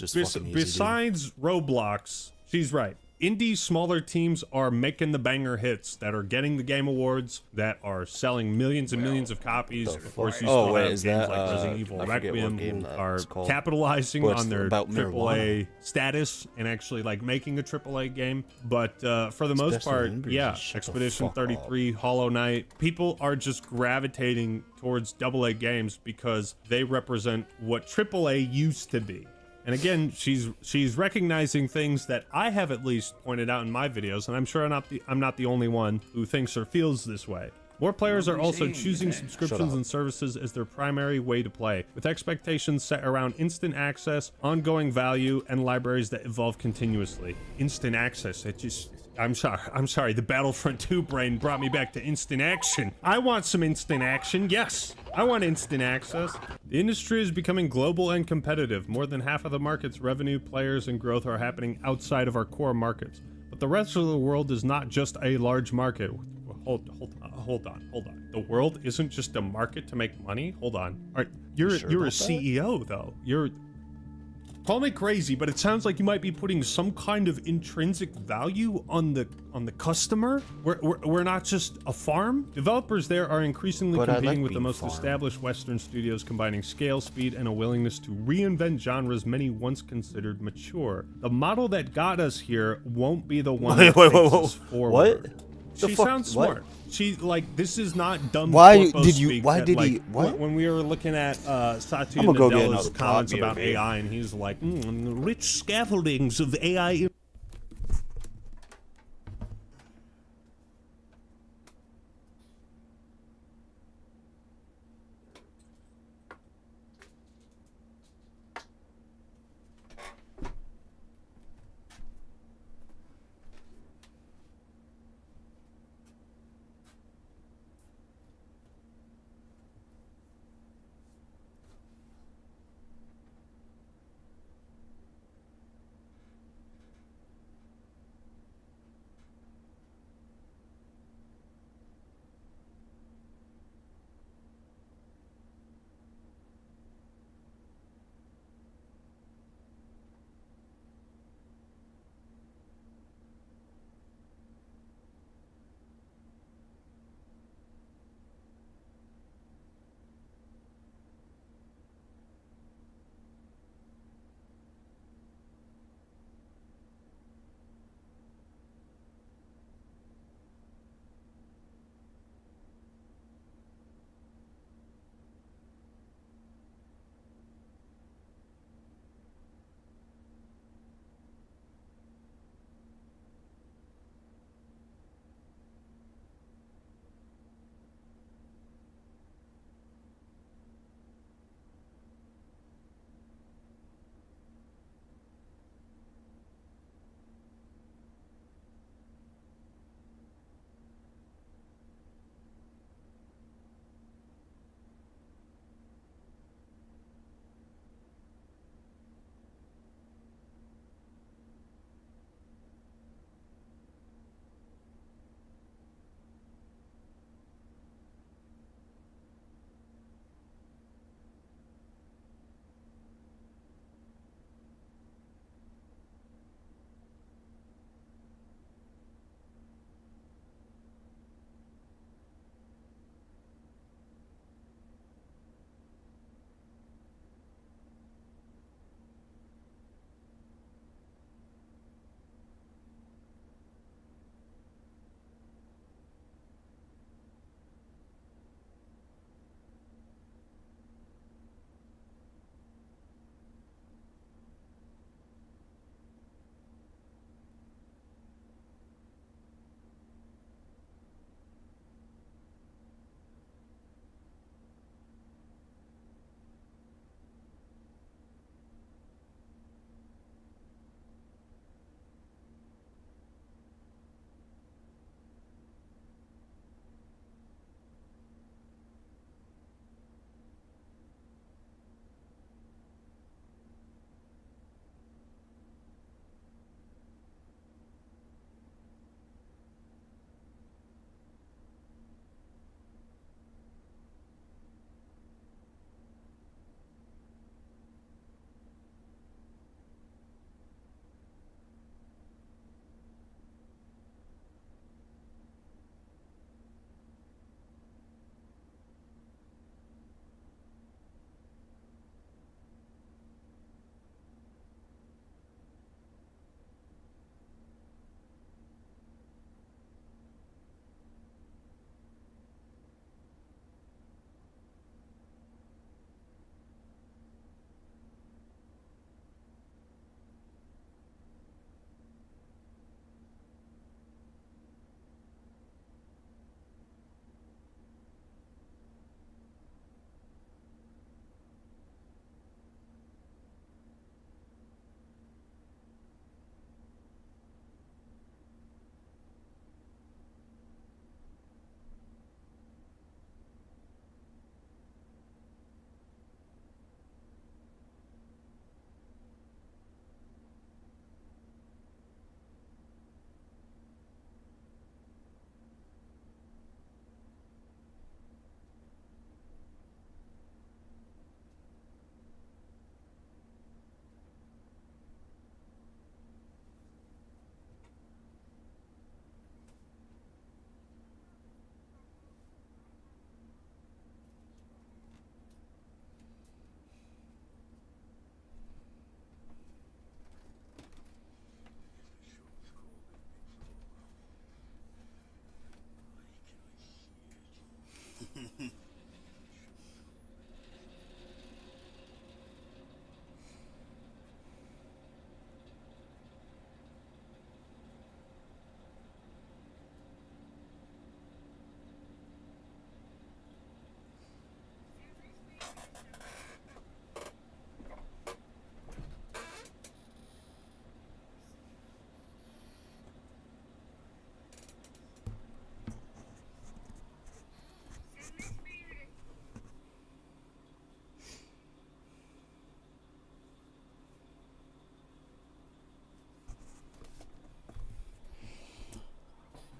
besides Roblox, she's right. Indie smaller teams are making the banger hits that are getting the game awards, that are selling millions and millions of copies. Of course, you still have games like Resident Evil Requiem who are capitalizing on their AAA status and actually like making a AAA game. But for the most part, yeah, Expedition 33, Hollow Knight, people are just gravitating towards AA games because they represent what AAA used to be. And again, she's recognizing things that I have at least pointed out in my videos, and I'm sure I'm not the only one who thinks or feels this way. More players are also choosing subscriptions and services as their primary way to play, with expectations set around instant access, ongoing value, and libraries that evolve continuously. Instant access, I'm sorry, the Battlefront 2 brain brought me back to instant action. I want some instant action, yes. I want instant access. The industry is becoming global and competitive. More than half of the market's revenue, players, and growth are happening outside of our core markets. But the rest of the world is not just a large market. Hold on. The world isn't just a market to make money? Hold on. All right, you're a CEO, though. Call me crazy, but it sounds like you might be putting some kind of intrinsic value on the customer. We're not just a farm. Developers there are increasingly competing with the most established Western studios, combining scale, speed, and a willingness to reinvent genres many once considered mature. The model that got us here won't be the one that takes us forward. What? She sounds smart. She this is not dumb. When we were looking at Satya Nadella's comments about AI, and he's like, rich scaffoldings of AI.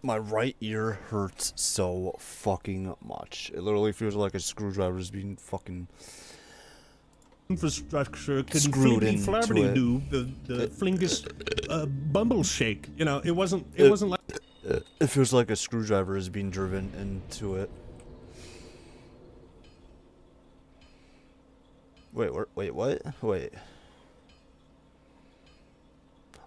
My right ear hurts so fucking much. It literally feels like a screwdriver is being fucking infrastructure can screwed flippy into flabberty it. do the flingus bumble shake. You know, it wasn't like it feels like a screwdriver is being driven into it. Wait, what? Wait.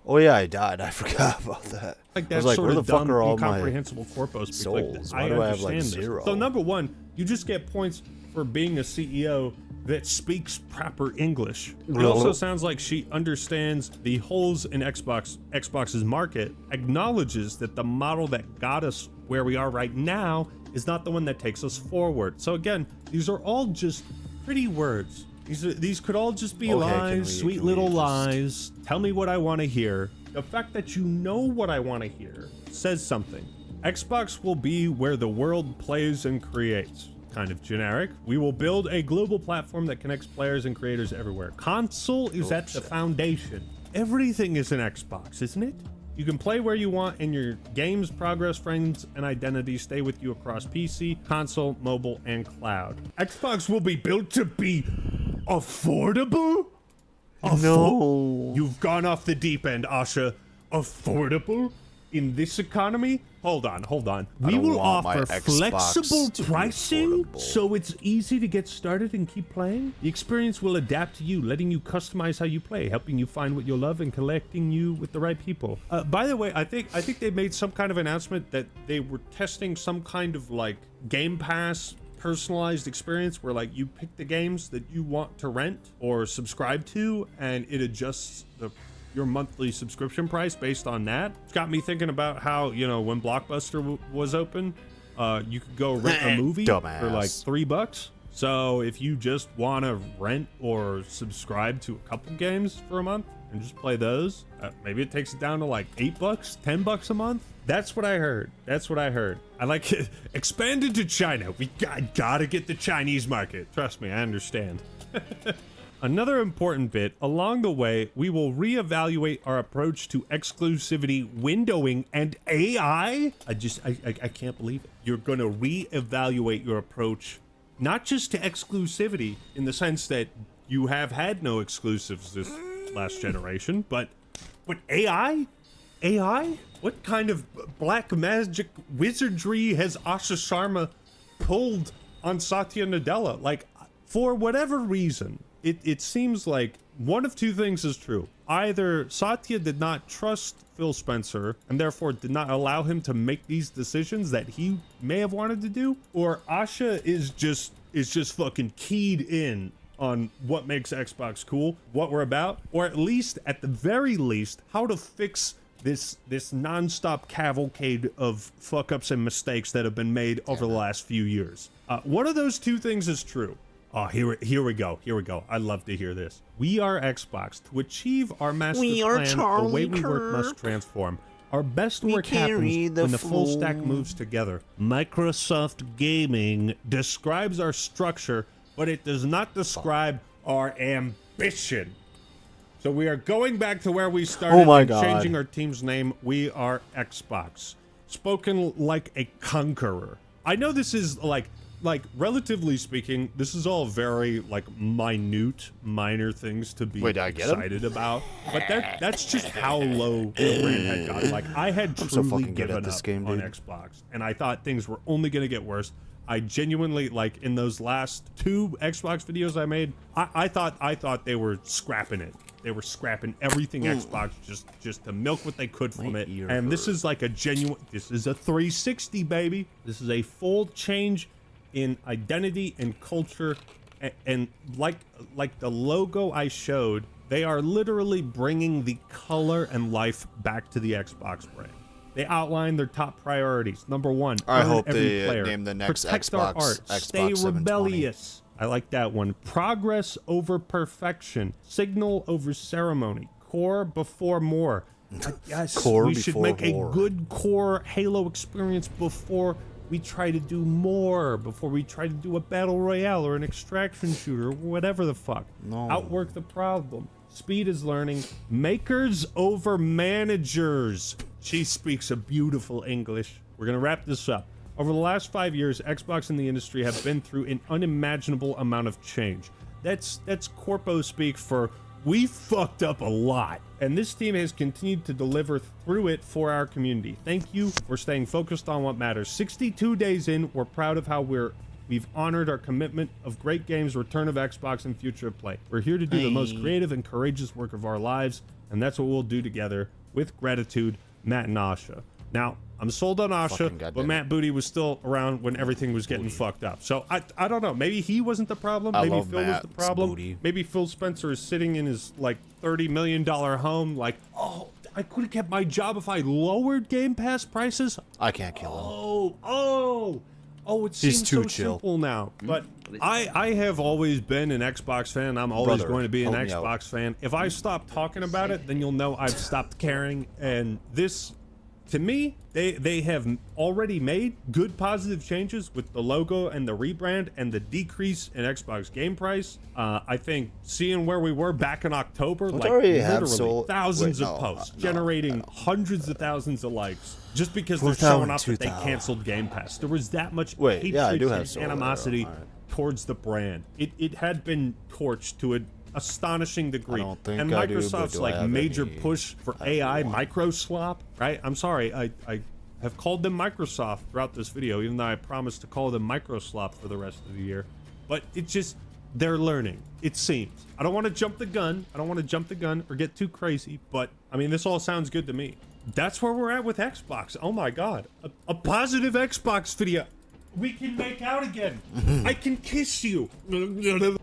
Oh yeah, I died. I forgot about that. Like I that was like, sort where the of fuck dumb, are all my incomprehensible corpos. souls? Like, Why do I have like understand this. 0? So number one, you just get points for being a CEO that speaks proper English. It also sounds like she understands the holes in Xbox's market, acknowledges that the model that got us where we are right now is not the one that takes us forward. So again, these are all just pretty words. These could all just be lies, sweet little lies. Tell me what I want to hear. The fact that you know what I want to hear says something. Xbox will be where the world plays and creates. Kind of generic. We will build a global platform that connects players and creators everywhere. Console is at the foundation. Everything is an Xbox, isn't it? You can play where you want, and your games, progress, friends, and identity stay with you across PC, console, mobile, and cloud. Xbox will be built to be affordable? No. You've gone off the deep end, Asha. Affordable? In this economy? Hold on. We will offer flexible pricing so it's easy to get started and keep playing. The experience will adapt to you, letting you customize how you play, helping you find what you love and connecting you with the right people. By the way, I think they made some kind of announcement that they were testing some kind of like Game Pass personalized experience where like you pick the games that you want to rent or subscribe to, and it adjusts your monthly subscription price based on that. It's got me thinking about how, you know, when Blockbuster was open, you could go rent a movie for like $3. So if you just want to rent or subscribe to a couple games for a month and just play those, maybe it takes it down to like $8, $10 a month. That's what I heard. I like it. Expanded to China. We gotta get the Chinese market. Trust me, I understand. Another important bit, along the way, we will reevaluate our approach to exclusivity, windowing, and AI. I can't believe it. You're going to reevaluate your approach, not just to exclusivity, in the sense that you have had no exclusives this last generation, but AI? AI? What kind of black magic wizardry has Asha Sharma pulled on Satya Nadella? Like, for whatever reason, it seems like one of two things is true. Either Satya did not trust Phil Spencer and therefore did not allow him to make these decisions that he may have wanted to do, or Asha is just fucking keyed in on what makes Xbox cool, what we're about, or at least, at the very least, how to fix this non-stop cavalcade of fuck-ups and mistakes that have been made over the last few years. One of those two things is true. Oh, here we go. I love to hear this. We are Xbox. To achieve our master plan, the way we work must transform. Our best work happens when the full stack moves together. Microsoft Gaming describes our structure, but it does not describe our ambition. So we are going back to where we started and changing our team's name. We are Xbox. Spoken like a conqueror. I know this is like relatively speaking, this is all very like minor things to be excited about. But that's just how low the brand had gotten. Like, I had truly given up on Xbox, and I thought things were only going to get worse. I genuinely, like, in those last 2 Xbox videos I made, I thought they were scrapping it. They were scrapping everything Xbox just to milk what they could from it. And this is like this is a 360, baby. This is a full change in identity and culture, and like the logo I showed, they are literally bringing the color and life back to the Xbox brand. They outline their top priorities. Number 1, I hope every they player. name the next Protect Xbox, our art. Xbox Stay 720. rebellious. I like that one. Progress over perfection. Signal over ceremony. Core before more. Yes, we should make a good core Halo experience before we try to do more, before we try to do a battle royale or an extraction shooter, whatever the fuck. No. Outwork the problem. Speed is learning. Makers over managers. She speaks a beautiful English. we're going to wrap this up. Over the last 5 years, Xbox and the industry have been through an unimaginable amount of change. That's corpo speak for we fucked up a lot. And this team has continued to deliver through it for our community. Thank you for staying focused on what matters. 62 days in, we're proud of how we've honored our commitment of great games, return of Xbox, and future of play. We're here to do the most creative and courageous work of our lives, and that's what we'll do together with gratitude, Matt and Asha. Now, I'm sold on Asha, but Matt Booty was still around when everything was getting fucked up. So I don't know. Maybe he wasn't the problem. Maybe Phil was the problem. Maybe Phil Spencer is sitting in his like $30 million home like, oh, I could have kept my job if I lowered Game Pass prices. I can't kill him. Oh, it seems so simple now. But I have always been an Xbox fan. I'm always going to be an Xbox fan. If I stop talking about it, then you'll know I've stopped caring. And this, to me, they have already made good positive changes with the logo and the rebrand and the decrease in Xbox game price. I think seeing where we were back in October, like literally thousands of posts, generating hundreds of thousands of likes, just because they're showing off that they canceled Game Pass. There was that much hatred and animosity towards the brand. It had been torched to an astonishing degree. And Microsoft's like major push for AI micro slop, right? I'm sorry, I have called them Microsoft throughout this video, even though I promised to call them micro slop for the rest of the year. But it just, they're learning, it seems. I don't want to jump the gun. Or get too crazy, but I mean, this all sounds good to me. That's where we're at with Xbox. Oh my God, a positive Xbox video. We can make out again. I can kiss you.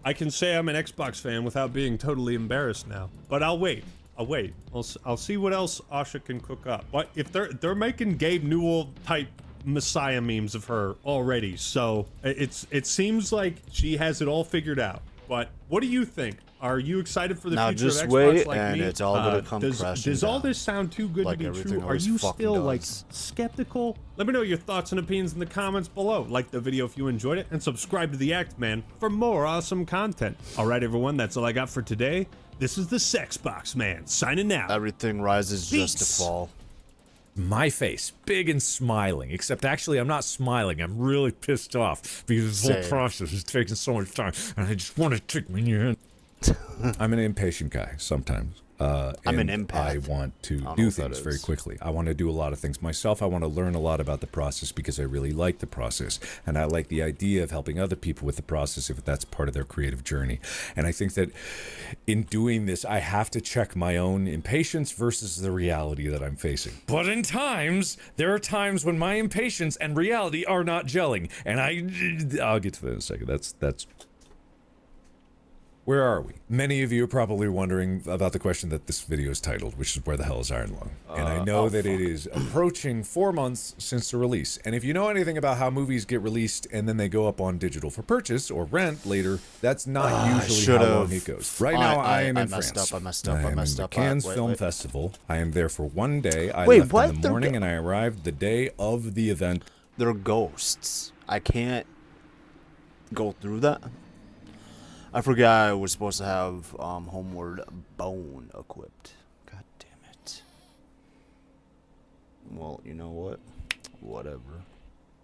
I can say I'm an Xbox fan without being totally embarrassed now. But I'll wait. I'll see what else Asha can cook up. But if they're making Gabe Newell type Messiah memes of her already, so it seems like she has it all figured out. But what do you think? Are you excited for the future of Xbox wait, like and me? It's all gonna come does all this sound too good to be true? Are you still like skeptical? Let me know your thoughts and opinions in the comments below. Like the video if you enjoyed it, and subscribe to the Act Man for more awesome content. All right, everyone, that's all I got for today. This is the Sexbox Man signing out. Everything rises just to fall. My face, big and smiling, except actually I'm not smiling. I'm really pissed off because this whole process is taking so much time, and I just want to take my hand. I'm an impatient guy sometimes. I'm an empath. I want to do things very quickly. I want to do a lot of things myself. I want to learn a lot about the process because I really like the process. And I like the idea of helping other people with the process if that's part of their creative journey. And I think that in doing this, I have to check my own impatience versus the reality that I'm facing. But in times, there are times when my impatience and reality are not gelling. And I'll get to that in a second. That's Where are we? Many of you are probably wondering about the question that this video is titled, which is where the hell is Iron Lung? And I know that it is approaching 4 months since the release. And if you know anything about how movies get released and then they go up on digital for purchase or rent later, that's not usually how long it goes. Right now, I am in France. I messed up. I messed up. Cannes Film Festival. I am there for one day. I left in the morning and I arrived the day of the event. They're ghosts. I can't go through that. I forgot I was supposed to have Homeward Bone equipped. God damn it. Well, you know what? Whatever.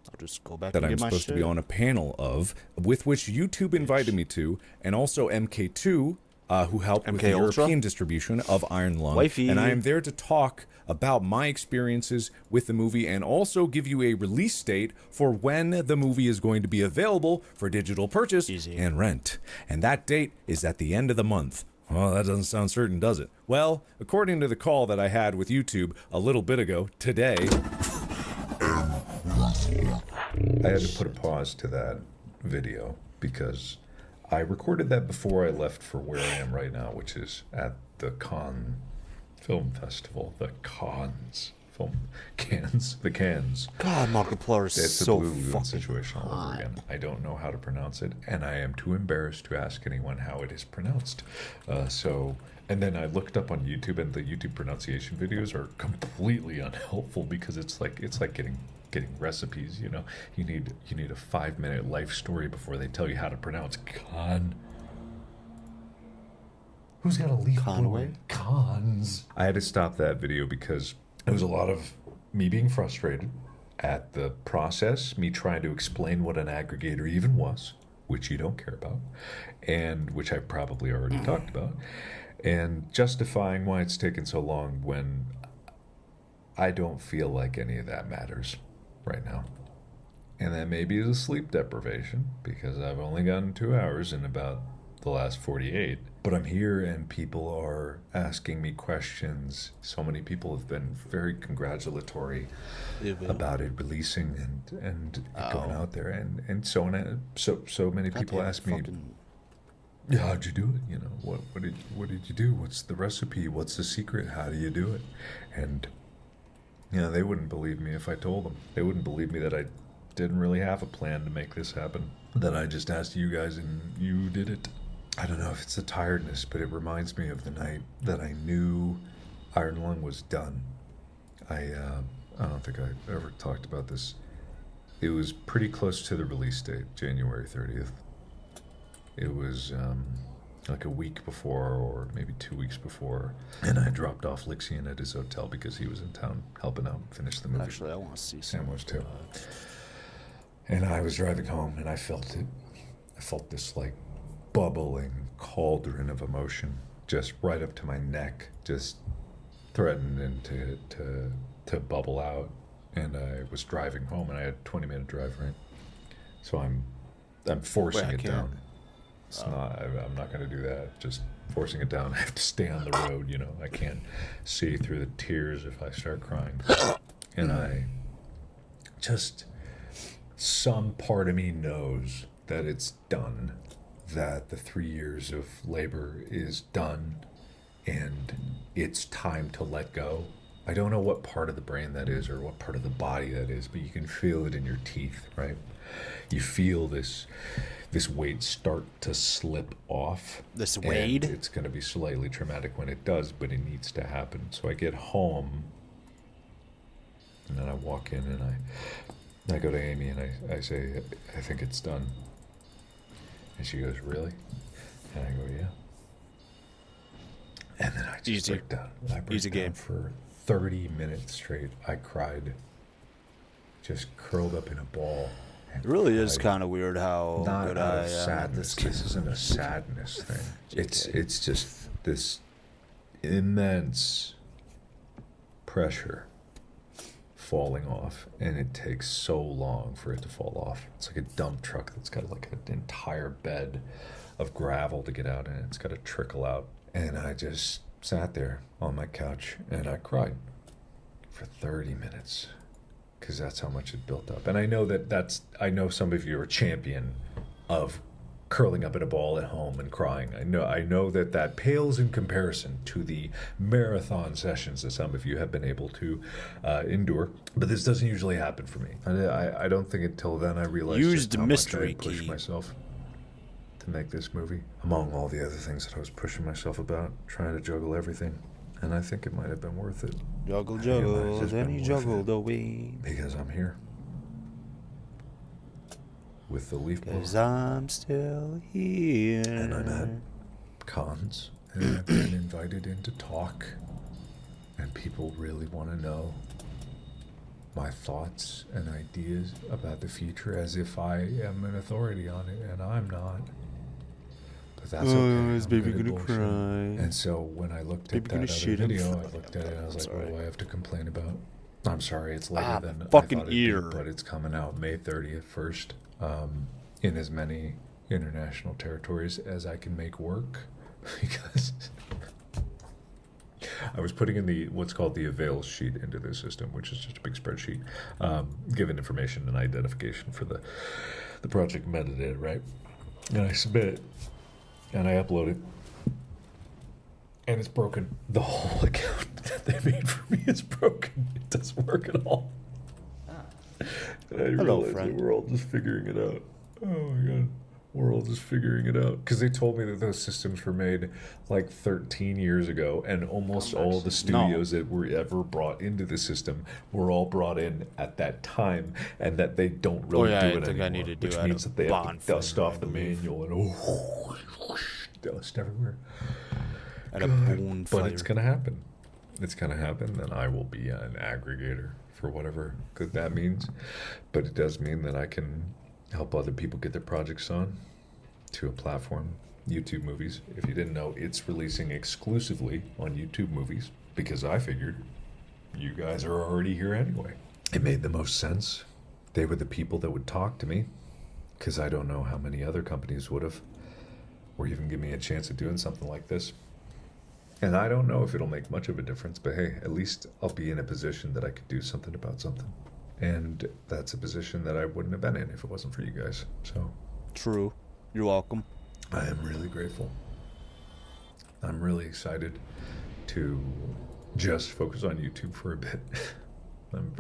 I'll just go back and get my shit. That I'm supposed to be on a panel of, with which YouTube invited me to, and also MK2, who helped with the European distribution of Iron Lung. Wifey. And I am there to talk about my experiences with the movie and also give you a release date for when the movie is going to be available for digital purchase and rent. And that date is at the end of the month. Well, that doesn't sound certain, does it? Well, according to the call that I had with YouTube a little bit ago, today, I had to put a pause to that video because I recorded that before I left for where I am right now, which is at the Cannes Film Festival. The Cannes the Cannes. God, Markiplier is it's so a blue fucking situation all over again. I don't know how to pronounce it, and I am too embarrassed to ask anyone how it is pronounced. And then I looked up on YouTube, and the YouTube pronunciation videos are completely unhelpful because it's like getting recipes. You know, you need a 5-minute life story before they tell you how to pronounce Cannes. Who's got a leaf Conway? Cons. I had to stop that video because it was a lot of me being frustrated at the process, me trying to explain what an aggregator even was, which you don't care about, and which I probably already talked about, and justifying why it's taken so long when I don't feel like any of that matters right now. And that maybe is a sleep deprivation, because I've only gotten 2 hours in about the last 48. But I'm here and people are asking me questions. So many people have been very congratulatory about it releasing and it going out there. And so many people ask me, yeah, how'd you do it? You know, what did you do? What's the recipe? What's the secret? How do you do it? And you know, they wouldn't believe me if I told them. They wouldn't believe me that I didn't really have a plan to make this happen. That I just asked you guys and you did it. I don't know if it's the tiredness, but it reminds me of the night that I knew Iron Lung was done. I don't think I ever talked about this. It was pretty close to the release date, January 30th. It was like a week before, or maybe 2 weeks before, and I dropped off Lixian at his hotel because he was in town helping out finish the movie. Actually, I want to see Sam was too. And I was driving home, and I felt it. I felt this like bubbling cauldron of emotion just right up to my neck, just threatening to bubble out. And I was driving home, and I had a 20-minute drive, right? So I'm forcing it down. It's not. I'm not going to do that. Just forcing it down. I have to stay on the road. You know, I can't see through the tears if I start crying. And I just, some part of me knows that it's done, that the 3 years of labor is done, and it's time to let go. I don't know what part of the brain that is or what part of the body that is, but you can feel it in your teeth, right? You feel this weight start to slip off. This weight? It's going to be slightly traumatic when it does, but it needs to happen. So I get home, and then I walk in, and I go to Amy, and I say, I think it's done. And she goes, really? And I go, yeah. And then I just break down. I break down for 30 minutes straight. I cried, just curled up in a ball. It really is kind of weird how not good out I of am at sadness. this. This isn't a sadness thing. It's just this immense pressure falling off, and it takes so long for it to fall off. It's like a dump truck that's got like an entire bed of gravel to get out, and it's got to trickle out. And I just sat there on my couch and I cried for 30 minutes. Because that's how much it built up. And I know I know some of you are a champion of curling up in a ball at home and crying. I know that pales in comparison to the marathon sessions that some of you have been able to endure. But this doesn't usually happen for me. I don't think until then I realized just how much I had pushed myself to make this movie. Among all the other things that I was pushing myself about, trying to juggle everything. And I think it might have been worth it. Juggle, then you juggled away. Because I'm here. With the leaf blower. 'Cause I'm still here. And I'm at cons. And I've been invited in to talk. And people really want to know my thoughts and ideas about the future as if I am an authority on it. And I'm not. But that's okay. Is baby gonna cry? And so when I looked at that other video, I looked at it and I was like, what do I have to complain about? I'm sorry, it's later than I thought it'd be, but it's coming out May 30th first, in as many international territories as I can make work, because I was putting in what's called the avails sheet into the system, which is just a big spreadsheet, giving information and identification for the project metadata, right? And I submit it. And I upload it, and it's broken. The whole account that they made for me is broken. It doesn't work at all. And I realized that we're all just figuring it out. Oh my god, we're all just figuring it out. Because they told me that those systems were made like 13 years ago, and almost all the studios that were ever brought into the system were all brought in at that time, and that they don't really do it anymore. Which means that they have to dust off the manual and dust everywhere. But it's gonna happen. It's gonna happen, and I will be an aggregator for whatever good that means, but it does mean that I can help other people get their projects on to a platform, YouTube Movies. If you didn't know, it's releasing exclusively on YouTube Movies because I figured you guys are already here anyway. It made the most sense. They were the people that would talk to me, because I don't know how many other companies would have, or even give me a chance at doing something like this. And I don't know if it'll make much of a difference, but hey, at least I'll be in a position that I could do something about something. And that's a position that I wouldn't have been in if it wasn't for you guys. So true. You're welcome. I am really grateful. I'm really excited to just focus on YouTube for a bit. I'm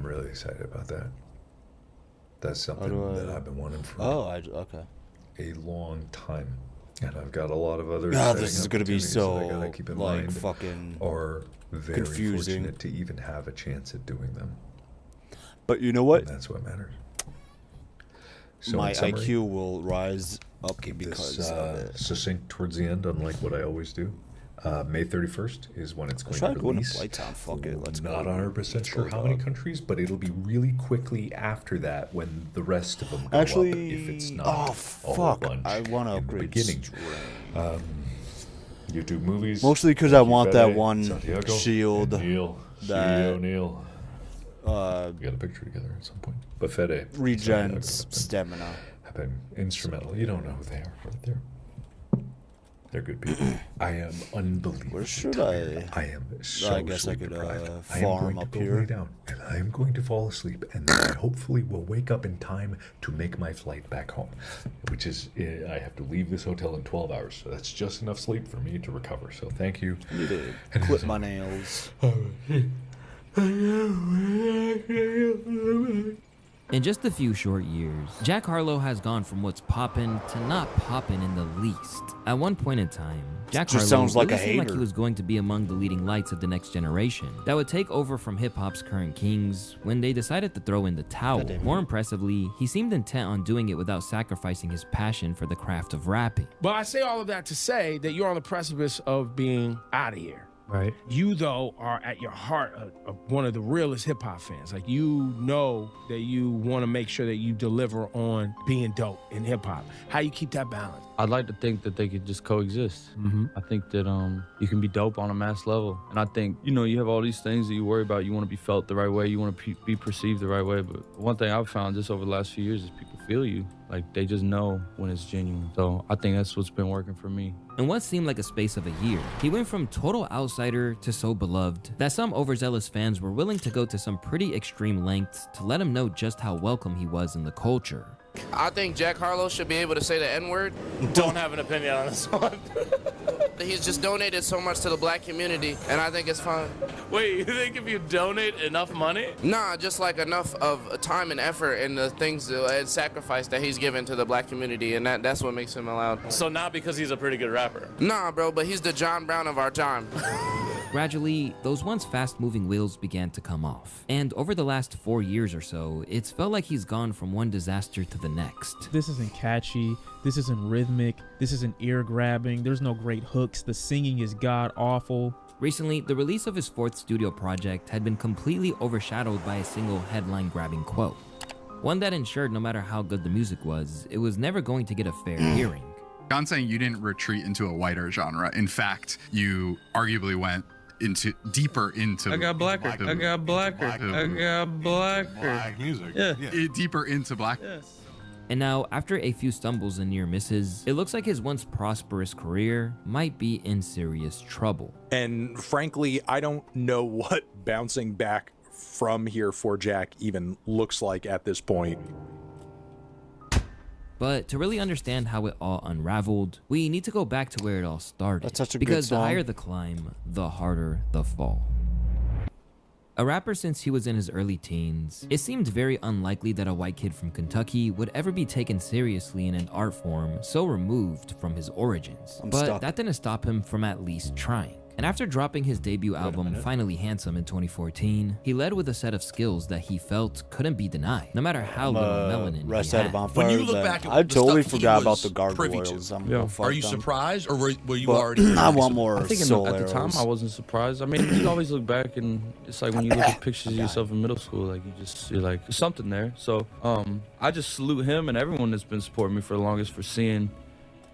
really excited about that. That's something that I've been wanting for okay. a long time. And I've got a lot of other this is gonna be so that I gotta keep in like mind fucking are very confusing. fortunate to even have a chance at doing them. But you know what? And that's what matters. So my in summary, IQ will rise up keep because this of it. succinct towards the end, unlike what I always do. May 31st is when it's going to release. Fuck it, let's Not go. 100% sure how many countries, but it'll be really quickly after that when the rest of them go Actually, up, if it's not oh a fuck, whole bunch I want to in the upgrade beginning. YouTube Movies. Mostly because I want that Fede, one Santiago, shield. and Neil. That Neil. We got a picture together at some point. But Fede. Regens stamina. Have been instrumental. You don't know who they are right there. They're good people. I am unbelievably Where should tired. I am so I guess I could sleep-deprived. farm up here. Lay down, and I am going to fall asleep, and then I hopefully will wake up in time to make my flight back home, which is I have to leave this hotel in 12 hours. So that's just enough sleep for me to recover. So thank you. I need to clip my nails. In just a few short years, Jack Harlow has gone from what's poppin' to not poppin' in the least. At one point in time, Jack Just Harlow sounds like really a seemed like hater. he was going to be among the leading lights of the next generation that would take over from hip-hop's current kings when they decided to throw in the towel. More impressively, he seemed intent on doing it without sacrificing his passion for the craft of rapping. But I say all of that to say that you're on the precipice of being out of here. Right. You, though, are at your heart one of the realest hip-hop fans. Like, you know that you want to make sure that you deliver on being dope in hip-hop. How you keep that balance? I'd like to think that they could just coexist. I think that you can be dope on a mass level. And I think, you have all these things that you worry about. You want to be felt the right way. You want to be perceived the right way. But one thing I've found just over the last few years is people feel you. Like, they just know when it's genuine. So I think that's what's been working for me. In what seemed like a space of a year, he went from total outsider to so beloved that some overzealous fans were willing to go to some pretty extreme lengths to let him know just how welcome he was in the culture. I think Jack Harlow should be able to say the N-word. Don't have an opinion on this one. He's just donated so much to the black community, and I think it's fine. Wait, you think if you donate enough money? Nah, just like enough of time and effort and the things and sacrifice that he's given to the black community, and that's what makes him allowed. So not because he's a pretty good rapper? Nah, bro, but he's the John Brown of our time. Gradually, those once fast-moving wheels began to come off. And over the last 4 years or so, it's felt like he's gone from one disaster to the next. This isn't catchy, this isn't rhythmic, this isn't ear-grabbing, there's no great hooks, the singing is god-awful. Recently, the release of his fourth studio project had been completely overshadowed by a single headline-grabbing quote. One that ensured no matter how good the music was, it was never going to get a fair hearing. John's saying you didn't retreat into a whiter genre. In fact, you arguably went deeper into I got blacker. I got blacker. Black music. Yeah. Deeper into black. Yes. And now, after a few stumbles and near misses, it looks like his once prosperous career might be in serious trouble. And frankly, I don't know what bouncing back from here for Jack even looks like at this point. But to really understand how it all unraveled, we need to go back to where it all started. That's such a good because the song. higher the climb, the harder the fall. A rapper since he was in his early teens, it seemed very unlikely that a white kid from Kentucky would ever be taken seriously in an art form so removed from his origins. But that didn't stop him from at least trying. And after dropping his debut album Finally Handsome in 2014, he led with a set of skills that he felt couldn't be denied, no matter how little melanin he had. When you look back at I totally forgot about the gargoyles. Are you surprised, or were you But already? I want more I think soul at the time arrows. I wasn't surprised. I mean, you always look back and it's like when you look at pictures of yourself in middle school, like you're like, there's something there. So I just salute him and everyone that's been supporting me for the longest for seeing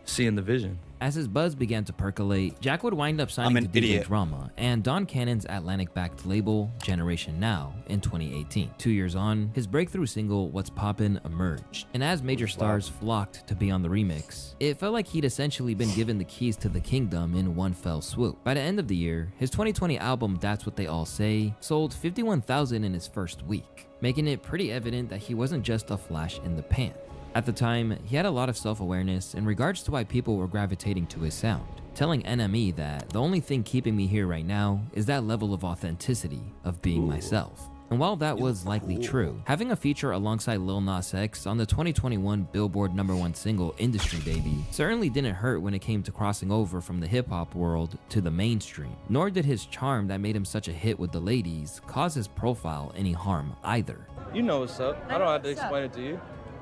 the vision. As his buzz began to percolate, Jack would wind up signing to DJ Drama and Don Cannon's Atlantic-backed label Generation Now in 2018. 2 years on, his breakthrough single What's Poppin' emerged, and as major stars flocked to be on the remix, it felt like he'd essentially been given the keys to the kingdom in one fell swoop. By the end of the year, his 2020 album That's What They All Say sold 51,000 in his first week, making it pretty evident that he wasn't just a flash in the pan. At the time, he had a lot of self-awareness in regards to why people were gravitating to his sound, telling NME that the only thing keeping me here right now is that level of authenticity of being myself. And while that was likely true, having a feature alongside Lil Nas X on the 2021 Billboard #1 single Industry Baby certainly didn't hurt when it came to crossing over from the hip-hop world to the mainstream, nor did his charm that made him such a hit with the ladies cause his profile any harm either. You know what's up. I don't have to explain it to you.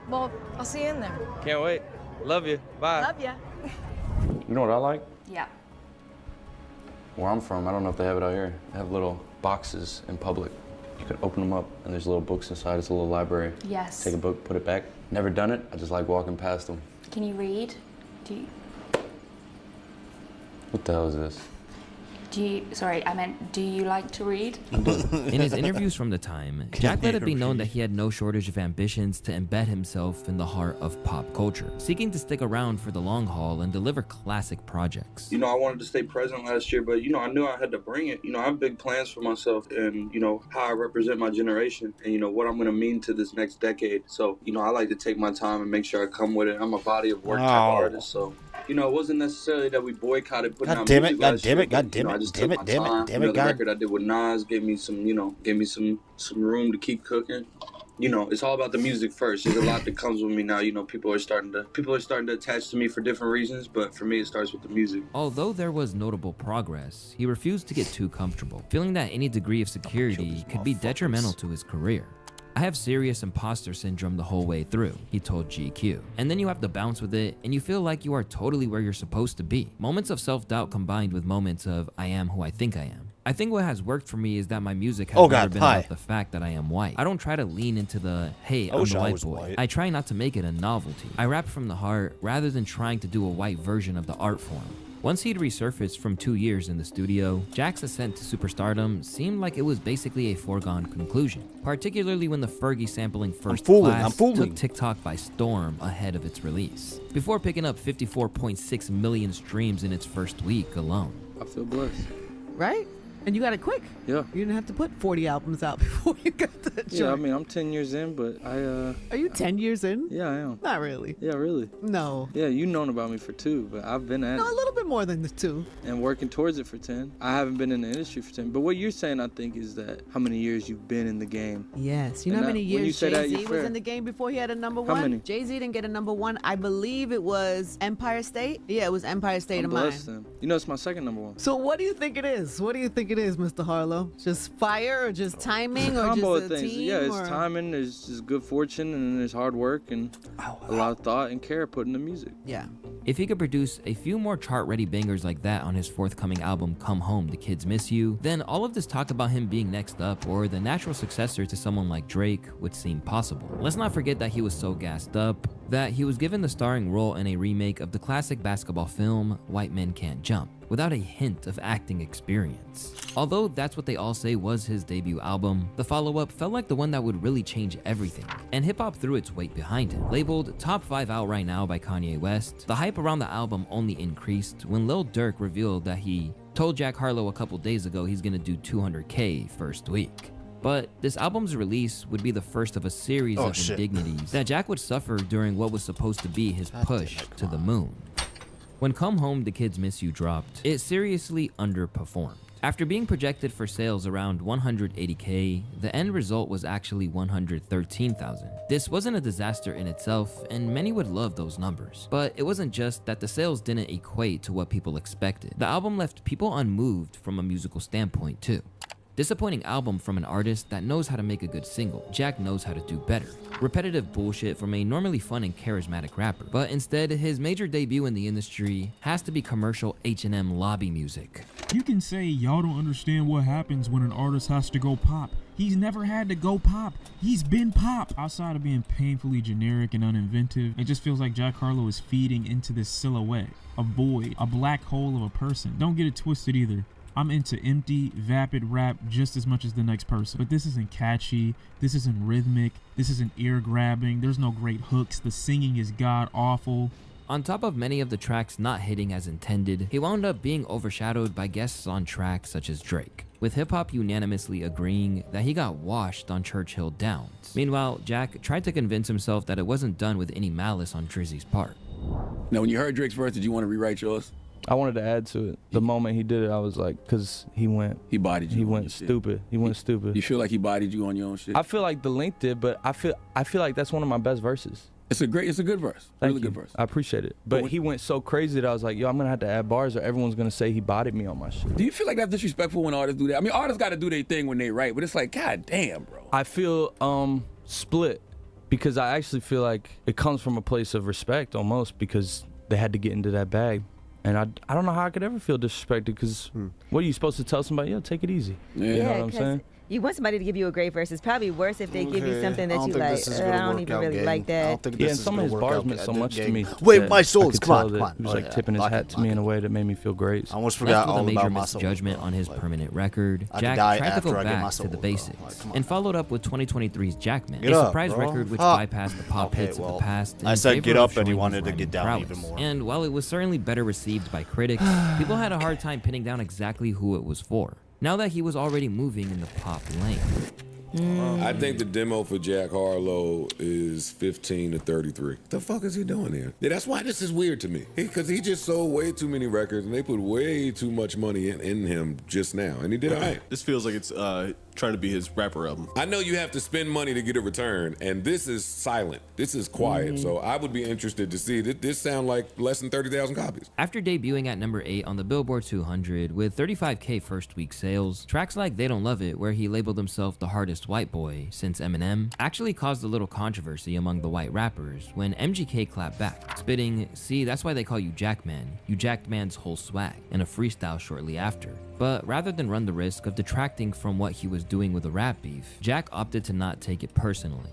Well, I'll see you in there. Can't wait. Love you. Bye. Love ya. You know what I like? Yeah. Where I'm from, I don't know if they have it out here. They have little boxes in public. You can open them up, and there's little books inside. It's a little library. Yes. Take a book, put it back. Never done it. I just like walking past them. Can you read? What the hell is this? Do you like to read? In his interviews from the time, Jack let it be known that he had no shortage of ambitions to embed himself in the heart of pop culture, seeking to stick around for the long haul and deliver classic projects. I wanted to stay present last year, but, I knew I had to bring it. I have big plans for myself and, how I represent my generation and, what I'm going to mean to this next decade. So, I like to take my time and make sure I come with it. I'm a body of work type artist, so... it wasn't necessarily that we boycotted putting out music last year. I just took my time. The record I did with Nas gave me some room to keep cooking. It's all about the music first. There's a lot that comes with me now. People are starting to attach to me for different reasons, but for me, it starts with the music. Although there was notable progress, he refused to get too comfortable, feeling that any degree of security could be detrimental to his career. I have serious imposter syndrome the whole way through, he told GQ. And then you have to bounce with it, and you feel like you are totally where you're supposed to be. Moments of self-doubt combined with moments of I am who I think I am. I think what has worked for me is that my music has never been about the fact that I am white. I don't try to lean into the, hey, I'm the white boy. I try not to make it a novelty. I rap from the heart rather than trying to do a white version of the art form. Once he'd resurfaced from 2 years in the studio, Jack's ascent to superstardom seemed like it was basically a foregone conclusion, particularly when the Fergie sampling First Class took TikTok by storm ahead of its release, before picking up 54.6 million streams in its first week alone. I feel blessed. Right? And you got it quick. Yeah. You didn't have to put 40 albums out before you got that joint. Yeah, I mean, I'm 10 years in, but Are you 10 years in? Yeah, I am. Not really. Yeah, really. No. Yeah, you've known about me for 2, but I've been at it. No, a little bit more than the 2. And working towards it for 10. I haven't been in the industry for 10. But what you're saying, I think, is that how many years you've been in the game. Yes. You know how many years Jay-Z was in the game before he had a number one? How many? Jay-Z didn't get a number one. I believe it was Empire State. Yeah, it was Empire State of Mind. Then. It's my second number one. So what do you think it is? What do you think it is, Mr. Harlow? Just fire or just timing or combo just a of things. team? Yeah, it's timing, there's just good fortune, and then there's hard work and a lot of thought and care put into music. Yeah. If he could produce a few more chart-ready bangers like that on his forthcoming album Come Home, The Kids Miss You, then all of this talk about him being next up or the natural successor to someone like Drake would seem possible. Let's not forget that he was so gassed up that he was given the starring role in a remake of the classic basketball film White Men Can't Jump, without a hint of acting experience. Although That's What They All Say was his debut album, the follow-up felt like the one that would really change everything, and hip-hop threw its weight behind it. Labeled top 5 out right now by Kanye West, the hype around the album only increased when Lil Durk revealed that he told Jack Harlow a couple days ago he's gonna do 200K first week. But this album's release would be the first of a series of indignities that Jack would suffer during what was supposed to be his push to the moon. When Come Home, The Kids Miss You dropped, it seriously underperformed. After being projected for sales around 180K, the end result was actually 113,000. This wasn't a disaster in itself, and many would love those numbers. But it wasn't just that the sales didn't equate to what people expected. The album left people unmoved from a musical standpoint too. Disappointing album from an artist that knows how to make a good single. Jack knows how to do better. Repetitive bullshit from a normally fun and charismatic rapper. But instead, his major debut in the industry has to be commercial H&M lobby music. You can say y'all don't understand what happens when an artist has to go pop. He's never had to go pop. He's been pop. Outside of being painfully generic and uninventive, it just feels like Jack Harlow is feeding into this silhouette, a void, a black hole of a person. Don't get it twisted either. I'm into empty, vapid rap just as much as the next person. But this isn't catchy, this isn't rhythmic, this isn't ear-grabbing, there's no great hooks, the singing is god-awful. On top of many of the tracks not hitting as intended, he wound up being overshadowed by guests on tracks such as Drake, with hip-hop unanimously agreeing that he got washed on Churchill Downs. Meanwhile, Jack tried to convince himself that it wasn't done with any malice on Drizzy's part. Now, when you heard Drake's verse, did you want to rewrite yours? I wanted to add to it. The moment he did it, I was like, because he bodied you. He went stupid. He went stupid. You feel like he bodied you on your own shit? I feel like the link did, but I feel like that's one of my best verses. It's a good verse. Really good verse. I appreciate it. But he went so crazy that I was like, yo, I'm gonna have to add bars or everyone's gonna say he bodied me on my shit. Do you feel like that's disrespectful when artists do that? I mean, artists got to do their thing when they write, but it's like, god damn, bro. I feel split because I actually feel like it comes from a place of respect almost because they had to get into that bag. And I don't know how I could ever feel disrespected because what are you supposed to tell somebody? Yo, take it easy. Yeah, you know what I'm saying? You want somebody to give you a great verse. It's probably worse if they give you something that you like. I don't even really like that. Yeah, and some of his bars meant so much to me. Wait, my souls, come on. He was like tipping his hat to me in a way that made me feel great. I almost forgot all about major my soul. misjudgment on his permanent record, Jack tried to go back to the basics and followed up with 2023's Jackman, a surprise record which bypassed the pop hits of the past. I said get up and he wanted to get down even more. And while it was certainly better received by critics, people had a hard time pinning down exactly who it was for, now that he was already moving in the pop lane. I think the demo for Jack Harlow is 15 to 33. The fuck is he doing here? Yeah, that's why this is weird to me. Because he just sold way too many records and they put way too much money in him just now. And he did all right. This feels like it's trying to be his rapper album. I know you have to spend money to get a return, and this is silent. This is quiet. So I would be interested to see this sound like less than 30,000 copies. After debuting at number 8 on the Billboard 200 with 35K first week sales, tracks like They Don't Love It, where he labeled himself the hardest white boy since Eminem, actually caused a little controversy among the white rappers when MGK clapped back, spitting, "See, that's why they call you Jackman. You jacked man's whole swag," in a freestyle shortly after. But rather than run the risk of detracting from what he was doing with a rap beef, Jack opted to not take it personally.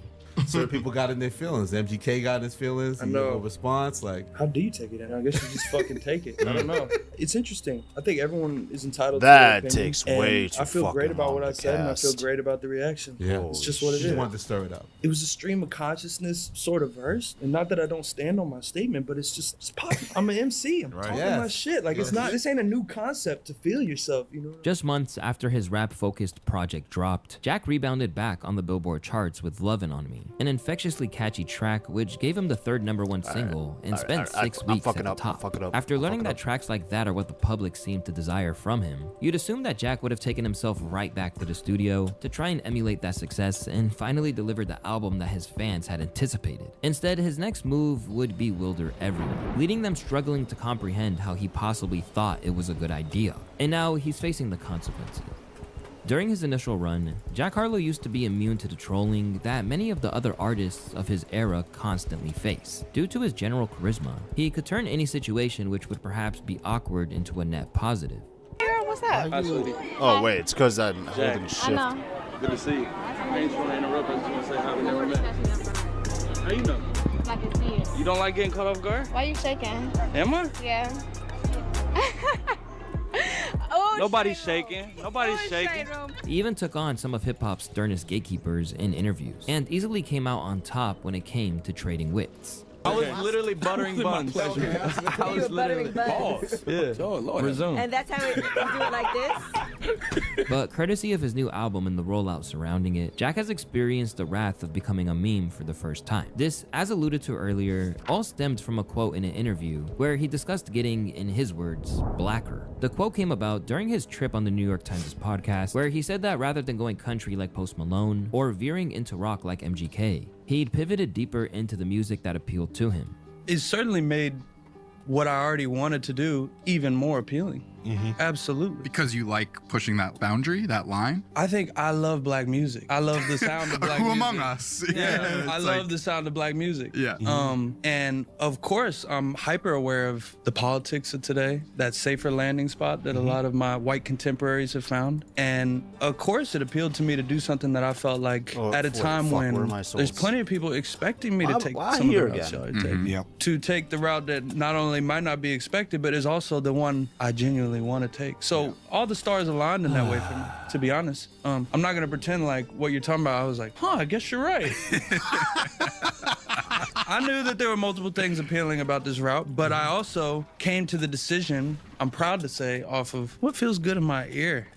Certain people got in their feelings. MGK got in his feelings. I know. No response. Like, how do you take it? And I guess you just fucking take it. I don't know. It's interesting. I think everyone is entitled to their opinion. Takes way too I feel great fucking about long what I to said, and I feel cast. great about the reaction. Yeah. It's just what it is. You wanted to stir it up. It was a stream of consciousness sort of verse, and not that I don't stand on my statement, but it's pop. I'm an MC. I'm talking my shit. Like, it's not. This ain't a new concept to feel yourself. You know. Just months after his rap-focused project dropped, Jack rebounded back on the Billboard charts with Lovin' On Me, an infectiously catchy track which gave him the third #1 single and spent 6 weeks at the top. After learning that tracks like that are what the public seemed to desire from him, you'd assume that Jack would have taken himself right back to the studio to try and emulate that success and finally delivered the album that his fans had anticipated. Instead, his next move would bewilder everyone, leaving them struggling to comprehend how he possibly thought it was a good idea. And now he's facing the consequences. During his initial run, Jack Harlow used to be immune to the trolling that many of the other artists of his era constantly face. Due to his general charisma, he could turn any situation which would perhaps be awkward into a net positive. What's up? Oh wait, it's because I'm holding shift. I know. Good to see you. I ain't trying to interrupt. I just want to say hi. We never met. How you know? I can see it. You don't like getting caught off guard? Why you shaking? Am I? Yeah. Nobody's shaking. Nobody's shaking. He even took on some of hip-hop's sternest gatekeepers in interviews, and easily came out on top when it came to trading wits. I was literally buttering buns. I was literally buttering buns. Yeah. Oh, Lord. Resume. And that's how you do it like this? But courtesy of his new album and the rollout surrounding it, Jack has experienced the wrath of becoming a meme for the first time. This, as alluded to earlier, all stemmed from a quote in an interview where he discussed getting, in his words, blacker. The quote came about during his trip on the New York Times podcast, where he said that rather than going country like Post Malone or veering into rock like MGK, he'd pivoted deeper into the music that appealed to him. It certainly made what I already wanted to do even more appealing. Absolutely. Because you like pushing that boundary, that line? I think I love black music. I love the sound of black Who music. among us? Yeah, I love the sound of black music. Yeah. And of course, I'm hyper aware of the politics of today, that safer landing spot that a lot of my white contemporaries have found. And of course, it appealed to me to do something that I felt like at a time when there's plenty of people expecting me to take some of the routes I take. To take the route that not only might not be expected, but is also the one I genuinely want to take. So all the stars aligned in that way for me, to be honest. I'm not gonna pretend like what you're talking about, I was like, I guess you're right. I knew that there were multiple things appealing about this route, but I also came to the decision, I'm proud to say, off of what feels good in my ear.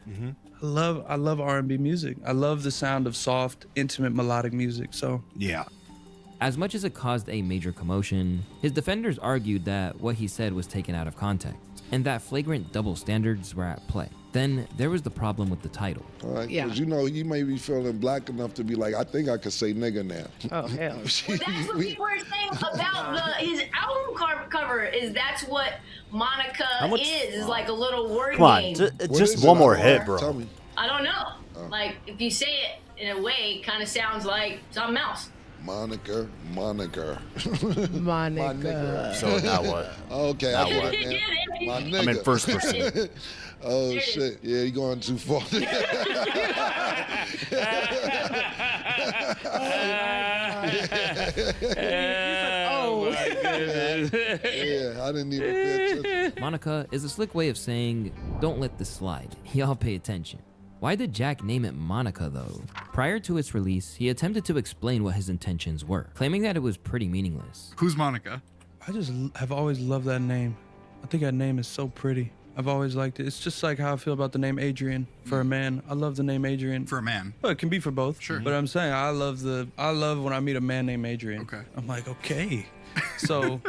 I love R&B music. I love the sound of soft, intimate, melodic music, so. Yeah. As much as it caused a major commotion, his defenders argued that what he said was taken out of context, and that flagrant double standards were at play. Then there was the problem with the title. All right, because you know, you may be feeling black enough to be like, I think I could say nigga now. Oh, hell. Well, that's what people are saying about his album cover, is that's what Monica is like a little word Come on, game. just one more hit, bro. Tell me. I don't know. Like, if you say it in a way, it kind of sounds like something else. Moniker. Monica. So now what? Okay, now I what? get it, man. My nigga. I'm in first person. Oh shit! Yeah, you going too far. Oh my goodness. Yeah, I didn't even pay attention. Monica is a slick way of saying, don't let this slide. Y'all pay attention. Why did Jack name it Monica though? Prior to its release, he attempted to explain what his intentions were, claiming that it was pretty meaningless. Who's Monica? I just have always loved that name. I think that name is so pretty. I've always liked it. It's just like how I feel about the name Adrian for a man. I love the name Adrian. For a man. Well, it can be for both. Sure. But I'm saying I love when I meet a man named Adrian. Okay. I'm like, okay. So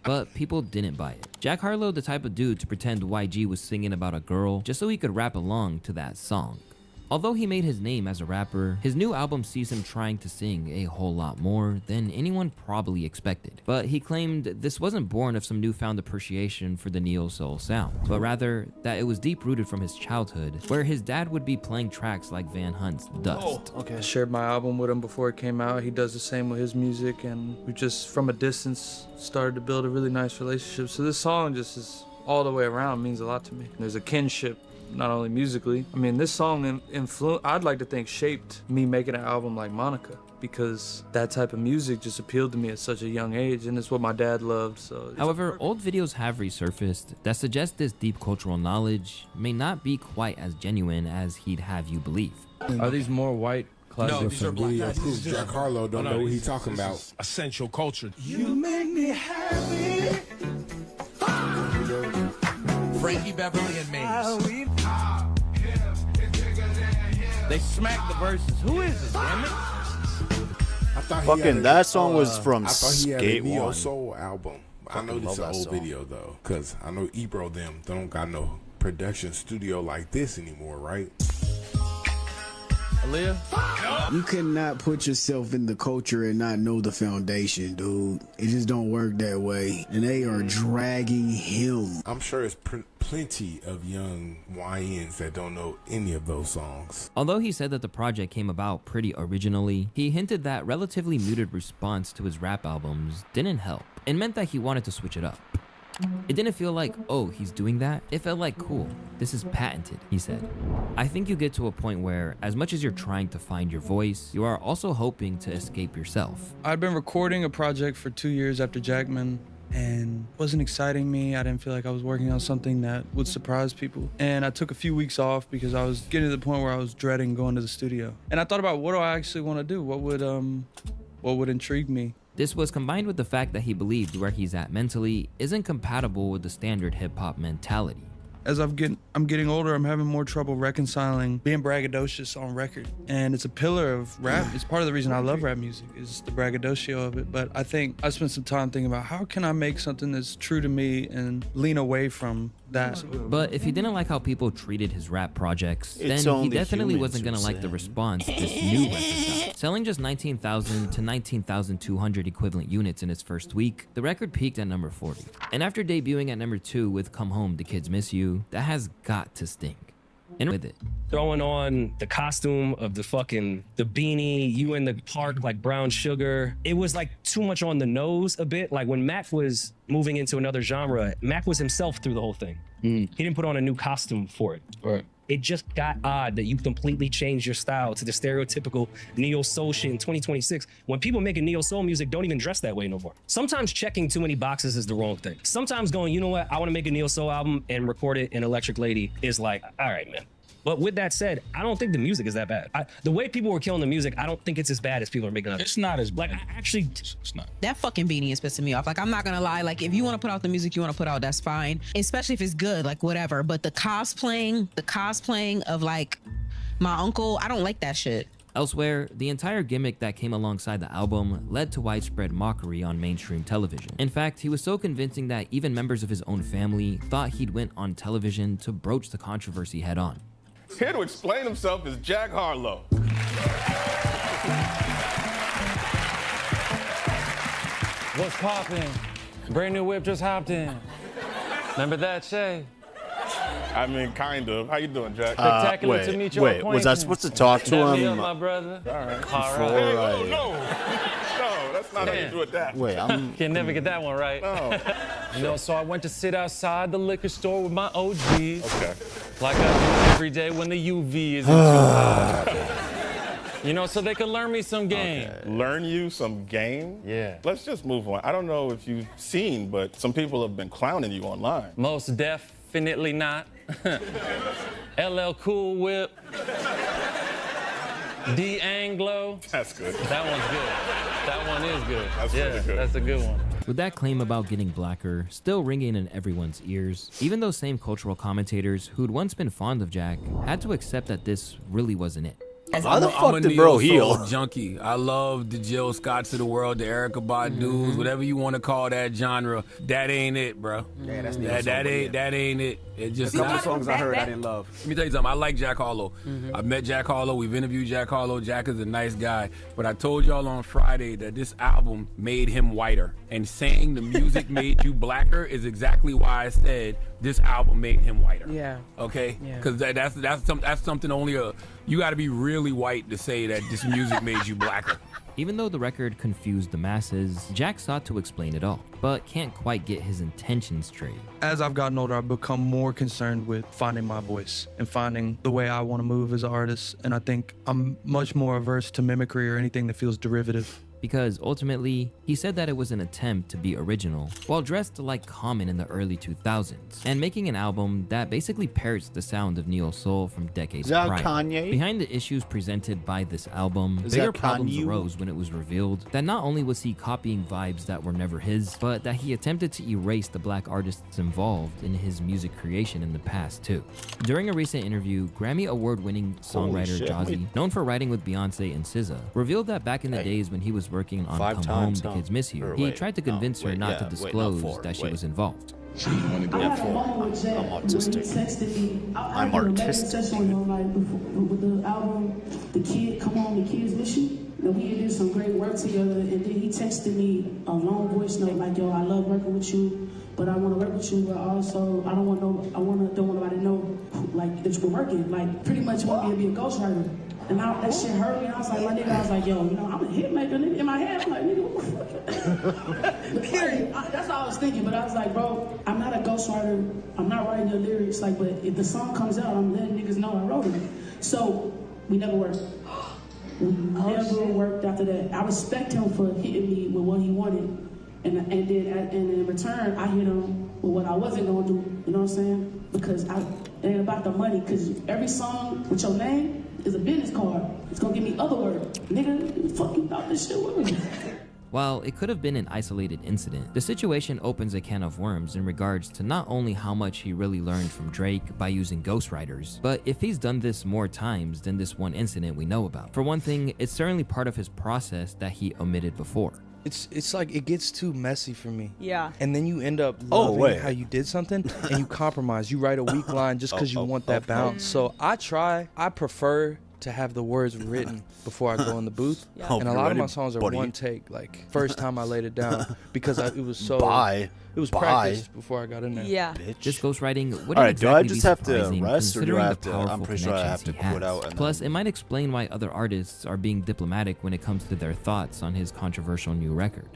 But people didn't buy it. Jack Harlow, the type of dude to pretend YG was singing about a girl just so he could rap along to that song. Although he made his name as a rapper, his new album sees him trying to sing a whole lot more than anyone probably expected. But he claimed this wasn't born of some newfound appreciation for the neo-soul sound, but rather that it was deep-rooted from his childhood, where his dad would be playing tracks like Van Hunt's Dust. I shared my album with him before it came out. He does the same with his music, and we just, from a distance, started to build a really nice relationship. So this song just is all the way around means a lot to me. There's a kinship, not only musically. I mean, this song I'd like to think shaped me making an album like Monica, because that type of music just appealed to me at such a young age, and it's what my dad loved. So However, old videos have resurfaced that suggest this deep cultural knowledge may not be quite as genuine as he'd have you believe. Are these more white? No, these are black guys. Proof Jack Harlow don't know what he's talking about. Essential culture. You make me happy. Frankie Beverly and Maze. They smacked the verses. Who is it, damn it? Fucking that song was from I thought he had a Skate Neo 1. Soul album. I know this is an love that old song. video though, cause I know Ebro them don't got no production studio like this anymore, right? Aaliyah? You cannot put yourself in the culture and not know the foundation, dude. It just don't work that way. And they are dragging him. I'm sure it's plenty of young YNs that don't know any of those songs. Although he said that the project came about pretty originally, he hinted that relatively muted response to his rap albums didn't help, and meant that he wanted to switch it up. It didn't feel like, oh, he's doing that. It felt like, cool, this is patented, he said. I think you get to a point where, as much as you're trying to find your voice, you are also hoping to escape yourself. I'd been recording a project for 2 years after Jackman, and it wasn't exciting me. I didn't feel like I was working on something that would surprise people. And I took a few weeks off because I was getting to the point where I was dreading going to the studio. And I thought about, what do I actually want to do? What would intrigue me? This was combined with the fact that he believed where he's at mentally isn't compatible with the standard hip-hop mentality. as I'm getting older, I'm having more trouble reconciling being braggadocious on record. And it's a pillar of rap. It's part of the reason I love rap music, is the braggadocio of it. But I think I spent some time thinking about how can I make something that's true to me and lean away from that. But if he didn't like how people treated his rap projects, then he definitely wasn't gonna like the response this new record got. Selling just 19,000 to 19,200 equivalent units in its first week, the record peaked at number 40. And after debuting at number 2 with Come Home, The Kids Miss You, that has got to stink. And with it, throwing on the costume of the beanie, you in the park like brown sugar. It was like too much on the nose a bit. Like when Mac was moving into another genre, Mac was himself through the whole thing. He didn't put on a new costume for it. Right. It just got odd that you completely changed your style to the stereotypical neo-soul shit in 2026. When people making neo-soul music don't even dress that way no more. Sometimes checking too many boxes is the wrong thing. Sometimes going, you know what, I want to make a neo-soul album and record it in Electric Lady is like, all right, man. But with that said, I don't think the music is that bad. The way people were killing the music, I don't think it's as bad as people are making it. It's not as bad. Like, it's not. That fucking beanie is pissing me off. Like, I'm not gonna lie. Like, if you want to put out the music you want to put out, that's fine. Especially if it's good, like whatever. But the cosplaying of like my uncle, I don't like that shit. Elsewhere, the entire gimmick that came alongside the album led to widespread mockery on mainstream television. In fact, he was so convincing that even members of his own family thought he'd went on television to broach the controversy head on. Here to explain himself is Jack Harlow. What's poppin'? Brand new whip just hopped in. Remember that, Shay? I mean, kind of. How you doing, Jack? Spectacular to meet your acquaintance. Was I supposed to talk to Dap him? me up, my brother. All right. All right. Hey, no, that's not how you do it. That. Wait, Can never get that one right. No. You know, so I went to sit outside the liquor store with my OGs. Okay. Like I do every day when the UV isn't too high. You know, so they can learn me some game. Okay. Learn you some game? Yeah. Let's just move on. I don't know if you've seen, but some people have been clowning you online. Most definitely not. LL Cool Whip. D Anglo. That's good. That one's good. That one is good. That's really good. That's a good one. With that claim about getting blacker still ringing in everyone's ears, even those same cultural commentators who'd once been fond of Jack had to accept that this really wasn't it. How the fuck did bro heal? Junkie. I love the Jill Scotts of the world, the Erykah Badu's, whatever you want to call that genre. That ain't it, bro. Yeah, that's that ain't it. It just a couple songs I heard I didn't love. Let me tell you something. I like Jack Harlow. I've met Jack Harlow. We've interviewed Jack Harlow. Jack is a nice guy. But I told y'all on Friday that this album made him whiter. And saying the music made you blacker is exactly why I said this album made him whiter. Yeah. Okay? Because that's something only you got to be really white to say that this music made you blacker. Even though the record confused the masses, Jack sought to explain it all, but can't quite get his intentions straight. As I've gotten older, I've become more concerned with finding my voice and finding the way I want to move as an artist. And I think I'm much more averse to mimicry or anything that feels derivative. Because ultimately, he said that it was an attempt to be original, while dressed like Common in the early 2000s, and making an album that basically parrots the sound of neo-soul from decades prior. Kanye? Behind the issues presented by this album, bigger problems arose when it was revealed that not only was he copying vibes that were never his, but that he attempted to erase the black artists involved in his music creation in the past too. During a recent interview, Grammy award-winning songwriter Jazzy, known for writing with Beyonce and SZA, revealed that back in the days when he was working on Come Home, The Kids Miss You, he tried to convince her not to disclose that she was involved. So you want to go for? I'm autistic. I'm artistic. With the album, Come On, The Kids Miss You. We did some great work together, and then he texted me a long voice note like, "Yo, I love working with you, but I want to work with you, but also I don't want nobody to know like that you were working. Like, pretty much want me to be a ghostwriter." And that shit hurt me. I was like, my nigga, yo, you know, I'm a hit maker, nigga. In my head, I'm like, nigga, what the fuck? That's all I was thinking, but I was like, bro, I'm not a ghostwriter. I'm not writing your lyrics, like, but if the song comes out, I'm letting niggas know I wrote it. So we never worked. We never worked after that. I respect him for hitting me with what he wanted. And then in return, I hit him with what I wasn't gonna do. You know what I'm saying? Because it ain't about the money. Because every song with your name is a business card. It's gonna give me other work. Nigga, fuck you thought this shit was. While it could have been an isolated incident, the situation opens a can of worms in regards to not only how much he really learned from Drake by using ghostwriters, but if he's done this more times than this one incident we know about. For one thing, it's certainly part of his process that he omitted before. It's like it gets too messy for me. Yeah. And then you end up loving how you did something and you compromise. You write a weak line just because you want that bounce. So I prefer to have the words written before I go in the booth. Yeah. And a lot of my songs are one take, like first time I laid it down because it was so practiced before I got in there. Yeah. This ghostwriting wouldn't Alright, do I exactly just be have to surprising rest, or do I considering have the to? I'm powerful pretty sure I have connections to he quit has. out. And Plus, it might explain why other artists are being diplomatic when it comes to their thoughts on his controversial new record.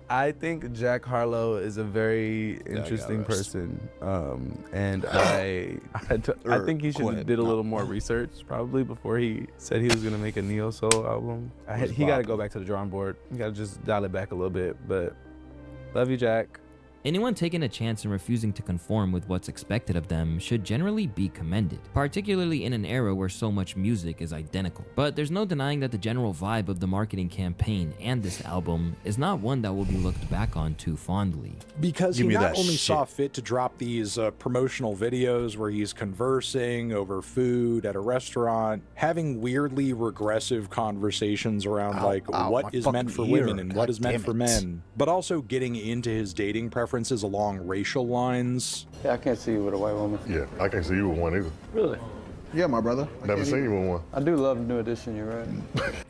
I think Jack Harlow is a very interesting person, and I think he should did a little more research probably before he said he was gonna make a neo soul album. He got to go back to the drawing board. He got to just dial it back a little bit. But love you, Jack. Anyone taking a chance and refusing to conform with what's expected of them should generally be commended, particularly in an era where so much music is identical. But there's no denying that the general vibe of the marketing campaign and this album is not one that will be looked back on too fondly. Because he not only saw fit to drop these promotional videos where he's conversing over food at a restaurant, having weirdly regressive conversations around what is meant for women and what is meant for men, but also getting into his dating preferences along racial lines. Yeah, I can't see you with a white woman. Yeah, I can't see you with one either. Really? Yeah, my brother. Never seen you with one. I do love New Edition, you're right.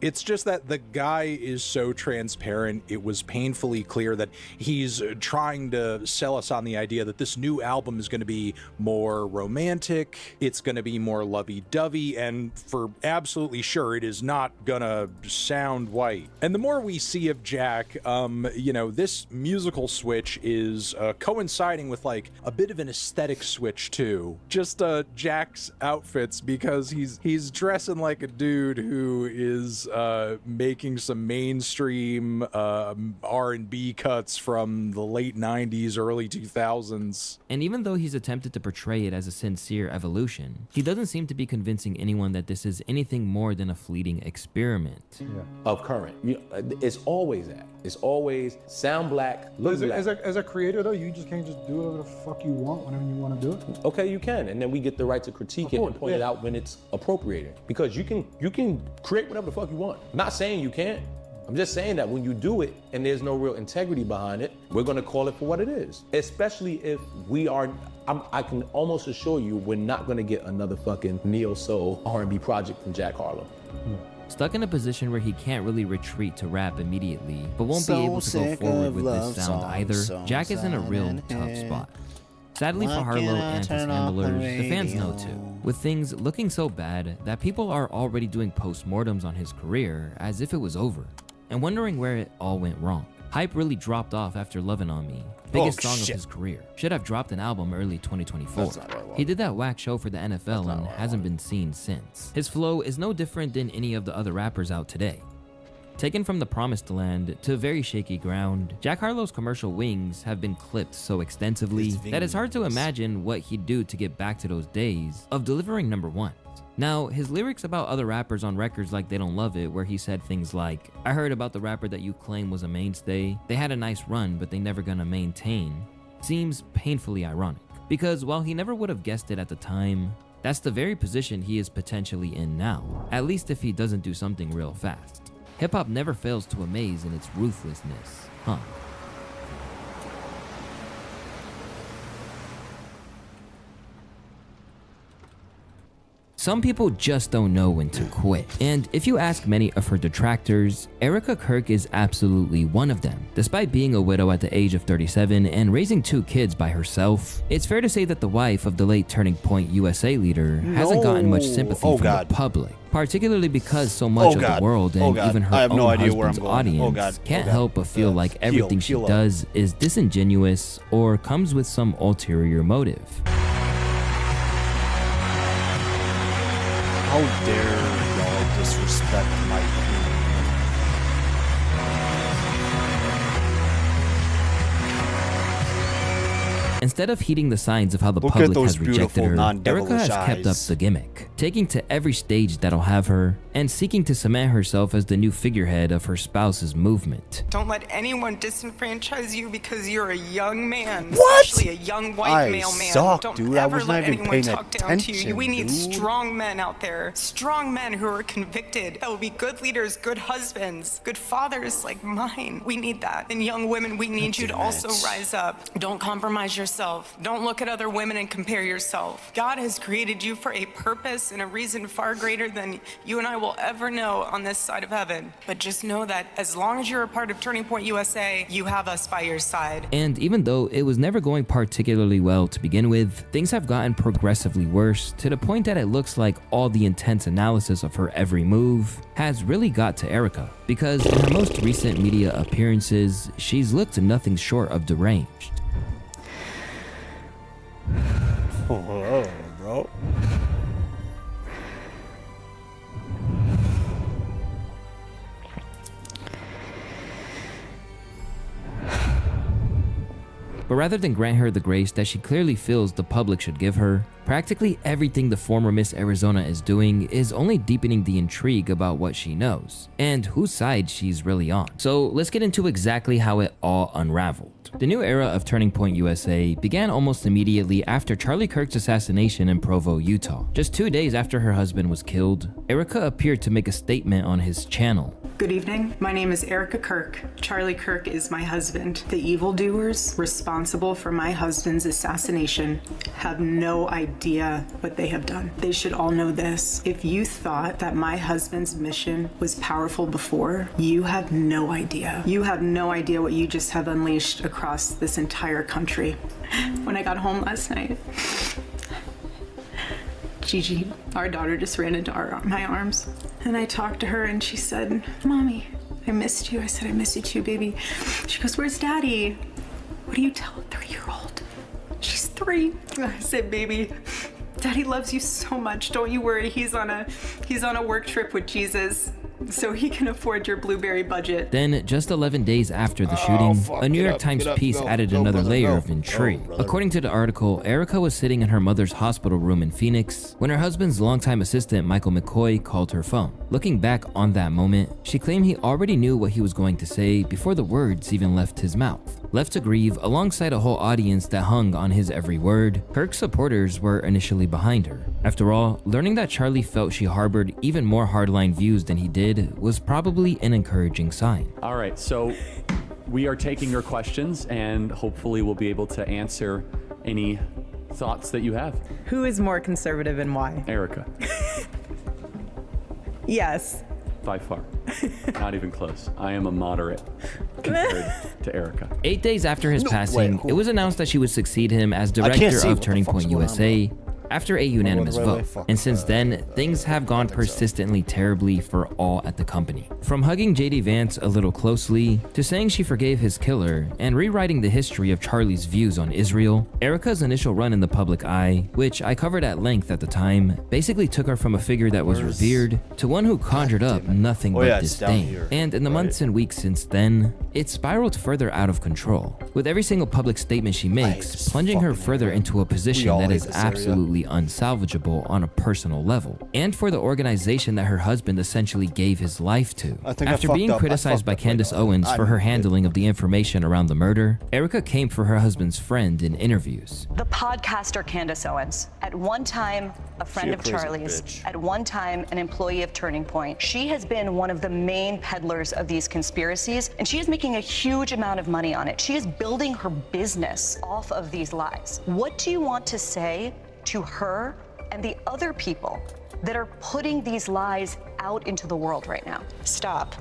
It's just that the guy is so transparent. It was painfully clear that he's trying to sell us on the idea that this new album is going to be more romantic. It's going to be more lovey-dovey, and for absolutely sure, it is not going to sound white. And the more we see of Jack, this musical switch is coinciding with like a bit of an aesthetic switch too. Just Jack's outfits, because he's dressing like a dude who is making some mainstream R&B cuts from the late 90s, early 2000s. And even though he's attempted to portray it as a sincere evolution, he doesn't seem to be convincing anyone that this is anything more than a fleeting experiment. Of current. It's always that. It's always sound black, look black. As a creator, though, you just can't just do whatever the fuck you want whenever you want to do it. Okay, you can, and then we get the right to critique it and point it out when it's appropriated. Because you can create whatever the fuck you want. I'm not saying you can't. I'm just saying that when you do it and there's no real integrity behind it, we're gonna call it for what it is. Especially if we are, I can almost assure you we're not gonna get another fucking neo soul R&B project from Jack Harlow. Stuck in a position where he can't really retreat to rap immediately, but won't be able to go forward with this sound either, Jack is in a real tough spot. Sadly for Harlow and his handlers, the fans know too, with things looking so bad that people are already doing postmortems on his career as if it was over, and wondering where it all went wrong. Hype really dropped off after Lovin' On Me, biggest song of his career. Should have dropped an album early 2024. He did that whack show for the NFL and hasn't been seen since. His flow is no different than any of the other rappers out today. Taken from the promised land to very shaky ground, Jack Harlow's commercial wings have been clipped so extensively that it's hard to imagine what he'd do to get back to those days of delivering number ones. Now, his lyrics about other rappers on records like They Don't Love It, where he said things like, "I heard about the rapper that you claim was a mainstay. They had a nice run, but they never gonna maintain," seems painfully ironic. Because while he never would have guessed it at the time, that's the very position he is potentially in now, at least if he doesn't do something real fast. Hip-hop never fails to amaze in its ruthlessness, huh? Some people just don't know when to quit. And if you ask many of her detractors, Erica Kirk is absolutely one of them. Despite being a widow at the age of 37 and raising 2 kids by herself, it's fair to say that the wife of the late Turning Point USA leader hasn't gotten much sympathy from the public. Particularly because so much of the world and even her own husband's audience can't help but feel like everything she does is disingenuous or comes with some ulterior motive. How dare y'all disrespect my queen? Instead of heeding the signs of how the Look at public those has rejected beautiful, her, non-devilish Erica has kept up eyes. the gimmick, taking to every stage that'll have her, and seeking to cement herself as the new figurehead of her spouse's movement. Don't let anyone disenfranchise you because you're a young man, What? especially a young white male man. Suck, Don't dude. I ever was not let even anyone paying talk down to you. attention, We need dude. strong men out there, strong men who are convicted, that will be good leaders, good husbands, good fathers like mine. We need that. And young women, we need you to also rise up. Don't compromise yourself. Don't look at other women and compare yourself. God has created you for a purpose and a reason far greater than you and I will ever know on this side of heaven. But just know that as long as you're a part of Turning Point USA, you have us by your side. And even though it was never going particularly well to begin with, things have gotten progressively worse to the point that it looks like all the intense analysis of her every move has really got to Erica, because in her most recent media appearances, she's looked nothing short of deranged. Oh, bro. But rather than grant her the grace that she clearly feels the public should give her, practically everything the former Miss Arizona is doing is only deepening the intrigue about what she knows, and whose side she's really on. So let's get into exactly how it all unraveled. The new era of Turning Point USA began almost immediately after Charlie Kirk's assassination in Provo, Utah. Just 2 days after her husband was killed, Erica appeared to make a statement on his channel. Good evening. My name is Erica Kirk. Charlie Kirk is my husband. The evildoers responsible for my husband's assassination have no idea what they have done. They should all know this. If you thought that my husband's mission was powerful before, you have no idea. You have no idea what you just have unleashed across this entire country. When I got home last night, Gigi, our daughter, just ran into my arms. And I talked to her and she said, Mommy, I missed you. I said, I miss you too, baby. She goes, where's Daddy? What do you tell a 3-year-old? She's 3. I said, baby, Daddy loves you so much. Don't you worry. He's on a work trip with Jesus, so he can afford your blueberry budget. Then, just 11 days after the shooting, a New York Times piece added another layer of intrigue. According to the article, Erica was sitting in her mother's hospital room in Phoenix when her husband's longtime assistant Michael McCoy called her phone. Looking back on that moment, she claimed he already knew what he was going to say before the words even left his mouth. Left to grieve alongside a whole audience that hung on his every word, Kirk's supporters were initially behind her. After all, learning that Charlie felt she harbored even more hardline views than he did was probably an encouraging sign. All right, so we are taking your questions and hopefully we'll be able to answer any thoughts that you have. Who is more conservative and why? Erica, Yes. by far. Not even close. I am a moderate compared to Erica. 8 days after his passing, it was announced that she would succeed him as director of Turning Point USA after a unanimous vote. And since then, things have gone persistently terribly for all at the company. From hugging JD Vance a little closely, to saying she forgave his killer, and rewriting the history of Charlie's views on Israel, Erica's initial run in the public eye, which I covered at length at the time, basically took her from a figure that was revered to one who conjured up nothing but disdain. And in the months and weeks since then, it spiraled further out of control, with every single public statement she makes plunging her further into a position that is absolutely unsalvageable on a personal level, and for the organization that her husband essentially gave his life to. After being criticized by Candace Owens for her handling of the information around the murder, Erica came for her husband's friend in interviews. The podcaster Candace Owens, at one time a friend of Charlie's, at one time an employee of Turning Point. She has been one of the main peddlers of these conspiracies, and she is making a huge amount of money on it. She is building her business off of these lies. What do you want to say to her and the other people that are putting these lies out into the world right now? Stop.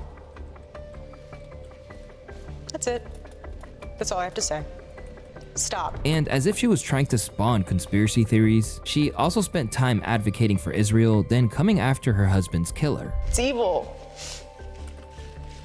That's it. That's all I have to say. Stop. And as if she was trying to spawn conspiracy theories, she also spent time advocating for Israel, then coming after her husband's killer. It's evil.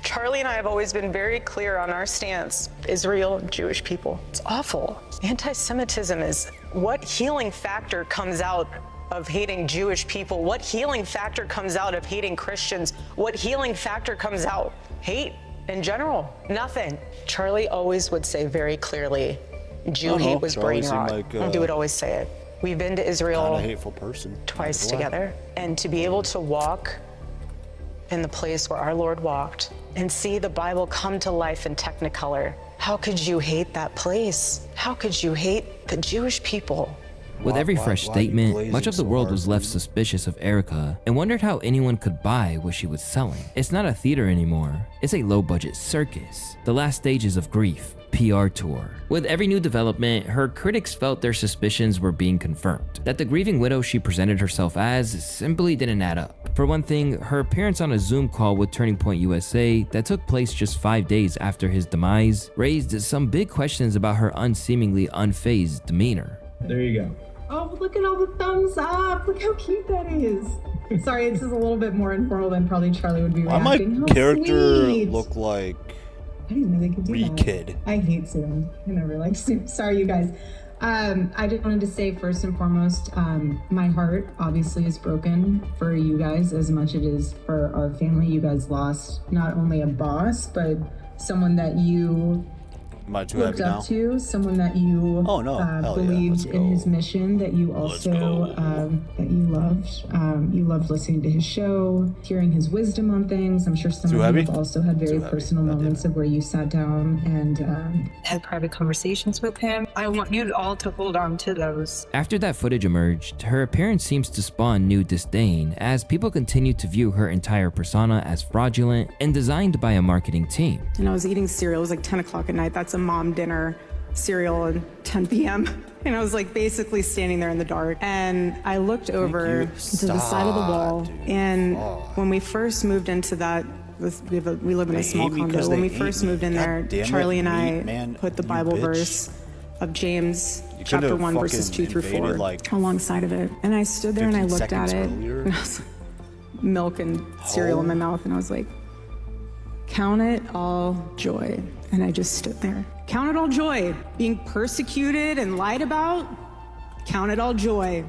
Charlie and I have always been very clear on our stance. Israel, Jewish people. It's awful. Anti-Semitism is what healing factor comes out of hating Jewish people? What healing factor comes out of hating Christians? What healing factor comes out? Hate in general? Nothing. Charlie always would say very clearly, Jew hate was brain rot. Like, We would always say it. We've been to Israel a hateful person. twice together, and to be able to walk in the place where our Lord walked and see the Bible come to life in Technicolor, how could you hate that place? How could you hate the Jewish people? With every fresh statement, much of the world was left suspicious of Erica and wondered how anyone could buy what she was selling. It's not a theater anymore, it's a low-budget circus. The last stages of grief. PR tour. With every new development, her critics felt their suspicions were being confirmed, that the grieving widow she presented herself as simply didn't add up. For one thing, her appearance on a Zoom call with Turning Point USA that took place just 5 days after his demise raised some big questions about her unseemingly unfazed demeanor. There you go. Oh, look at all the thumbs up. Look how cute that is. Sorry, this is a little bit more informal than probably Charlie would be reacting. Why my character look like I didn't know they could do that. Kid. I hate Zoom. I never liked Zoom. Sorry, you guys. I just wanted to say first and foremost, my heart obviously is broken for you guys as much as it is for our family. You guys lost not only a boss, but someone that you looked up to, someone that you believed in his mission, that you also that you loved. You loved listening to his show, hearing his wisdom on things. I'm sure some of you have also had very personal moments of where you sat down and had private conversations with him. I want you all to hold on to those. After that footage emerged, her appearance seems to spawn new disdain as people continue to view her entire persona as fraudulent and designed by a marketing team. And I was eating cereal. It was like 10 o'clock at night. That's a mom dinner cereal at 10 p.m. And I was like basically standing there in the dark. And I looked over to the side of the wall. And when we first moved into that, we live in a small condo. When we first moved in there, Charlie and I put the Bible verse of James chapter 1 verses 2 through 4 alongside of it. And I stood there and I looked at it. And I was milk and cereal in my mouth. And I was like, count it all joy. And I just stood there. Count it all joy. Being persecuted and lied about, count it all joy.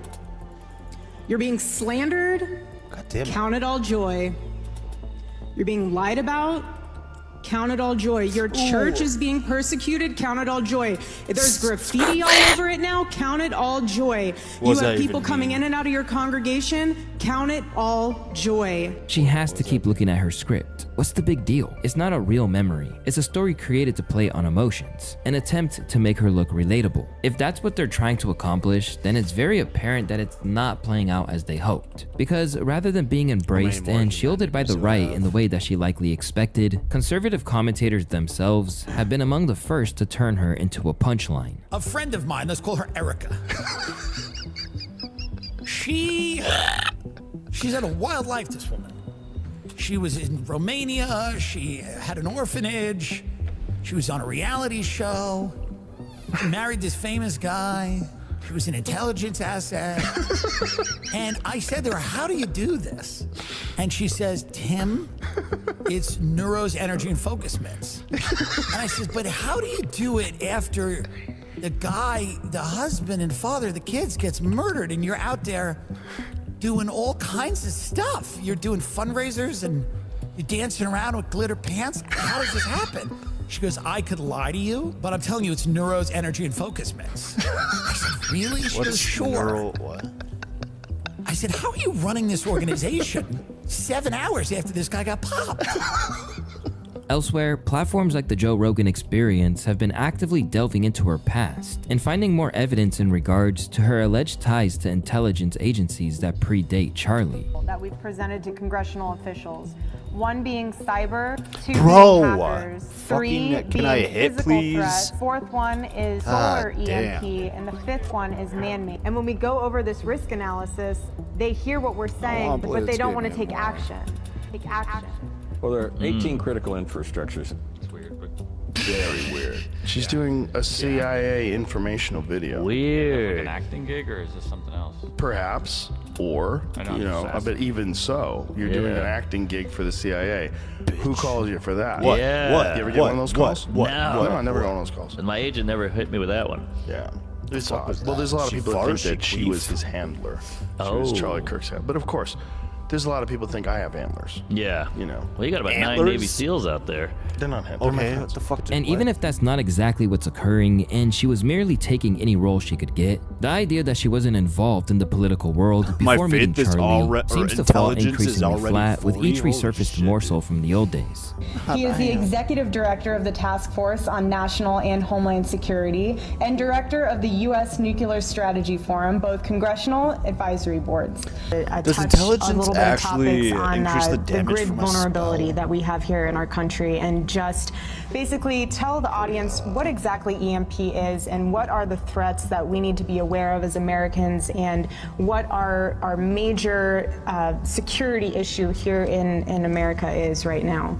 You're being slandered, count it all joy. You're being lied about, count it all joy. Your church is being persecuted, count it all joy. If there's graffiti all over it now, count it all joy. You have people coming in and out of your congregation, count it all joy. She has to keep looking at her script. What's the big deal? It's not a real memory. It's a story created to play on emotions, an attempt to make her look relatable. If that's what they're trying to accomplish, then it's very apparent that it's not playing out as they hoped. Because rather than being embraced and shielded by the right in the way that she likely expected, conservative commentators themselves have been among the first to turn her into a punchline. A friend of mine, let's call her Erica. She's had a wild life, this woman. She was in Romania, she had an orphanage, she was on a reality show, she married this famous guy, she was an intelligence asset. And I said to her, how do you do this? And she says, Tim, it's Neuro's energy and focus mints. And I says, but how do you do it after the guy, the husband and father of the kids gets murdered and you're out there doing all kinds of stuff? You're doing fundraisers and you're dancing around with glitter pants. How does this happen? She goes, I could lie to you, but I'm telling you, it's Neuro's energy and focus mix. I said, really? She goes, sure. I said, how are you running this organization 7 hours after this guy got popped? Elsewhere, platforms like the Joe Rogan Experience have been actively delving into her past and finding more evidence in regards to her alleged ties to intelligence agencies that predate Charlie. That we've presented to congressional officials. One being cyber, two Bro, being hackers, three can being I hit, physical please? threats, fourth one is solar EMP, and the fifth one is man-made. And when we go over this risk analysis, they hear what we're saying, but they don't want to take action. Take action. Well, there are 18 critical infrastructures. It's weird, but very weird. She's doing a CIA informational video. Weird. An acting gig, or is this something else? Perhaps, or but even so, you're doing an acting gig for the CIA. Who calls you for that? What? Yeah. What? You ever get one of those calls? No. No, I never got one of those calls. And my agent never hit me with that one. Yeah. It's odd. Well, there's a lot of people that think that she was his handler. She was Charlie Kirk's handler. But of course, There's a lot of people think I have antlers. Yeah. You know. Well, you got about 9 Navy SEALs out there. They're not antlers. Okay, what the fuck? And even if that's not exactly what's occurring, and she was merely taking any role she could get, the idea that she wasn't involved in the political world before meeting Charlie seems to fall increasingly flat with each resurfaced morsel from the old days. He is the executive director of the Task Force on National and Homeland Security and director of the U.S. Nuclear Strategy Forum, both congressional advisory boards. Does intelligence actually increase the damage grid from a vulnerability spell? that we have here in our country, and just basically tell the audience what exactly EMP is and what are the threats that we need to be aware of as Americans, and what our major security issue here in America is right now.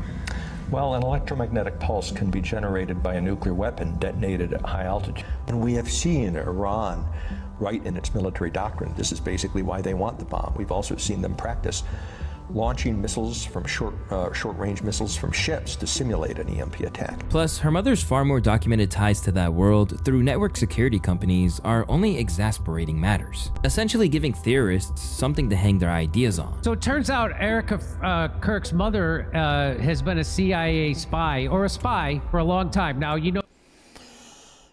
Well, an electromagnetic pulse can be generated by a nuclear weapon detonated at high altitude. And we have seen Iran write in its military doctrine. This is basically why they want the bomb. We've also seen them practice launching missiles from short-range missiles from ships to simulate an EMP attack. Plus, her mother's far more documented ties to that world through network security companies are only exasperating matters, essentially giving theorists something to hang their ideas on. So it turns out Erica Kirk's mother has been a CIA spy, or a spy, for a long time. Now, you know...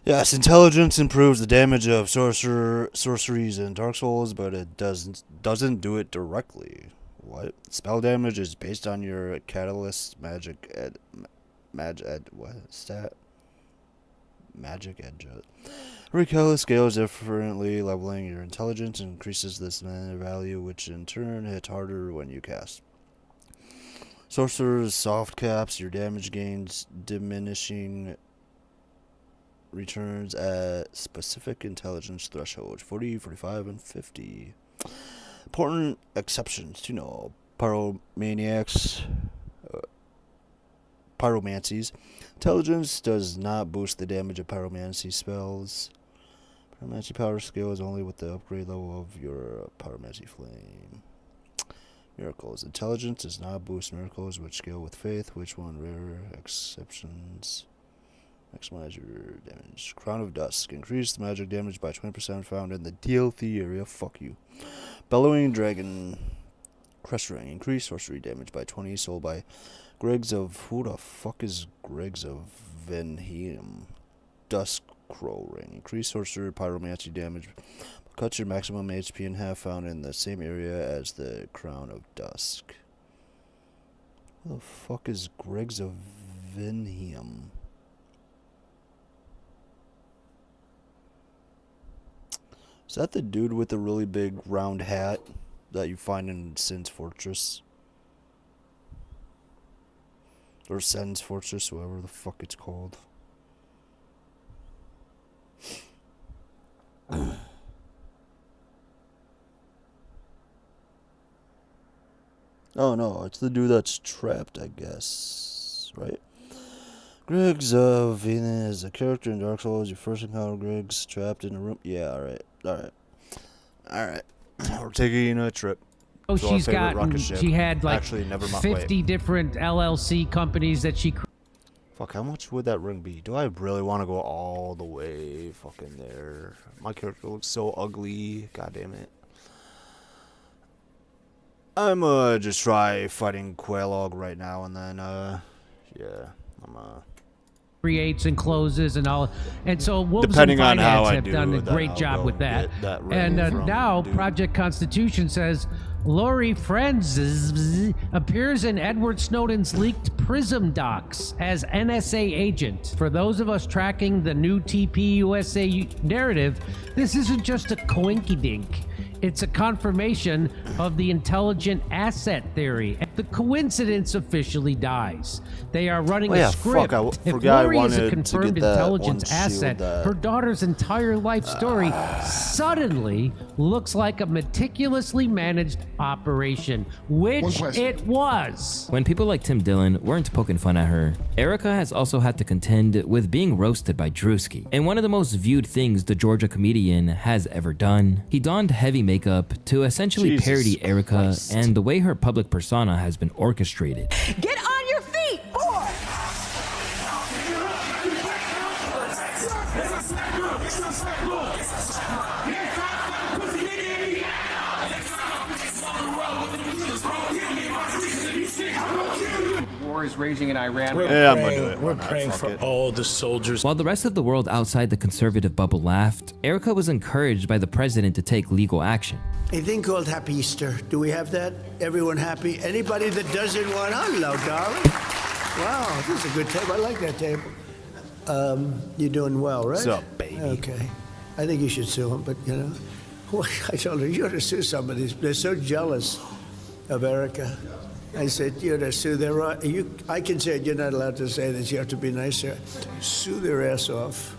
Yes, intelligence improves the damage of sorceries and Dark Souls, but it doesn't do it directly. What? Spell damage is based on your catalyst magic ed what stat? Magic edge. Every catalyst scales differently. Leveling your intelligence increases this mana value, which in turn hits harder when you cast. Sorcerer's soft caps your damage gains, diminishing returns at specific intelligence thresholds 40, 45, and 50. Important exceptions to know: pyromancies. Intelligence does not boost the damage of pyromancy spells. Pyromancy power scales only with the upgrade level of your pyromancy flame. Miracles. Intelligence does not boost miracles, which scale with faith. Which one? Rare exceptions. Maximize your damage. Crown of Dusk. Increase the magic damage by 20% found in the DLT area. Fuck you. Bellowing Dragon. Crest Ring. Increase sorcery damage by 20. Sold by Greggs of... Who the fuck is Greggs of Venheim? Dusk Crow Ring. Increase sorcerer pyromancy damage. Cut your maximum HP in half, found in the same area as the Crown of Dusk. Who the fuck is Greggs of Venheim? Is that the dude with the really big round hat that you find in Sin's Fortress? Or Sen's Fortress, whatever the fuck it's called. Oh no, it's the dude that's trapped, I guess. Right? Greggs of Venus is a character in Dark Souls. You first encounter Greggs trapped in a room. Yeah, alright. We're taking a trip. Oh, she had like Actually, never mind. 50 different LLC companies that she... Fuck, how much would that ring be? Do I really want to go all the way fucking there? My character looks so ugly. God damn it. I'm just try fighting Quailog right now and then, yeah, creates and closes and all, and so Wolves depending and on how Finance I have do, done a then great I'll job go with that. that ring And from now dude. Project Constitution says Lori Friends appears in Edward Snowden's leaked PRISM docs as NSA agent. For those of us tracking the new TPUSA narrative, this isn't just a coinky-dink. It's a confirmation of the intelligent asset theory. The coincidence officially dies. They are running a script. If Lori is a confirmed intelligence asset, her daughter's entire life story suddenly looks like a meticulously managed operation, which it was. When people like Tim Dillon weren't poking fun at her, Erica has also had to contend with being roasted by Drewski. And one of the most viewed things the Georgia comedian has ever done, he donned heavy makeup to essentially parody Erica and the way her public persona has been orchestrated. Get on your feet, boy! war is raging in Iran. Yeah, I'm gonna do it. We're Why not? praying Fuck for it. all the soldiers. While the rest of the world outside the conservative bubble laughed, Erica was encouraged by the president to take legal action. A thing called Happy Easter. Do we have that? Everyone happy? Anybody that doesn't want, hello, darling. Wow, this is a good table. I like that table. You're doing well, right? What's up, baby? Okay. I think you should sue him, but you know, I told her, you ought to sue somebody. They're so jealous of Erica. I said, you ought to sue their, I can say it, you're not allowed to say this, you have to be nicer. Sue their ass off.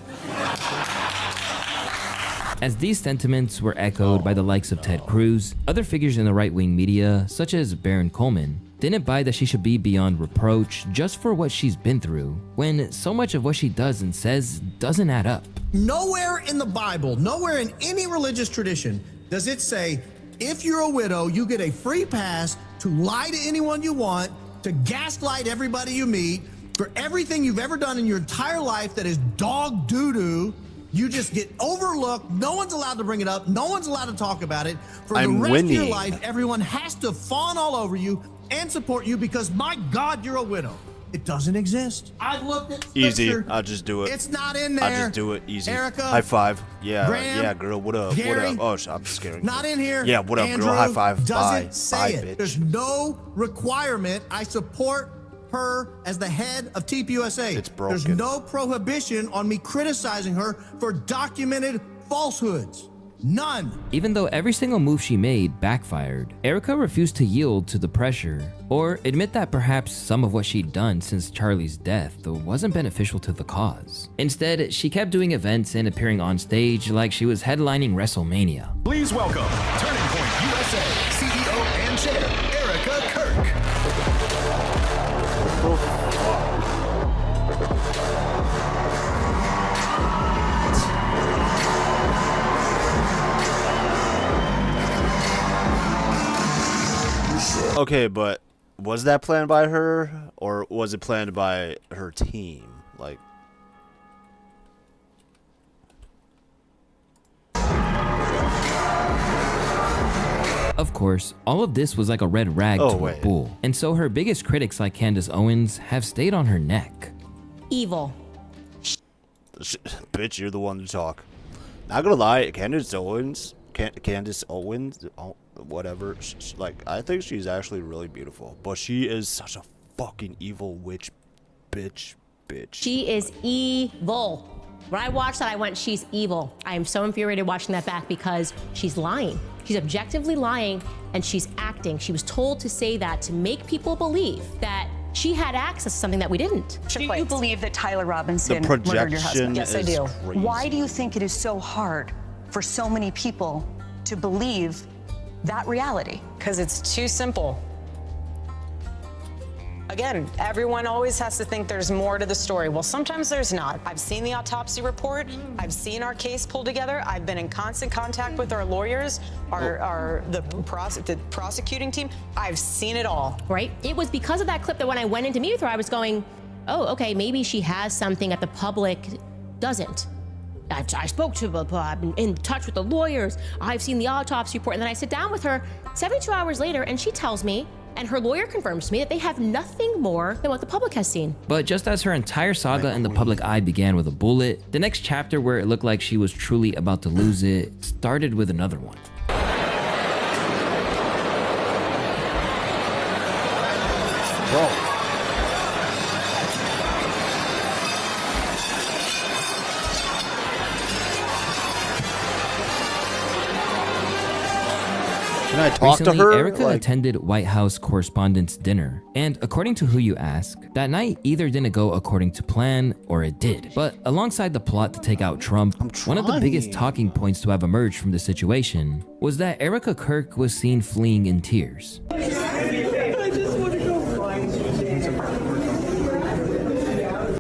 As these sentiments were echoed by the likes of Ted Cruz, other figures in the right-wing media, such as Baron Coleman, didn't buy that she should be beyond reproach just for what she's been through, when so much of what she does and says doesn't add up. Nowhere in the Bible, nowhere in any religious tradition does it say, if you're a widow, you get a free pass to lie to anyone you want, to gaslight everybody you meet, for everything you've ever done in your entire life that is dog doo-doo. You just get overlooked. No one's allowed to bring it up. No one's allowed to talk about it. For the rest of your life, everyone has to fawn all over you and support you because, my God, you're a widow. It doesn't exist. I've looked at Easy. Scripture. I'll just do it. It's not in there. I'll just do it. Easy. Erica, high five. Yeah, Graham, yeah, girl. What up? Gary, what up? Oh, I'm scaring. Not in here. Yeah, what up, Andrew girl? High five. Doesn't Bye. say Bye, it. bitch. There's no requirement. I support her as the head of TPUSA. It's broken. There's no prohibition on me criticizing her for documented falsehoods. None. Even though every single move she made backfired, Erica refused to yield to the pressure or admit that perhaps some of what she'd done since Charlie's death wasn't beneficial to the cause. Instead, she kept doing events and appearing on stage like she was headlining WrestleMania. Please welcome Turning Point USA CEO and Chair, Erica Kirk. Okay, but was that planned by her, or was it planned by her team? Like, Of course, all of this was like a red rag to a bull, and so her biggest critics like Candace Owens have stayed on her neck. Evil. bitch, you're the one to talk. Not gonna lie, Candace Owens, whatever. Like, I think she's actually really beautiful, but she is such a fucking evil witch, bitch. She is evil. When I watched that, I went, she's evil. I am so infuriated watching that back because she's lying. She's objectively lying and she's acting. She was told to say that to make people believe that she had access to something that we didn't. Do you believe that Tyler Robinson The murdered your husband? projection Yes, I is do. crazy. Why do you think it is so hard for so many people to believe that reality? Because it's too simple. Again, everyone always has to think there's more to the story. Well, sometimes there's not. I've seen the autopsy report. I've seen our case pulled together. I've been in constant contact with our lawyers, the prosecuting team. I've seen it all. Right? It was because of that clip that when I went in to meet with her, I was going, oh, okay, maybe she has something that the public doesn't. I spoke to her, I'm in touch with the lawyers. I've seen the autopsy report. And then I sit down with her 72 hours later and she tells me, and her lawyer confirms to me, that they have nothing more than what the public has seen. But just as her entire saga in the public eye began with a bullet, the next chapter where it looked like she was truly about to lose it started with another one. Bro. Can I talk Recently, to her? Erica attended White House Correspondents' Dinner, and according to who you ask, that night either didn't go according to plan or it did. But alongside the plot to take out Trump, one of the biggest talking points to have emerged from the situation was that Erica Kirk was seen fleeing in tears.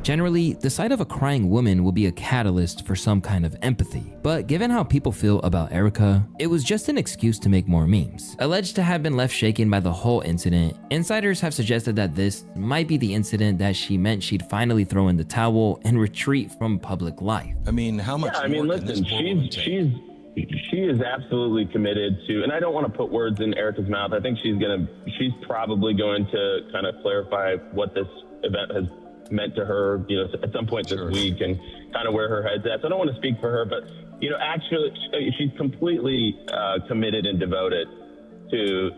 Generally, the sight of a crying woman will be a catalyst for some kind of empathy, but given how people feel about Erica, it was just an excuse to make more memes. Alleged to have been left shaken by the whole incident, insiders have suggested that this might be the incident that she meant she'd finally throw in the towel and retreat from public life. I mean, how much? Yeah, I mean, listen, she is absolutely committed to, and I don't want to put words in Erica's mouth. I think she's probably going to kind of clarify what this event has meant to her, at some point this week, and kind of where her head's at. So I don't want to speak for her, but, actually she's completely committed and devoted to,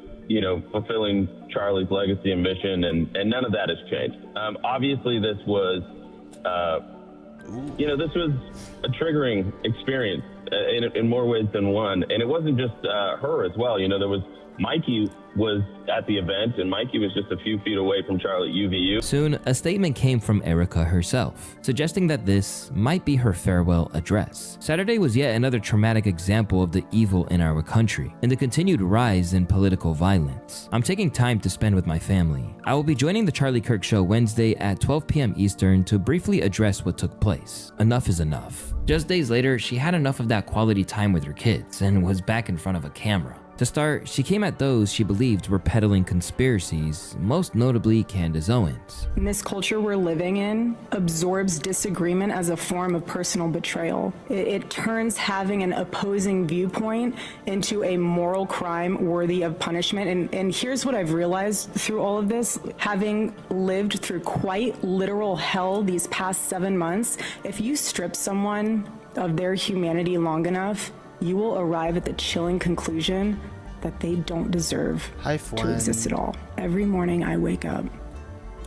fulfilling Charlie's legacy and mission, and none of that has changed. Obviously this was, this was a triggering experience in more ways than one. And it wasn't just her as well. There was Mikey was at the event, and Mikey was just a few feet away from Charlie at UVU. Soon, a statement came from Erica herself, suggesting that this might be her farewell address. Saturday was yet another traumatic example of the evil in our country and the continued rise in political violence. I'm taking time to spend with my family. I will be joining the Charlie Kirk Show Wednesday at 12 p.m. Eastern to briefly address what took place. Enough is enough. Just days later, she had enough of that quality time with her kids and was back in front of a camera. To start, she came at those she believed were peddling conspiracies, most notably Candace Owens. And this culture we're living in absorbs disagreement as a form of personal betrayal. It turns having an opposing viewpoint into a moral crime worthy of punishment. And here's what I've realized through all of this, having lived through quite literal hell these past 7 months, if you strip someone of their humanity long enough, you will arrive at the chilling conclusion that they don't deserve to exist at all. Every morning I wake up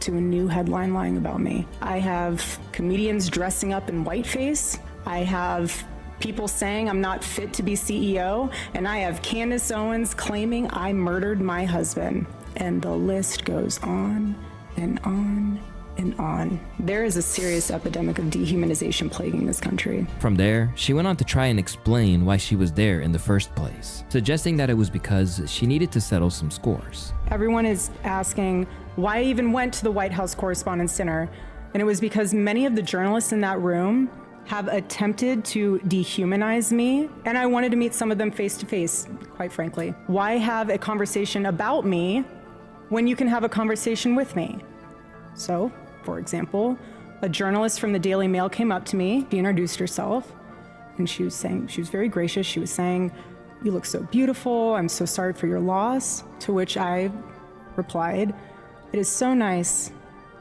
to a new headline lying about me. I have comedians dressing up in whiteface. I have people saying I'm not fit to be CEO. And I have Candace Owens claiming I murdered my husband. And the list goes on and on and on. There is a serious epidemic of dehumanization plaguing this country. From there, she went on to try and explain why she was there in the first place, suggesting that it was because she needed to settle some scores. Everyone is asking why I even went to the White House Correspondents' Dinner, and it was because many of the journalists in that room have attempted to dehumanize me, and I wanted to meet some of them face to face, quite frankly. Why have a conversation about me when you can have a conversation with me? So, for example, a journalist from the Daily Mail came up to me, she introduced herself, and she was very gracious. She was saying, "You look so beautiful. I'm so sorry for your loss." To which I replied, "It is so nice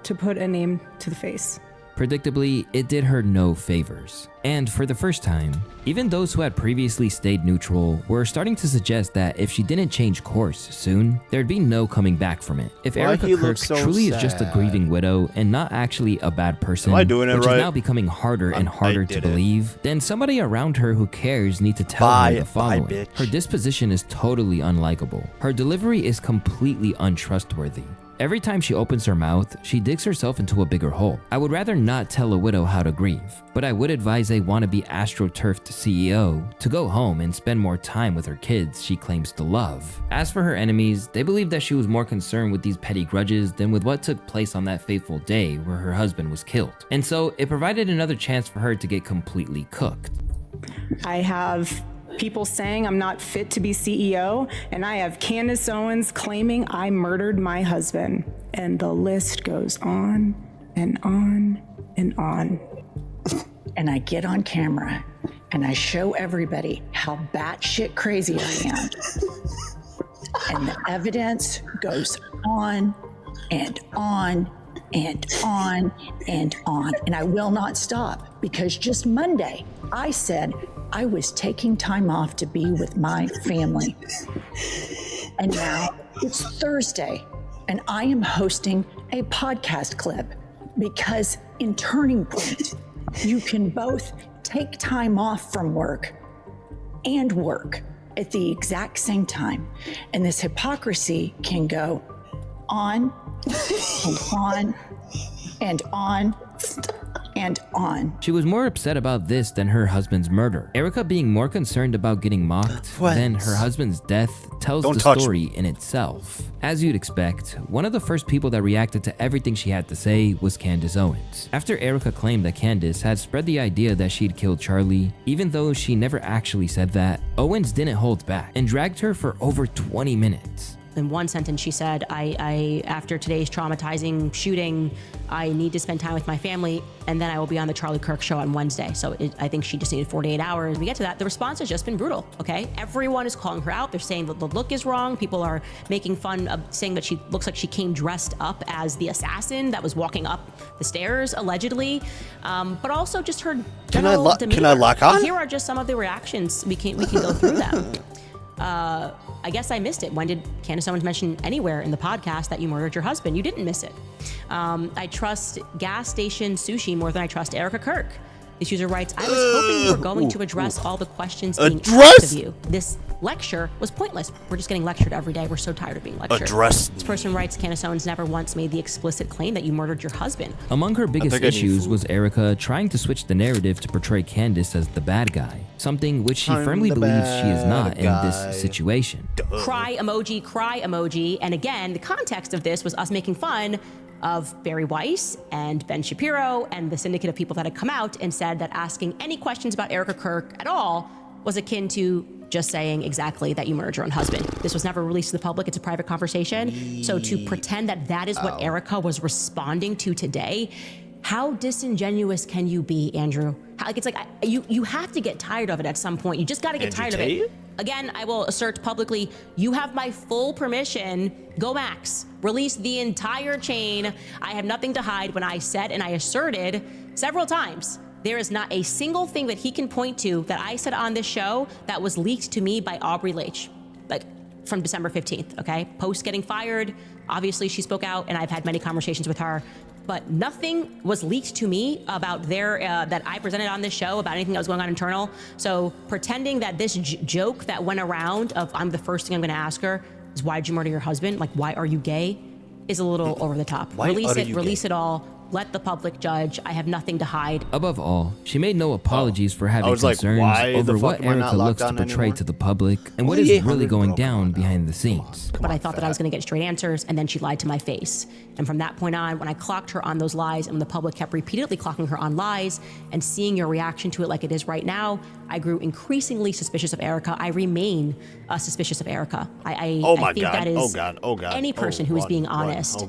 to put a name to the face." Predictably, it did her no favors. And for the first time, even those who had previously stayed neutral were starting to suggest that if she didn't change course soon, there'd be no coming back from it. If Erica Kirk truly is just a grieving widow and not actually a bad person, which is now becoming harder and harder to believe, then somebody around her who cares need to tell her the following. Her disposition is totally unlikable. Her delivery is completely untrustworthy. Every time she opens her mouth, she digs herself into a bigger hole. I would rather not tell a widow how to grieve, but I would advise a wannabe astroturfed CEO to go home and spend more time with her kids she claims to love. As for her enemies, they believe that she was more concerned with these petty grudges than with what took place on that fateful day where her husband was killed. And so it provided another chance for her to get completely cooked. I have people saying I'm not fit to be CEO, and I have Candace Owens claiming I murdered my husband. And the list goes on and on and on. And I get on camera and I show everybody how batshit crazy I am. And the evidence goes on and on and on and on. And I will not stop, because just Monday I said I was taking time off to be with my family. And now it's Thursday and I am hosting a podcast clip, because in Turning Point, you can both take time off from work and work at the exact same time. And this hypocrisy can go on and on and on and on. She was more upset about this than her husband's murder. Erica being more concerned about getting mocked than her husband's death tells the story in itself. As you'd expect, one of the first people that reacted to everything she had to say was Candace Owens. After Erica claimed that Candace had spread the idea that she'd killed Charlie, even though she never actually said that, Owens didn't hold back and dragged her for over 20 minutes. in one sentence, she said, I after today's traumatizing shooting, I need to spend time with my family, and then I will be on the Charlie Kirk show on Wednesday. So I think she just needed 48 hours. We get to that. The response has just been brutal, okay? Everyone is calling her out. They're saying that the look is wrong. People are making fun of saying that she looks like she came dressed up as the assassin that was walking up the stairs, allegedly. But also just her general demeanor. Can I lock on? Here are just some of the reactions. We can go through them. I guess I missed it. When did Candace Owens mention anywhere in the podcast that you murdered your husband? You didn't miss it. I trust gas station sushi more than I trust Erica Kirk. This user writes, I was hoping you were going to address all the questions being asked of you. This lecture was pointless. We're just getting lectured every day. We're so tired of being lectured. This person writes, Candace Owens never once made the explicit claim that you murdered your husband. Among her biggest issues was Erica trying to switch the narrative to portray Candace as the bad guy, something which she firmly believes she is not in this situation. Cry emoji. And again, the context of this was us making fun of Barry Weiss and Ben Shapiro and the syndicate of people that had come out and said that asking any questions about Erica Kirk at all was akin to just saying exactly that you murdered your own husband. This was never released to the public. It's a private conversation. So to pretend that that is what Erica was responding to today, how disingenuous can you be, Andrew? You have to get tired of it at some point. You just got to get tired of it. Again, I will assert publicly, you have my full permission. Go Max, release the entire chain. I have nothing to hide. When I said and I asserted several times, there is not a single thing that he can point to that I said on this show that was leaked to me by Aubrey Leitch, like from December 15th, okay? Post getting fired, obviously she spoke out and I've had many conversations with her, but nothing was leaked to me about that I presented on this show about anything that was going on internal. So pretending that this joke that went around of I'm the first thing I'm gonna ask her is why did you murder your husband? Like, why are you gay? Is a little over the top. Release it all. Let the public judge. I have nothing to hide. Above all, she made no apologies for having concerns over what Erica looks to portray to the public and what is really going down behind the scenes. But I thought that I was going to get straight answers, and then she lied to my face. And from that point on, when I clocked her on those lies and when the public kept repeatedly clocking her on lies and seeing your reaction to it like it is right now, I grew increasingly suspicious of Erica. I remain suspicious of Erica. I think that is any person who is being honest.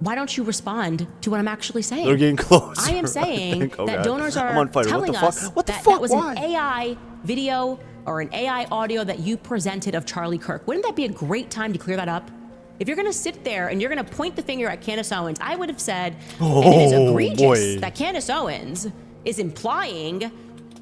Why don't you respond to what I'm actually saying? They're getting close. I am saying that donors are telling us that was an AI video or an AI audio that you presented of Charlie Kirk. Wouldn't that be a great time to clear that up? If you're going to sit there and you're going to point the finger at Candace Owens, I would have said, and it is egregious that Candace Owens is implying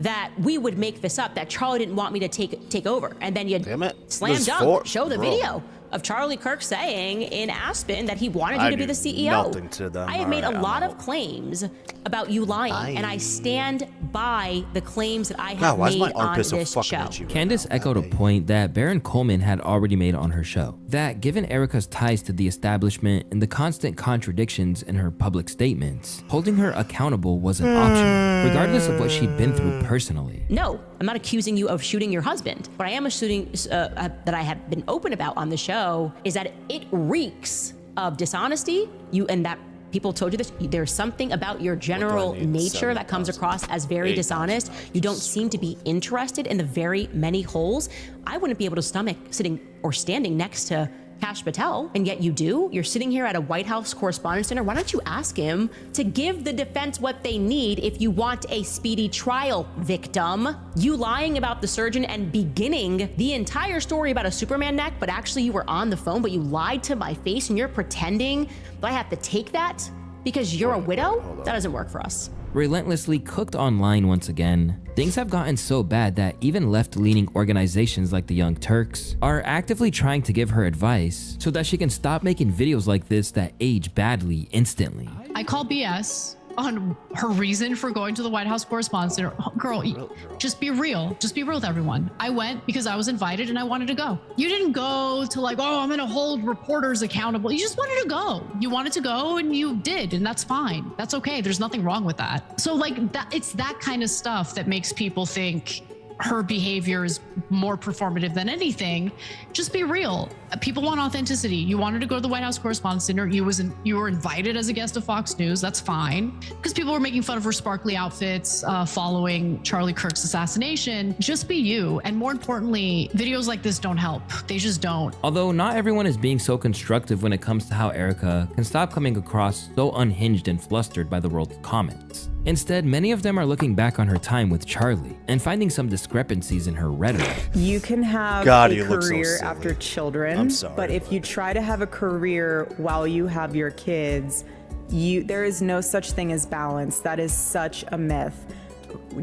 that we would make this up, that Charlie didn't want me to take over. And then you slam dunk, show the video of Charlie Kirk saying in Aspen that he wanted you to be the CEO. I have made a lot of claims about you lying, and I stand by the claims that I have made on this show. Candace echoed a point that Baron Coleman had already made on her show, that given Erica's ties to the establishment and the constant contradictions in her public statements, holding her accountable was an option, regardless of what she'd been through personally. No, I'm not accusing you of shooting your husband. What I am assuming that I have been open about on the show is that it reeks of dishonesty. And that people told you this. There's something about your general nature that comes across as very dishonest. You don't seem to be interested in the very many holes. I wouldn't be able to stomach sitting or standing next to Kash Patel, and yet you do. You're sitting here at a White House Correspondents' Dinner. Why don't you ask him to give the defense what they need if you want a speedy trial, victim? You lying about the surgeon and beginning the entire story about a Superman neck, but actually you were on the phone, but you lied to my face and you're pretending that I have to take that because you're a widow? That doesn't work for us. Relentlessly cooked online once again, things have gotten so bad that even left-leaning organizations like the Young Turks are actively trying to give her advice so that she can stop making videos like this that age badly instantly. I call BS on her reason for going to the White House Correspondents' Dinner. Girl, just be real. Just be real with everyone. I went because I was invited and I wanted to go. You didn't go to like, oh, I'm going to hold reporters accountable. You just wanted to go. You wanted to go and you did, and that's fine. That's okay. There's nothing wrong with that. So like that, it's that kind of stuff that makes people think her behavior is more performative than anything. Just be real. People want authenticity. You wanted to go to the White House Correspondents' Dinner. You were invited as a guest of Fox News. That's fine. Because people were making fun of her sparkly outfits following Charlie Kirk's assassination. Just be you. And more importantly, videos like this don't help. They just don't. Although not everyone is being so constructive when it comes to how Erica can stop coming across so unhinged and flustered by the world's comments. Instead, many of them are looking back on her time with Charlie and finding some discrepancies in her rhetoric. You can have God, a you look so career silly. after children, I'm sorry, but if you try to have a career while you have your kids, there is no such thing as balance. That is such a myth.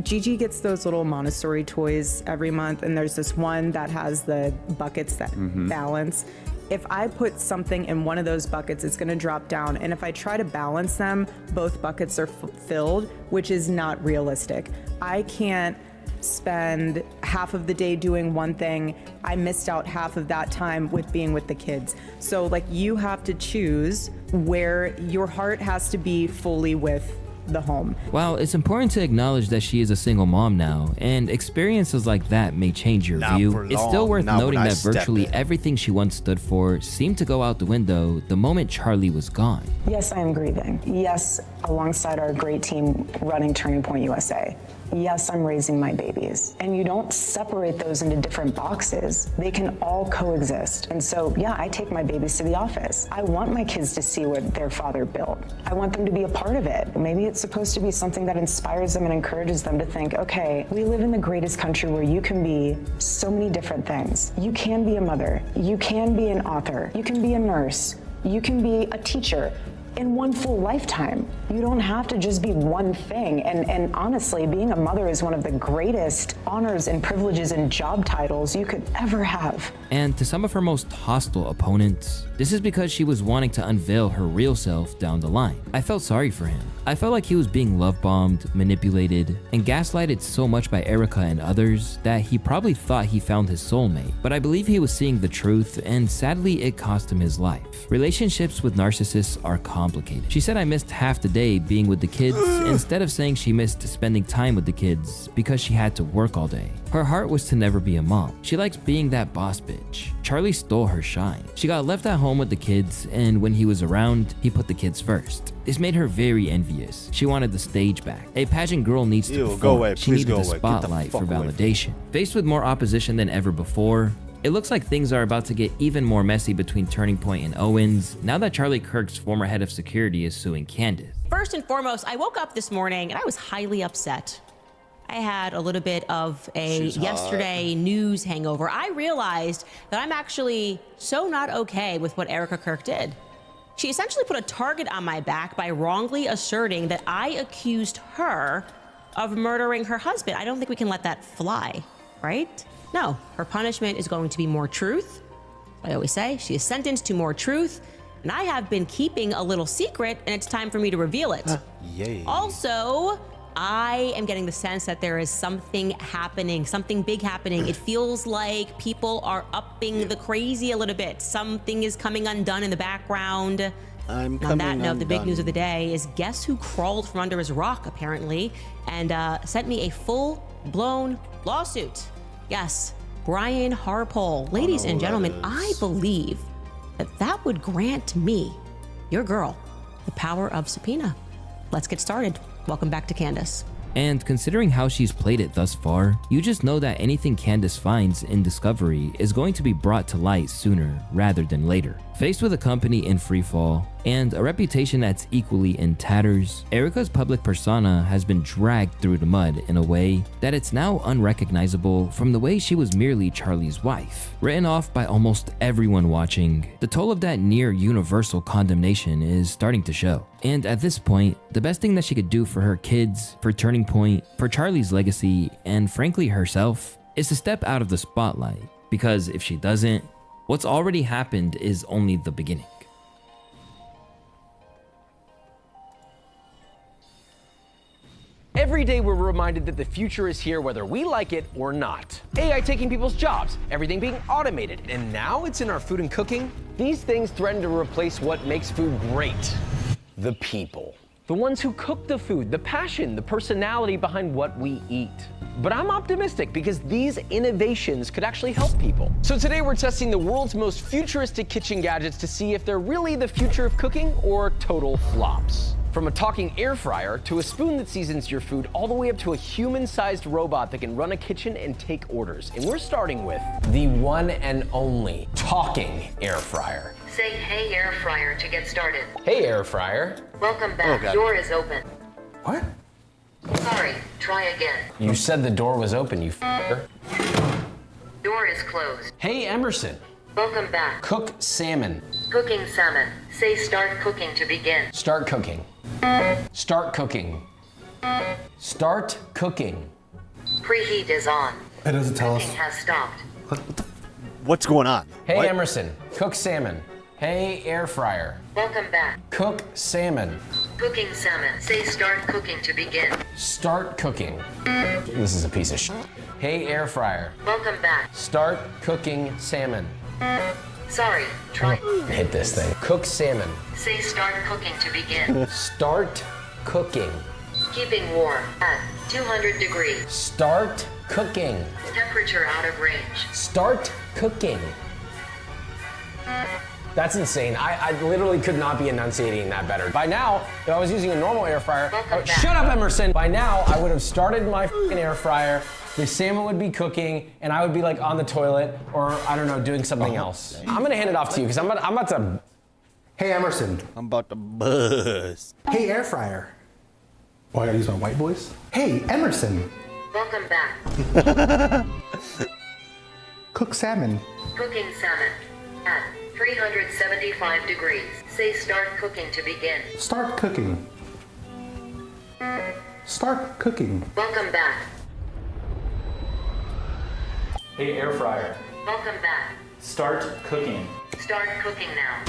Gigi gets those little Montessori toys every month, and there's this one that has the buckets that balance. If I put something in one of those buckets, it's gonna drop down. And if I try to balance them, both buckets are filled, which is not realistic. I can't spend half of the day doing one thing. I missed out half of that time with being with the kids. So like, you have to choose where your heart has to be fully with the home. While it's important to acknowledge that she is a single mom now, and experiences like that may change your Not view, for it's still long, worth not when noting I that step virtually in. everything she once stood for seemed to go out the window the moment Charlie was gone. Yes, I am grieving. Yes, alongside our great team running Turning Point USA. Yes, I'm raising my babies. And you don't separate those into different boxes. They can all coexist. And so, yeah, I take my babies to the office. I want my kids to see what their father built. I want them to be a part of it. Maybe it's supposed to be something that inspires them and encourages them to think, okay, we live in the greatest country where you can be so many different things. You can be a mother. You can be an author. You can be a nurse. You can be a teacher. In one full lifetime. You don't have to just be one thing. And honestly, being a mother is one of the greatest honors and privileges and job titles you could ever have. And to some of her most hostile opponents, this is because she was wanting to unveil her real self down the line. I felt sorry for him. I felt like he was being love-bombed, manipulated, and gaslighted so much by Erica and others that he probably thought he found his soulmate. But I believe he was seeing the truth, and sadly it cost him his life. Relationships with narcissists are complicated. She said I missed half the day being with the kids instead of saying she missed spending time with the kids because she had to work all day. Her heart was to never be a mom. She likes being that boss bitch. Charlie stole her shine. She got left at home with the kids, and when he was around, he put the kids first. This made her very envious. She wanted the stage back. A pageant girl needs to perform. Go away. She Please needed go the away. Get the spotlight fuck for away from validation. Faced with more opposition than ever before, it looks like things are about to get even more messy between Turning Point and Owens now that Charlie Kirk's former head of security is suing Candace. First and foremost, I woke up this morning and I was highly upset. I had a little bit of a yesterday news hangover. I realized that I'm actually so not okay with what Erica Kirk did. She essentially put a target on my back by wrongly asserting that I accused her of murdering her husband. I don't think we can let that fly, right? No, her punishment is going to be more truth. I always say she is sentenced to more truth, and I have been keeping a little secret, and it's time for me to reveal it. Yay. Also, I am getting the sense that there is something happening, something big happening. It feels like people are upping the crazy a little bit. Something is coming undone in the background. On that note, the big news of the day is guess who crawled from under his rock, apparently, and sent me a full-blown lawsuit. Yes, Brian Harpole. Ladies and gentlemen, I believe that would grant me, your girl, the power of subpoena. Let's get started. Welcome back to Candace. And considering how she's played it thus far, you just know that anything Candace finds in Discovery is going to be brought to light sooner rather than later. Faced with a company in freefall and a reputation that's equally in tatters, Erica's public persona has been dragged through the mud in a way that it's now unrecognizable from the way she was merely Charlie's wife. Written off by almost everyone watching, the toll of that near universal condemnation is starting to show. And at this point, the best thing that she could do for her kids, for Turning Point, for Charlie's legacy, and frankly herself, is to step out of the spotlight. Because if she doesn't, what's already happened is only the beginning. Every day we're reminded that the future is here whether we like it or not. AI taking people's jobs, everything being automated, and now it's in our food and cooking. These things threaten to replace what makes food great. The people. The ones who cook the food, the passion, the personality behind what we eat. But I'm optimistic because these innovations could actually help people. So today we're testing the world's most futuristic kitchen gadgets to see if they're really the future of cooking or total flops. From a talking air fryer to a spoon that seasons your food, all the way up to a human-sized robot that can run a kitchen and take orders. And we're starting with the one and only talking air fryer. Say hey air fryer to get started. Hey air fryer. Welcome back. God. Door is open. What? Sorry, try again. You said the door was open, you f***er. Door is closed. Hey Emerson. Welcome back. Cook salmon. Cooking salmon. Say start cooking to begin. Start cooking. Start cooking. Start cooking. Preheat is on. It doesn't tell Cooking has stopped. What's going on? Hey What? Emerson. Cook salmon. Hey air fryer. Welcome back. Cook salmon. Cooking salmon. Say start cooking to begin. Start cooking. This is a piece of shit. Hey air fryer. Welcome back. Start cooking salmon. Sorry, try. Hit this thing. Cook salmon. Say start cooking to begin. Start cooking. Keeping warm at 200 degrees. Start cooking. Temperature out of range. Start cooking. That's insane. I literally could not be enunciating that better. By now, if I was using a normal air fryer, shut up, Emerson. By now, I would have started my f***ing air fryer, the salmon would be cooking, and I would be like on the toilet or, I don't know, doing something else. I'm gonna hand it off to you because I'm about to. Hey, Emerson. I'm about to buzz. Hey, air fryer. Oh, I gotta use my white voice? Hey, Emerson. Welcome back. Cook salmon. Cooking salmon at 375 degrees. Say start cooking to begin. Start cooking. Start cooking. Welcome back. Hey, air fryer. Welcome back. Start cooking. Start cooking now.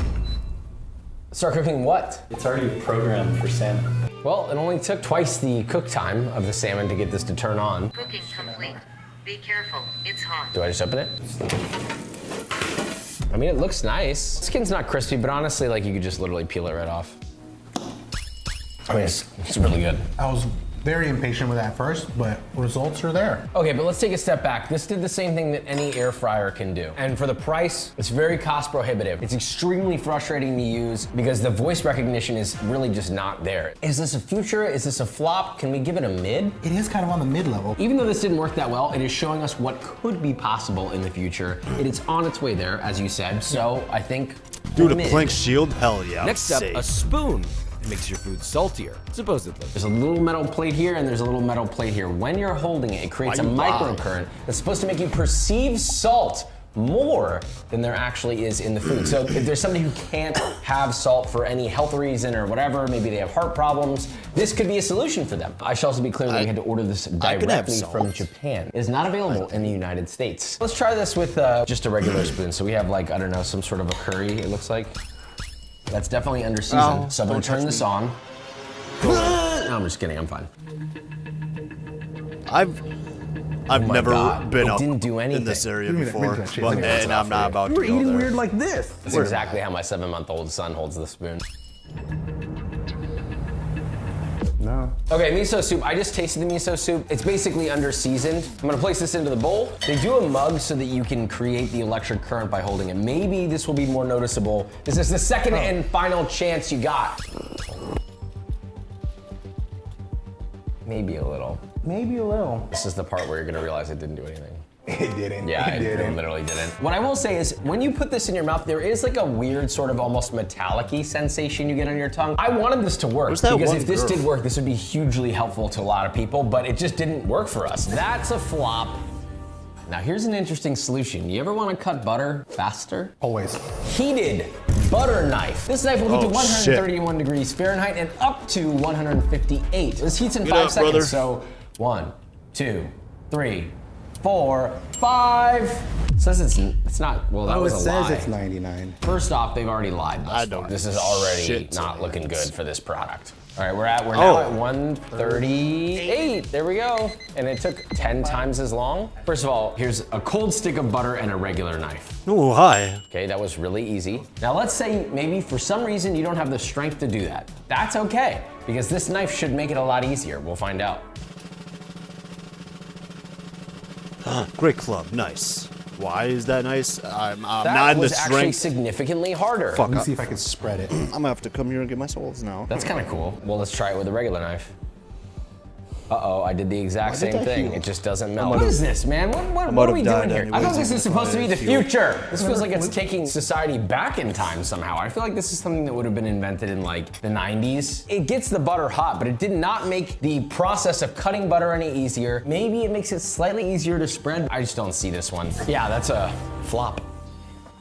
Start cooking what? It's already programmed for salmon. Well, it only took twice the cook time of the salmon to get this to turn on. Cooking complete. Be careful, it's hot. Do I just open it? I mean, it looks nice. Skin's not crispy, but honestly, like you could just literally peel it right off. I mean, it's really good. I was very impatient with that first, but results are there. Okay, but let's take a step back. This did the same thing that any air fryer can do. And for the price, it's very cost prohibitive. It's extremely frustrating to use because the voice recognition is really just not there. Is this a future? Is this a flop? Can we give it a mid? It is kind of on the mid level. Even though this didn't work that well, it is showing us what could be possible in the future. It is on its way there, as you said. So I think Dude, a mid. plank shield? Hell yeah. Next up, safe. a spoon. It makes your food saltier, supposedly. There's a little metal plate here and there's a little metal plate here. When you're holding it, it creates a microcurrent that's supposed to make you perceive salt more than there actually is in the food. So if there's somebody who can't have salt for any health reason or whatever, maybe they have heart problems, this could be a solution for them. I should also be clear that we had to order this directly from Japan. It is not available in the United States. Let's try this with just a regular spoon. So we have like, I don't know, some sort of a curry, it looks like. That's definitely under seasoned. So I'm gonna turn this on. No, I'm just kidding, I'm fine. I've never been it up didn't do anything. in this area before, and I'm not about to You were go eating there. weird like this. That's exactly how my 7-month-old son holds the spoon. No. Okay, miso soup. I just tasted the miso soup. It's basically under seasoned. I'm gonna place this into the bowl. They do a mug so that you can create the electric current by holding it. Maybe this will be more noticeable. This is the second and final chance you got. Maybe a little. Maybe a little. This is the part where you're gonna realize it didn't do anything. It didn't. Yeah, it it didn't. literally didn't. What I will say is, when you put this in your mouth, there is like a weird sort of almost metallic-y sensation you get on your tongue. I wanted this to work, Where's that because one if this girl? did work, this would be hugely helpful to a lot of people, but it just didn't work for us. That's a flop. Now here's an interesting solution. You ever want to cut butter faster? Always. Heated butter knife. This knife will heat to Oh, 131 degrees Fahrenheit and up to 158. This heats in Get 5 up, seconds, brother. so 1, 2, 3, 4, 5. It says it's not, well, that Oh, it was a says lie. it's 99. First off, they've already lied. I don't This is already shit not looking science. good for this product. All right, we're now at 138. There we go. And it took 10 times as long. First of all, here's a cold stick of butter and a regular knife. Oh, hi. Okay, that was really easy. Now let's say maybe for some reason you don't have the strength to do that. That's okay, because this knife should make it a lot easier. We'll find out. Great club, nice. Why is that nice? I'm That not in the was actually strength. significantly harder. Fuck Let me up. see if I can spread it. I'm gonna have to come here and get my swords now. That's kind of cool. Well, let's try it with a regular knife. Uh-oh, I did the exact Why did same I thing. heal? It just doesn't melt. might What have- is this, man? What might are we have doing died here? I anyways, thought this even is if supposed to I be the healed. future. This feels like it's taking society back in time somehow. I feel like this is something that would have been invented in like the 90s. It gets the butter hot, but it did not make the process of cutting butter any easier. Maybe it makes it slightly easier to spread. I just don't see this one. Yeah, that's a flop.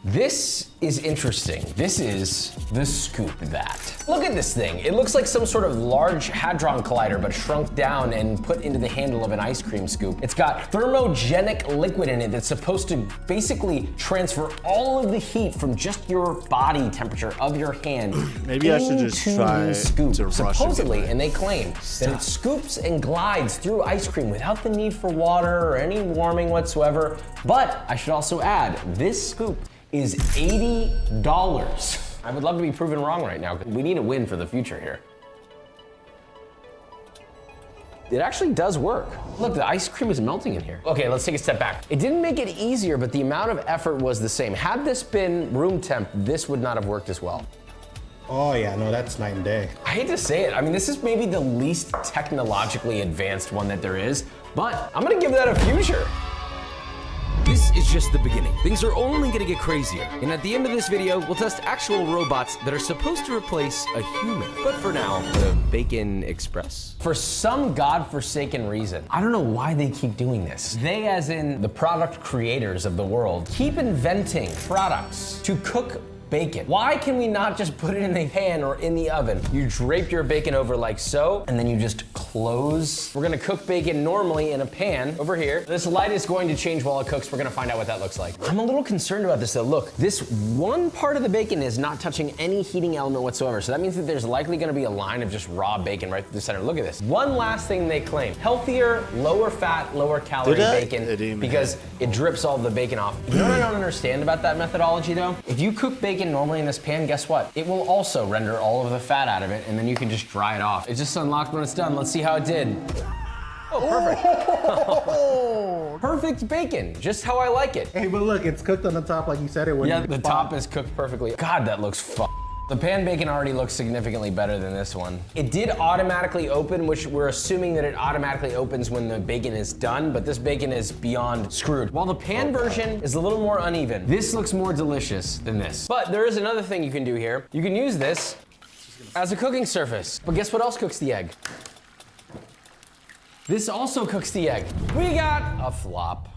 This is interesting. This is the Scoop That. Look at this thing. It looks like some sort of large Hadron Collider, but shrunk down and put into the handle of an ice cream scoop. It's got thermogenic liquid in it that's supposed to basically transfer all of the heat from just your body temperature of your hand. Maybe I should just into try the scoop. to rush it. Supposedly, and they claim that it scoops and glides through ice cream without the need for water or any warming whatsoever. But I should also add, this scoop is $80. I would love to be proven wrong right now. We need a win for the future here. It actually does work. Look, the ice cream is melting in here. Okay, let's take a step back. It didn't make it easier, but the amount of effort was the same. Had this been room temp, this would not have worked as well. Oh yeah, no, that's night and day. I hate to say it. I mean, this is maybe the least technologically advanced one that there is, but I'm gonna give that a future. This is just the beginning. Things are only gonna get crazier. And at the end of this video, we'll test actual robots that are supposed to replace a human. But for now, the Bacon Express. For some godforsaken reason, I don't know why they keep doing this. They, as in the product creators of the world, keep inventing products to cook bacon. Why can we not just put it in a pan or in the oven? You drape your bacon over like so, and then you just close. We're gonna cook bacon normally in a pan over here. This light is going to change while it cooks. We're gonna find out what that looks like. I'm a little concerned about this though. Look, this one part of the bacon is not touching any heating element whatsoever. So that means that there's likely gonna be a line of just raw bacon right through the center. Look at this. One last thing they claim. Healthier, lower fat, lower calorie bacon because it drips all the bacon off. You know what I don't understand about that methodology though? If you cook bacon normally in this pan, guess what? It will also render all of the fat out of it, and then you can just dry it off. It's just unlocked when it's done. Let's see how it did. Oh, perfect. Perfect bacon, just how I like it. Hey, but look, it's cooked on the top like you said it would. Yeah, the top is cooked perfectly. God, that looks The pan bacon already looks significantly better than this one. It did automatically open, which we're assuming that it automatically opens when the bacon is done, but this bacon is beyond screwed. While the pan version is a little more uneven, this looks more delicious than this. But there is another thing you can do here. You can use this as a cooking surface. But guess what else cooks the egg? This also cooks the egg. We got a flop.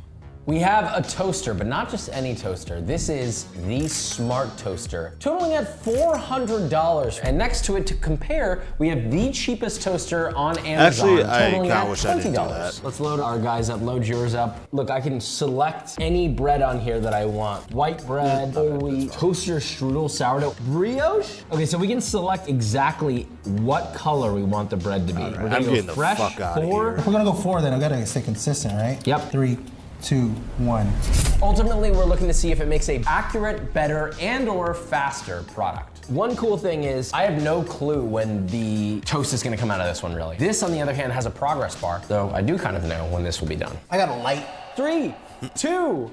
We have a toaster, but not just any toaster. This is the Smart Toaster, totaling at $400. And next to it, to compare, we have the cheapest toaster on Amazon, Actually, I totaling kinda at wish I didn't do $20. that. Let's load our guys up, load yours up. Look, I can select any bread on here that I want. White bread, whole wheat, toaster strudel, sourdough, brioche. Okay, so we can select exactly what color we want the bread to be. We're gonna I'm go getting the fresh, fuck outta four. here. We're gonna go 4 then. I gotta stay consistent, right? Yep. 3, 2, 1. Ultimately, we're looking to see if it makes a accurate, better, and or faster product. One cool thing is I have no clue when the toast is gonna come out of this one, really. This, on the other hand, has a progress bar, though I do kind of know when this will be done. I got a light. 3, 2.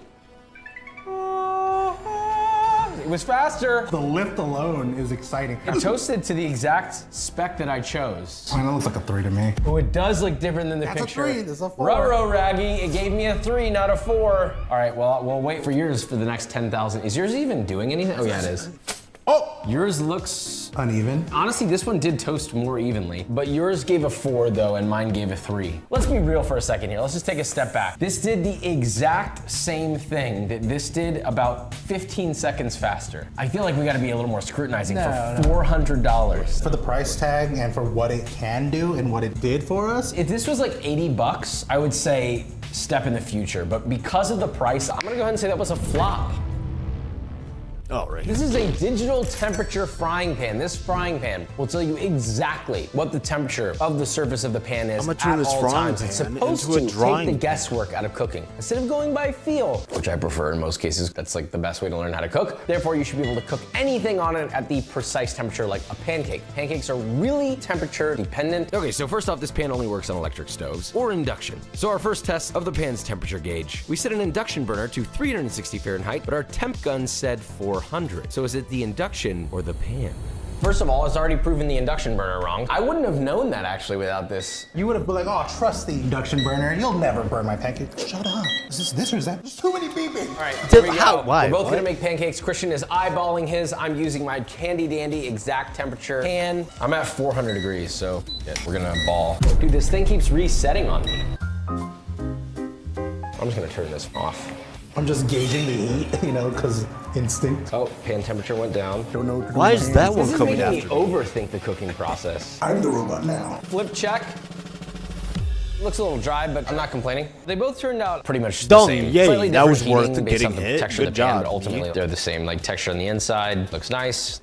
It was faster. The lift alone is exciting. It toasted to the exact spec that I chose. I know it looks like a 3 to me. Oh, it does look different than the That's picture. a 3, this is a 4. Ruh-roh, Raggy, it gave me a 3, not a 4. All right, well, we'll wait for yours for the next 10,000. Is yours even doing anything? Oh, yeah, it is. Oh! Yours looks uneven. Honestly, this one did toast more evenly, but yours gave a 4 though, and mine gave a 3. Let's be real for a second here. Let's just take a step back. This did the exact same thing that this did about 15 seconds faster. I feel like we gotta be a little more scrutinizing for $400. For the price tag and for what it can do and what it did for us. If this was like 80 bucks, I would say step in the future, but because of the price, I'm gonna go ahead and say that was a flop. Oh, right. This is a digital temperature frying pan. This frying pan will tell you exactly what the temperature of the surface of the pan is I'm gonna turn at this all frying times. It's pan supposed into a to drying take the pan. guesswork out of cooking. Instead of going by feel, which I prefer in most cases, that's like the best way to learn how to cook. Therefore, you should be able to cook anything on it at the precise temperature like a pancake. Pancakes are really temperature dependent. Okay, so first off, this pan only works on electric stoves or induction. So our first test of the pan's temperature gauge. We set an induction burner to 360 Fahrenheit, but our temp gun said 400. So is it the induction or the pan? First of all, it's already proven the induction burner wrong. I wouldn't have known that actually without this. You would have been like, oh, trust the induction burner. You'll never burn my pancake. Shut up. Is this or is that? There's too many beeping. All right, here we go. Why? We're both What? gonna make pancakes. Christian is eyeballing his. I'm using my handy dandy exact temperature pan. I'm at 400 degrees, so yeah, we're gonna ball. Dude, this thing keeps resetting on me. I'm just gonna turn this off. I'm just gauging the heat, because instinct. Oh, pan temperature went down. Don't know what to do Why with is my that hands. one This is coming making me after? overthink the cooking process. I'm the robot now. Flip check. Looks a little dry, but I'm not complaining. They both turned out pretty much the Done. same. Yay, Slightly that was different worth heating based getting on the hit. texture of Good the pan, job, but ultimately Pete. they're the same. Like texture on the inside looks nice.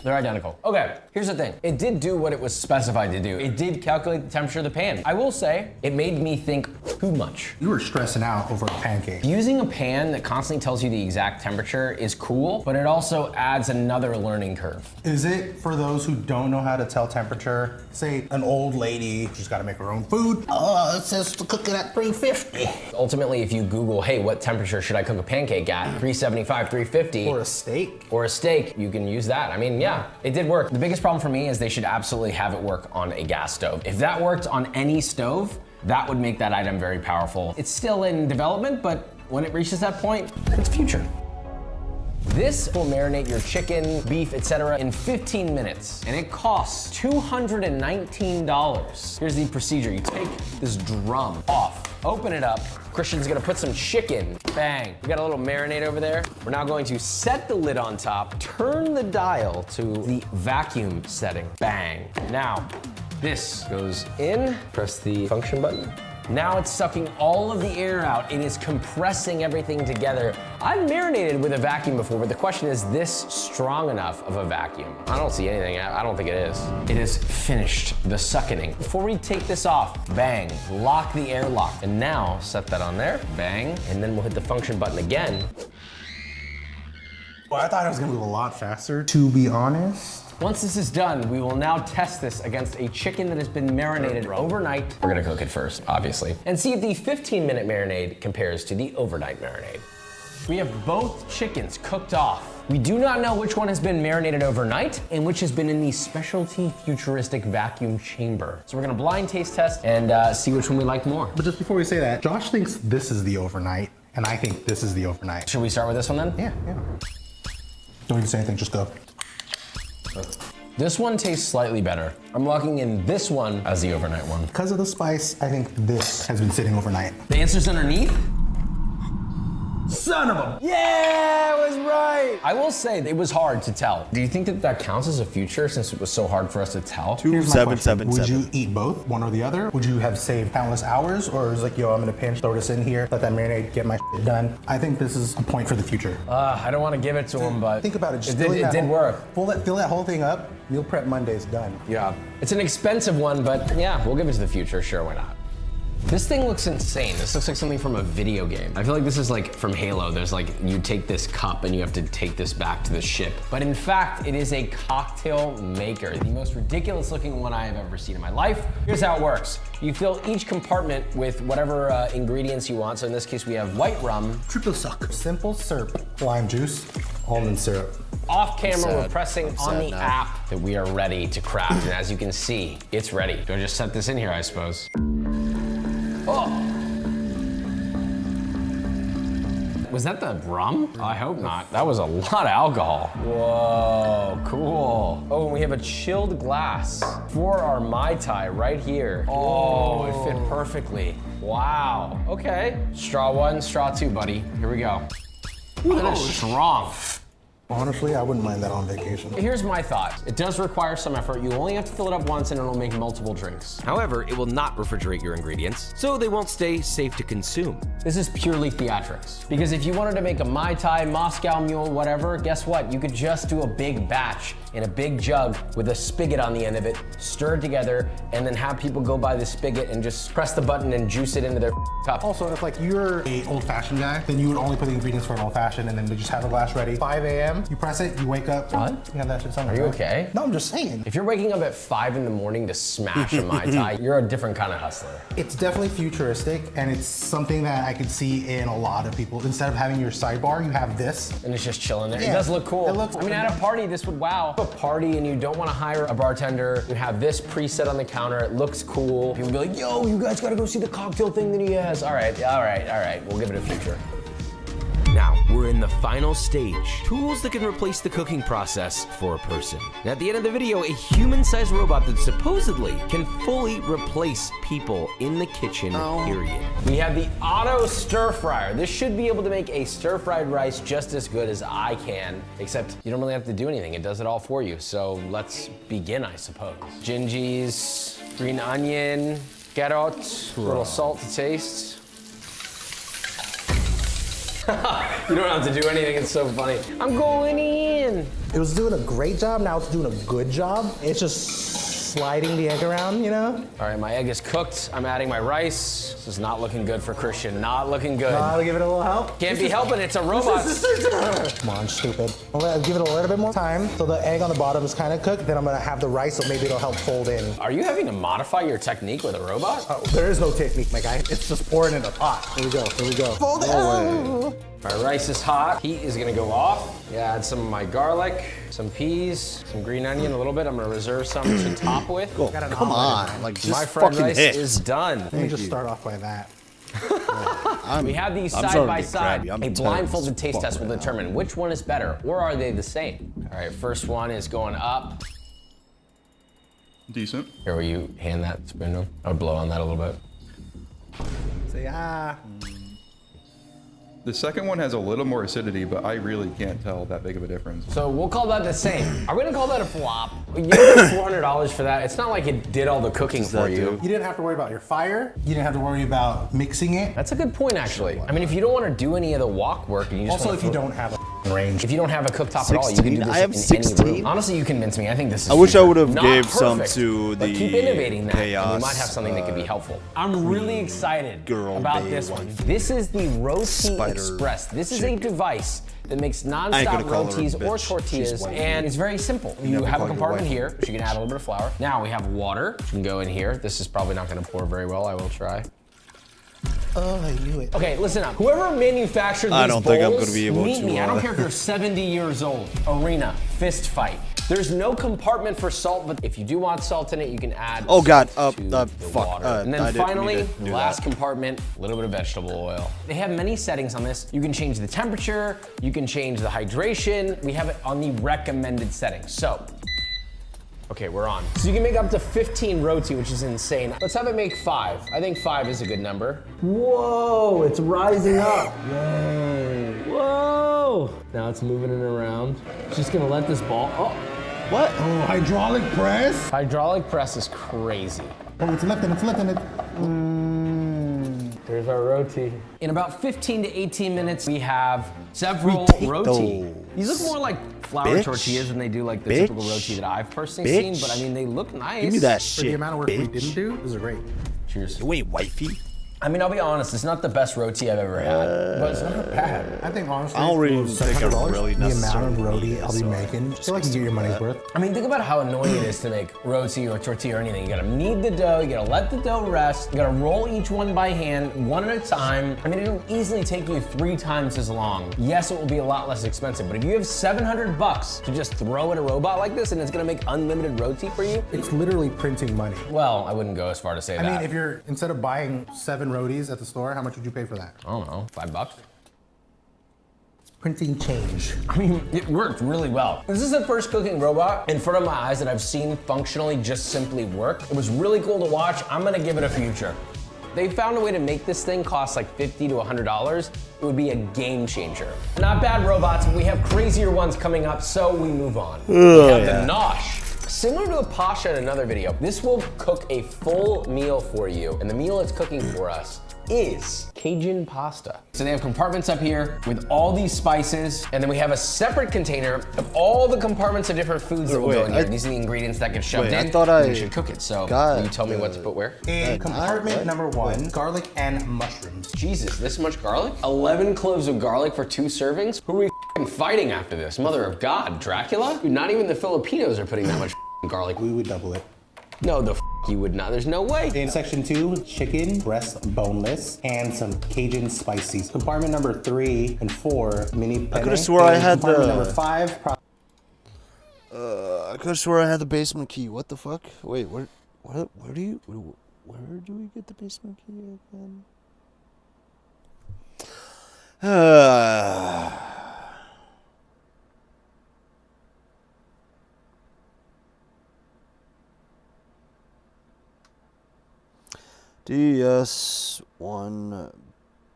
They're identical. Okay, here's the thing. It did do what it was specified to do. It did calculate the temperature of the pan. I will say, it made me think too much. You were stressing out over a pancake. Using a pan that constantly tells you the exact temperature is cool, but it also adds another learning curve. Is it for those who don't know how to tell temperature? Say an old lady, she's got to make her own food. Oh, it says to cook it at 350. Ultimately, if you Google, hey, what temperature should I cook a pancake at? 375, 350. Or a steak. Or a steak, you can use that. I mean, yeah, it did work. The biggest problem for me is they should absolutely have it work on a gas stove. If that worked on any stove, that would make that item very powerful. It's still in development, but when it reaches that point, it's future. This will marinate your chicken, beef, etc. in 15 minutes, and it costs $219. Here's the procedure. You take this drum off, open it up. Christian's gonna put some chicken, bang. We got a little marinade over there. We're now going to set the lid on top, turn the dial to the vacuum setting, bang. Now, this goes in, press the function button. Now it's sucking all of the air out. It is compressing everything together. I've marinated with a vacuum before, but the question is this strong enough of a vacuum? I don't see anything. I don't think it is. It is finished the suckening. Before we take this off, bang, lock the air lock. And now set that on there, bang, and then we'll hit the function button again. Well, I thought it was gonna move a lot faster, to be honest. Once this is done, we will now test this against a chicken that has been marinated overnight. We're gonna cook it first, obviously, and see if the 15-minute marinade compares to the overnight marinade. We have both chickens cooked off. We do not know which one has been marinated overnight and which has been in the specialty futuristic vacuum chamber. So we're gonna blind taste test and see which one we like more. But just before we say that, Josh thinks this is the overnight, and I think this is the overnight. Should we start with this one then? Yeah. Don't even say anything, just go. This one tastes slightly better. I'm locking in this one as the overnight one. Because of the spice, I think this has been sitting overnight. The answer's underneath? Son of a... Yeah, it was right. I will say it was hard to tell. Do you think that that counts as a future since it was so hard for us to tell? Here's my question. Would you eat both, one or the other? Would you have saved countless hours? Or is it like, yo, I'm gonna pinch, throw this in here, let that marinade, get my shit done? I think this is a point for the future. I don't want to give it to him, but think about it. Just it did work. Fill that whole thing up. Meal prep Monday's done. Yeah. It's an expensive one, but yeah, we'll give it to the future. Sure, why not? This thing looks insane. This looks like something from a video game. I feel like this is like from Halo. There's like, you take this cup and you have to take this back to the ship. But in fact, it is a cocktail maker. The most ridiculous looking one I have ever seen in my life. Here's how it works. You fill each compartment with whatever ingredients you want. So in this case, we have white rum. Triple suck. Simple syrup. Lime juice. Almond syrup. Off camera, sad. we're pressing I'm on sad the now. app that we are ready to craft. And as you can see, it's ready. Do I just set this in here, I suppose? Oh! Was that the rum? I hope not. That was a lot of alcohol. Whoa, cool. Oh, and we have a chilled glass for our Mai Tai right here. Oh, it fit perfectly. Wow, okay. Straw one, straw two, buddy. Here we go. Ooh, that is strong. Honestly, I wouldn't mind that on vacation. Here's my thought. It does require some effort. You only have to fill it up once and it'll make multiple drinks. However, it will not refrigerate your ingredients, so they won't stay safe to consume. This is purely theatrics. Because if you wanted to make a Mai Tai, Moscow Mule, whatever, guess what? You could just do a big batch in a big jug with a spigot on the end of it, stir it together, and then have people go by the spigot and just press the button and juice it into their cup. Also, if like you're a old-fashioned guy, then you would only put the ingredients for an old-fashioned and then we just have the glass ready. 5 a.m., you press it, you wake up. What? You have that shit somewhere. Are you right? okay? No, I'm just saying. If you're waking up at 5 in the morning to smash a Mai Tai, you're a different kind of hustler. It's definitely futuristic, and it's something that I could see in a lot of people. Instead of having your sidebar, you have this. And it's just chilling there. Yeah. It does look cool. It looks I mean, at a party, this would wow. A party and you don't want to hire a bartender, you have this preset on the counter, it looks cool. People be like, yo, you guys gotta go see the cocktail thing that he has. All right, we'll give it a future. Now, we're in the final stage. Tools that can replace the cooking process for a person. And at the end of the video, a human-sized robot that supposedly can fully replace people in the kitchen, period. We have the auto stir fryer. This should be able to make a stir-fried rice just as good as I can, except you don't really have to do anything. It does it all for you. So let's begin, I suppose. Gingies, green onion, carrots, a little salt to taste. You don't have to do anything, it's so funny. I'm going in. It was doing a great job, now it's doing a good job. It's just sliding the egg around, you know? All right, my egg is cooked. I'm adding my rice. This is not looking good for Christian, not looking good. I'll give it a little help. Can't be helping, it's a robot. Come on, stupid. I'll give it a little bit more time so the egg on the bottom is kind of cooked. Then I'm gonna have the rice, so maybe it'll help fold in. Are you having to modify your technique with a robot? Oh, there is no technique, my guy. It's just pouring in a pot. Here we go, here we go. Fold it. My rice is hot. Heat is gonna go off. Yeah, add some of my garlic, some peas, some green onion, a little bit. I'm gonna reserve some to top with. Cool. Come on, like just my fried fucking rice hit. is done. Let me just start off by that. We have these side by side. A blindfolded taste test will determine which one is better, or are they the same? All right, first one is going up. Decent. Here, will you hand that spoon to him? I would blow on that a little bit. Say The second one has a little more acidity, but I really can't tell that big of a difference. So we'll call that the same. Are we gonna call that a flop? You get $400 for that. It's not like it did all the cooking for you. You didn't have to worry about your fire. You didn't have to worry about mixing it. That's a good point, actually. I mean, if you don't want to do any of the wok work, and you just Also, if you don't have a range. If you don't have a cooktop at all, you can do this I have in 16. any room. Honestly, you convince me. I think this is I wish I future. would have Not gave some perfect, to but the keep innovating that, and chaos, we might have something that could be helpful. I'm really excited about this one. This is the Roti Express. This is a device that makes non-stop rotis or tortillas, and it's very simple. You have a compartment here, which you can add a little bit of flour. Now we have water, which can go in here. This is probably not gonna pour very well, I will try. Oh, I knew it. Okay, listen up. Whoever manufactured these I don't think I'm bowls, gonna be able meet to, me. I don't care if you're 70 years old. Arena, fist fight. There's no compartment for salt, but if you do want salt in it, you can add Oh God, salt to the fuck. water. And then I didn't finally, mean to do last that. compartment, a little bit of vegetable oil. They have many settings on this. You can change the temperature, you can change the hydration. We have it on the recommended settings. So, okay, we're on. So you can make up to 15 roti, which is insane. Let's have it make 5. I think 5 is a good number. Whoa, it's rising up. Whoa, whoa. Now it's moving it around. Just gonna let this ball, What? Oh, hydraulic press? Hydraulic press is crazy. Oh, it's lifting it. There's our roti. In about 15 to 18 minutes, we have several roti. These look more like flour tortillas than they do like the typical roti that I've personally seen, but I mean, they look nice. Give me that For shit, the amount of work we didn't do, these are great. Cheers. Wait, wifey? I mean, I'll be honest, it's not the best roti I've ever had, but it's not bad. I think honestly, I don't really for think I $700, really the amount necessarily of roti need it, I'll be so making, I feel like you get your money's worth. I mean, think about how annoying it is to make roti or tortilla or anything. You gotta knead the dough, you gotta let the dough rest, you gotta roll each one by hand, one at a time. I mean, it'll easily take you 3 times as long. Yes, it will be a lot less expensive, but if you have $700 to just throw at a robot like this and it's gonna make unlimited roti for you, It's literally printing money. well, I wouldn't go as far to say I that. mean, if you're, instead of buying 7 rotis at the store, how much would you pay for that? I don't know, $5? Printing change. I mean, it worked really well. This is the first cooking robot in front of my eyes that I've seen functionally just simply work. It was really cool to watch. I'm gonna give it a future. they found a way to make this thing cost like $50 to $100, it would be a game changer. Not bad robots, but we have crazier ones coming up, so we move on. We have the Nosh. Similar to a Pasha in another video, this will cook a full meal for you, and the meal it's cooking for us is Cajun pasta. So they have compartments up here with all these spices, and then we have a separate container of all the compartments of different foods that will go in here. These are the ingredients that get shoved in, I thought and you should cook it. So will you tell me what to put where? In compartment number 1, garlic and mushrooms. Jesus, this much garlic? 11 cloves of garlic for 2 servings? Who are we fighting after this? Mother of God, Dracula? Dude, not even the Filipinos are putting that much garlic. We would double it. No, the you would not. There's no way. In section 2, chicken, breast boneless, and some Cajun spices. Compartment number 3 and 4, mini penne. I could have swore I had compartment number 5. I could have swore I had the basement key. What the fuck? Wait, where do we get the basement key again? DS1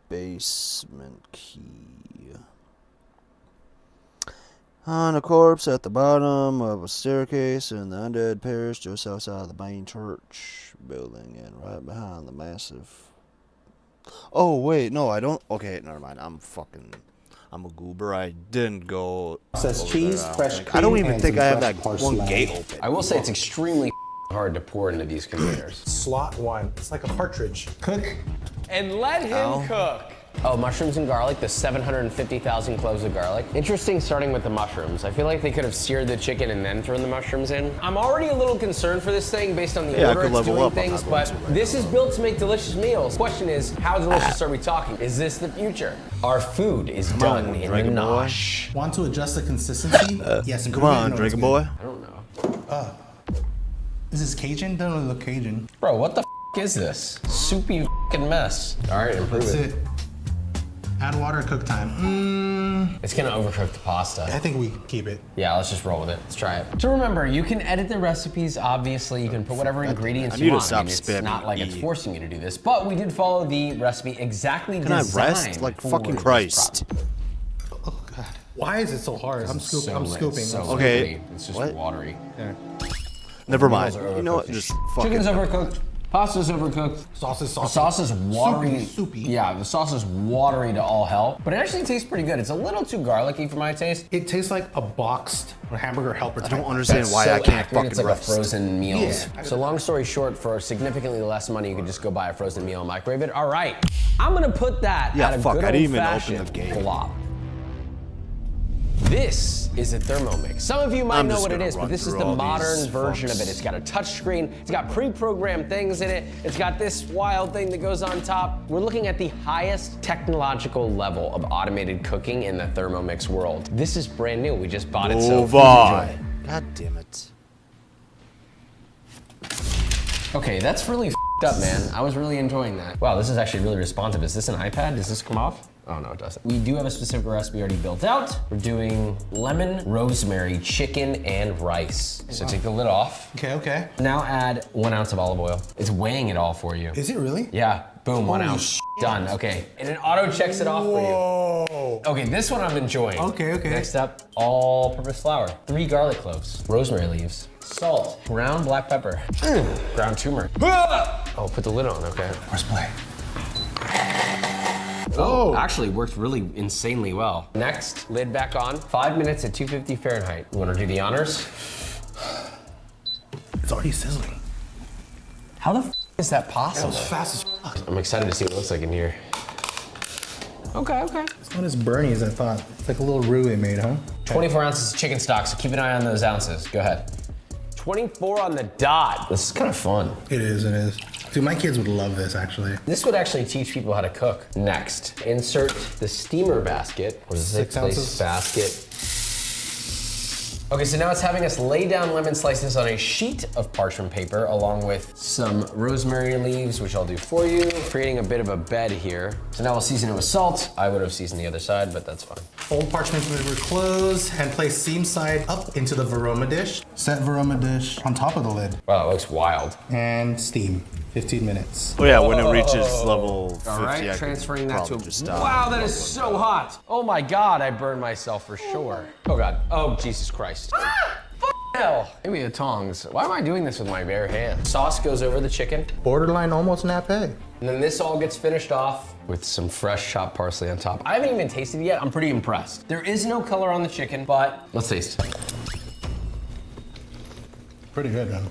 basement key. On a corpse at the bottom of a staircase in the undead parish just outside the main church building and right behind the massive... Oh, wait, no, I don't... Okay, never mind. I'm a goober. I didn't go... Says cheese, fresh cream, I don't even and think some I have fresh that parsley. one gate open. I will say it's extremely hard to pour into these containers. Slot 1. It's like a partridge. Cook. And let him cook. Oh, mushrooms and garlic, the 750,000 cloves of garlic. Interesting starting with the mushrooms. I feel like they could have seared the chicken and then thrown the mushrooms in. I'm already a little concerned for this thing based on the order it's doing things, but this is built to make delicious meals. Question is, how delicious are we talking? Is this the future? Our food is done in the Nosh. Want to adjust the consistency? Yes. Come on, Dragon Boy. I don't know. This is Cajun? Doesn't really look Cajun. Bro, what the is this? Soupy mess. All right, improve That's it. it. Add water, cook time. It's gonna overcook the pasta. I think we keep it. Yeah, let's just roll with it. Let's try it. So remember, you can edit the recipes, obviously. You can put whatever ingredients you want. It's not like it's forcing you to do this, but we did follow the recipe exactly designed. Can I rest? Like fucking Christ. Oh, God. Why is it so hard? I'm scooping. Okay. It's just watery. There. Never mind. You know what? Just fucking... Chicken's overcooked. Pasta's overcooked. Sauce is saucy. The sauce is watery. Soupy. Yeah, the sauce is watery to all hell, but it actually tastes pretty good. It's a little too garlicky for my taste. It tastes like a boxed hamburger helper. I don't understand why I can't fucking It's like rest. a frozen meals. Yeah. So long story short, for significantly less money, you could just go buy a frozen meal and microwave it. All right, I'm gonna put that at a good I didn't even old-fashioned open the gate. flop. This is a Thermomix. Some of you might know what it is, but this is the modern version of it. It's got a touch screen, it's got pre-programmed things in it, it's got this wild thing that goes on top. We're looking at the highest technological level of automated cooking in the Thermomix world. This is brand new, we just bought it, so please enjoy. God damn it. Okay, that's really f***ed up, man. I was really enjoying that. Wow, this is actually really responsive. Is this an iPad? Does this come off? Oh, no, it doesn't. We do have a specific recipe already built out. We're doing lemon, rosemary, chicken, and rice. So take the lid off. Okay. Now add 1 ounce of olive oil. It's weighing it all for you. Is it really? Yeah, boom, 1 ounce. Shit. Done, okay. And it auto checks it off for you. Okay, this one I'm enjoying. Okay. Next up, all-purpose flour. 3 garlic cloves, rosemary leaves, salt, ground black pepper, ground turmeric. Oh, put the lid on, okay. Press play. Oh, actually worked really insanely well. Next, lid back on. 5 minutes at 250 Fahrenheit. You wanna do the honors? It's already sizzling. How the f is that possible? That was fast as fuck. I'm excited to see what it looks like in here. Okay. It's not as burny as I thought. It's like a little roux they made, huh? 24 ounces of chicken stock, so keep an eye on those ounces. Go ahead. 24 on the dot. This is kind of fun. It is. Dude, my kids would love this, actually. This would actually teach people how to cook. Next, insert the steamer basket. What is it? 6 ounces. Basket. Okay, so now it's having us lay down lemon slices on a sheet of parchment paper along with some rosemary leaves, which I'll do for you, creating a bit of a bed here. So now we'll season it with salt. I would have seasoned the other side, but that's fine. Fold parchment paper close and place seam side up into the Veroma dish. Set Veroma dish on top of the lid. Wow, that looks wild. And steam. 15 minutes. Oh yeah, when it reaches level 50, All right, I transferring could that to probably just stop. Wow, that is so hot. Oh my God, I burned myself for sure. Oh God, oh Jesus Christ. Hell, give me the tongs. Why am I doing this with my bare hands? Sauce goes over the chicken. Borderline almost nappe. And then this all gets finished off with some fresh chopped parsley on top. I haven't even tasted it yet. I'm pretty impressed. There is no color on the chicken, but let's taste. Pretty good, man.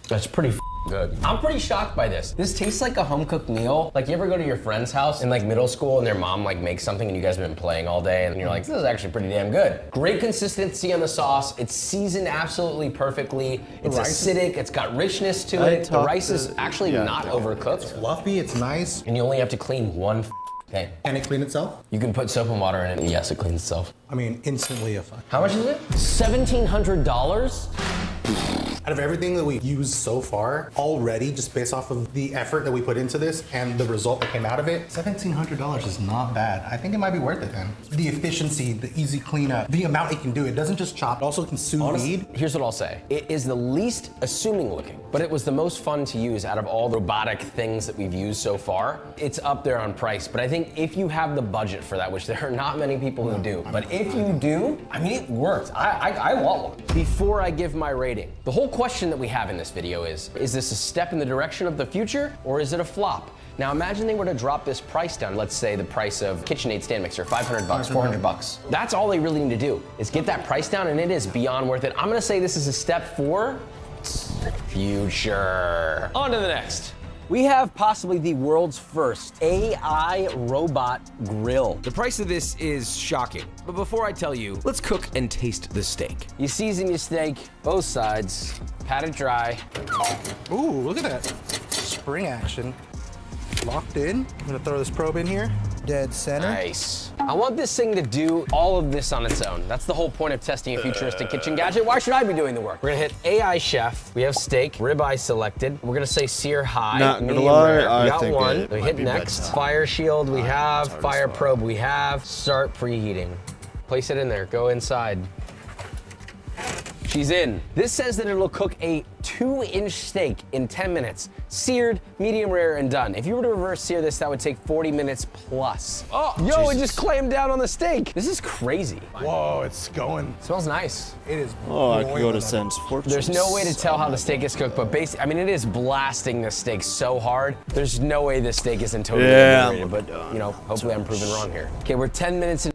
That's pretty good. I'm pretty shocked by this. This tastes like a home cooked meal. Like, you ever go to your friend's house in like middle school and their mom like makes something and you guys have been playing all day and you're like, this is actually pretty damn good. Great consistency on the sauce. It's seasoned absolutely perfectly. It's acidic. It's got richness to it. The rice is actually not overcooked. It's fluffy. It's nice. And you only have to clean one thing. Can it clean itself? You can put soap and water in it and yes, it cleans itself. I mean, instantly a fun. How much is it? $1,700? Out of everything that we've used so far, already, just based off of the effort that we put into this and the result that came out of it, $1,700 is not bad. I think it might be worth it then. The efficiency, the easy cleanup, the amount it can do. It doesn't just chop, it also can sous vide. Here's what I'll say. It is the least assuming looking, but it was the most fun to use out of all the robotic things that we've used so far. It's up there on price, but I think if you have the budget for that, which there are not many people who do, but if you do, I mean, it works. I want one. Before I give my rating, the whole question that we have in this video is this a step in the direction of the future or is it a flop? Now imagine they were to drop this price down, let's say the price of KitchenAid stand mixer, $500, $400. That's all they really need to do is get that price down and it is beyond worth it. I'm gonna say this is a step for future. On to the next. We have possibly the world's first AI robot grill. The price of this is shocking, but before I tell you, let's cook and taste the steak. You season your steak, both sides, pat it dry. Ooh, look at that. Spring action. Locked in. I'm gonna throw this probe in here. Dead center. Nice. I want this thing to do all of this on its own. That's the whole point of testing a futuristic kitchen gadget. Why should I be doing the work? We're gonna hit AI chef. We have steak, ribeye selected. We're gonna say sear high, Not gonna medium lie, rare. We I got think one. it We might hit be next. bedtime. Fire shield we have. Fire probe we have. Start preheating. Place it in there. Go inside. She's in. This says that it'll cook a 2-inch steak in 10 minutes. Seared, medium rare, and done. If you were to reverse sear this, that would take 40 minutes plus. Oh, yo, it just clammed down on the steak. This is crazy. Whoa, it's going. It smells nice. It is. Oh, I could go to Sam's Fortune. There's no way to tell how the steak is cooked, but basically, I mean, it is blasting the steak so hard. There's no way this steak isn't totally overrated, but, you know, hopefully I'm proven wrong here. Okay, we're 10 minutes in.